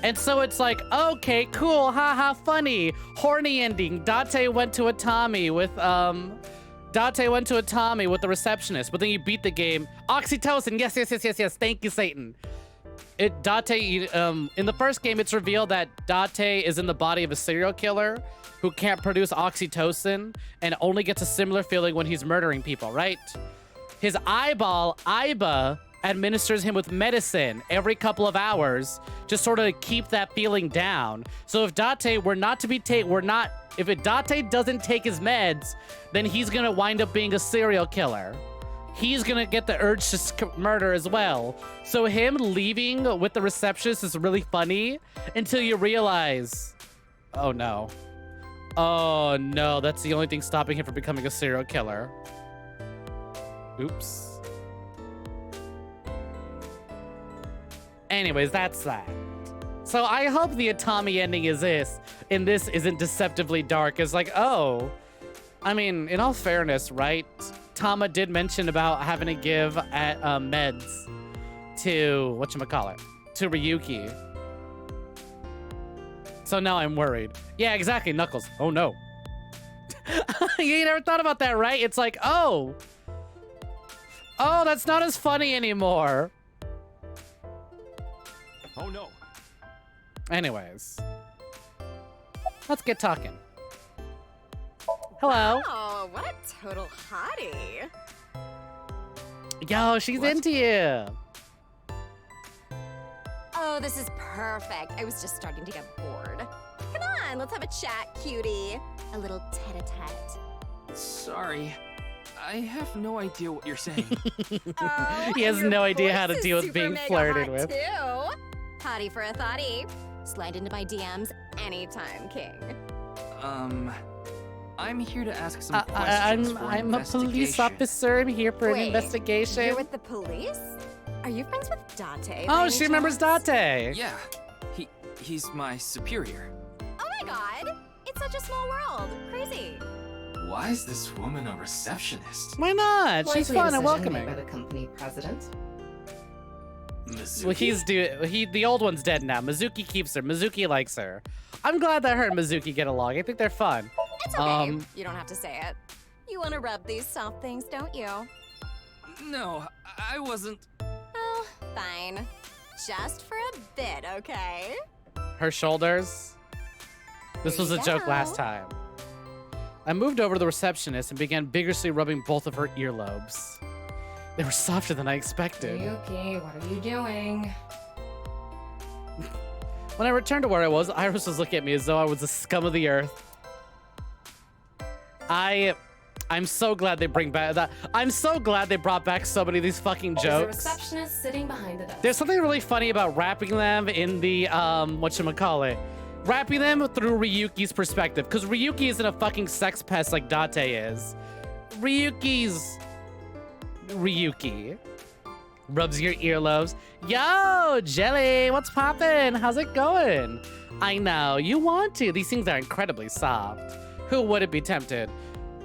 And so it's like, okay, cool, haha, funny. Horny ending. Date went to a Tommy with the receptionist, but then you beat the game. Oxytocin, yes. Thank you, Satan. In the first game, it's revealed that Date is in the body of a serial killer who can't produce oxytocin and only gets a similar feeling when he's murdering people, right? His eyeball, Iba, administers him with medicine every couple of hours, just sort of keep that feeling down. So if Date Date doesn't take his meds, then he's gonna wind up being a serial killer. He's gonna get the urge to murder as well. So him leaving with the receptionist is really funny until you realize, oh no, that's the only thing stopping him from becoming a serial killer. Oops. Anyways, that's that. So I hope the Atami ending is in this isn't deceptively dark. It's like, oh, I mean, in all fairness, right? Tama did mention about having to give meds to, to Ryuki. So now I'm worried. Yeah, exactly, Knuckles. Oh no. You never thought about that, right? It's like, oh, that's not as funny anymore. Oh no. Anyways, let's get talking. Hello. Oh, what a total hottie. Yo, she's into you. Oh, this is perfect. I was just starting to get bored. Come on, let's have a chat, cutie. A little tete-a-tete. Sorry. I have no idea what you're saying. He has no idea how to deal with being flirted with. Too. Hottie for a thottie. Slide into my DMs anytime, king. I'm here to ask some questions for I'm a police officer. I'm here for an investigation. You're with the police? Are you friends with Date? Oh, she remembers Date. Yeah, he's my superior. Oh my god, it's such a small world. Crazy. Why is this woman a receptionist? Why not? She's fun and welcoming. By the company president. Mizuki? Well, the old one's dead now. Mizuki keeps her. Mizuki likes her. I'm glad that her and Mizuki get along. I think they're fun. It's okay. You don't have to say it. You want to rub these soft things, don't you? No, I wasn't. Oh, fine. Just for a bit, okay? Her shoulders? This was a joke last time. I moved over to the receptionist and began vigorously rubbing both of her earlobes. They were softer than I expected. Yuki, what are you doing? When I returned to where I was, Iris was looking at me as though I was the scum of the earth. I'm so glad they bring back that. I'm so glad they brought back so many of these fucking jokes. There's a receptionist sitting behind the desk. There's something really funny about wrapping them in the wrapping them through Ryuki's perspective, because Ryuki isn't a fucking sex pest like Date is. Ryuki rubs your earlobes. Yo, Jelly, what's poppin'? How's it going? I know, you want to. These things are incredibly soft. Who wouldn't be tempted?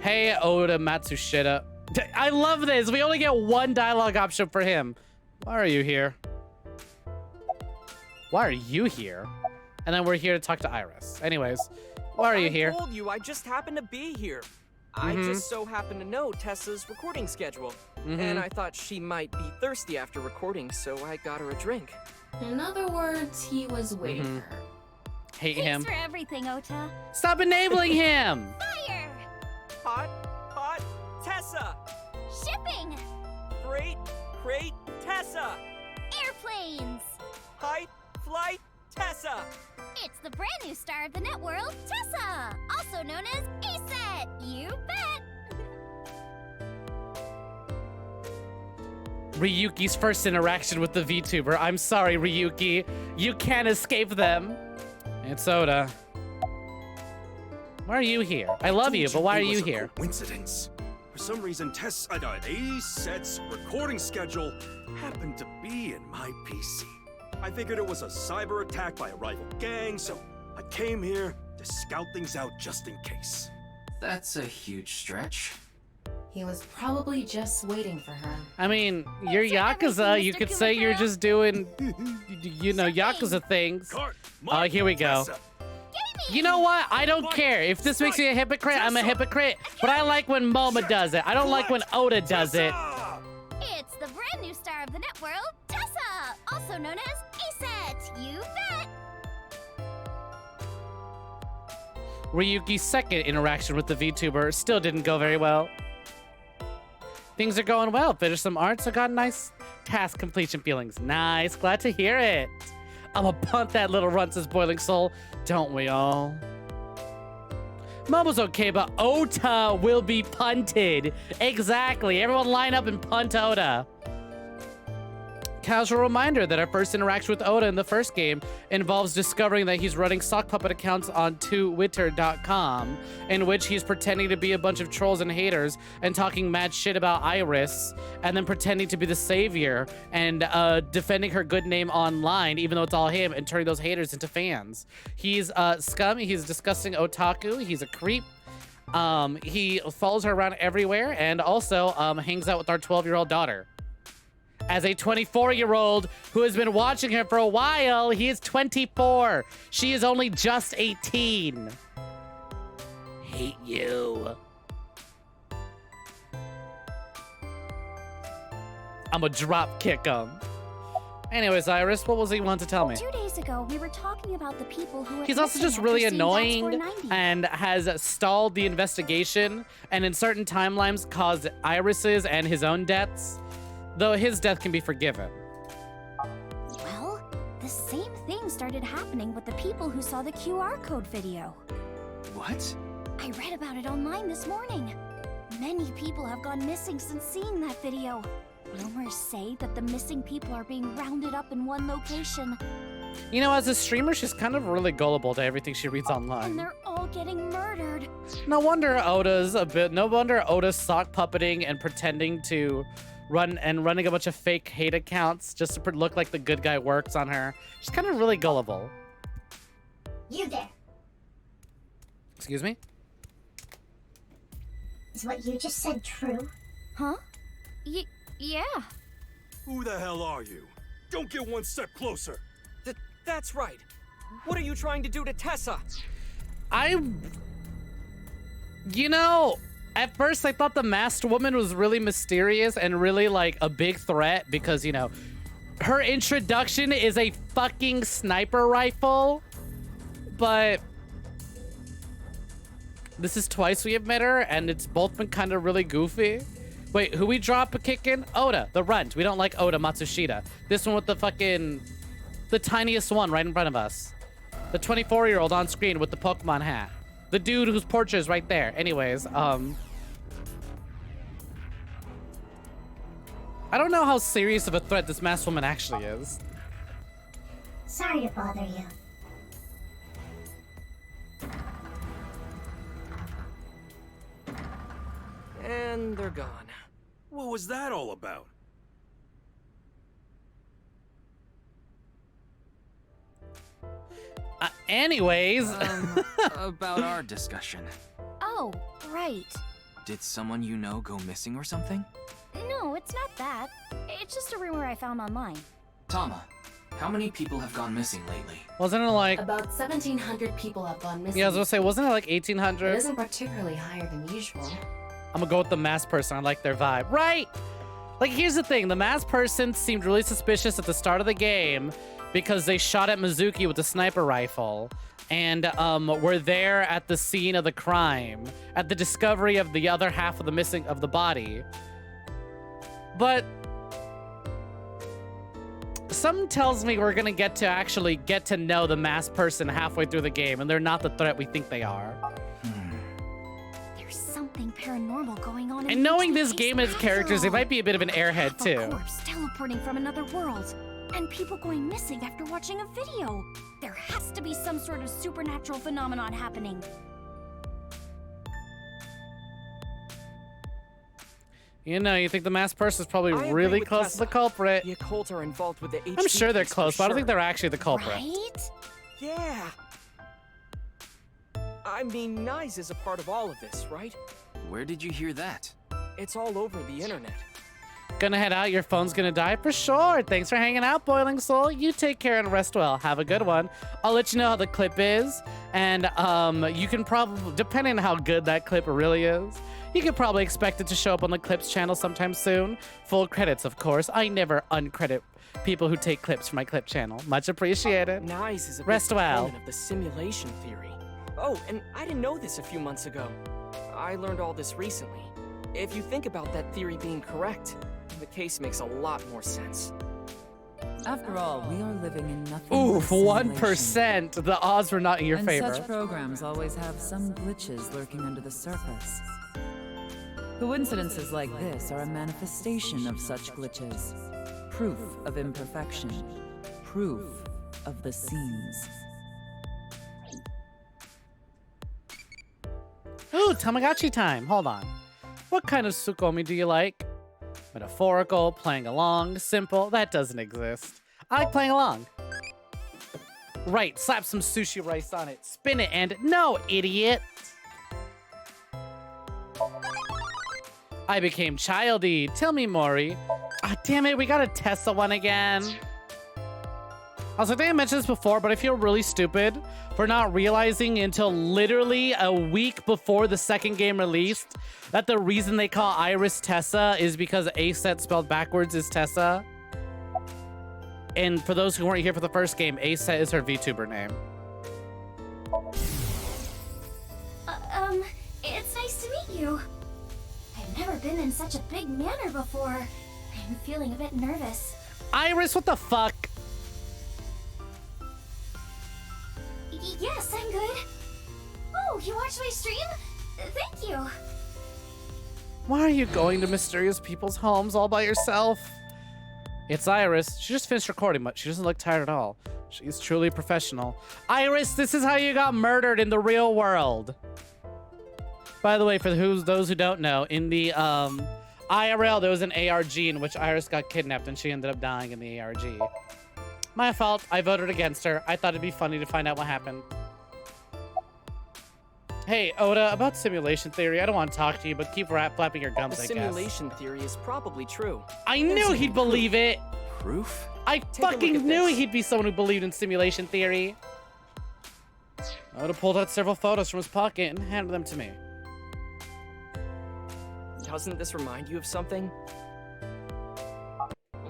Hey, Oda Matsushita. I love this. We only get one dialogue option for him. Why are you here? Why are you here? And then we're here to talk to Iris. Anyways, why are you here? I told you, I just happened to be here. I just so happen to know Tessa's recording schedule. And I thought she might be thirsty after recording, so I got her a drink. In other words, he was waiting for her. Hate him. Thanks for everything, Ota. Stop enabling him! Fire! Hot, Tessa! Shipping! Great, Tessa! Airplanes! High flight, Tessa! It's the brand new star of the net world, Tessa! Also known as ASET! You bet! Ryuki's first interaction with the VTuber. I'm sorry, Ryuki. You can't escape them. It's Oda. Why are you here? I love you, but why are you here? Coincidence. For some reason, Tess' A-set's recording schedule happened to be in my PC. I figured it was a cyber attack by a rival gang, so I came here to scout things out just in case. That's a huge stretch. He was probably just waiting for her. I mean, you're Yakuza. You could say you're just doing, you know, Yakuza things. Here we go. You know what? I don't care. If this makes me a hypocrite, I'm a hypocrite. But I like when Moma does it. I don't like when Oda does it. It's the brand new star of the networld, Tessa, also known as A-set. You bet. Ryuki's second interaction with the VTuber still didn't go very well. Things are going well. Finished some art, so got nice task completion feelings. Nice. Glad to hear it. I'ma punt that little runt's boiling soul. Don't we all? Momo's okay, but Ota will be punted. Exactly. Everyone line up and punt Oda. Casual reminder that our first interaction with Oda in the first game involves discovering that he's running sock puppet accounts on Twitter.com, in which he's pretending to be a bunch of trolls and haters and talking mad shit about Iris, and then pretending to be the savior and defending her good name online, even though it's all him, and turning those haters into fans. He's scum. He's a disgusting otaku. He's a creep. He follows her around everywhere, and also hangs out with our 12-year-old daughter. As a 24-year-old who has been watching her for a while, he is 24. She is only just 18. Hate you. I'ma drop kick him. Anyways, Iris, what was he want to tell me? 2 days ago, we were talking about the people who He's also just really annoying and has stalled the investigation, and in certain timelines caused Iris's and his own deaths. Though his death can be forgiven. Well, the same thing started happening with the people who saw the QR code video. What? I read about it online this morning. Many people have gone missing since seeing that video. Rumors say that the missing people are being rounded up in one location. You know, as a streamer, she's kind of really gullible to everything she reads online. And they're all getting murdered. No wonder Oda's sock puppeting and pretending to running a bunch of fake hate accounts just to look like the good guy works on her. She's kind of really gullible. You there. Excuse me? Is what you just said true? Huh? Yeah. Who the hell are you? Don't get one step closer. That's right. What are you trying to do to Tessa? You know, at first I thought the masked woman was really mysterious and really like a big threat because, you know, her introduction is a fucking sniper rifle. But this is twice we have met her and it's both been kind of really goofy. Wait, who we drop a kick in? Oda, the runt. We don't like Oda Matsushita. This one with the tiniest one right in front of us. The 24-year-old on screen with the Pokemon hat. The dude whose portrait is right there. Anyways, I don't know how serious of a threat this masked woman actually is. Sorry to bother you. And they're gone. What was that all about? Anyways. About our discussion. Oh, right. Did someone you know go missing or something? No, it's not that. It's just a rumor I found online. Tama, how many people have gone missing lately? Wasn't it like... About 1,700 people have gone missing. Yeah, I was gonna say, wasn't it like 1,800? It isn't particularly higher than usual. I'm gonna go with the masked person. I like their vibe. Right! Like, here's the thing. The masked person seemed really suspicious at the start of the game because they shot at Mizuki with a sniper rifle. And were there at the scene of the crime, at the discovery of the other half of the body. But something tells me we're gonna actually get to know the masked person halfway through the game, and they're not the threat we think they are. There's something paranormal going on. And knowing this game as characters, it might be a bit of an airhead too. A corpse teleporting from another world. And people going missing after watching a video. There has to be some sort of supernatural phenomenon happening. You know, you think the masked person is probably I agree really with close to the Tessa. culprit. The occult are involved with the HQ I'm sure they're case for close, but I don't sure. think they're actually the culprit. Right? Yeah. I mean, Nyes is a part of all of this, right? Where did you hear that? It's all over the internet. Gonna head out, your phone's gonna die for sure. Thanks for hanging out, Boiling Soul. You take care and rest well. Have a good one. I'll let you know how the clip is. And you can probably, depending on how good that clip really is, you can probably expect it to show up on the Clips channel sometime soon. Full credits, of course. I never uncredit people who take clips from my Clip channel. Much appreciated. Nyes is a Rest big well. proponent of the simulation theory. Oh, and I didn't know this a few months ago. I learned all this recently. If you think about that theory being correct, the case makes a lot more sense. After all, we are living in nothing Oof, but 1%. The odds were not in your and favor. Such programs always have some glitches lurking under the surface. Coincidences like this are a manifestation of such glitches. Proof of imperfection. Proof of the seams. Ooh, Tamagotchi time. Hold on. What kind of Tsukomi do you like? Metaphorical, playing along, simple. That doesn't exist. I like playing along. Right, slap some sushi rice on it. Spin it and... No, idiot! I became childy. Tell me, Mori. Ah, damn it, we got a Tessa one again. I think I mentioned this before, but I feel really stupid for not realizing until literally a week before the second game released that the reason they call Iris Tessa is because Aset spelled backwards is Tessa. And for those who weren't here for the first game, Aset is her VTuber name. It's nice to meet you. I've never been in such a big manner before. I'm feeling a bit nervous. Iris, what the fuck? Yes, I'm good. Oh, you watched my stream? Thank you. Why are you going to mysterious people's homes all by yourself? It's Iris. She just finished recording, but she doesn't look tired at all. She's truly professional. Iris, this is how you got murdered in the real world. By the way, for those who don't know, in the IRL, there was an ARG in which Iris got kidnapped and she ended up dying in the ARG. My fault. I voted against her. I thought it'd be funny to find out what happened. Hey, Oda, about simulation theory, I don't want to talk to you, but keep flapping your gums, The I guess. simulation theory is probably true. I knew he'd believe it! Proof? I fucking knew he'd be someone who believed in simulation theory. Oda pulled out several photos from his pocket and handed them to me. Doesn't this remind you of something?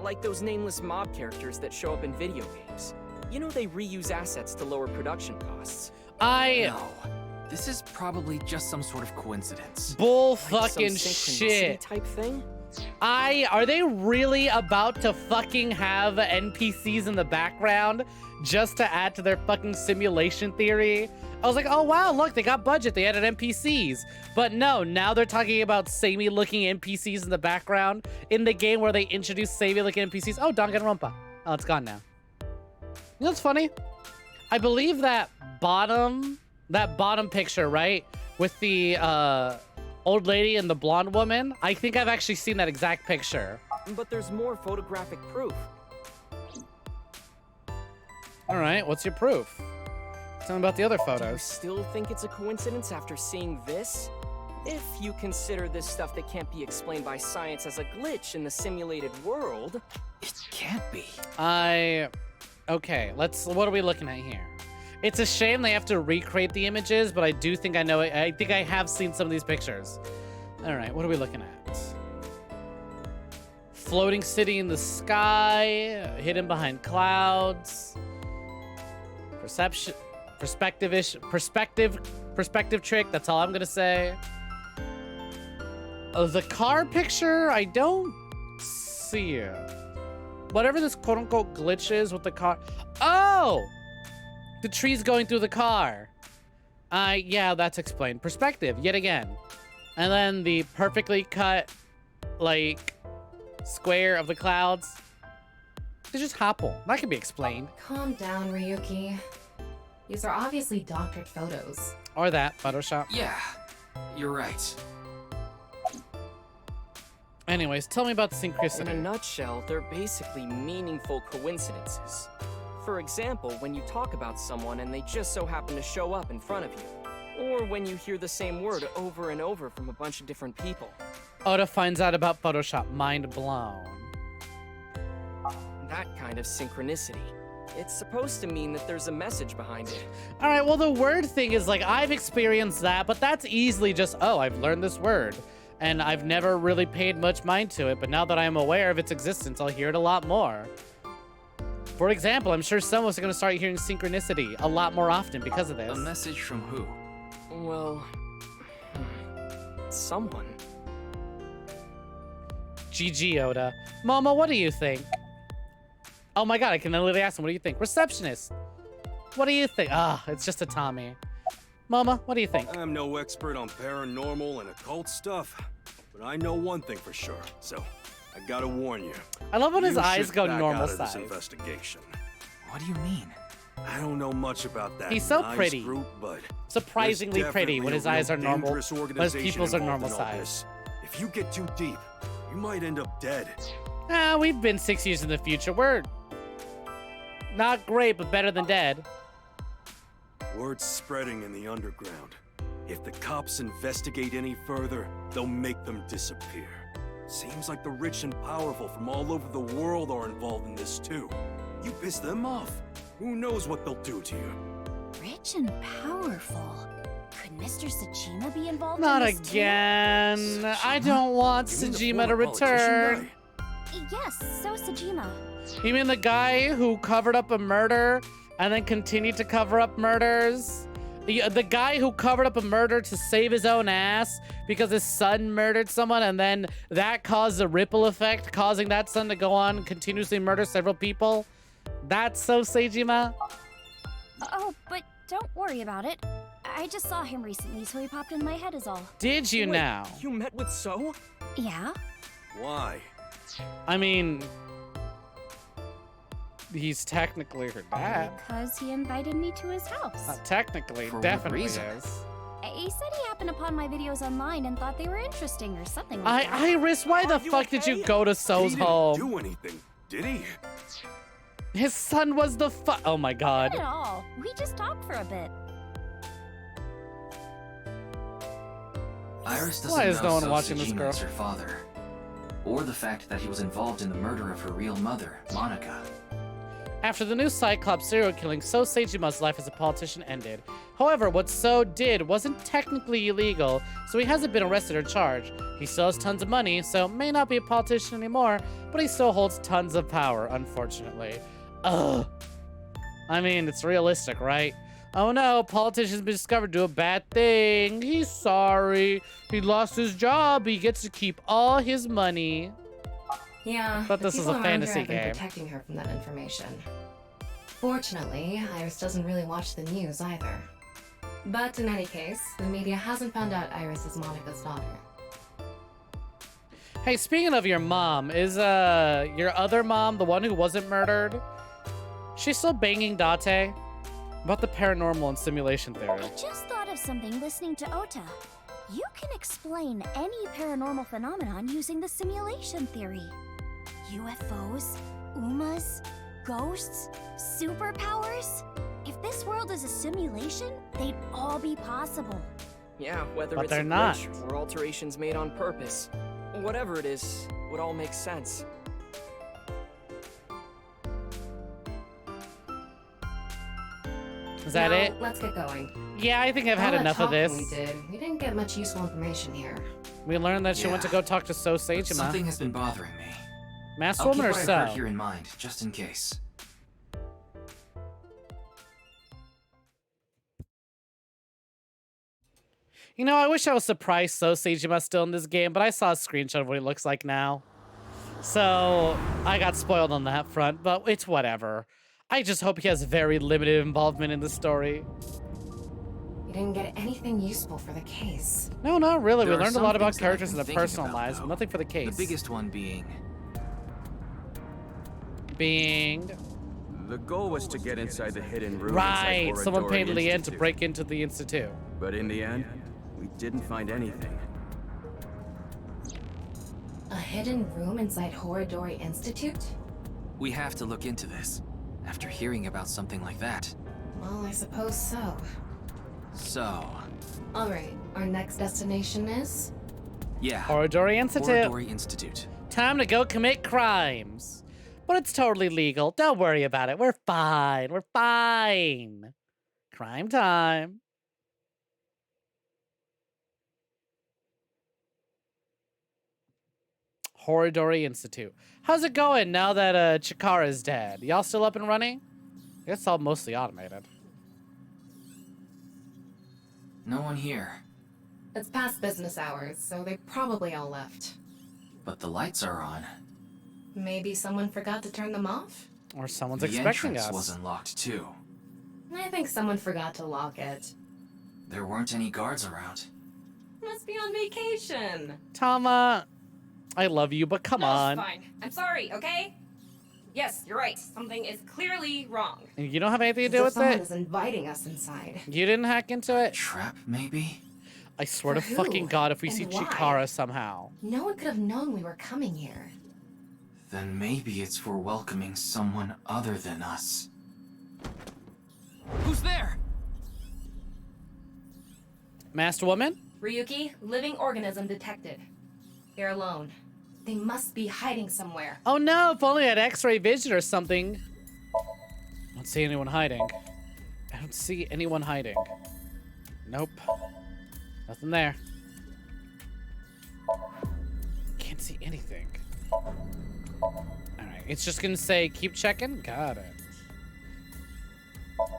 Like those nameless mob characters that show up in video games. You know they reuse assets to lower production costs. No. This is probably just some sort of coincidence. Bull Like some fucking synchronicity shit. type thing? Are they really about to fucking have NPCs in the background just to add to their fucking simulation theory? I was like, oh wow, look, they got budget, they added NPCs. But no, now they're talking about samey looking NPCs in the background in the game where they introduced samey looking NPCs. Oh, Danganronpa. Oh, it's gone now. You know what's funny? I believe that bottom picture, right? With the old lady and the blonde woman. I think I've actually seen that exact picture. But there's more photographic proof. All right, what's your proof? Tell me about the other Do you photos. still think it's a coincidence after seeing this? If you consider this stuff that can't be explained by science as a glitch in the simulated world... It can't be. Okay, what are we looking at here? It's a shame they have to recreate the images, but I do think I know it. I think I have seen some of these pictures. All right, what are we looking at? Floating city in the sky, hidden behind clouds. Perspective trick, that's all I'm gonna say. The car picture, I don't see it. Whatever this quote-unquote glitch is with the car. Oh! The tree's going through the car. Yeah, that's explained. Perspective, yet again. And then the perfectly cut, like, square of the clouds. It's just Happle. That can be explained. Calm down, Ryuki. These are obviously doctored photos. Or that, Photoshop. Yeah, you're right. Anyways, tell me about the synchronicity. In a nutshell, they're basically meaningful coincidences. For example, when you talk about someone and they just so happen to show up in front of you. Or when you hear the same word over and over from a bunch of different people. Oda finds out about Photoshop. Mind blown. That kind of synchronicity. It's supposed to mean that there's a message behind it. All right, well, the word thing is like, I've experienced that, but that's easily just, oh, I've learned this word. And I've never really paid much mind to it, but now that I'm aware of its existence, I'll hear it a lot more. For example, I'm sure some of us are going to start hearing synchronicity a lot more often because of this. A message from who? Well, someone. GG, Oda. Momo, what do you think? Oh my god, I can literally ask him, what do you think? Receptionist, what do you think? Ah, it's just a Tommy. Mama, what do you think? I'm no expert on paranormal and occult stuff, but I know one thing for sure, so I gotta warn you. I love when his You eyes should go back normal out of this size. investigation. What do you mean? I don't know much about that He's so nice pretty. group, but Surprisingly there's pretty when definitely his a eyes real are normal, dangerous when his organization pupils are involved normal in all size. this. If you get too deep, you might end up dead. Ah, we've been 6 years in the future. We're not great, but better than dead. Word's spreading in the underground. If the cops investigate any further, they'll make them disappear. Seems like the rich and powerful from all over the world are involved in this too. You piss them off, who knows what they'll do to you. Rich and powerful. Could Mr. Sajima be involved Not in this again. I don't want You mean the Sajima to former politician return. too? Yes, so Sajima. You mean the guy who covered up a murder and then continued to cover up murders? The guy who covered up a murder to save his own ass because his son murdered someone, and then that caused a ripple effect, causing that son to go on and continuously murder several people? That's so Seijima? Oh, but don't worry about it. I just saw him recently, so he popped in my head is all. Did you Wait, now? You met with So? Yeah? Why? I mean, he's technically her dad. Because he invited me to his house. Not technically, For what definitely reason? is. He said he happened upon my videos online and thought they were interesting or something like that. Iris, why the you fuck did you okay? go to He So's didn't home? do anything, did he? His son was the oh my god. Not at all. We just talked for a bit. Iris doesn't Why is know no one So watching this Sajima girl? is her father, or the fact that he was involved in the murder of her real mother, Monica. After the new Cyclops serial killing, So Seijima's life as a politician ended. However, what So did wasn't technically illegal, so he hasn't been arrested or charged. He still has tons of money, so may not be a politician anymore, but he still holds tons of power, unfortunately. Ugh. I mean, it's realistic, right? Oh no, politician's been discovered to do a bad thing. He's sorry. He lost his job. He gets to keep all his money. Yeah, But the this is people a around fantasy here have been game. protecting her from that information. Fortunately, Iris doesn't really watch the news either. But in any case, the media hasn't found out Iris is Monica's daughter. Hey, speaking of your mom, is your other mom the one who wasn't murdered? She's still banging Date? About the paranormal and simulation theory. I just thought of something listening to Ota. You can explain any paranormal phenomenon using the simulation theory. UFOs, UMAs, ghosts, superpowers. If this world is a simulation, they'd all be possible. Yeah, whether But it's they're a not. glitch or alterations made on purpose. Whatever it is, would all make sense. Is that Now, it? Let's get going. Yeah, I think I've had All that enough of talking this. We did. We didn't get much useful information here. We learned that she went to Yeah. go talk to So But Sejima. something has been bothering me. Masked I'll keep woman or what I've So? heard here in mind, just in case. You know, I wish I was surprised So Seijima's still in this game, but I saw a screenshot of what he looks like now. So, I got spoiled on that front, but it's whatever. I just hope he has very limited involvement in the story. We didn't get anything useful for the case. No, not really. There We are learned a some lot about things that I've characters been and their thinking personal about, lives, though. but nothing for the case. The biggest one being... being... The goal was to get inside the hidden room. Right, inside someone Orodori paid in the end to Institute. break into the Institute. But in the end, we didn't find anything. A hidden room inside Horodori Institute? We have to look into this. After hearing about something like that. Well, I suppose so. So... Alright, our next destination is? Yeah. Horodori Institute. Horodori Institute. Time to go commit crimes. But it's totally legal. Don't worry about it. We're fine. We're fine. Crime time. Horodori Institute. How's it going now that Chikara's dead? Y'all still up and running? It's all mostly automated. No one here. It's past business hours, so they probably all left. But the lights are on. Maybe someone forgot to turn them off? Or someone's The expecting entrance us. wasn't locked too. I think someone forgot to lock it. There weren't any guards around. Must be on vacation. Tama, I love you, but come on. Fine. I'm sorry, okay? Yes, you're right. Something is clearly wrong. You don't have anything to As do if with someone it? is inviting us inside. You didn't hack into it? Trap, maybe? I swear For to who? fucking God if we And see why? Chikara somehow. No one could have known we were coming here. Then maybe it's for welcoming someone other than us. Who's there? Masked woman? Ryuki, living organism detected. They're alone. They must be hiding somewhere. Oh no, if only I had X-ray vision or something. I don't see anyone hiding. I don't see anyone hiding. Nope. Nothing there. Can't see anything. Alright, it's just gonna say keep checking. Got it.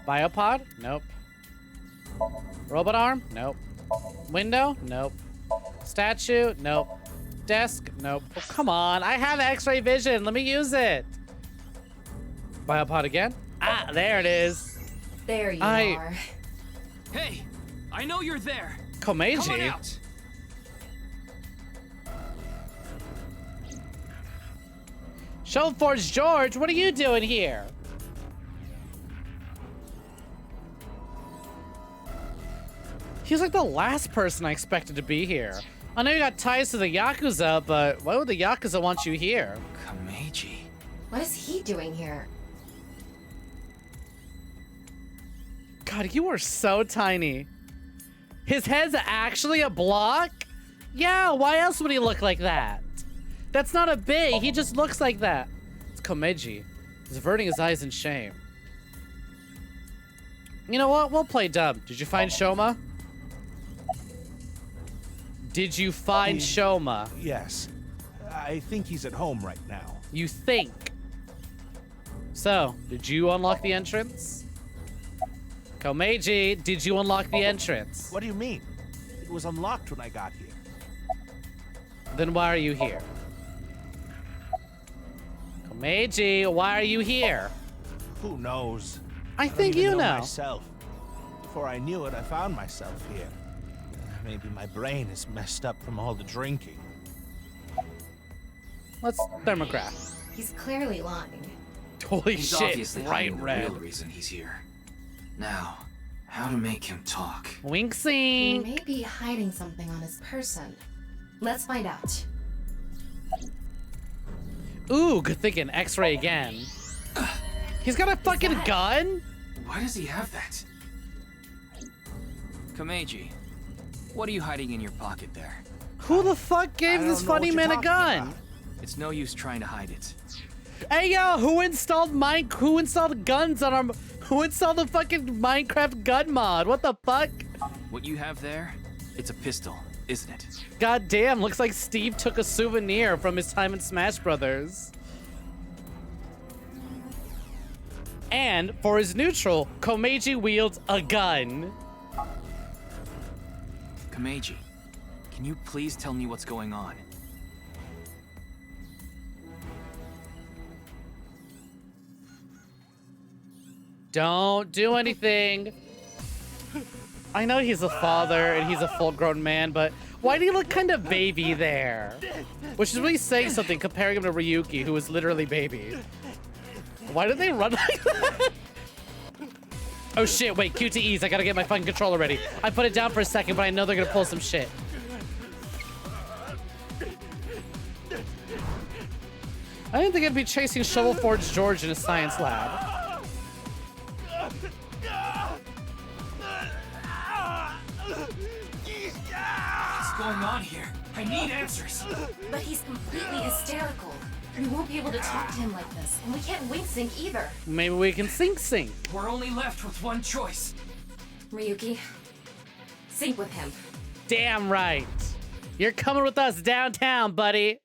Biopod? Nope. Robot arm? Nope. Window? Nope. Statue? Nope. Desk? Nope. Oh, come on, I have X-ray vision. Let me use it. Biopod again? Ah, there it is. There you are. Hey, I know you're there. Komeiji? Come on out. Showforge George, what are you doing here? He's like the last person I expected to be here. I know you got ties to the Yakuza, but why would the Yakuza want you here? Komeiji. What is he doing here? God, you are so tiny. His head's actually a block? Yeah, why else would he look like that? That's not a big, he just looks like that. It's Komeiji. He's averting his eyes in shame. You know what? We'll play dumb. Did you find Shoma? Did you find Shoma? Yes. I think he's at home right now. You think? So, did you unlock the entrance? Komeiji, did you unlock the entrance? What do you mean? It was unlocked when I got here. Then why are you here? Komeiji, why are you here? Who knows? I think don't even you know. Myself. Before I knew it, I found myself here. Maybe my brain is messed up from all the drinking. Let's thermograph. He's clearly lying. Holy He's shit, obviously bright hiding the red. real reason he's here. Now, how to make him talk? He Winksing. may be hiding something on his person. Let's find out. Ooh, good thinking. X-ray again. He's got a fucking gun? Why does he have that? Komeiji, what are you hiding in your pocket there? Who the fuck gave this funny man a gun? It's no use trying to hide it. Hey yo, who installed guns on our who installed the fucking Minecraft gun mod? What the fuck? What you have there, it's a pistol, isn't it? God damn, looks like Steve took a souvenir from his time in Smash Brothers. And for his neutral, Komeiji wields a gun. Komeiji, can you please tell me what's going on? Don't do anything. I know he's a father and he's a full-grown man, but why do you look kind of baby there? Which is really saying something, comparing him to Ryuki, who is literally baby. Why did they run like that? Oh shit, wait, QTEs. I gotta get my fucking controller ready. I put it down for a second, but I know they're gonna pull some shit. I didn't think I'd be chasing Shovel Forge George in a science lab. What's going on here? I need answers. But he's completely hysterical. We won't be able to talk to him like this, and we can't wing sync either. Maybe we can sync. We're only left with one choice. Ryuki, sync with him. Damn right. You're coming with us downtown, buddy.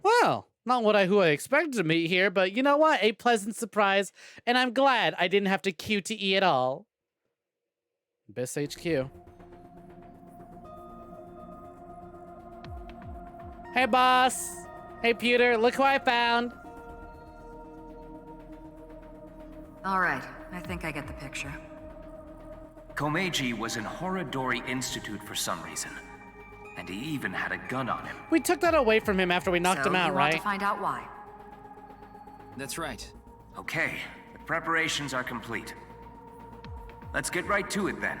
Well, not who I expected to meet here, but you know what? A pleasant surprise, and I'm glad I didn't have to QTE at all. Abyss HQ. Hey, boss. Hey, Pewter, look who I found. All right, I think I get the picture. Komeiji was in Horodori Institute for some reason. And he even had a gun on him. We took that away from him after we knocked him out, you want right? to find out why? That's right. Okay, the preparations are complete. Let's get right to it then.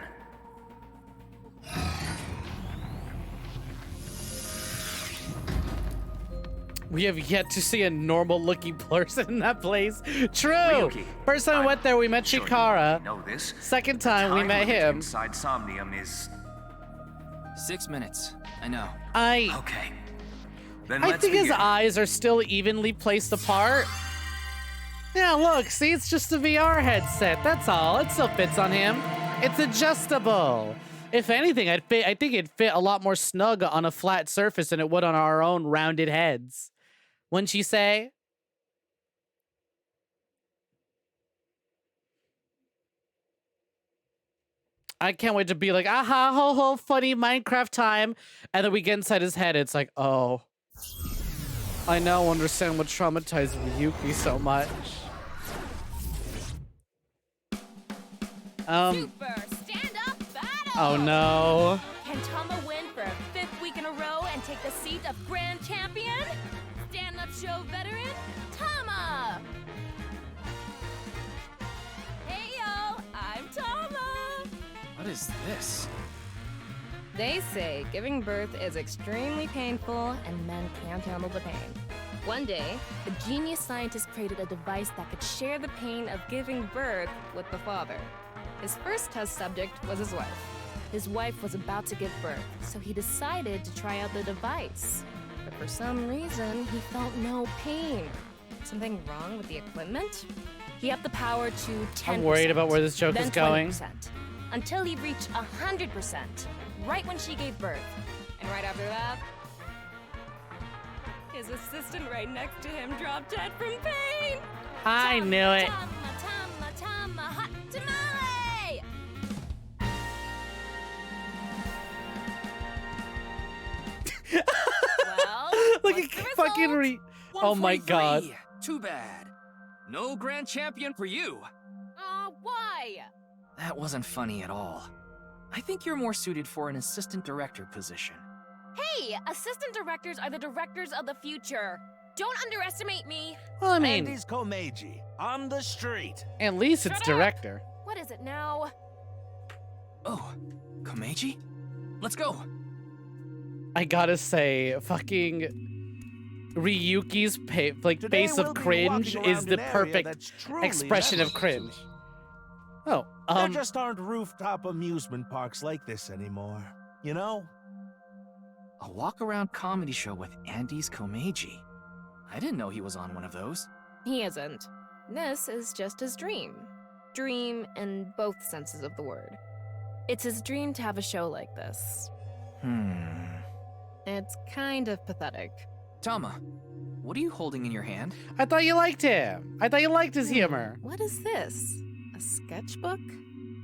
We have yet to see a normal-looking person in that place. True. Ryuki, First time we went there, we met Chikara. Know this? Second time, we met him. Inside Somnium is 6 minutes. I know. Okay. Then I let's think his begin. eyes are still evenly placed apart. Yeah, look, see, it's just a VR headset. That's all. It still fits on him. It's adjustable. If anything, I think it'd fit a lot more snug on a flat surface than it would on our own rounded heads. Wouldn't you say? I can't wait to be like, aha, ho, ho, funny Minecraft time. And then we get inside his head. It's like, oh, I now understand what traumatized Ryuki so much. Super stand-up battle! Oh no. Can Tama win for a 5th week in a row and take the seat of Grand Champion? Stand-up show veteran, Tama! Hey yo, I'm Tama! What is this? They say giving birth is extremely painful and men can't handle the pain. One day, a genius scientist created a device that could share the pain of giving birth with the father. His first test subject was his wife. His wife was about to give birth, so he decided to try out the device. But for some reason, he felt no pain. Something wrong with the equipment? He upped the power to 10%. I'm worried about where this joke then is going. 20%, until he reached 100%, right when she gave birth. And right after that, his assistant right next to him dropped dead from pain. I knew it. Tama, hot tamale! Well, Look at fucking Oh my god. Too bad. No grand champion for you. Why? That wasn't funny at all. I think you're more suited for an assistant director position. Hey, assistant directors are the directors of the future. Don't underestimate me. Well, I mean, Andy's Komeiji on the street. at least it's director. What is it now? Oh, Komeiji? Let's go. I gotta say, fucking Ryuki's face of cringe is the perfect expression of cringe. Oh, There just aren't rooftop amusement parks like this anymore, you know? A walk-around comedy show with Andy's Komeiji. I didn't know he was on one of those. He isn't. This is just his dream. Dream in both senses of the word. It's his dream to have a show like this. It's kind of pathetic. Tama, what are you holding in your hand? I thought you liked him. I thought you liked his humor. What is this? A sketchbook?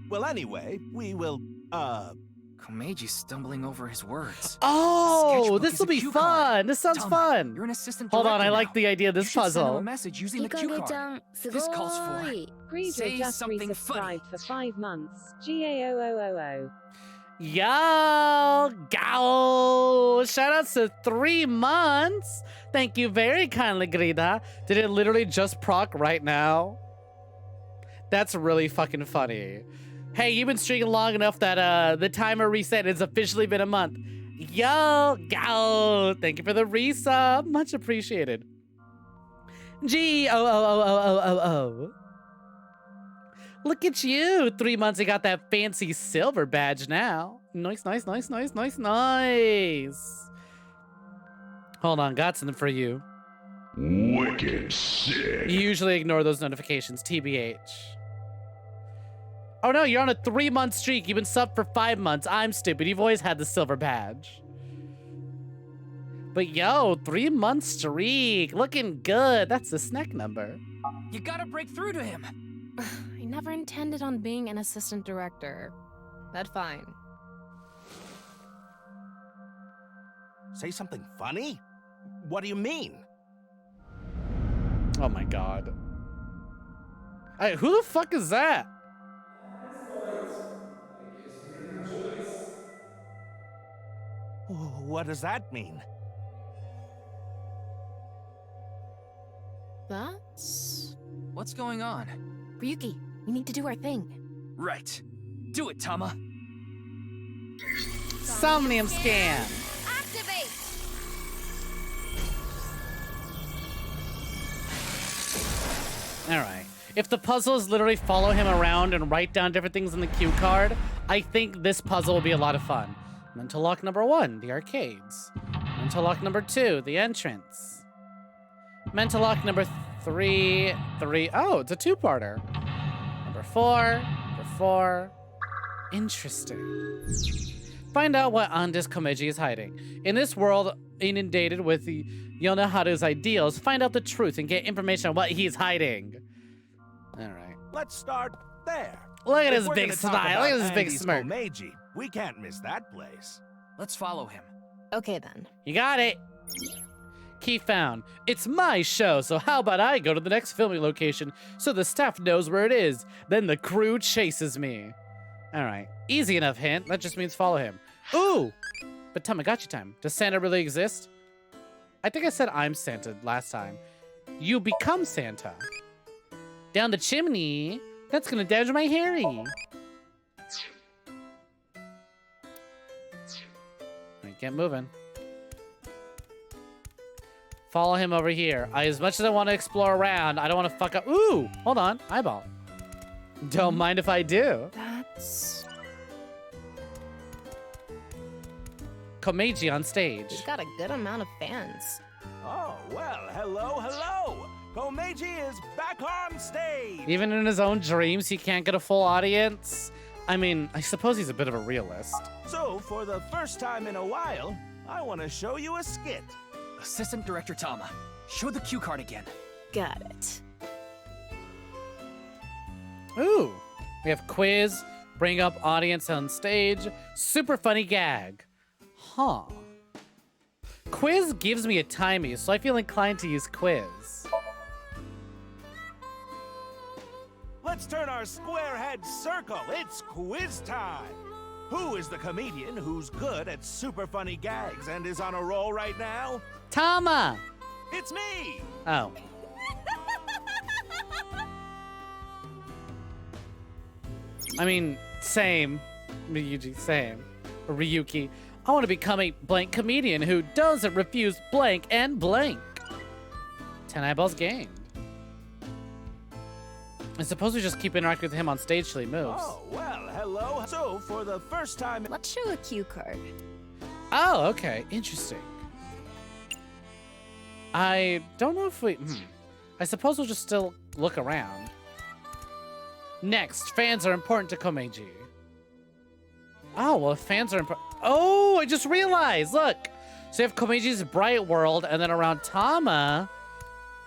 Well, anyway, we will, Komeiji stumbling over his words. Oh, this will be fun. This sounds fun. You're an assistant Hold on, director I like now. the idea of You this should send him puzzle. a message using the cue card. This calls for Greedo say just something funny. resubscribed for 5 months. GAOOOO. Yo, go! Shoutouts to 3 months. Thank you very kindly, Grida. Did it literally just proc right now? That's really fucking funny. Hey, you've been streaming long enough that the timer reset. It's officially been a month. Yo, go! Thank you for the resub. Much appreciated. G-O-O-O-O-O-O-O. Look at you. 3 months you got that fancy silver badge now. Nice, nice, nice, nice, nice, nice. Hold on, got something for you. Wicked sick. You usually ignore those notifications, TBH. Oh no, you're on a 3-month streak. You've been subbed for 5 months. I'm stupid. You've always had the silver badge. But yo, 3-month streak. Looking good. That's the Snek number. You gotta break through to him. I never intended on being an assistant director. But fine. Say something funny? What do you mean? Oh my god. Hey, who the fuck is that? What does that mean? That's... What's going on? Ryuki, we need to do our thing. Right. Do it, Tama. Somnium scan. Activate! Alright. If the puzzle is literally follow him around and write down different things on the cue card, I think this puzzle will be a lot of fun. Mental lock number 1, the arcades. Mental lock number 2, the entrance. Mental lock number 3, oh, it's a 2-parter. Number 4. Interesting. Find out what Andis Komeiji is hiding. In this world inundated with the Yonaharu's ideals, find out the truth and get information on what he's hiding. Alright. Let's start there. Look at If his we're big gonna talk smile. Look at about his big Andy's smirk. Komeiji, we can't miss that place. Let's follow him. Okay then. You got it. Key found. It's my show, so how about I go to the next filming location so the staff knows where it is. Then the crew chases me. Alright. Easy enough hint. That just means follow him. Ooh! But Tamagotchi time. Does Santa really exist? I think I said I'm Santa last time. You become Santa. Down the chimney. That's gonna damage my Harry. Alright, get moving. Follow him over here. As much as I want to explore around, I don't want to fuck up. Ooh! Hold on. Eyeball. Don't mind if I do. That's... Komeiji on stage. He's got a good amount of fans. Oh, well, hello. Komeiji is back on stage. Even in his own dreams, he can't get a full audience. I mean, I suppose he's a bit of a realist. So, for the first time in a while, I want to show you a skit. Assistant Director Tama, show the cue card again. Got it. Ooh, we have quiz, bring up audience on stage, super funny gag. Huh. Quiz gives me a timey, so I feel inclined to use quiz. Let's turn our square head circle. It's quiz time. Who is the comedian who's good at super funny gags and is on a roll right now? Tama! It's me! Oh. I mean, same. Ryuji, same. Or Ryuki. I want to become a blank comedian who doesn't refuse blank and blank. 10 eyeballs gained. I suppose we just keep interacting with him on stage till he moves. Oh, well, hello. So, for the first time... Let's show a cue card. Oh, okay. Interesting. I don't know if we... I suppose we'll just still look around. Next, fans are important to Komeiji. Oh, well, if fans are important... Oh, I just realized! Look! So you have Komeiji's bright world, and then around Tama,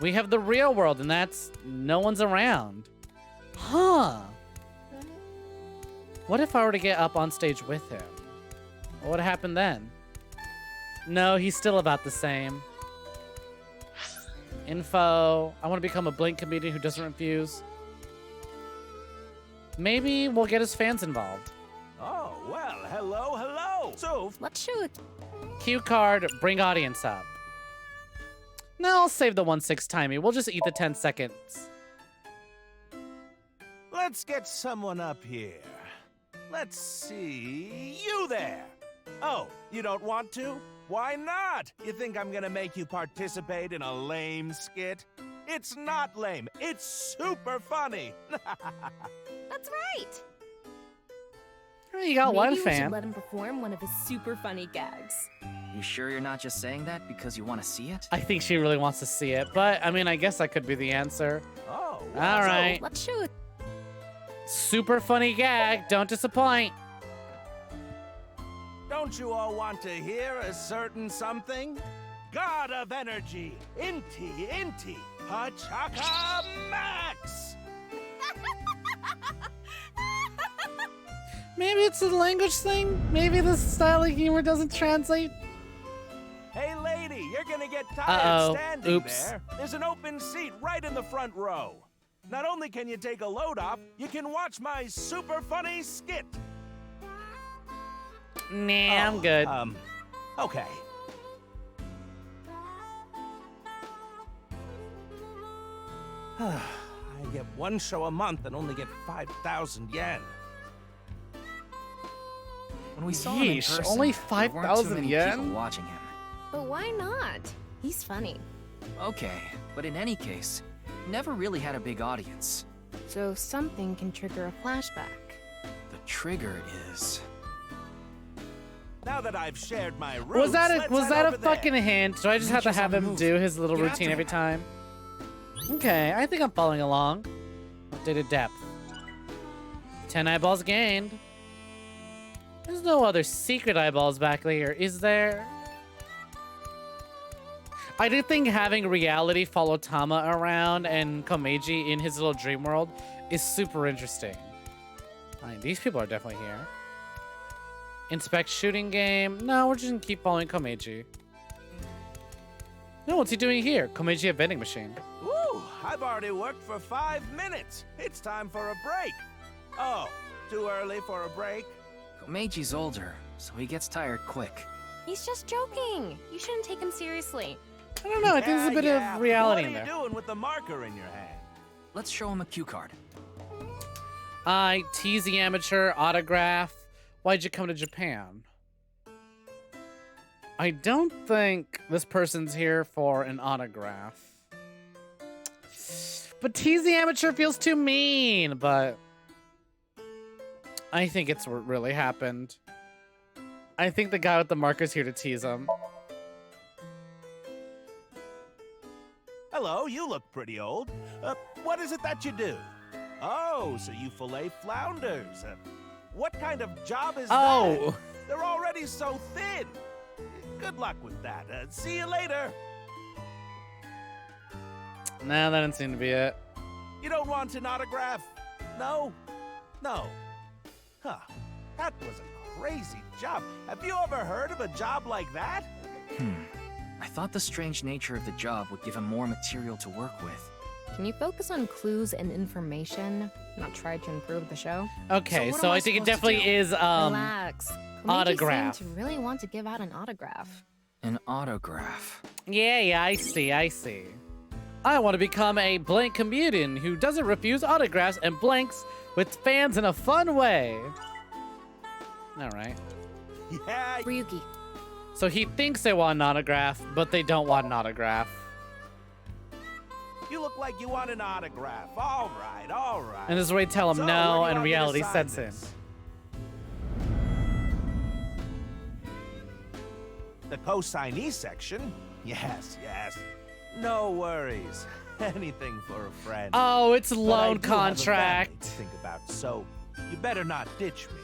we have the real world, and that's... no one's around. Huh. What if I were to get up on stage with him? What would happen then? No, he's still about the same. Info. I want to become a blank comedian who doesn't refuse. Maybe we'll get his fans involved. Oh, well, hello. So, let's shoot. Cue card, bring audience up. No, I'll save the 1/6 timing. We'll just eat the 10 seconds. let's get someone up here. Let's see. You there. Oh, you don't want to? Why not? You think I'm gonna make you participate in a lame skit? It's not lame. It's super funny. That's right. You got one Maybe we fan. should let him perform one of his super funny gags. You sure you're not just saying that because you want to see it? I think she really wants to see it, but I mean, I guess that could be the answer. Oh, all right. Let's shoot. Super funny gag. Don't disappoint. Don't you all want to hear a certain something? God of energy, Inti, Pachaka Max! Maybe it's a language thing. Maybe the style of humor doesn't translate. Hey lady, you're gonna get tired standing Oops. there. There's an open seat right in the front row. Not only can you take a load off, you can watch my super funny skit. Nah, I'm good. Okay. I get one show a month and only get 5,000 yen. When we saw him in Yeesh, person, only there weren't too 5,000 many yen? people watching him. But why not? He's funny. Okay, but in any case, never really had a big audience. So something can trigger a flashback. The trigger is... Now that I've shared my roots, Was that let's a head over there. fucking hint? Do I just have to have him do his little routine every time? Okay, I think I'm following along. Updated depth. 10 eyeballs gained. There's no other secret eyeballs back here, is there? I do think having reality follow Tama around and Komeiji in his little dream world is super interesting. I mean, these people are definitely here. Inspect shooting game. No, we're just gonna keep following Komeiji. No, what's he doing here? Komeiji a vending machine. Woo! I've already worked for 5 minutes. It's time for a break. Oh, too early for a break? Komeiji's older, so he gets tired quick. He's just joking. You shouldn't take him seriously. I don't know. I think there's a bit of reality in there. What are you doing with the marker in your hand? Let's show him a cue card. I tease the amateur autograph. Why'd you come to Japan? I don't think this person's here for an autograph. But tease the amateur feels too mean, but I think it's what really happened. I think the guy with the marker's here to tease him. Hello, you look pretty old. What is it that you do? Oh, so you fillet flounders. What kind of job is that? They're already so thin. Good luck with that. See you later. Nah, that didn't seem to be it. You don't want an autograph? No? No. Huh. That was a crazy job. Have you ever heard of a job like that? I thought the strange nature of the job would give him more material to work with. Can you focus on clues and information, not try to improve the show? Okay, so I think it definitely is Relax. autograph. Seemed to really want to give out an autograph. An autograph. Yeah, I see. I want to become a blank comedian who doesn't refuse autographs and blanks with fans in a fun way. All right. Yeah. Ryuki. So he thinks they want an autograph, but they don't want an autograph. You look like you want an autograph. All right. And this is where we tell him So, no, where do you and want me to reality sign sets in. this? The co-signee section? Yes. No worries. Anything for a friend. Oh, it's But I loan do have a family contract. to think about, so you better not ditch me.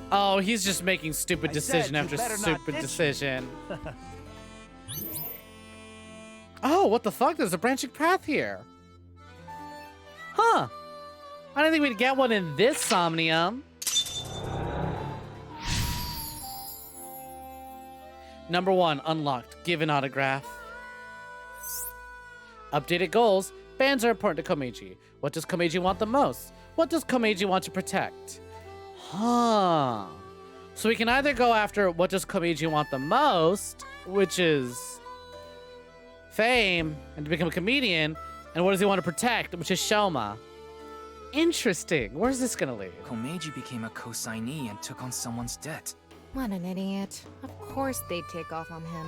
Oh, he's just making stupid I decision said you after better not stupid ditch me. decision. Oh, what the fuck? There's a branching path here. Huh. I didn't think we'd get one in this Somnium. Number 1, unlocked. Give an autograph. Updated goals. Fans are important to Komeiji. What does Komeiji want the most? What does Komeiji want to protect? Huh. So we can either go after what does Komeiji want the most, which is fame and to become a comedian, and what does he want to protect, which is Shoma. Interesting. Where's this gonna lead? Komeiji became a co-signee and took on someone's debt. What an idiot. Of course they'd take off on him.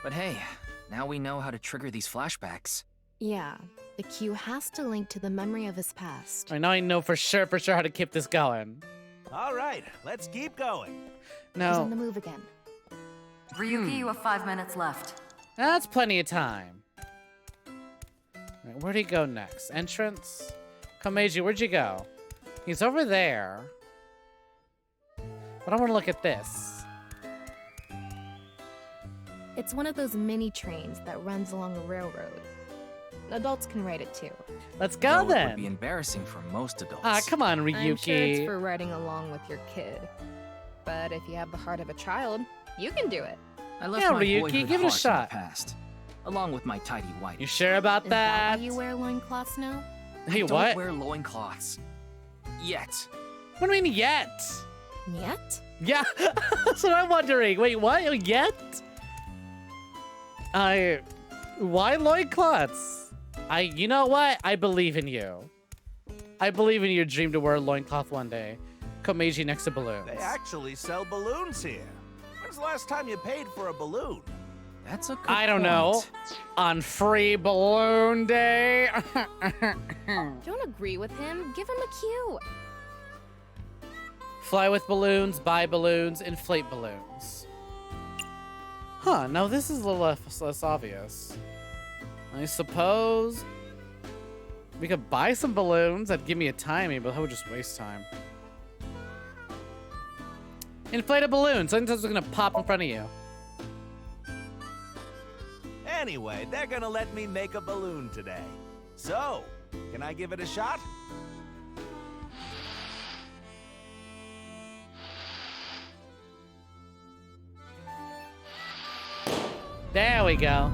But hey, now we know how to trigger these flashbacks. Yeah, the cue has to link to the memory of his past. Now I know for sure how to keep this going. All right, let's keep going. No. He's on the move again. Ryuki, you have 5 minutes left. That's plenty of time. Right, where'd he go next? Entrance? Komeiji, where'd you go? He's over there. But I want to look at this. It's one of those mini trains that runs along a railroad. Adults can ride it too. Let's go Though then. It would be embarrassing for most adults. Ah, come on, Ryuki. I'm sure it's for riding along with your kid. But if you have the heart of a child, you can do it. I left Yeah, my Ryuki, boyhood give it a heart in the shot. past, along with my tidy white. You sure about Is that? why you wear loincloths now? Hey, Don't what? wear loincloths. Yet. What do you mean yet? Yet? Yeah, that's what I'm wondering. Wait, what? Yet? Why loincloths? You know what? I believe in you. I believe in your dream to wear a loincloth one day. Komeiji next to balloons. They actually sell balloons here. When's the last time you paid for a balloon? That's a good I don't know. On free balloon day. Don't agree with him. Give him a cue. Fly with balloons, buy balloons, inflate balloons. Huh, now this is a little less obvious. I suppose we could buy some balloons. That'd give me a timing, but that would just waste time. Inflated balloons. Sometimes it's gonna pop in front of you. Anyway, they're gonna let me make a balloon today. So, can I give it a shot? There we go.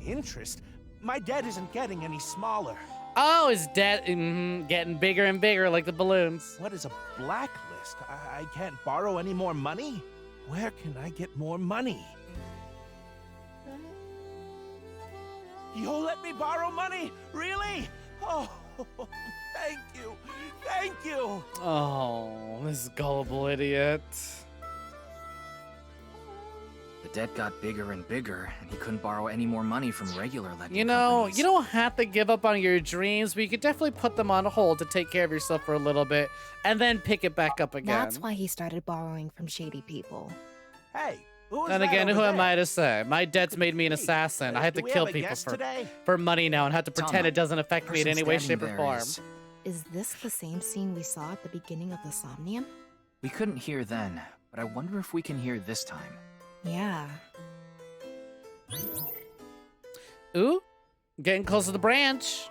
Interest? My debt isn't getting any smaller. Oh, his debt getting bigger and bigger like the balloons. What is a blacklist? I can't borrow any more money? Where can I get more money? You'll let me borrow money? Really? Oh, thank you. Thank you. Oh, this gullible idiot. The debt got bigger and bigger, and he couldn't borrow any more money from regular lending You know, companies. you don't have to give up on your dreams, but you could definitely put them on hold to take care of yourself for a little bit, and then pick it back up again. That's why he started borrowing from shady people. Hey, who's And that again, over who am there? I to say? My debt's made me an assassin. I have do to we kill have a people guest today? for money now and have to pretend Tama, it doesn't affect me in person any way, standing shape, or there form. Is this the same scene we saw at the beginning of the Somnium? We couldn't hear then, but I wonder if we can hear this time. Yeah. Ooh, getting close to the branch.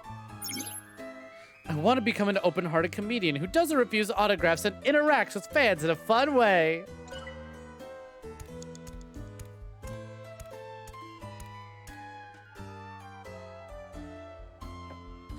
I want to become an open-hearted comedian who doesn't refuse autographs and interacts with fans in a fun way.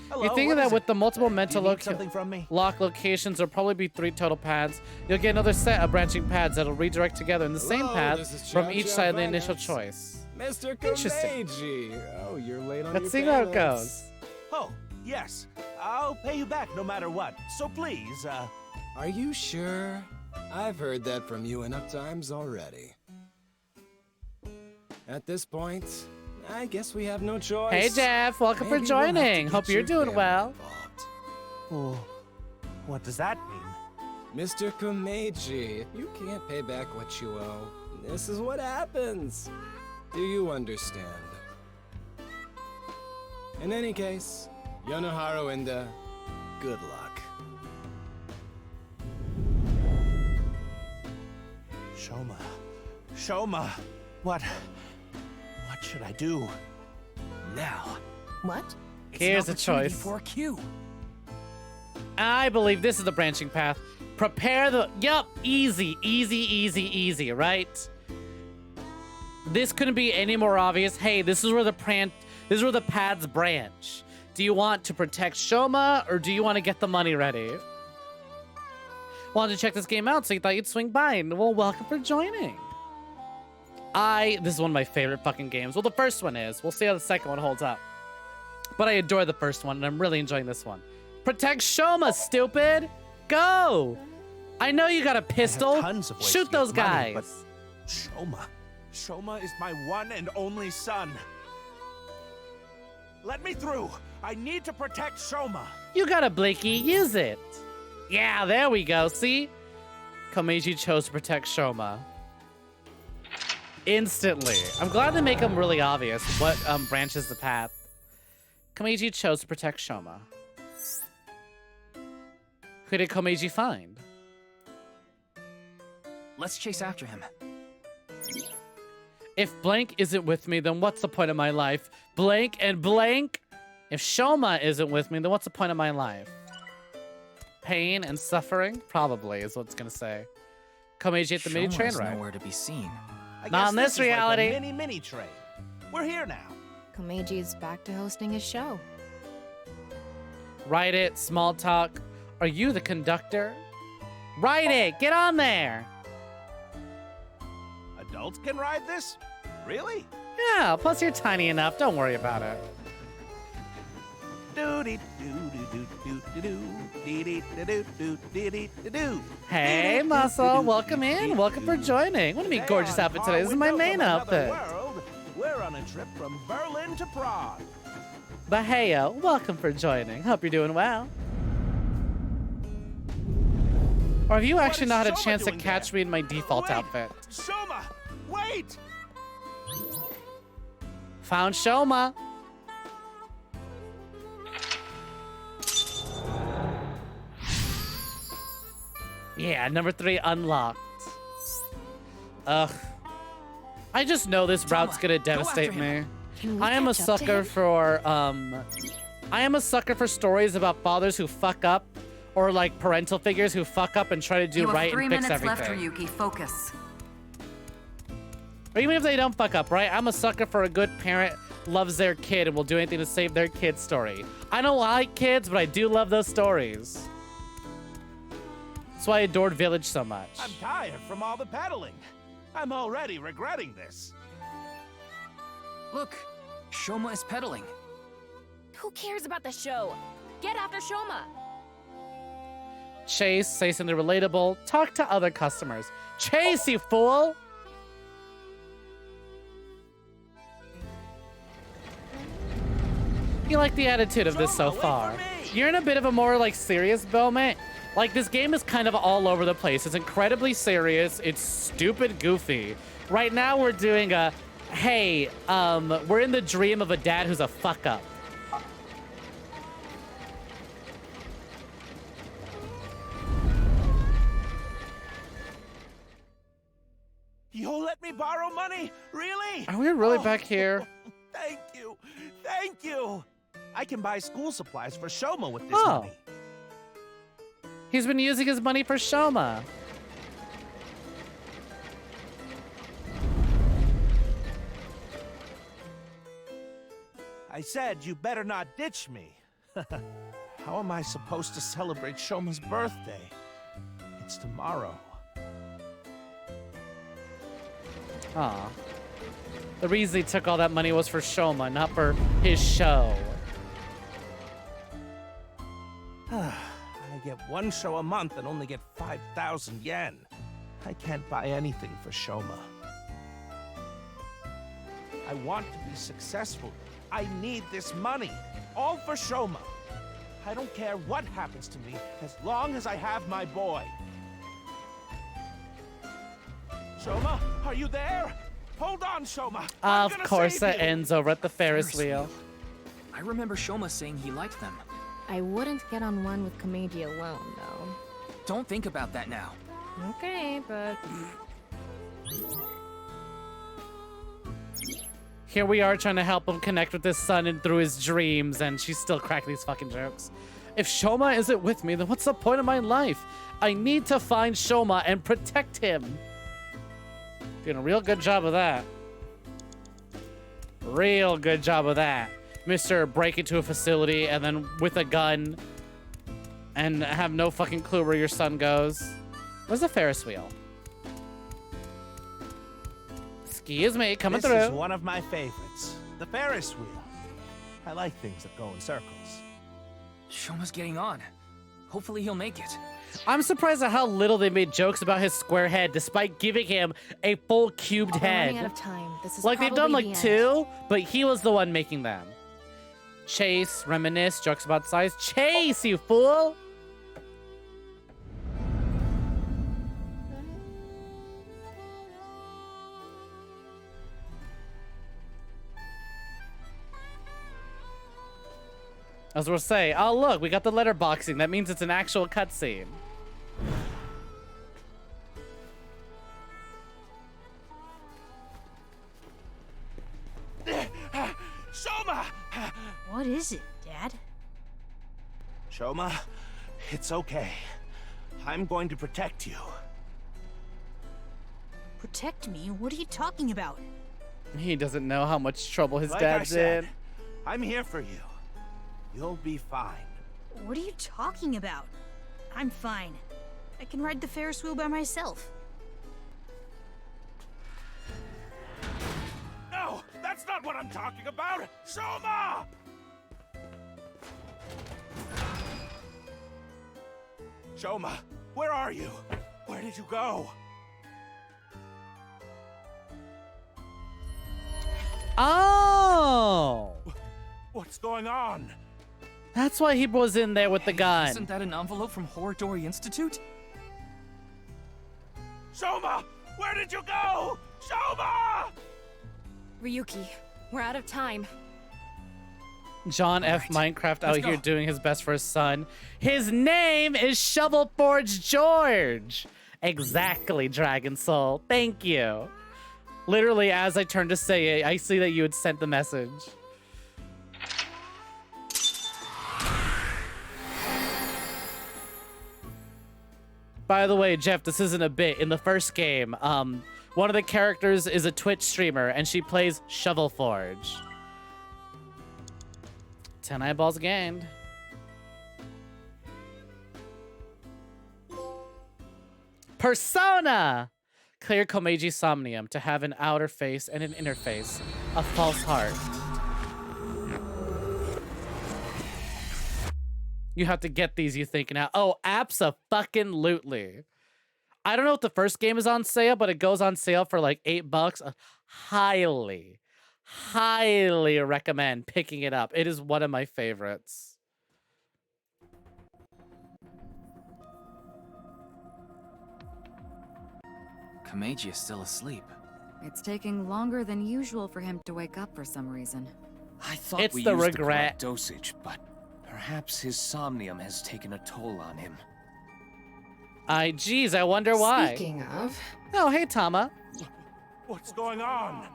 Hello, You're thinking what that is with it? the multiple Do mental you need something from me? lock locations, there'll probably be 3 total paths. You'll get another set of branching paths that'll redirect together in the same Hello, path this is from Chow each Chow side of the initial Finance. choice. Mr. Interesting. Komeiji. Oh, you're late on Let's your see how it payments. goes. Oh, yes. I'll pay you back no matter what. So please, Are you sure? I've heard that from you enough times already. At this point, I guess we have no choice. Hey Jeff, welcome Maybe for we'll have to joining. get Hope you're your doing family well. involved. Oh, what does that mean? Mr. Komeiji, if you can't pay back what you owe, this is what happens. Do you understand? In any case, Yonohara Enda, good luck. Shoma, what should I do? Now. What? Here's a choice. For a cue. I believe this is the branching path. Prepare the... Yup, easy, easy, easy, easy, right? This couldn't be any more obvious. Hey, this is where the paths branch. Do you want to protect Shoma, or do you want to get the money ready? Wanted to check this game out, so you thought you'd swing by. And well, welcome for joining. This is one of my favorite fucking games. Well, the first one is. We'll see how the second one holds up. But I adore the first one, and I'm really enjoying this one. Protect Shoma, stupid! Go! I know you got a pistol. Shoot those guys. Money, but Shoma is my one and only son. Let me through. I need to protect Shoma. You got a Blakey. Use it. Yeah, there we go. See? Komeiji chose to protect Shoma. Instantly. I'm glad they make them really obvious what branches the path. Komeiji chose to protect Shoma. Who did Komeiji find? Let's chase after him. If blank isn't with me, then what's the point of my life? Blank and blank? If Shoma isn't with me, then what's the point of my life? Pain and suffering? Probably is what it's gonna say. Komeiji at the mini train ride. Nowhere to be seen. Not in this reality. Like a mini train. We're here now. Komeiji's back to hosting his show. Write it, small talk. Are you the conductor? Write it, get on there. Adults can ride this? Really? Yeah, plus you're tiny enough, don't worry about it. Hey, Muscle, welcome in. Welcome for joining. What a gorgeous outfit today. This is my main outfit. We're on a trip from Berlin to Prague. Baheo, welcome for joining. Hope you're doing well. Or have you actually not had a chance to catch me in my default outfit? Shoma, wait! Found Shoma. Yeah, number 3 unlocked. Ugh. I just know this route's gonna devastate me. I am a sucker for stories about fathers who fuck up, or like parental figures who fuck up and try to do right and fix everything. 3 minutes left, Ryuki. Focus. Or even if they don't fuck up, right? I'm a sucker for a good parent loves their kid and will do anything to save their kid's story. I don't like kids, but I do love those stories. That's why I adored Village so much. I'm tired from all the pedaling. I'm already regretting this. Look, Shoma is pedaling. Who cares about the show? Get after Shoma. Chase, say something relatable. Talk to other customers. Chase, you fool! You like the attitude of this so far. You're in a bit of a more like serious moment. Like this game is kind of all over the place. It's incredibly serious. It's stupid goofy. Right now we're doing a, hey, we're in the dream of a dad who's a fuck up. You'll let me borrow money? Really? Are we really back here? Thank you. Thank you. I can buy school supplies for Shoma with this money. He's been using his money for Shoma. I said you better not ditch me. How am I supposed to celebrate Shoma's birthday? It's tomorrow. Aw. The reason he took all that money was for Shoma, not for his show. I get 1 show a month and only get 5,000 yen. I can't buy anything for Shoma. I want to be successful. I need this money. All for Shoma. I don't care what happens to me as long as I have my boy. Shoma, are you there? Hold on, Shoma. Of course it ends over at the Ferris wheel. I remember Shoma saying he liked them. I wouldn't get on one with Komeiji alone, though. Don't think about that now. Okay, but... Here we are trying to help him connect with his son and through his dreams, and she's still cracking these fucking jokes. If Shoma isn't with me, then what's the point of my life? I need to find Shoma and protect him. Doing a real good job of that. Real good job of that. Mr. Break into a facility and then with a gun and have no fucking clue where your son goes. Where's the Ferris wheel? Excuse me, coming This through. is one of my favorites. The Ferris wheel. I like things that go in circles. Shoma's getting on. Hopefully he'll make it. I'm surprised at how little they made jokes about his square head, despite giving him a full cubed We're head. running out of time. This is Like, they've done probably like the end. 2, but he was the one making them. Chase, reminisce, jokes about size. Chase, you fool! As we'll say, oh look, we got the letterboxing. That means it's an actual cutscene. Shoma! What is it, Dad? Shoma, it's okay. I'm going to protect you. Protect me? What are you talking about? He doesn't know how much trouble his Like dad's I said, in. I'm here for you. You'll be fine. What are you talking about? I'm fine. I can ride the Ferris wheel by myself. No, that's not what I'm talking about! Shoma! Shoma, where are you? Where did you go? Oh! What's going on? That's why he was in there with the gun. Isn't that an envelope from Horadori Institute? Shoma! Where did you go? Shoma! Ryuki, we're out of time. John F. Minecraft out let's here go. doing his best for his son. His name is Shovel Forge George. Exactly, Dragon Soul. Thank you. Literally, as I turned to say it, I see that you had sent the message. By the way, Jeff, this isn't a bit. In the first game, one of the characters is a Twitch streamer, and she plays Shovel Forge. 10 eyeballs gained. Persona! Clear Komeiji Somnium to have an outer face and an inner face. A false heart. You have to get these, you think now. Oh, abso-fucking-lutely. I don't know if the first game is on sale, but it goes on sale for like $8. Highly, highly recommend picking it up. It is one of my favorites. Komeiji is still asleep. It's taking longer than usual for him to wake up for some reason. I thought It's we the used regret. the correct dosage, but perhaps his somnium has taken a toll on him. Geez, I wonder why. Speaking of, Oh, hey, Tama. What's going on?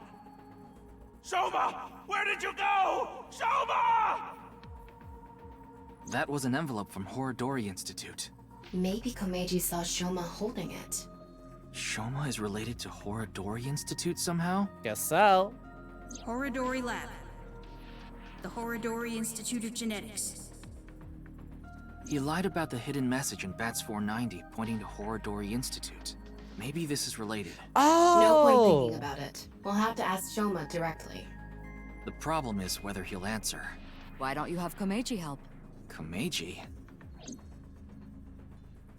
Shoma! Where did you go? Shoma! That was an envelope from Horadori Institute. maybe Komeiji saw Shoma holding it. Shoma is related to Horadori Institute somehow? Guess so. Horadori Lab. The Horadori Institute of Genetics. He lied about the hidden message in Bats 490 pointing to Horadori Institute. Maybe this is related. No point thinking about it. We'll have to ask Shoma directly. The problem is whether he'll answer. Why don't you have Komeiji help? Komeiji?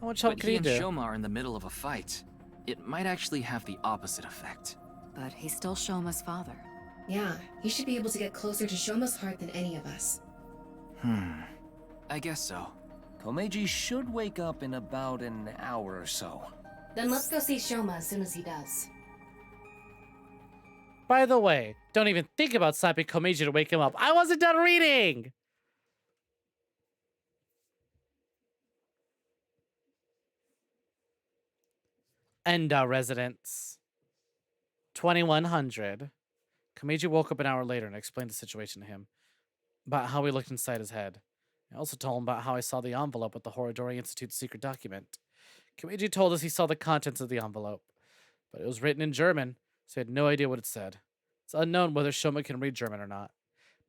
How much help But could he he and do? Shoma are in the middle of a fight. It might actually have the opposite effect. But he's still Shoma's father. Yeah, he should be able to get closer to Shoma's heart than any of us. I guess so. Komeiji should wake up in about an hour or so. Then let's go see Shoma as soon as he does. By the way, don't even think about slapping Komeiji to wake him up. I wasn't done reading! Enda residence. 2100. Komeiji woke up an hour later and explained the situation to him. About how he looked inside his head. I also told him about how I saw the envelope with the Horadori Institute's secret document. Komeiji told us he saw the contents of the envelope. But it was written in German, so he had no idea what it said. It's unknown whether Shoma can read German or not.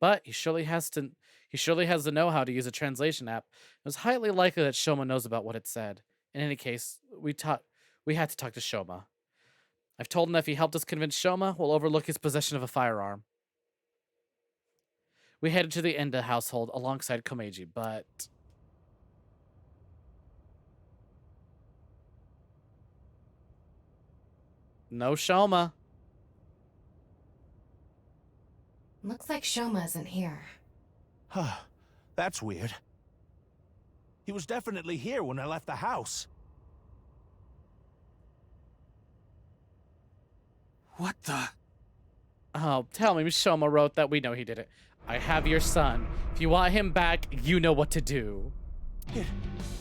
But he surely has the know-how to use a translation app. It was highly likely that Shoma knows about what it said. In any case, We had to talk to Shoma. I've told him that if he helped us convince Shoma, we'll overlook his possession of a firearm. We headed to the Enda household alongside Komeiji, but... no Shoma. Looks like Shoma isn't here. Huh. That's weird. He was definitely here when I left the house. What the? Oh, tell me Shoma wrote that. We know he did it. I have your son. If you want him back, you know what to do. It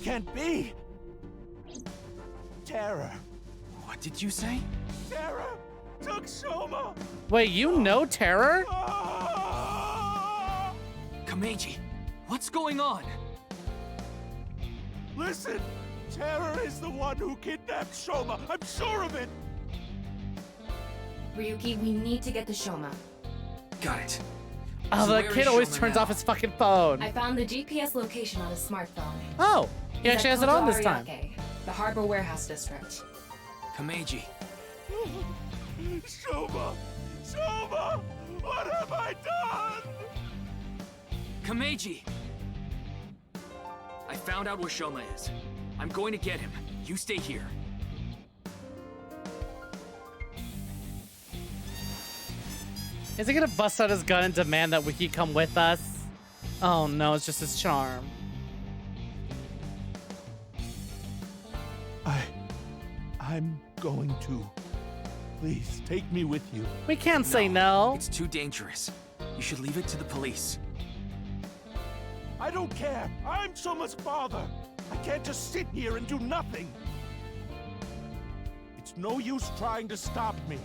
can't be. Terror. What did you say? Terror took Shoma. Wait, you know Terror? Komeiji, what's going on? Listen, Terror is the one who kidnapped Shoma. I'm sure of it. Ryuki, we need to get to Shoma. Got it. Oh, So the where kid is always Shoma turns now? off his fucking phone. I found the GPS location on his smartphone. Oh, he He's actually at has it on this Koto time. Ariake, the Harbor Warehouse District. Komeiji. Shoma! Shoma! What have I done? Komeiji! I found out where Shoma is. I'm going to get him. You stay here. Is he gonna bust out his gun and demand that he come with us? Oh no, it's just his charm. I'm going to. Please, take me with you. We can't say no. It's too dangerous. You should leave it to the police. I don't care. I'm Shoma's father. I can't just sit here and do nothing. It's no use trying to stop me.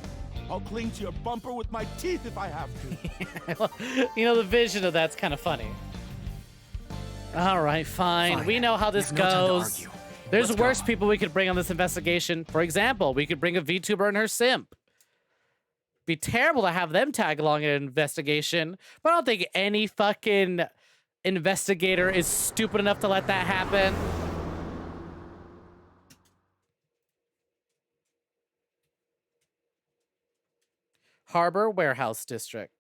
I'll cling to your bumper with my teeth if I have to. You know, the vision of that's kind of funny. All right, fine. We know how this We have no time to goes. argue. There's Let's go. worse people we could bring on this investigation. For example, we could bring a VTuber and her simp. Be terrible to have them tag along in an investigation, but I don't think any fucking investigator is stupid enough to let that happen. Harbor Warehouse District.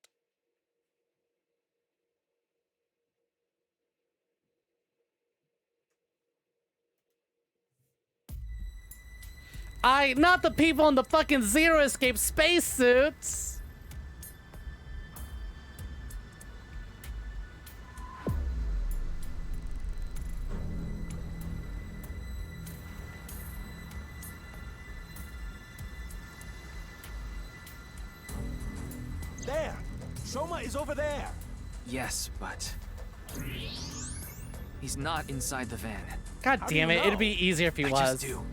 Not the people in the fucking Zero Escape spacesuits. There! Shoma is over there! Yes, but... he's not inside the van. God damn it, it'd be easier if he I was. just do.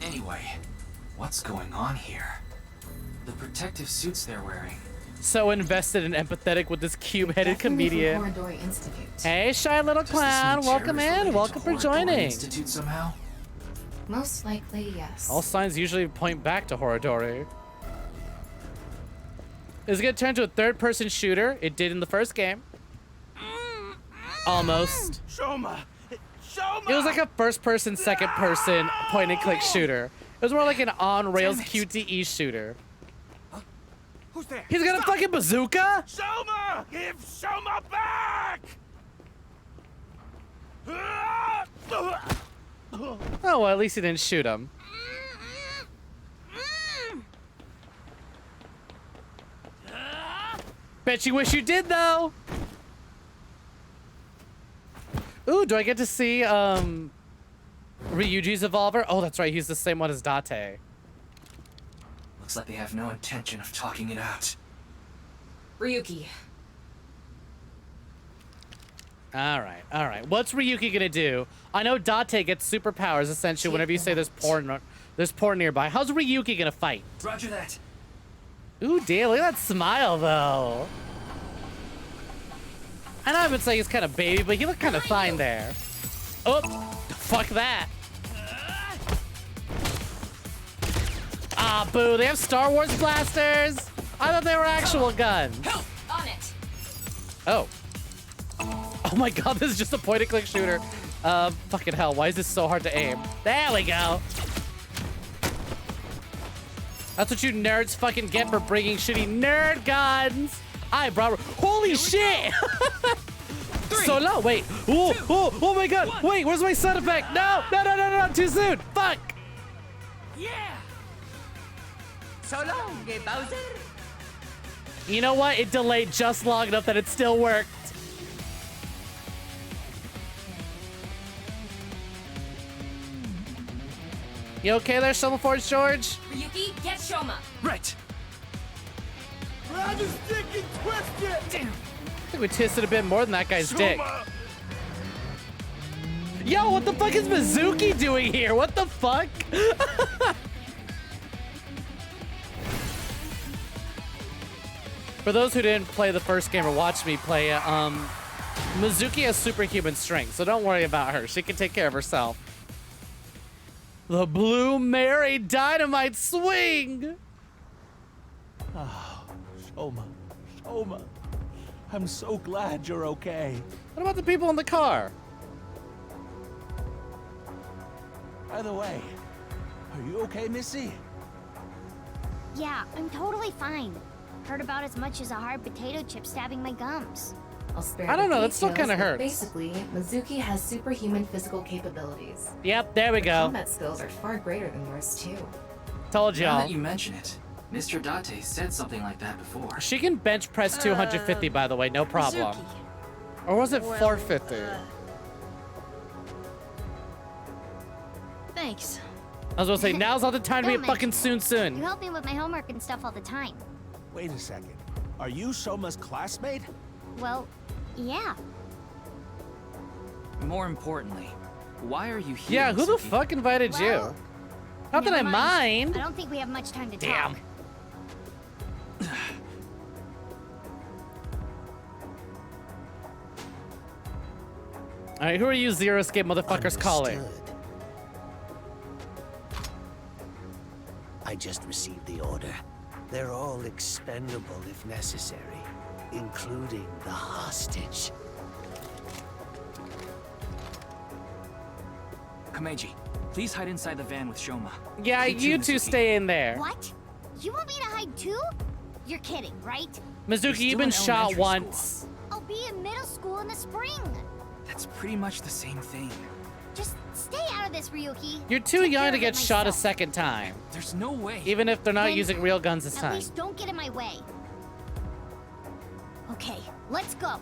Anyway, what's going on here? The protective suits they're wearing. So invested and empathetic with this cube-headed Definitely from comedian. Horadori Institute. Hey, shy little Does this clown, mean welcome Cherry's in. related Welcome to for Horadori joining. Institute somehow? Most likely, yes. All signs usually point back to Horadori. Is it gonna turn to a third-person shooter? It did in the first game. Almost. Shoma! Shoma! It was like a first-person, second-person point-and-click shooter. It was more like an on-rails QTE shooter. Who's there? He's got a fucking bazooka? Shoma! Give Shoma back! Oh, well, at least he didn't shoot him. Bet you wish you did, though. Ooh, do I get to see, Ryuji's Evolver? Oh, that's right, he's the same one as Date. Looks like they have no intention of talking it out. Ryuki. Alright. What's Ryuki gonna do? I know Date gets superpowers, essentially, whenever you say there's porn nearby. How's Ryuki gonna fight? Roger that. Ooh, damn, look at that smile, though. I know I've been saying he's kind of baby, but he looked kind of fine there. Oh, fuck that. Ah, boo, they have Star Wars blasters. I thought they were actual guns. On it. Oh. Oh my god, this is just a point-and-click shooter. Fucking hell, why is this so hard to aim? There we go. That's what you nerds fucking get for bringing shitty nerd guns. I brought. Holy shit! So low. Wait. Oh my god. Wait, where's my sound effect? No. Too soon. Fuck. Yeah. So long, Bowser. You know what? It delayed just long enough that it still worked. You okay there, Shovelforge George? Ryuki, get Shoma. Right. Grab his dick and twist it! Damn. I think we twisted a bit more than that guy's dick. Yo, what the fuck is Mizuki doing here? What the fuck? For those who didn't play the first game or watch me play it, Mizuki has superhuman strength, so don't worry about her. She can take care of herself. The Blue Mary Dynamite Swing! Oh, Shoma. I'm so glad you're okay. What about the people in the car? By the way, are you okay, Missy? Yeah, I'm totally fine. Heard about as much as a hard potato chip stabbing my gums. I'll spare I don't the know, that still details, kinda but hurts. Basically, Mizuki has superhuman physical capabilities. Yep, there we Her go. combat skills are far greater than yours, too. Told Now y'all. that you mention it, Mr. Date said something like that before. She can bench press 250, by the way, no problem. Or was it 450? Thanks. I was gonna say, now's not the time to be a Don't fucking mention soon. You help me with my homework and stuff all the time. Wait a second. Are you Shoma's classmate? Well, yeah. More importantly, why are you here? Yeah, who the Mizuki? fuck invited you? Well, Not that I Never mind. I don't think we have much time to Damn. talk. All right, who are you Zero Escape motherfuckers calling? I just received the order. They're all expendable if necessary, including the hostage. Komeiji, please hide inside the van with Shoma. Yeah, you two stay in there. What? You want me to hide too? You're kidding, right? Mizuki, you've been shot once. I'll be in middle school in the spring. That's pretty much the same thing. Just stay out of this, Ryuki. You're too Take care young to of get it shot a myself. second time. There's no way. Even if they're not Then using real guns this At time. least don't get in my way. Okay, let's go.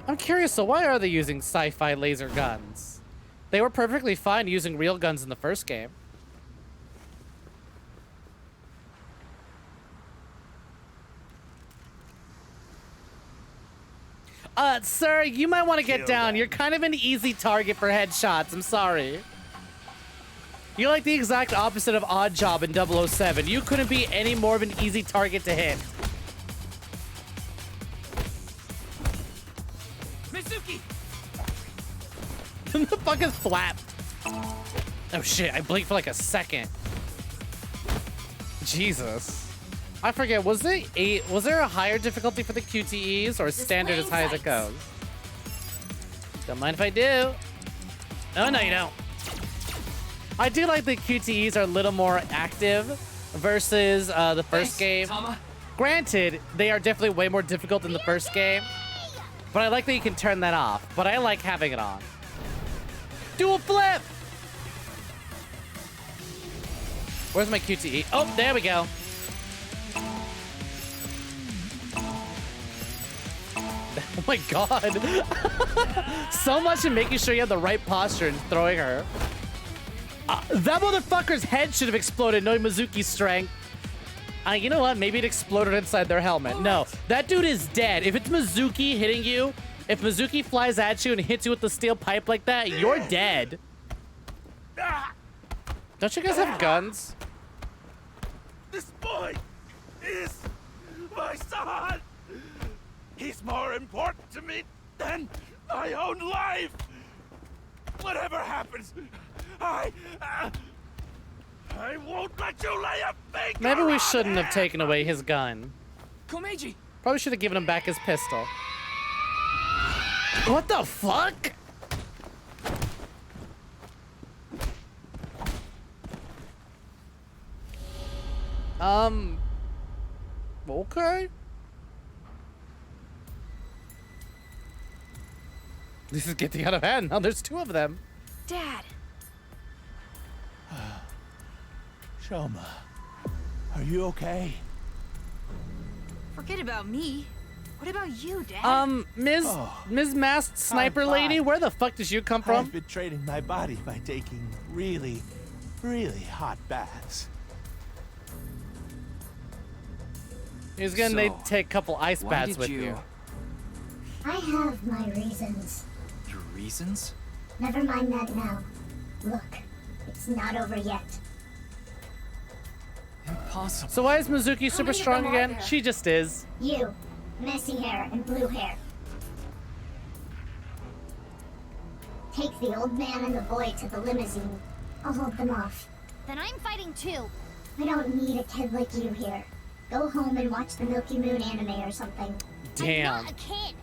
I'm curious, so why are they using sci-fi laser guns? They were perfectly fine using real guns in the first game. Sir, you might want to get down. You're kind of an easy target for headshots. I'm sorry. You're like the exact opposite of Oddjob in 007. You couldn't be any more of an easy target to hit. Mizuki! The fucking flap. Oh shit, I blinked for like a second. Jesus. I forget, was there a higher difficulty for the QTEs or standard as high as it goes? Don't mind if I do. Oh no, you don't. I do like the QTEs are a little more active versus the first game. Granted, they are definitely way more difficult than the first game, but I like that you can turn that off, but I like having it on. Do a flip! Where's my QTE? Oh, there we go. Oh my god. So much in making sure you have the right posture and throwing her. That motherfucker's head should have exploded knowing Mizuki's strength. You know what? Maybe it exploded inside their helmet. No, that dude is dead. If it's Mizuki hitting you, if Mizuki flies at you and hits you with the steel pipe like that, you're dead. Don't you guys have guns? This boy is my son. He's more important to me than my own life. Whatever happens, I won't let you lay a finger. Maybe we on shouldn't him. have taken away his gun. Komeiji! Probably should have given him back his pistol. What the fuck? Okay. This is getting out of hand. Now there's 2 of them. Dad. Shoma, are you okay? Forget about me. What about you, Dad? Ms. Masked Sniper Lady, where the fuck did you come from? I've been training my body by taking really, really hot baths. He's gonna take a couple ice baths with you. I have my reasons. Your reasons? Never mind that now. Look, it's not over yet. Impossible. So why is Mizuki super strong again? She just is. You, messy hair and blue hair. Take the old man and the boy to the limousine. I'll hold them off. Then I'm fighting too. I don't need a kid like you here. Go home and watch the Milky Moon anime or something. Damn. I'm not a kid.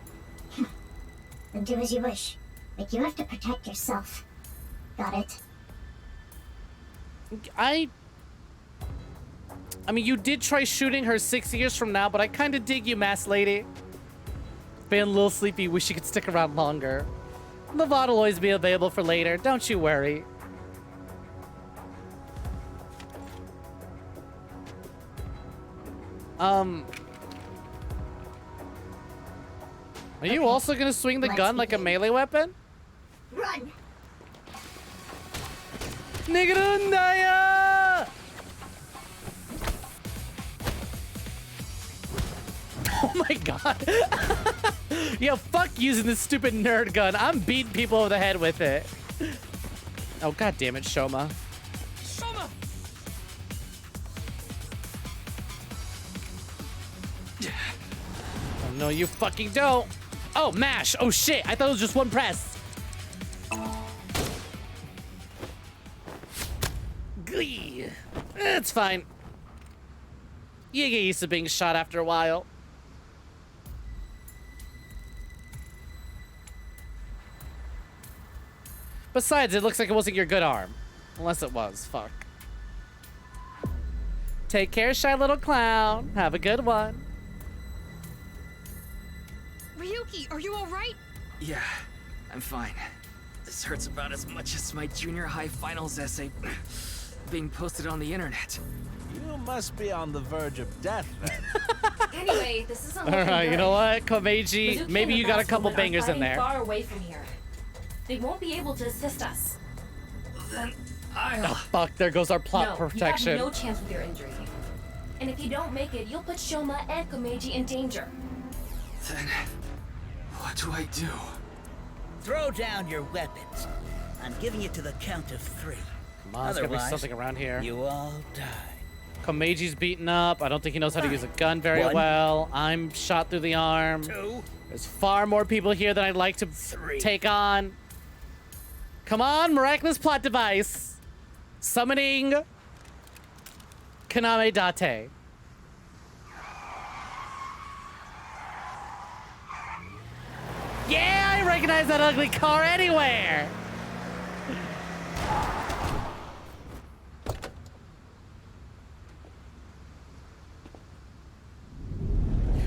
Then do as you wish. But you have to protect yourself. Got it? I mean, you did try shooting her 6 years from now, but I kind of dig you, Masked Lady. Been a little sleepy. Wish you could stick around longer. The VOD will always be available for later. Don't you worry. Are you also gonna swing the gun like a melee weapon? Run! Nigrundaya! Oh my god. Yeah, fuck using this stupid nerd gun. I'm beating people over the head with it. Oh god damn it, Shoma. Shoma! Oh no, you fucking don't. Oh, mash. Oh shit, I thought it was just one press. Glee. It's fine. You get used to being shot after a while. Besides, it looks like it wasn't your good arm. Unless it was. Fuck. Take care, shy little clown. Have a good one. Ryuki, are you alright? Yeah, I'm fine. This hurts about as much as my junior high finals essay being posted on the internet. You must be on the verge of death, then. Anyway, this isn't All right, you know what, Komeiji? Mizuki Maybe and you the got a Masked couple Woman are bangers in fighting there. Far away from here. They won't be able to assist us. Then Oh, fuck, there goes our plot protection. You have no chance with your injury. And if you don't make it, you'll put Shoma and Komeiji in danger. Then what do I do? Throw down your weapons. I'm giving it to the count of 3. Come on, there's gotta be Otherwise, something around here. You all die. Komeiji's beaten up. I don't think he knows how to use a gun very 1. well. I'm shot through the arm. 2. There's far more people here than I'd like to 3. take on. Come on, miraculous plot device. Summoning Kaname Date. Yeah, I recognize that ugly car anywhere.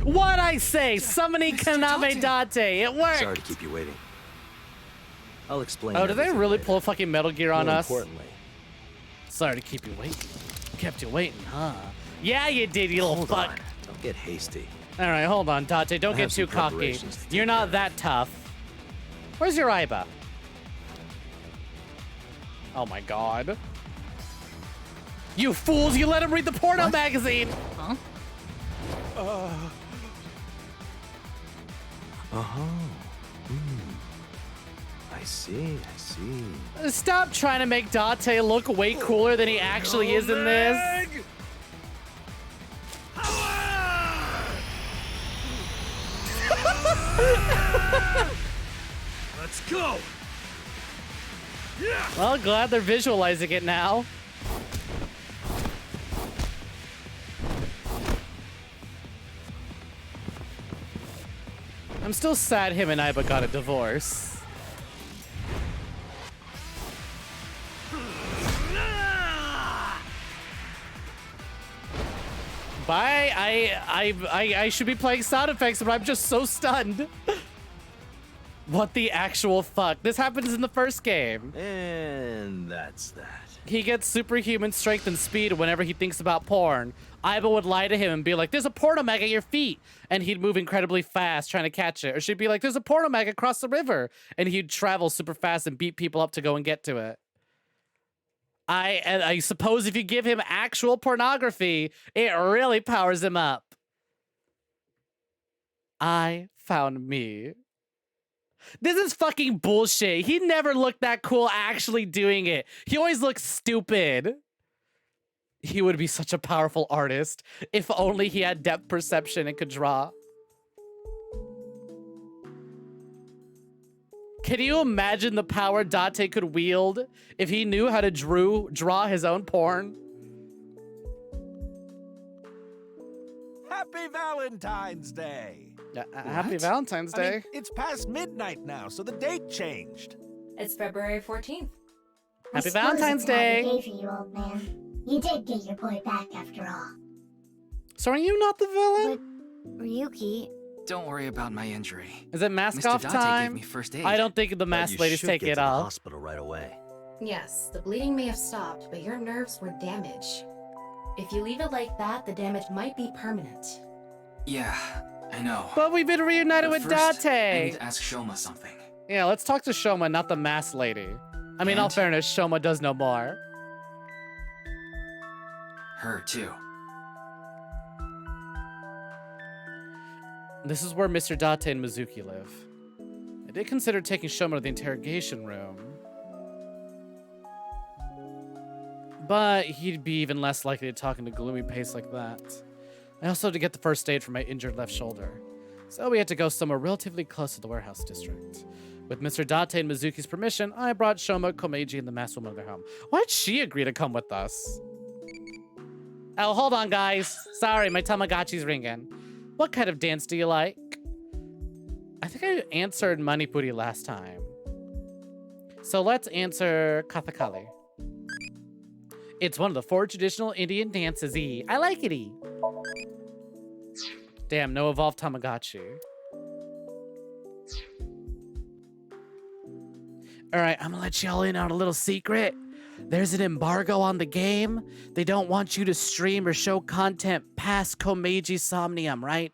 What I say? Summoning Kaname Date. It worked. Sorry to keep you waiting. I'll explain. Oh, did they everything really later. pull fucking Metal Gear on More us? importantly, Sorry to keep you waiting. Kept you waiting, huh? Yeah, you did, you little hold fuck. on. Don't get hasty. All right, hold on, Date. Don't I get have too some cocky. preparations to You're take not care that tough. Where's your Iba? Oh my god. You fools, you let him read the porno magazine! Huh? Uh-huh. I see. Stop trying to make Date look way cooler than he actually is in this. Let's go! Yeah! Well, glad they're visualizing it now. I'm still sad him and Iba got a divorce. I should be playing sound effects, but I'm just so stunned. What the actual fuck? This happens in the first game. And that's that. He gets superhuman strength and speed whenever he thinks about porn. Aiba would lie to him and be like, there's a porno mag at your feet. And he'd move incredibly fast trying to catch it. Or she'd be like, there's a porno mag across the river. And he'd travel super fast and beat people up to go and get to it. I suppose if you give him actual pornography, it really powers him up. I found me. This is fucking bullshit. He never looked that cool actually doing it. He always looks stupid. He would be such a powerful artist if only he had depth perception and could draw. Can you imagine the power Date could wield if he knew how to draw his own porn? Happy Valentine's Day! Happy Valentine's Day. I mean, it's past midnight now, so the date changed. It's February 14th. Happy Valentine's Day! Day for you, old man. You did get your boy back after all. So are you not the villain? But, Ryuki... Don't worry about my injury. Is it mask Mr. off Date time? Gave me first aid. I don't think the mask ladies take it off. Hospital right away. Yes, the bleeding may have stopped, but your nerves were damaged. If you leave it like that, the damage might be permanent. Yeah, I know. But we've been reunited But with first, I Date. need to ask Shoma something. Yeah, let's talk to Shoma, not the mask lady. I mean, in all fairness, Shoma does know more. Her too. This is where Mr. Date and Mizuki live. I did consider taking Shoma to the interrogation room. But he'd be even less likely to talk in a gloomy pace like that. I also had to get the first aid for my injured left shoulder. So we had to go somewhere relatively close to the warehouse district. With Mr. Date and Mizuki's permission, I brought Shoma, Komeiji, and the masked woman to their home. Why'd she agree to come with us? Oh, hold on, guys. Sorry, my Tamagotchi's ringing. What kind of dance do you like? I think I answered Manipuri last time. So let's answer Kathakali. It's one of the 4 traditional Indian dances. I like it. Damn, no evolved Tamagotchi. All right, I'm gonna let y'all in on a little secret. There's an embargo on the game. They don't want you to stream or show content past Komeiji Somnium, right?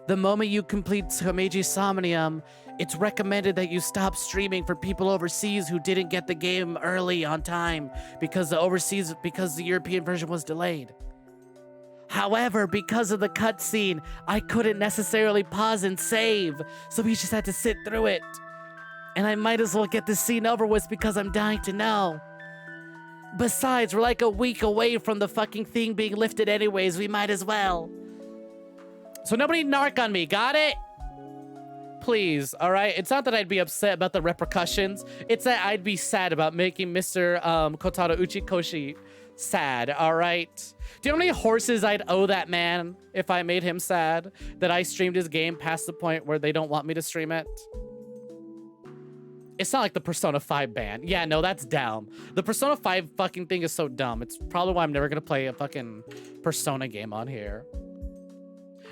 The moment you complete Komeiji Somnium, it's recommended that you stop streaming for people overseas who didn't get the game early on time because the European version was delayed. However, because of the cutscene, I couldn't necessarily pause and save, so we just had to sit through it. And I might as well get this scene over with because I'm dying to know. Besides, we're like a week away from the fucking thing being lifted anyways. We might as well. So nobody narc on me. Got it? Please, all right? It's not that I'd be upset about the repercussions. It's that I'd be sad about making Mr. Kotaro Uchikoshi sad, all right? Do you know how many horses I'd owe that man if I made him sad? That I streamed his game past the point where they don't want me to stream it? It's not like the Persona 5 ban. Yeah, no, that's dumb. The Persona 5 fucking thing is so dumb. It's probably why I'm never gonna play a fucking Persona game on here.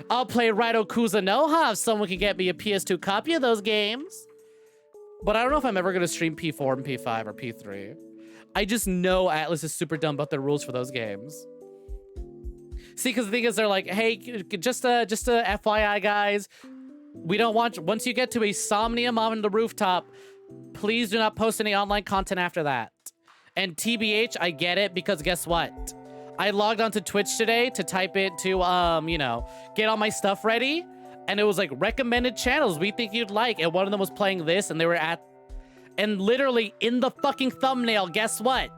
I'll play Raito Kuzunoha if someone can get me a PS2 copy of those games. But I don't know if I'm ever gonna stream P4 and P5 or P3. I just know Atlas is super dumb about their rules for those games. See, because the thing is, they're like, hey, just a FYI, guys. We don't want, once you get to a Somnium on the rooftop, please do not post any online content after that. And TBH, I get it, because guess what? I logged onto Twitch today to type it to, you know, get all my stuff ready. And it was like, recommended channels we think you'd like. And one of them was playing this, and they were at... And literally, in the fucking thumbnail, guess what?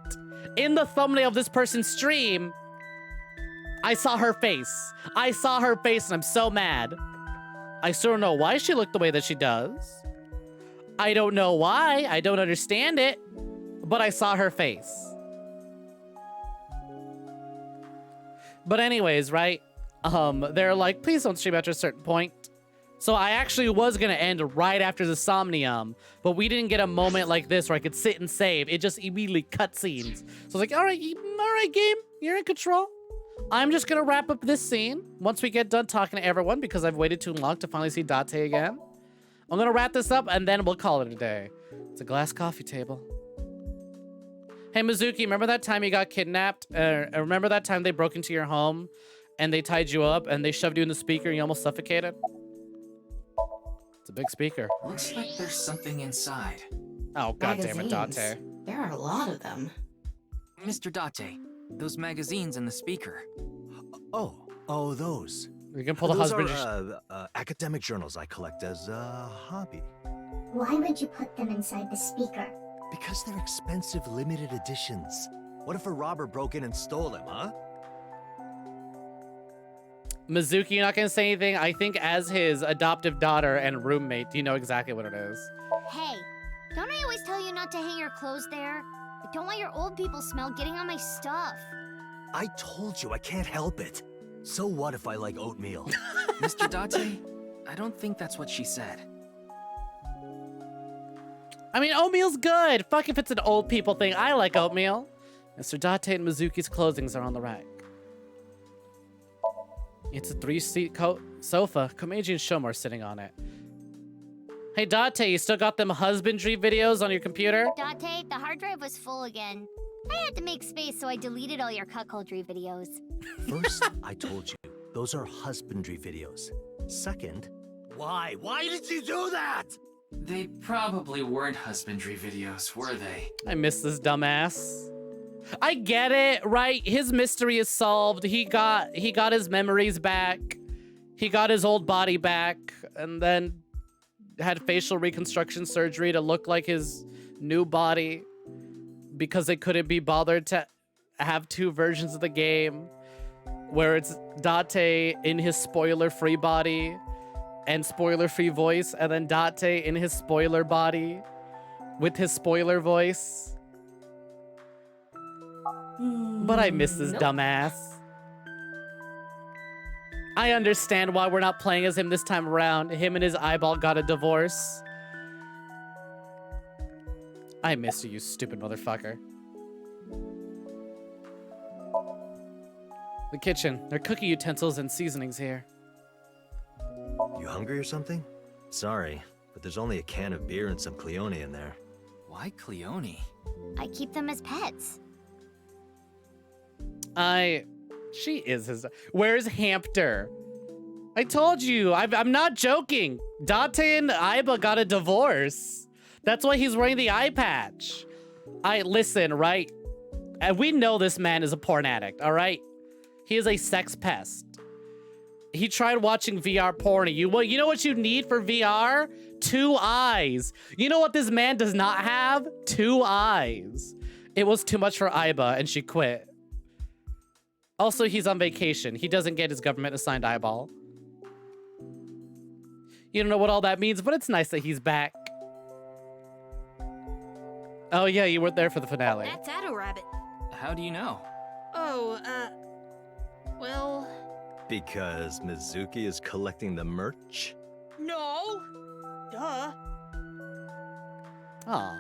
In the thumbnail of this person's stream, I saw her face. I saw her face, and I'm so mad. I still don't know why she looked the way that she does. I don't know why. I don't understand it. But I saw her face. But anyways, right? They're like, please don't stream after a certain point. So I actually was going to end right after the Somnium, but we didn't get a moment like this where I could sit and save. It just immediately cutscenes. So I was like, all right, game, you're in control. I'm just gonna wrap up this scene once we get done talking to everyone because I've waited too long to finally see Date again. I'm gonna wrap this up and then we'll call it a day. It's a glass coffee table. Hey, Mizuki, remember that time you got kidnapped? Remember that time they broke into your home and they tied you up and they shoved you in the speaker and you almost suffocated? It's a big speaker. Looks like there's something inside. Oh, goddammit, Date. There are a lot of them. Mr. Date, those magazines and the speaker. Oh, those. You can pull the husband. Are, academic journals I collect as a hobby. Why would you put them inside the speaker? Because they're expensive limited editions. What if a robber broke in and stole them, huh? Mizuki, you're not gonna say anything? I think as his adoptive daughter and roommate, you know exactly what it is. Hey, don't I always tell you not to hang your clothes there? I don't want your old people smell getting on my stuff. I told you I can't help it. So what if I like oatmeal? Mr. Date, I don't think that's what she said. I mean, oatmeal's good. Fuck if it's an old people thing. I like oatmeal. Mr. Date and Mizuki's clothings are on the rack. It's a 3-seat sofa. Komeiji and Shoma are sitting on it. Hey, Date, you still got them husbandry videos on your computer? Date, the hard drive was full again. I had to make space, so I deleted all your cuckoldry videos. First, I told you, those are husbandry videos. Second, why? Why did you do that? They probably weren't husbandry videos, were they? I miss this dumbass. I get it, right? His mystery is solved. He got his memories back. He got his old body back, and then had facial reconstruction surgery to look like his new body because they couldn't be bothered to have two versions of the game where it's Date in his spoiler-free body and spoiler-free voice, and then Date in his spoiler body with his spoiler voice. But I miss this dumbass. I understand why we're not playing as him this time around. Him and his eyeball got a divorce. I miss you, you stupid motherfucker. The kitchen. There are cooking utensils and seasonings here. You hungry or something? Sorry, but there's only a can of beer and some Cleone in there. Why Cleone? I keep them as pets. She is his. Where's Hamster? I told you, I'm not joking. Date and Aiba got a divorce. That's why he's wearing the eye patch. Listen, right? And we know this man is a porn addict, all right? He is a sex pest. He tried watching VR porn. You know what you need for VR? 2 eyes. You know what this man does not have? 2 eyes. It was too much for Aiba, and she quit. Also, he's on vacation. He doesn't get his government-assigned eyeball. You don't know what all that means, but it's nice that he's back. Oh, yeah, you weren't there for the finale. That's Addo Rabbit. How do you know? Oh, well... Because Mizuki is collecting the merch? No! Duh. Aw.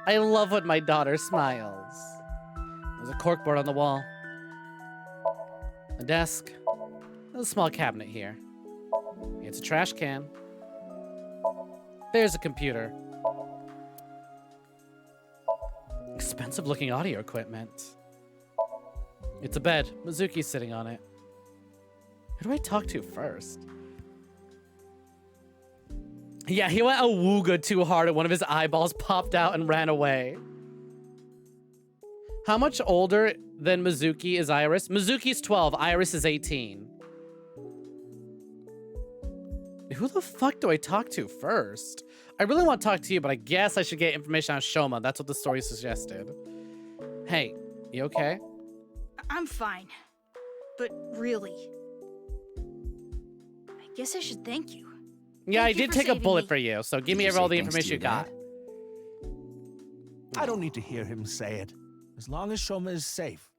I love when my daughter smiles. There's a corkboard on the wall. A desk. There's a small cabinet here. It's a trash can. There's a computer. Expensive looking audio equipment. It's a bed. Mizuki's sitting on it. Who do I talk to first? Yeah, he went awooga too hard and one of his eyeballs popped out and ran away. How much older than Mizuki is Iris? Mizuki's 12, Iris is 18. Who the fuck do I talk to first? I really want to talk to you, but I guess I should get information on Shoma. That's what the story suggested. Hey, you okay? I'm fine. But really... I guess I should thank you. Yeah, Thank I you did for take a saving bullet me. for you, so give me Did you all say the thanks to information you your got. dad? I don't need to hear him say it. As long as Shoma is safe,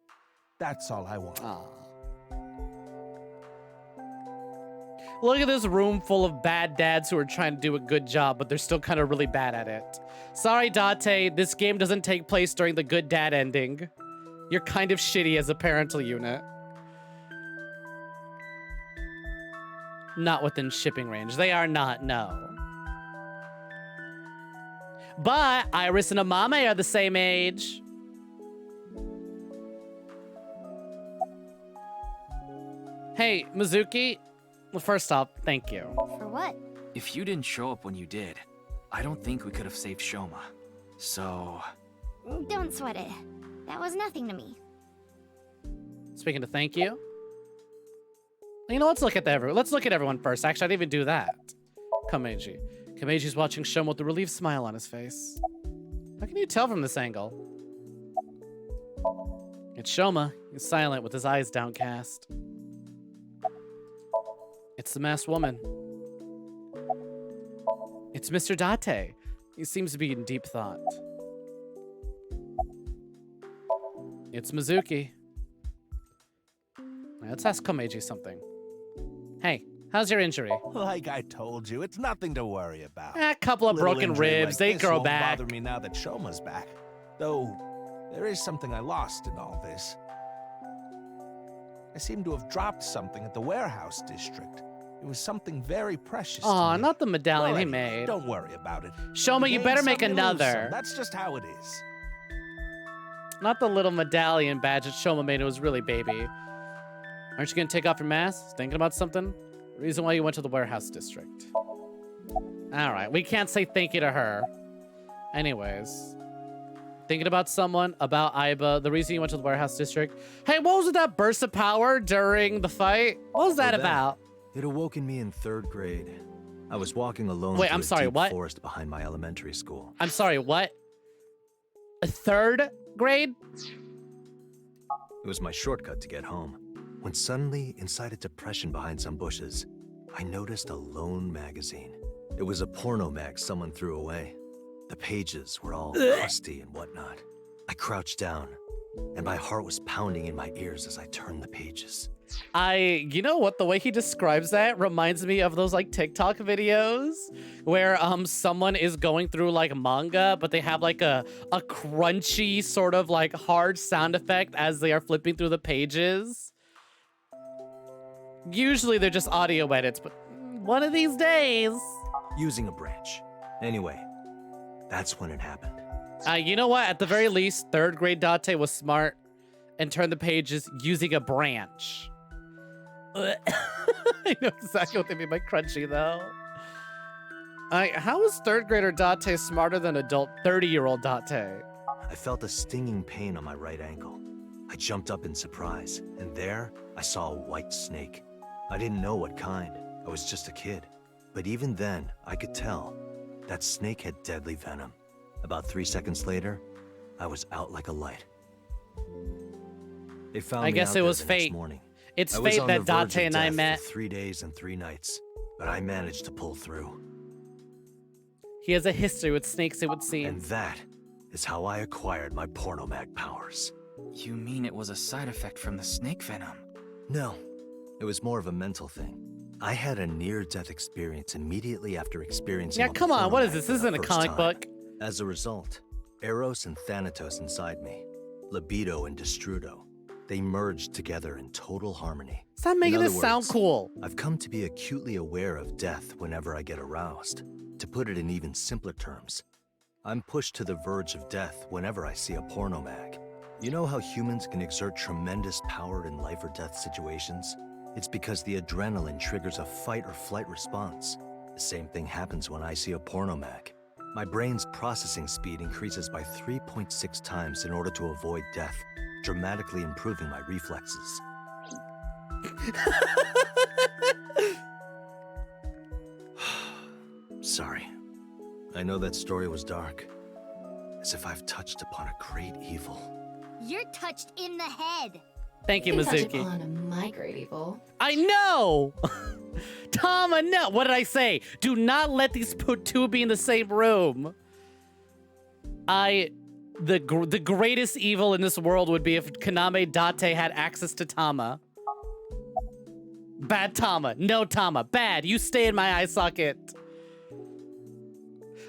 that's all I want. Look at this room full of bad dads who are trying to do a good job, but they're still kind of really bad at it. Sorry, Date, this game doesn't take place during the good dad ending. You're kind of shitty as a parental unit. Not within shipping range. They are not, no. But Iris and Amame are the same age. Hey, Mizuki. Well, first off, thank you. For what? If you didn't show up when you did, I don't think we could have saved Shoma. So... Don't sweat it. That was nothing to me. Speaking of thank you. You know, let's look at everyone first. Actually, I didn't even do that. Komeiji. Komeiji's watching Shoma with a relieved smile on his face. How can you tell from this angle? It's Shoma. He's silent with his eyes downcast. It's the masked woman. It's Mr. Date. He seems to be in deep thought. It's Mizuki. Let's ask Komeiji something. Hey, how's your injury? Like I told you, it's nothing to worry about. A couple of Little broken injury ribs, like they this grow won't back. Bother me now that Shoma's back. Though, there is something I lost in all this. I seem to have dropped something at the warehouse district. It was something very precious to Aw, me. not the medallion Well, he made. Don't worry about it. Shoma, you gain better some, make you lose another. some. That's just how it is. Not the little medallion badge that Shoma made. It was really baby. Aren't you gonna take off your mask? Thinking about something? Reason why you went to the warehouse district. Alright, we can't say thank you to her. Anyways. Thinking about someone, about Aiba, the reason you went to the warehouse district. Hey, what was with that burst of power during the fight? What was that about? It awoke in me in 3rd grade. I was walking alone Wait, through I'm a sorry, deep what? forest behind my elementary school. I'm sorry, what? A 3rd grade? It was my shortcut to get home. When suddenly, inside a depression behind some bushes, I noticed a lone magazine. It was a porno mag someone threw away. The pages were all crusty and whatnot. I crouched down, and my heart was pounding in my ears as I turned the pages. You know what? The way he describes that reminds me of those like TikTok videos where someone is going through like manga, but they have like a crunchy sort of like hard sound effect as they are flipping through the pages. Usually they're just audio edits, but one of these days. Using a branch. Anyway, that's when it happened. You know what? At the very least, 3rd grade Date was smart and turned the pages using a branch. I know exactly what they mean by crunchy, though. How is 3rd grader Date smarter than adult 30-year-old Date? I felt a stinging pain on my right ankle. I jumped up in surprise, and there I saw a white snake. I didn't know what kind. I was just a kid. But even then, I could tell that snake had deadly venom. About 3 seconds later, I was out like a light. They found I me guess out it there was the fate. next morning. It's I was fate on that the verge Date of and I death met. for 3 days and 3 nights, but I managed to pull through. He has a history with snakes, it would seem. And that is how I acquired my pornomag powers. You mean it was a side effect from the snake venom? No, it was more of a mental thing. I had a near-death experience immediately after experiencing. Yeah, come on, what is this? This isn't a comic book. As a result, Eros and Thanatos inside me, libido and Destrudo, they merged together in total harmony. Stop making In this other sound words, cool. I've come to be acutely aware of death whenever I get aroused. To put it in even simpler terms, I'm pushed to the verge of death whenever I see a porno mag. You know how humans can exert tremendous power in life or death situations? It's because the adrenaline triggers a fight or flight response. The same thing happens when I see a porno mag. My brain's processing speed increases by 3.6 times in order to avoid death, dramatically improving my reflexes. Sorry. I know that story was dark. As if I've touched upon a great evil. You're touched in the head. Thank you, can touch Mizuki. upon my great evil. I know! Tama, no! What did I say? Do not let these two be in the same room. The greatest evil in this world would be if Kaname Date had access to Tama. Bad Tama. No Tama. Bad. You stay in my eye socket.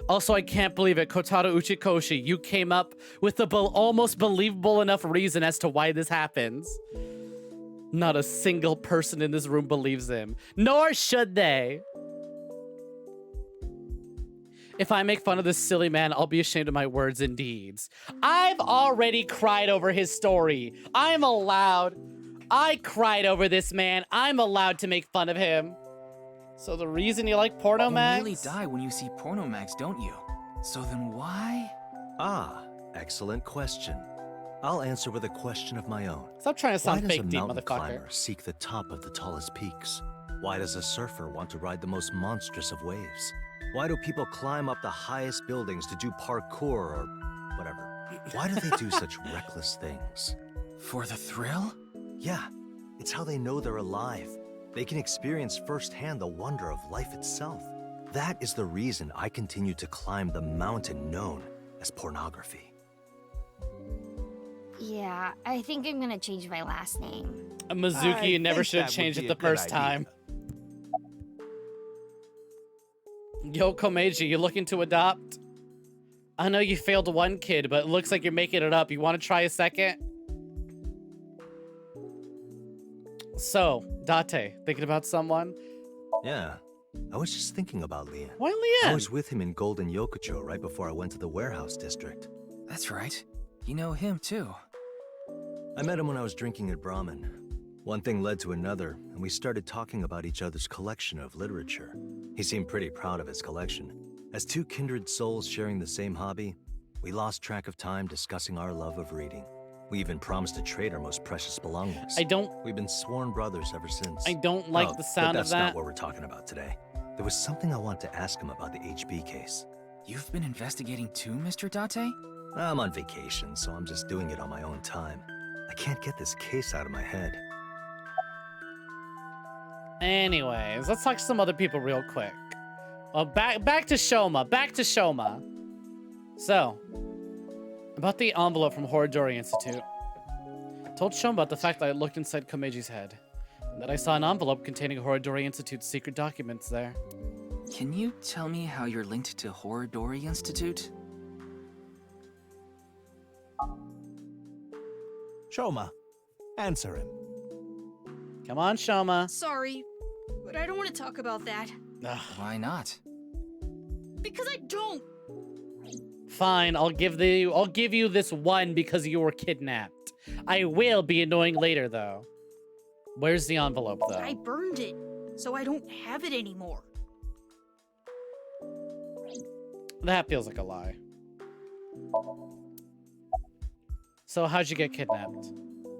Also, I can't believe it. Kotaro Uchikoshi, you came up with a almost believable enough reason as to why this happens. Not a single person in this room believes him. Nor should they. If I make fun of this silly man, I'll be ashamed of my words and deeds. I've already cried over his story. I'm allowed. I cried over this man. I'm allowed to make fun of him. So the reason you like porno mags? You really die when you see porno mags, don't you? So then why? Ah, excellent question. I'll answer with a question of my own. Stop trying to sound Why fake does a deep, mountain motherfucker. climber seek the top of the tallest peaks? Why does a surfer want to ride the most monstrous of waves? Why do people climb up the highest buildings to do parkour or whatever? Why do they do such reckless things? For the thrill? Yeah, it's how they know they're alive. They can experience firsthand the wonder of life itself. That is the reason I continue to climb the mountain known as pornography. Yeah, I think I'm gonna change my last name. Mizuki, you never should have changed it the first time. Yo, Komeiji, you looking to adopt? I know you failed one kid, but it looks like you're making it up. You want to try a second? So, Date, thinking about someone? Yeah, I was just thinking about Lian. Why Lian? I was with him in Golden Yokocho right before I went to the warehouse district. That's right. You know him too. I met him when I was drinking at Brahmin. One thing led to another, and we started talking about each other's collection of literature. He seemed pretty proud of his collection. As two kindred souls sharing the same hobby, we lost track of time discussing our love of reading. We even promised to trade our most precious belongings. We've been sworn brothers ever since. I don't like the sound of that. That's not what we're talking about today. There was something I want to ask him about the HB case. You've been investigating too, Mr. Date? I'm on vacation, so I'm just doing it on my own time. I can't get this case out of my head. Anyways, let's talk to some other people real quick. Well, back to Shoma. Back to Shoma. So, about the envelope from Horodori Institute. Told Shoma about the fact that I looked inside Komeiji's head. And that I saw an envelope containing Horodori Institute's secret documents there. Can you tell me how you're linked to Horodori Institute? Shoma, answer him. Come on, Shoma. Sorry, but I don't want to talk about that. Why not? Because I don't. Fine, I'll give you this one because you were kidnapped. I will be annoying later, though. Where's the envelope, though? I burned it, so I don't have it anymore. That feels like a lie. So how'd you get kidnapped?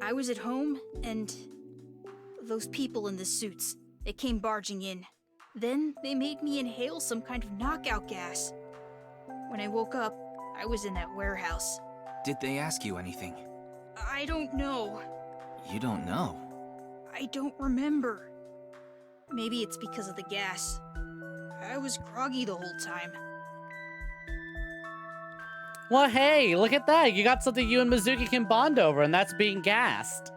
I was at home, and those people in the suits, they came barging in. Then they made me inhale some kind of knockout gas. When I woke up, I was in that warehouse. Did they ask you anything? I don't know. You don't know? I don't remember. Maybe it's because of the gas. I was groggy the whole time. Well, hey, look at that. You got something you and Mizuki can bond over, and that's being gassed.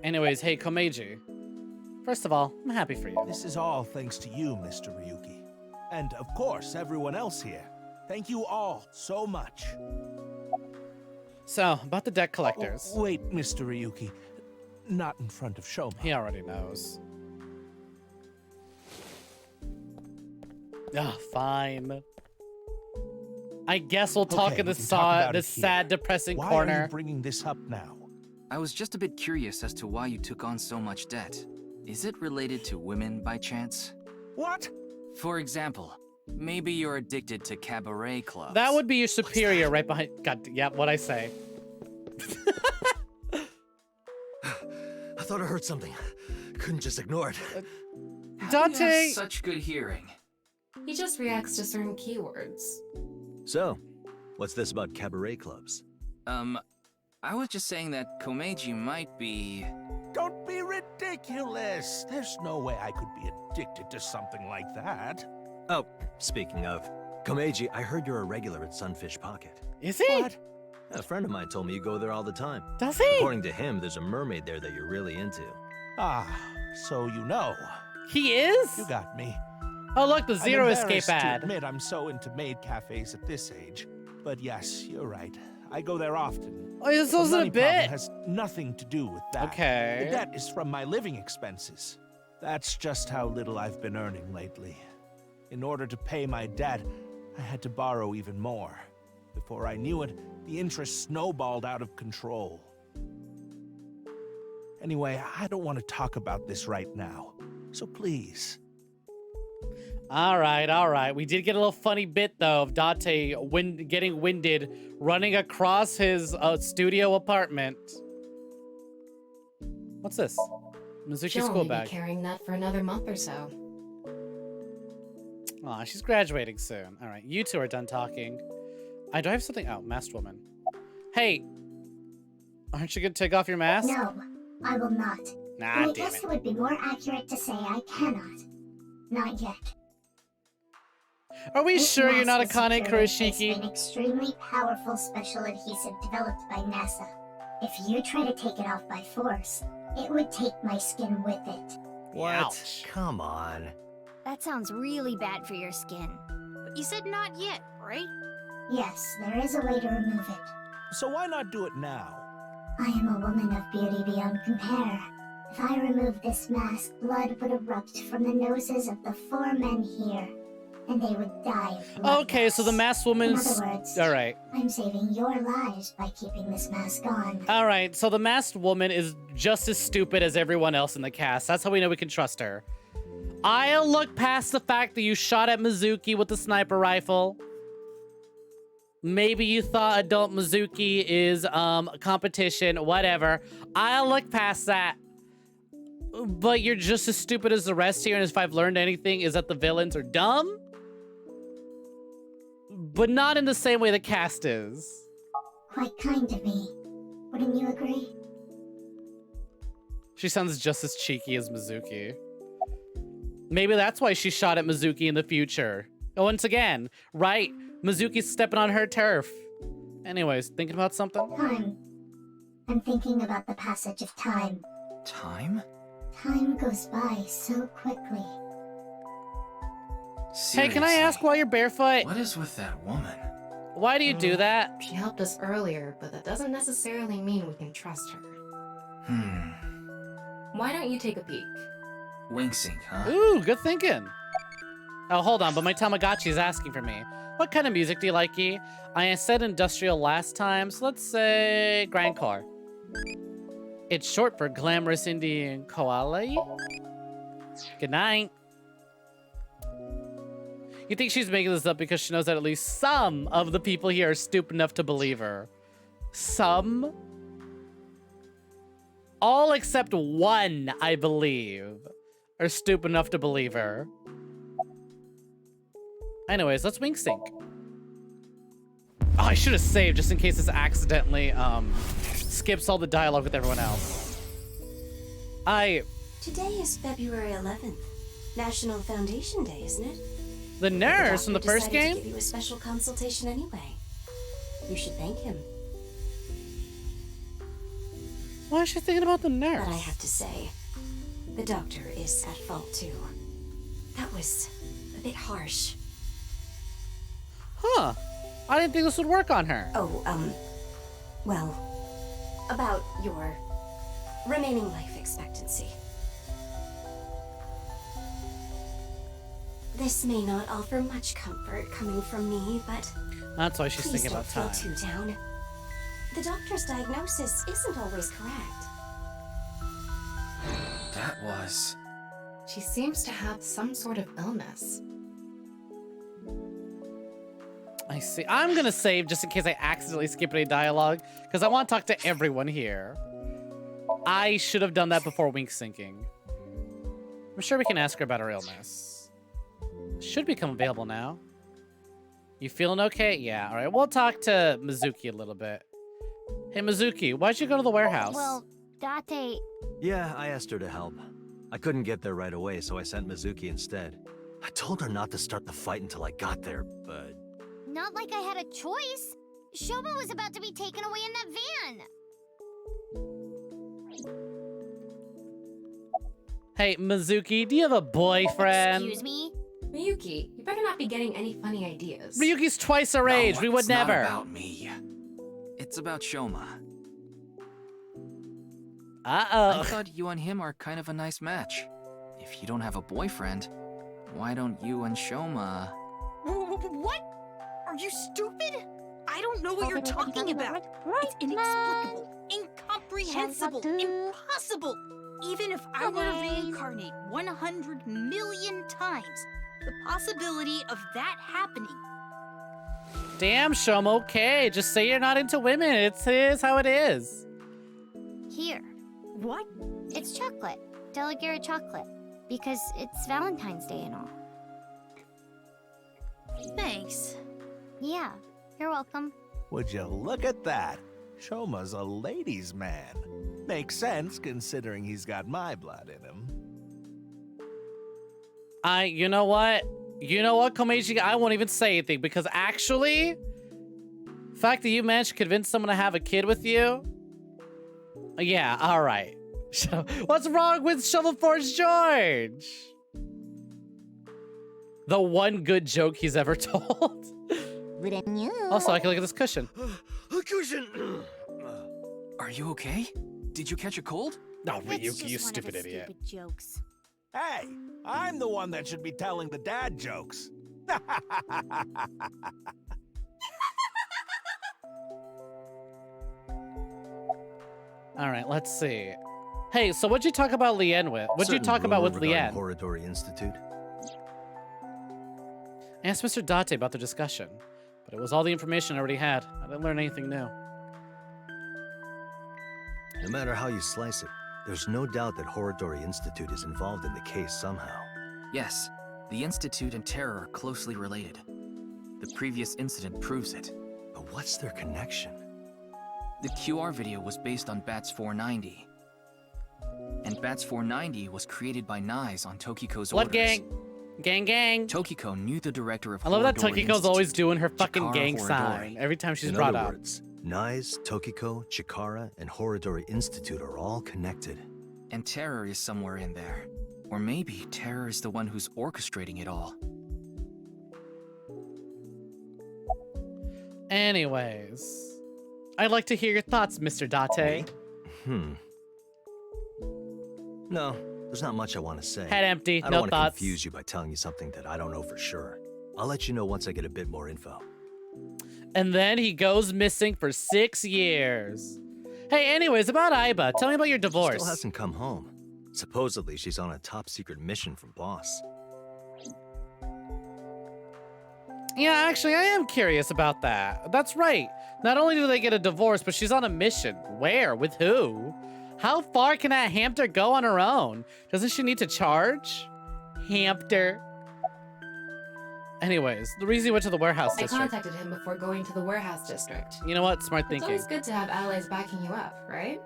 Anyways, hey, Komeiji. First of all, I'm happy for you. This is all thanks to you, Mr. Ryuki. And, of course, everyone else here. Thank you all so much. So, about the debt collectors. Oh, wait, Mr. Ryuki. Not in front of Shoma. He already knows. Ah, fine. I guess we'll talk in the sad, depressing corner. Why are you bringing this up now? I was just a bit curious as to why you took on so much debt. Is it related to women by chance? What? For example, maybe you're addicted to cabaret clubs. That would be your superior right behind. God, yeah, what'd I say? I thought I heard something. Couldn't just ignore it. Dante! Such good hearing. He just reacts to certain keywords. So, what's this about cabaret clubs? I was just saying that Komeiji might be... Don't be ridiculous! There's no way I could be addicted to something like that. Oh, speaking of, Komeiji, I heard you're a regular at Sunfish Pocket. Is he? What? A friend of mine told me you go there all the time. Does he? According to him, there's a mermaid there that you're really into. Ah, so you know. He is? You got me. Oh, look, the Zero I'm Escape embarrassed to ad. admit I'm so into maid cafes at this age. But yes, you're right. I go there often. Oh, this The wasn't a money problem bit. has nothing to do with that. Okay. The debt is from my living expenses. That's just how little I've been earning lately. In order to pay my debt, I had to borrow even more. Before I knew it, the interest snowballed out of control. Anyway, I don't want to talk about this right now. So please. All right. We did get a little funny bit, though, of Date getting winded, running across his studio apartment. What's this? Mizuki She'll school only bag. be carrying that for another month or so. Aw, she's graduating soon. All right, you two are done talking. Do I have something? Oh, masked woman. Hey, aren't you gonna take off your mask? No, I will not. Nah, And I damn guess it. it would be more accurate to say I cannot. Not yet. Are we This sure you're not a mask Kane was secured in place by Kurashiki? an extremely powerful special adhesive developed by NASA. If you try to take it off by force, it would take my skin with it. What? Ouch. Come on. That sounds really bad for your skin. But you said not yet, right? Yes, there is a way to remove it. So why not do it now? I am a woman of beauty beyond compare. If I remove this mask, blood would erupt from the noses of the 4 men here, and they would die of blood Okay, so the loss. masked In woman's... other words, All right. I'm saving your lives by keeping this mask on. All right, so the masked woman is just as stupid as everyone else in the cast. That's how we know we can trust her. I'll look past the fact that you shot at Mizuki with the sniper rifle. Maybe you thought adult Mizuki is competition, whatever. I'll look past that. But you're just as stupid as the rest here, and if I've learned anything is that the villains are dumb. But not in the same way the cast is. Quite kind of me. Wouldn't you agree? She sounds just as cheeky as Mizuki. Maybe that's why she shot at Mizuki in the future. Once again, right? Mizuki's stepping on her turf. Anyways, thinking about something? Time. I'm thinking about the passage of time. Time? Time goes by so quickly. Hey, can I ask why you're barefoot? What is with that woman? Why do you do that? She helped us earlier, but that doesn't necessarily mean we can trust her. Why don't you take a peek? Wing sync, huh? Ooh, good thinking. Oh, hold on, but my Tamagotchi is asking for me. What kind of music do you like, E? I said industrial last time, so let's say grindcore. It's short for glamorous Indian koala. Good night. You think she's making this up because she knows that at least some of the people here are stupid enough to believe her? Some? All except one, I believe, are stupid enough to believe her. Anyways, let's wing sync. Oh, I should have saved just in case this accidentally skips all the dialogue with everyone else. Today is February 11th. National Foundation Day, isn't it? The nurse from the first decided game? to give you a special consultation anyway. You should thank him. Why is she thinking about the nurse? But I have to say, the doctor is at fault too. That was a bit harsh. Huh. I didn't think this would work on her. Oh, well, about your remaining life expectancy. This may not offer much comfort coming from me, but That's why she's please thinking don't about feel time. too down. The doctor's diagnosis isn't always correct. That was... She seems to have some sort of illness. I see. I'm gonna save just in case I accidentally skip any dialogue, because I want to talk to everyone here. I should have done that before wink syncing. I'm sure we can ask her about her illness. Should become available now. You feeling okay? Yeah, alright. We'll talk to Mizuki a little bit. Hey, Mizuki, why'd you go to the warehouse? Well, Date... Yeah, I asked her to help. I couldn't get there right away, so I sent Mizuki instead. I told her not to start the fight until I got there, but... Not like I had a choice. Shoba was about to be taken away in that van. Hey, Mizuki, do you have a boyfriend? Excuse me? Miyuki, you better not be getting any funny ideas. Ryuki's twice our age. We would it's never. Not about me. It's about Shoma. Uh-oh. I thought you and him are kind of a nice match. If you don't have a boyfriend, why don't you and Shoma... What? Are you stupid? I don't know what you're talking about. It's inexplicable, incomprehensible, impossible. Even if I were to reincarnate 100 million times, the possibility of that happening. Damn, Shoma, okay. Just say you're not into women. It is how it is. Here. What? It's chocolate. Delegate chocolate. Because it's Valentine's Day and all. Thanks. Yeah, you're welcome. Would you look at that? Shoma's a ladies' man. Makes sense considering he's got my blood in him. You know what? You know what, Komeiji? I won't even say anything because actually, the fact that you managed to convince someone to have a kid with you, yeah, all right. What's wrong with Shovel Forge George? The one good joke he's ever told. Also, I can look at this cushion. A cushion! Are you okay? Did you catch a cold? No, Ryuki, you stupid idiot. Stupid jokes. Hey, I'm the one that should be telling the dad jokes. All right, let's see. Hey, so what'd you talk about Lien with? What'd you talk about with Lien? Horadori Institute. I asked Mr. Date about the discussion, but it was all the information I already had. I didn't learn anything new. No matter how you slice it, there's no doubt that Horadori Institute is involved in the case somehow. Yes, the Institute and Terror are closely related. The previous incident proves it. But what's their connection? The QR video was based on Bats 490. And Bats 490 was created by Nyes on Tokiko's Blood orders. gang! Gang, gang! Tokiko knew the director of I love that Horadori Tokiko's Institute, always doing her fucking Chikara gang Horadori. sign every time she's In brought other up. words, Nyes, Tokiko, Chikara, and Horadori Institute are all connected. And Terror is somewhere in there. Or maybe Terror is the one who's orchestrating it all. Anyways, I'd like to hear your thoughts, Mr. Date. No, there's not much I want to say. Head empty, I don't no want to thoughts. confuse you by telling you something that I don't know for sure. I'll let you know once I get a bit more info. And then he goes missing for 6 years. Hey, anyways, about Aiba, tell me about your She divorce. still hasn't come home. Supposedly, she's on a top-secret mission from Boss. Yeah, actually, I am curious about that. That's right. Not only do they get a divorce, but she's on a mission. Where? With who? How far can that hamster go on her own? Doesn't she need to charge? Hamster. Anyways, the reason he went to the warehouse I district. contacted him before going to the warehouse district. You know what? Smart It's thinking. always good to have allies backing you up, right?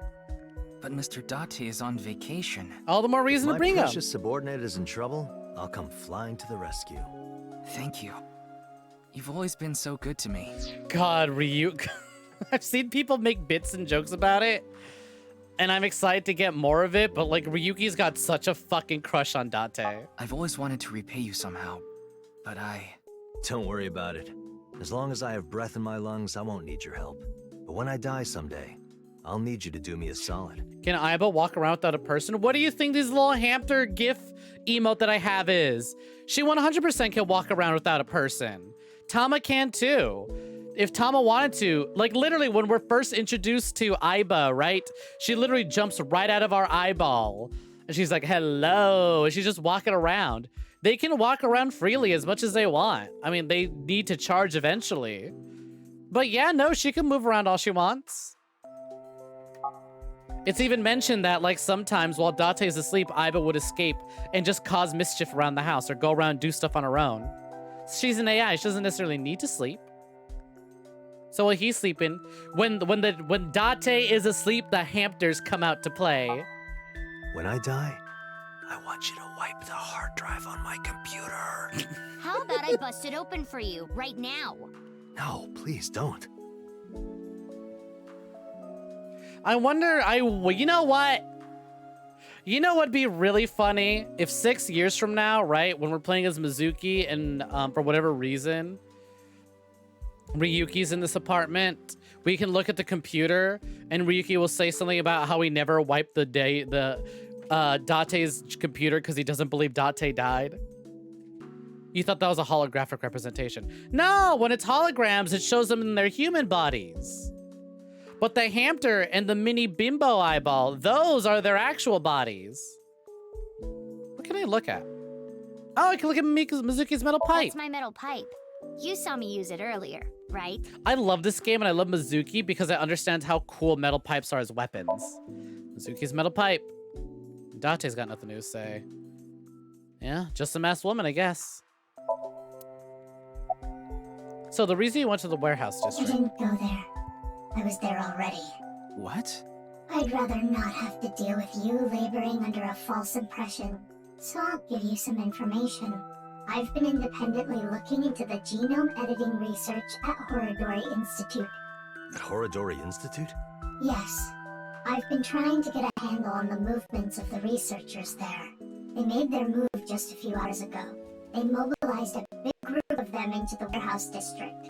But Mr. Date is on vacation. All the more reason If to bring my him. precious subordinate is in trouble, I'll come flying to the rescue. Thank you. You've always been so good to me. God, Ryuk. I've seen people make bits and jokes about it, and I'm excited to get more of it, but like Ryuki's got such a fucking crush on Date. I've always wanted to repay you somehow, but Don't worry about it. As long as I have breath in my lungs, I won't need your help. But when I die someday, I'll need you to do me a solid. Can Aiba walk around without a person? What do you think this little hamster gif emote that I have is? She 100% can walk around without a person. Tama can too. If Tama wanted to, like literally when we're first introduced to Aiba, right? She literally jumps right out of our eyeball. And she's like, hello. And she's just walking around. They can walk around freely as much as they want. I mean, they need to charge eventually. But yeah, no, she can move around all she wants. It's even mentioned that, like, sometimes while Date is asleep, Aiba would escape and just cause mischief around the house or go around and do stuff on her own. She's an AI. She doesn't necessarily need to sleep. So while he's sleeping, when Date is asleep, the hamsters come out to play. When I die, I want you to wipe the hard drive on my computer. How about I bust it open for you right now? No, please don't. I wonder, you know what? You know what'd be really funny? If 6 years from now, right, when we're playing as Mizuki and for whatever reason, Ryuki's in this apartment, we can look at the computer and Ryuki will say something about how he never wiped the Date's computer because he doesn't believe Date died. You thought that was a holographic representation. No, when it's holograms, it shows them in their human bodies. But the hamster and the mini bimbo eyeball, those are their actual bodies. What can I look at? Oh, I can look at Mizuki's metal pipe. That's my metal pipe. You saw me use it earlier, right? I love this game and I love Mizuki because I understand how cool metal pipes are as weapons. Mizuki's metal pipe. Date's got nothing to say. Yeah, just a masked woman, I guess. So the reason you went to the warehouse district... I didn't go there. I was there already. What? I'd rather not have to deal with you laboring under a false impression, so I'll give you some information. I've been independently looking into the genome editing research at Horodori Institute. At Horodori Institute? Yes. I've been trying to get a handle on the movements of the researchers there. They made their move just a few hours ago. They mobilized a big group of them into the warehouse district.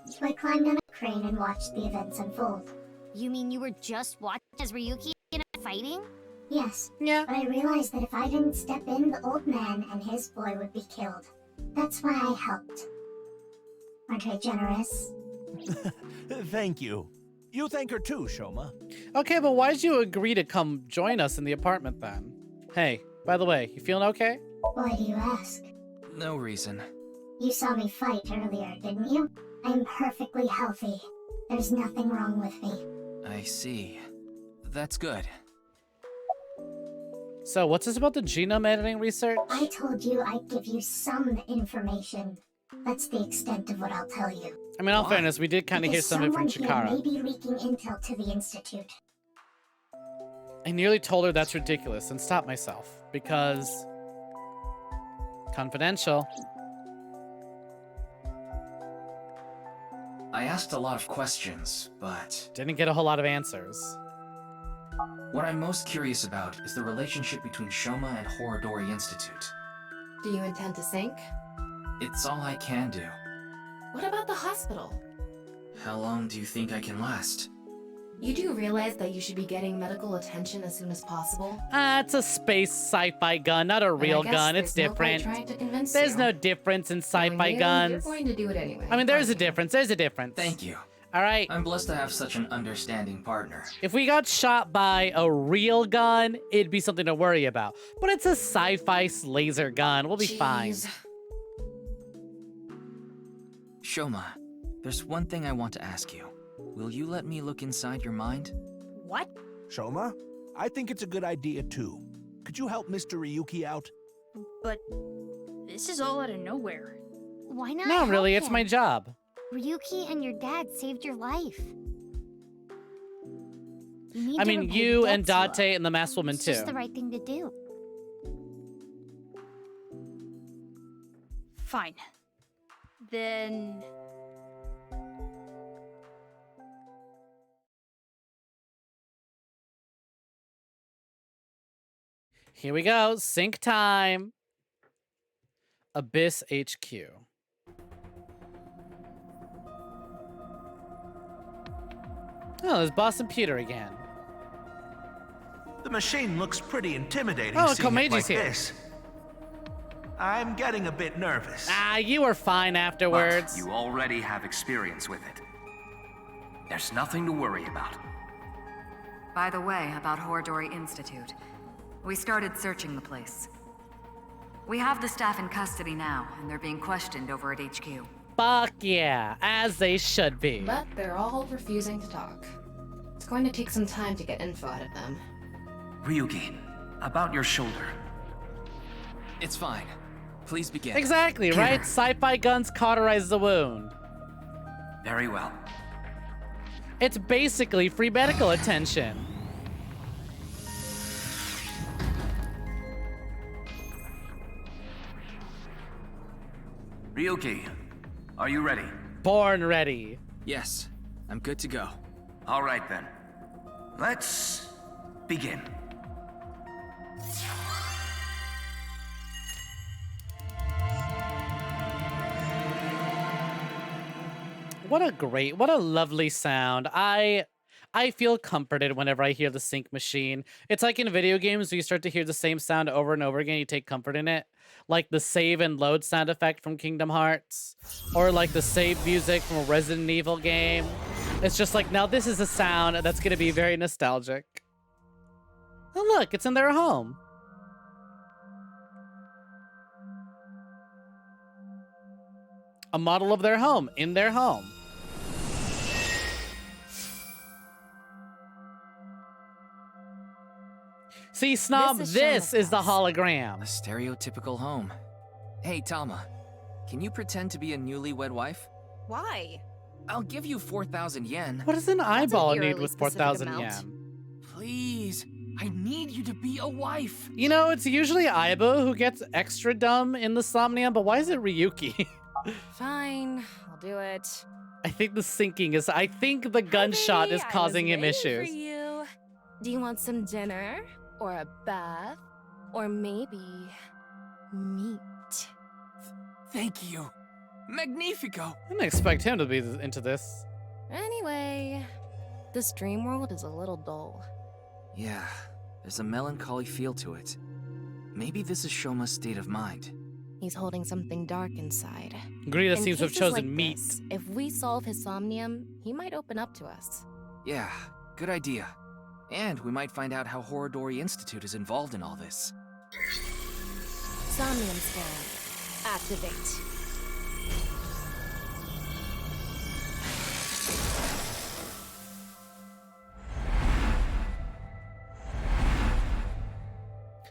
So I climbed on a crane and watched the events unfold. You mean you were just watching as Ryuki and I fighting? Yes. Yeah. But I realized that if I didn't step in, the old man and his boy would be killed. That's why I helped. Aren't I generous? Thank you. You thank her too, Shoma. Okay, but why'd you agree to come join us in the apartment then? Hey, by the way, you feeling okay? Why do you ask? No reason. You saw me fight earlier, didn't you? I'm perfectly healthy. There's nothing wrong with me. I see. That's good. So what's this about the genome editing research? I told you I'd give you some information. That's the extent of what I'll tell you. I mean, in all fairness, we did kind of hear something from Someone Chikara. here may be leaking intel to the Institute. I nearly told her that's ridiculous and stopped myself because... confidential. I asked a lot of questions, but... didn't get a whole lot of answers. What I'm most curious about is the relationship between Shoma and Horodori Institute. Do you intend to sink? It's all I can do. What about the hospital? How long do you think I can last? You do realize that you should be getting medical attention as soon as possible? It's a space sci-fi gun, not a real gun. It's different. There's no difference in sci-fi guns. You're going to do it anyway. I mean, there's a difference. There's a difference. Thank you. All right. I'm blessed to have such an understanding partner. If we got shot by a real gun, it'd be something to worry about. But it's a sci-fi laser gun. We'll be fine. Shoma, there's one thing I want to ask you. Will you let me look inside your mind? What? Shoma, I think it's a good idea too. Could you help Mr. Ryuki out? But this is all out of nowhere. Why not? No, really, help it's him? my job. Ryuki and your dad saved your life. You need I to mean, repay you the and debts Date and the masked woman It's too. just the right thing to do. Fine. Then... Here we go. Sync time. Abyss HQ. Oh, there's Boss and Peter again. The machine looks pretty intimidating. Oh, seeing it Komeiji's like here. this. I'm getting a bit nervous. Ah, you were fine afterwards. But you already have experience with it. There's nothing to worry about. By the way, about Horodori Institute. We started searching the place. We have the staff in custody now, and they're being questioned over at HQ. Fuck yeah, as they should be. But they're all refusing to talk. It's going to take some time to get info out of them. Ryuki, about your shoulder. It's fine. Please begin. Exactly, right? Sci-fi guns cauterize the wound. Very well. It's basically free medical attention. Ryuki, are you ready? Born ready. Yes, I'm good to go. All right then. Let's begin. What a lovely sound. I feel comforted whenever I hear the sync machine. It's like in video games where you start to hear the same sound over and over again, you take comfort in it. Like the save and load sound effect from Kingdom Hearts. Or like the save music from a Resident Evil game. It's just like, now this is a sound that's gonna be very nostalgic. Oh look, it's in their home. A model of their home, in their home. See, Snob, this is the hologram. A stereotypical home. Hey, Tama, can you pretend to be a newlywed wife? Why? I'll give you 4,000 yen. What does an eyeball need eerily with specific 4,000 amount. yen? Please, I need you to be a wife. You know, it's usually Aiba who gets extra dumb in the Somnium, but why is it Ryuki? Fine, I'll do it. I think the syncing is, I think the gunshot is causing him issues. For you. Do you want some dinner? Or a bath? Or maybe meat? Thank you. Magnifico. I didn't expect him to be into this. Anyway, this dream world is a little dull. Yeah, there's a melancholy feel to it. Maybe this is Shoma's state of mind. He's holding something dark inside. Greta In seems to have cases chosen like meat. this, if we solve his somnium, he might open up to us. Yeah, good idea. And we might find out how Horodori Institute is involved in all this. Somnium scan. Activate.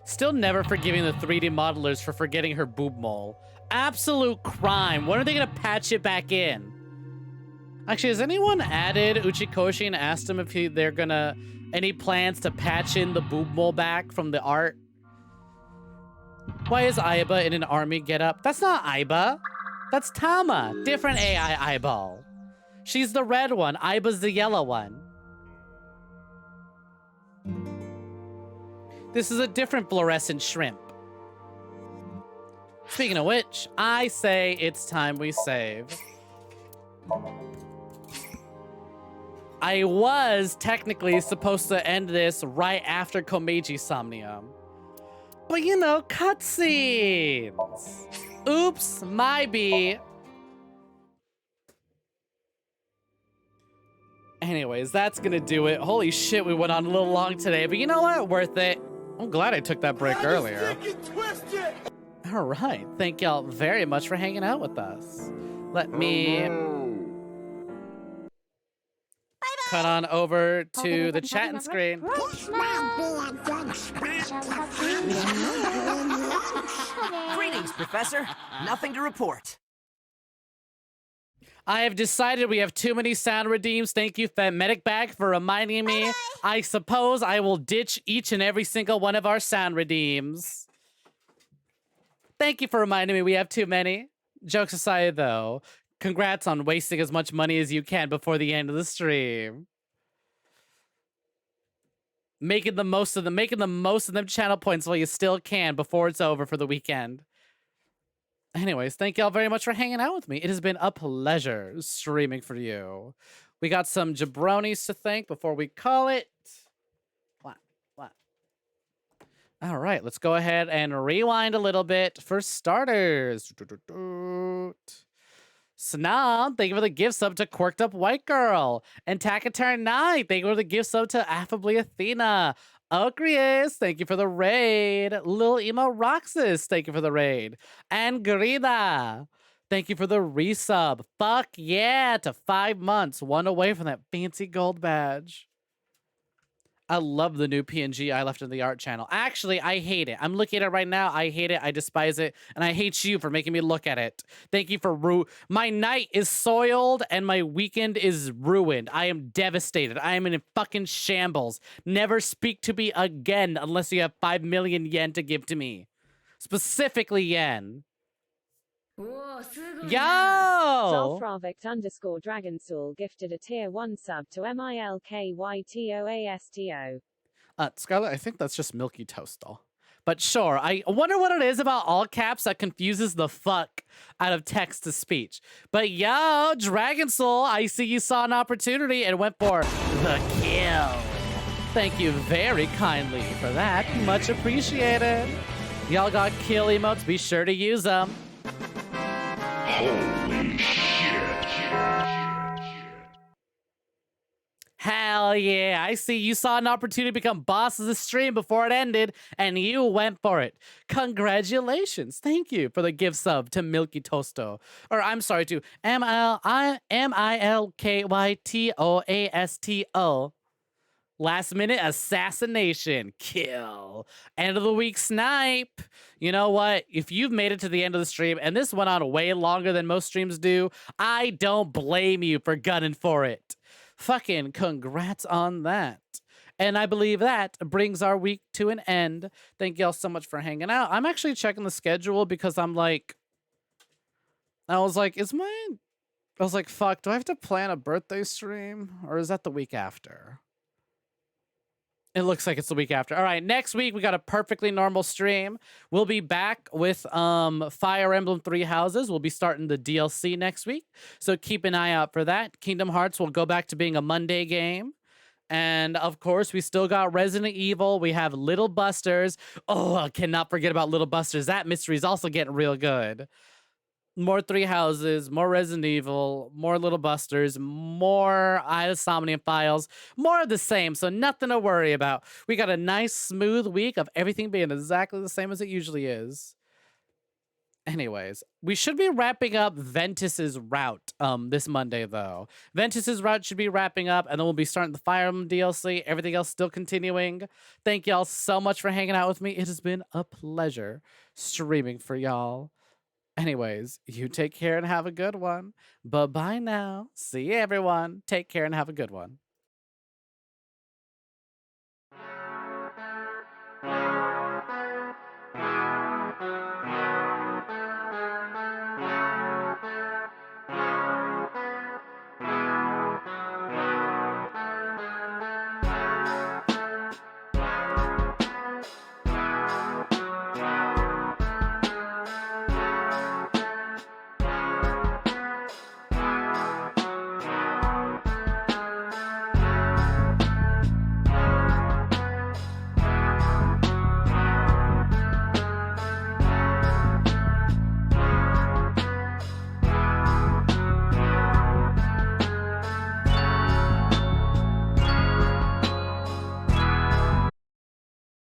Still never forgiving the 3D modelers for forgetting her boob mole. Absolute crime. When are they gonna patch it back in? Actually, has anyone added Uchikoshi and asked them if they're gonna... Any plans to patch in the boob mole back from the art? Why is Aiba in an army getup? That's not Aiba. That's Tama. Different AI eyeball. She's the red one. Aiba's the yellow one. This is a different fluorescent shrimp. Speaking of which, I say it's time we save. I was technically supposed to end this right after Komeiji Somnium. But you know, cutscenes. Oops, my bee. Anyways, that's gonna do it. Holy shit, we went on a little long today, but you know what? Worth it. I'm glad I took that break earlier. All right, thank y'all very much for hanging out with us. Let me cut on over to the chatting screen. Greetings, Professor. Nothing to report. I have decided we have too many sound redeems. Thank you, Medic Bag, for reminding me. I suppose I will ditch each and every single one of our sound redeems. Thank you for reminding me we have too many. Jokes aside, though, congrats on wasting as much money as you can before the end of the stream. Making the most of them channel points while you still can before it's over for the weekend. Anyways, thank y'all very much for hanging out with me. It has been a pleasure streaming for you. We got some jabronis to thank before we call it. What? All right, let's go ahead and rewind a little bit. For starters, Snom, thank you for the gift sub to Quirked Up White Girl. And Takaturn 9, thank you for the gift sub to Affably Athena. Ocreus, thank you for the raid. Lil Emo Roxas, thank you for the raid. And Grida, thank you for the resub. Fuck yeah, to 5 months, one away from that fancy gold badge. I love the new PNG I left in the art channel. Actually, I hate it. I'm looking at it right now. I hate it. I despise it. And I hate you for making me look at it. Thank you for my night is soiled and my weekend is ruined. I am devastated. I am in fucking shambles. Never speak to me again unless you have 5 million yen to give to me. Specifically yen. Yo! Zolfravik_Dragonsoul gifted a tier 1 sub to MILKYTOASTO. Scarlett, I think that's just Milky Toast, though. But sure, I wonder what it is about all caps that confuses the fuck out of text to speech. But yo, Dragon Soul, I see you saw an opportunity and went for the kill. Thank you very kindly for that. Much appreciated. Y'all got kill emotes, be sure to use them. Holy shit. Hell yeah, I see you saw an opportunity to become boss of the stream before it ended, and you went for it. Congratulations. Thank you for the gift sub to Milky Toasto. Or I'm sorry, to MILKYTOASTO. Last minute assassination. Kill. End of the week snipe. You know what? If you've made it to the end of the stream, and this went on way longer than most streams do, I don't blame you for gunning for it. Fucking congrats on that. And I believe that brings our week to an end. Thank y'all so much for hanging out. I'm actually checking the schedule because I'm like, I was like, fuck, do I have to plan a birthday stream? Or is that the week after? It looks like it's the week after. All right, next week we got a perfectly normal stream. We'll be back with Fire Emblem 3 Houses. We'll be starting the DLC next week, so keep an eye out for that. Kingdom Hearts will go back to being a Monday game. And of course, we still got Resident Evil. We have Little Busters. Oh, I cannot forget about Little Busters. That mystery is also getting real good. More 3 Houses, more Resident Evil, more Little Busters, more Somnium Files, more of the same, so nothing to worry about. We got a nice, smooth week of everything being exactly the same as it usually is. Anyways, we should be wrapping up Ventus's route this Monday, though. Ventus's route should be wrapping up, and then we'll be starting the Fire Emblem DLC. Everything else still continuing. Thank y'all so much for hanging out with me. It has been a pleasure streaming for y'all. Anyways, you take care and have a good one. Bye-bye now. See you, everyone. Take care and have a good one.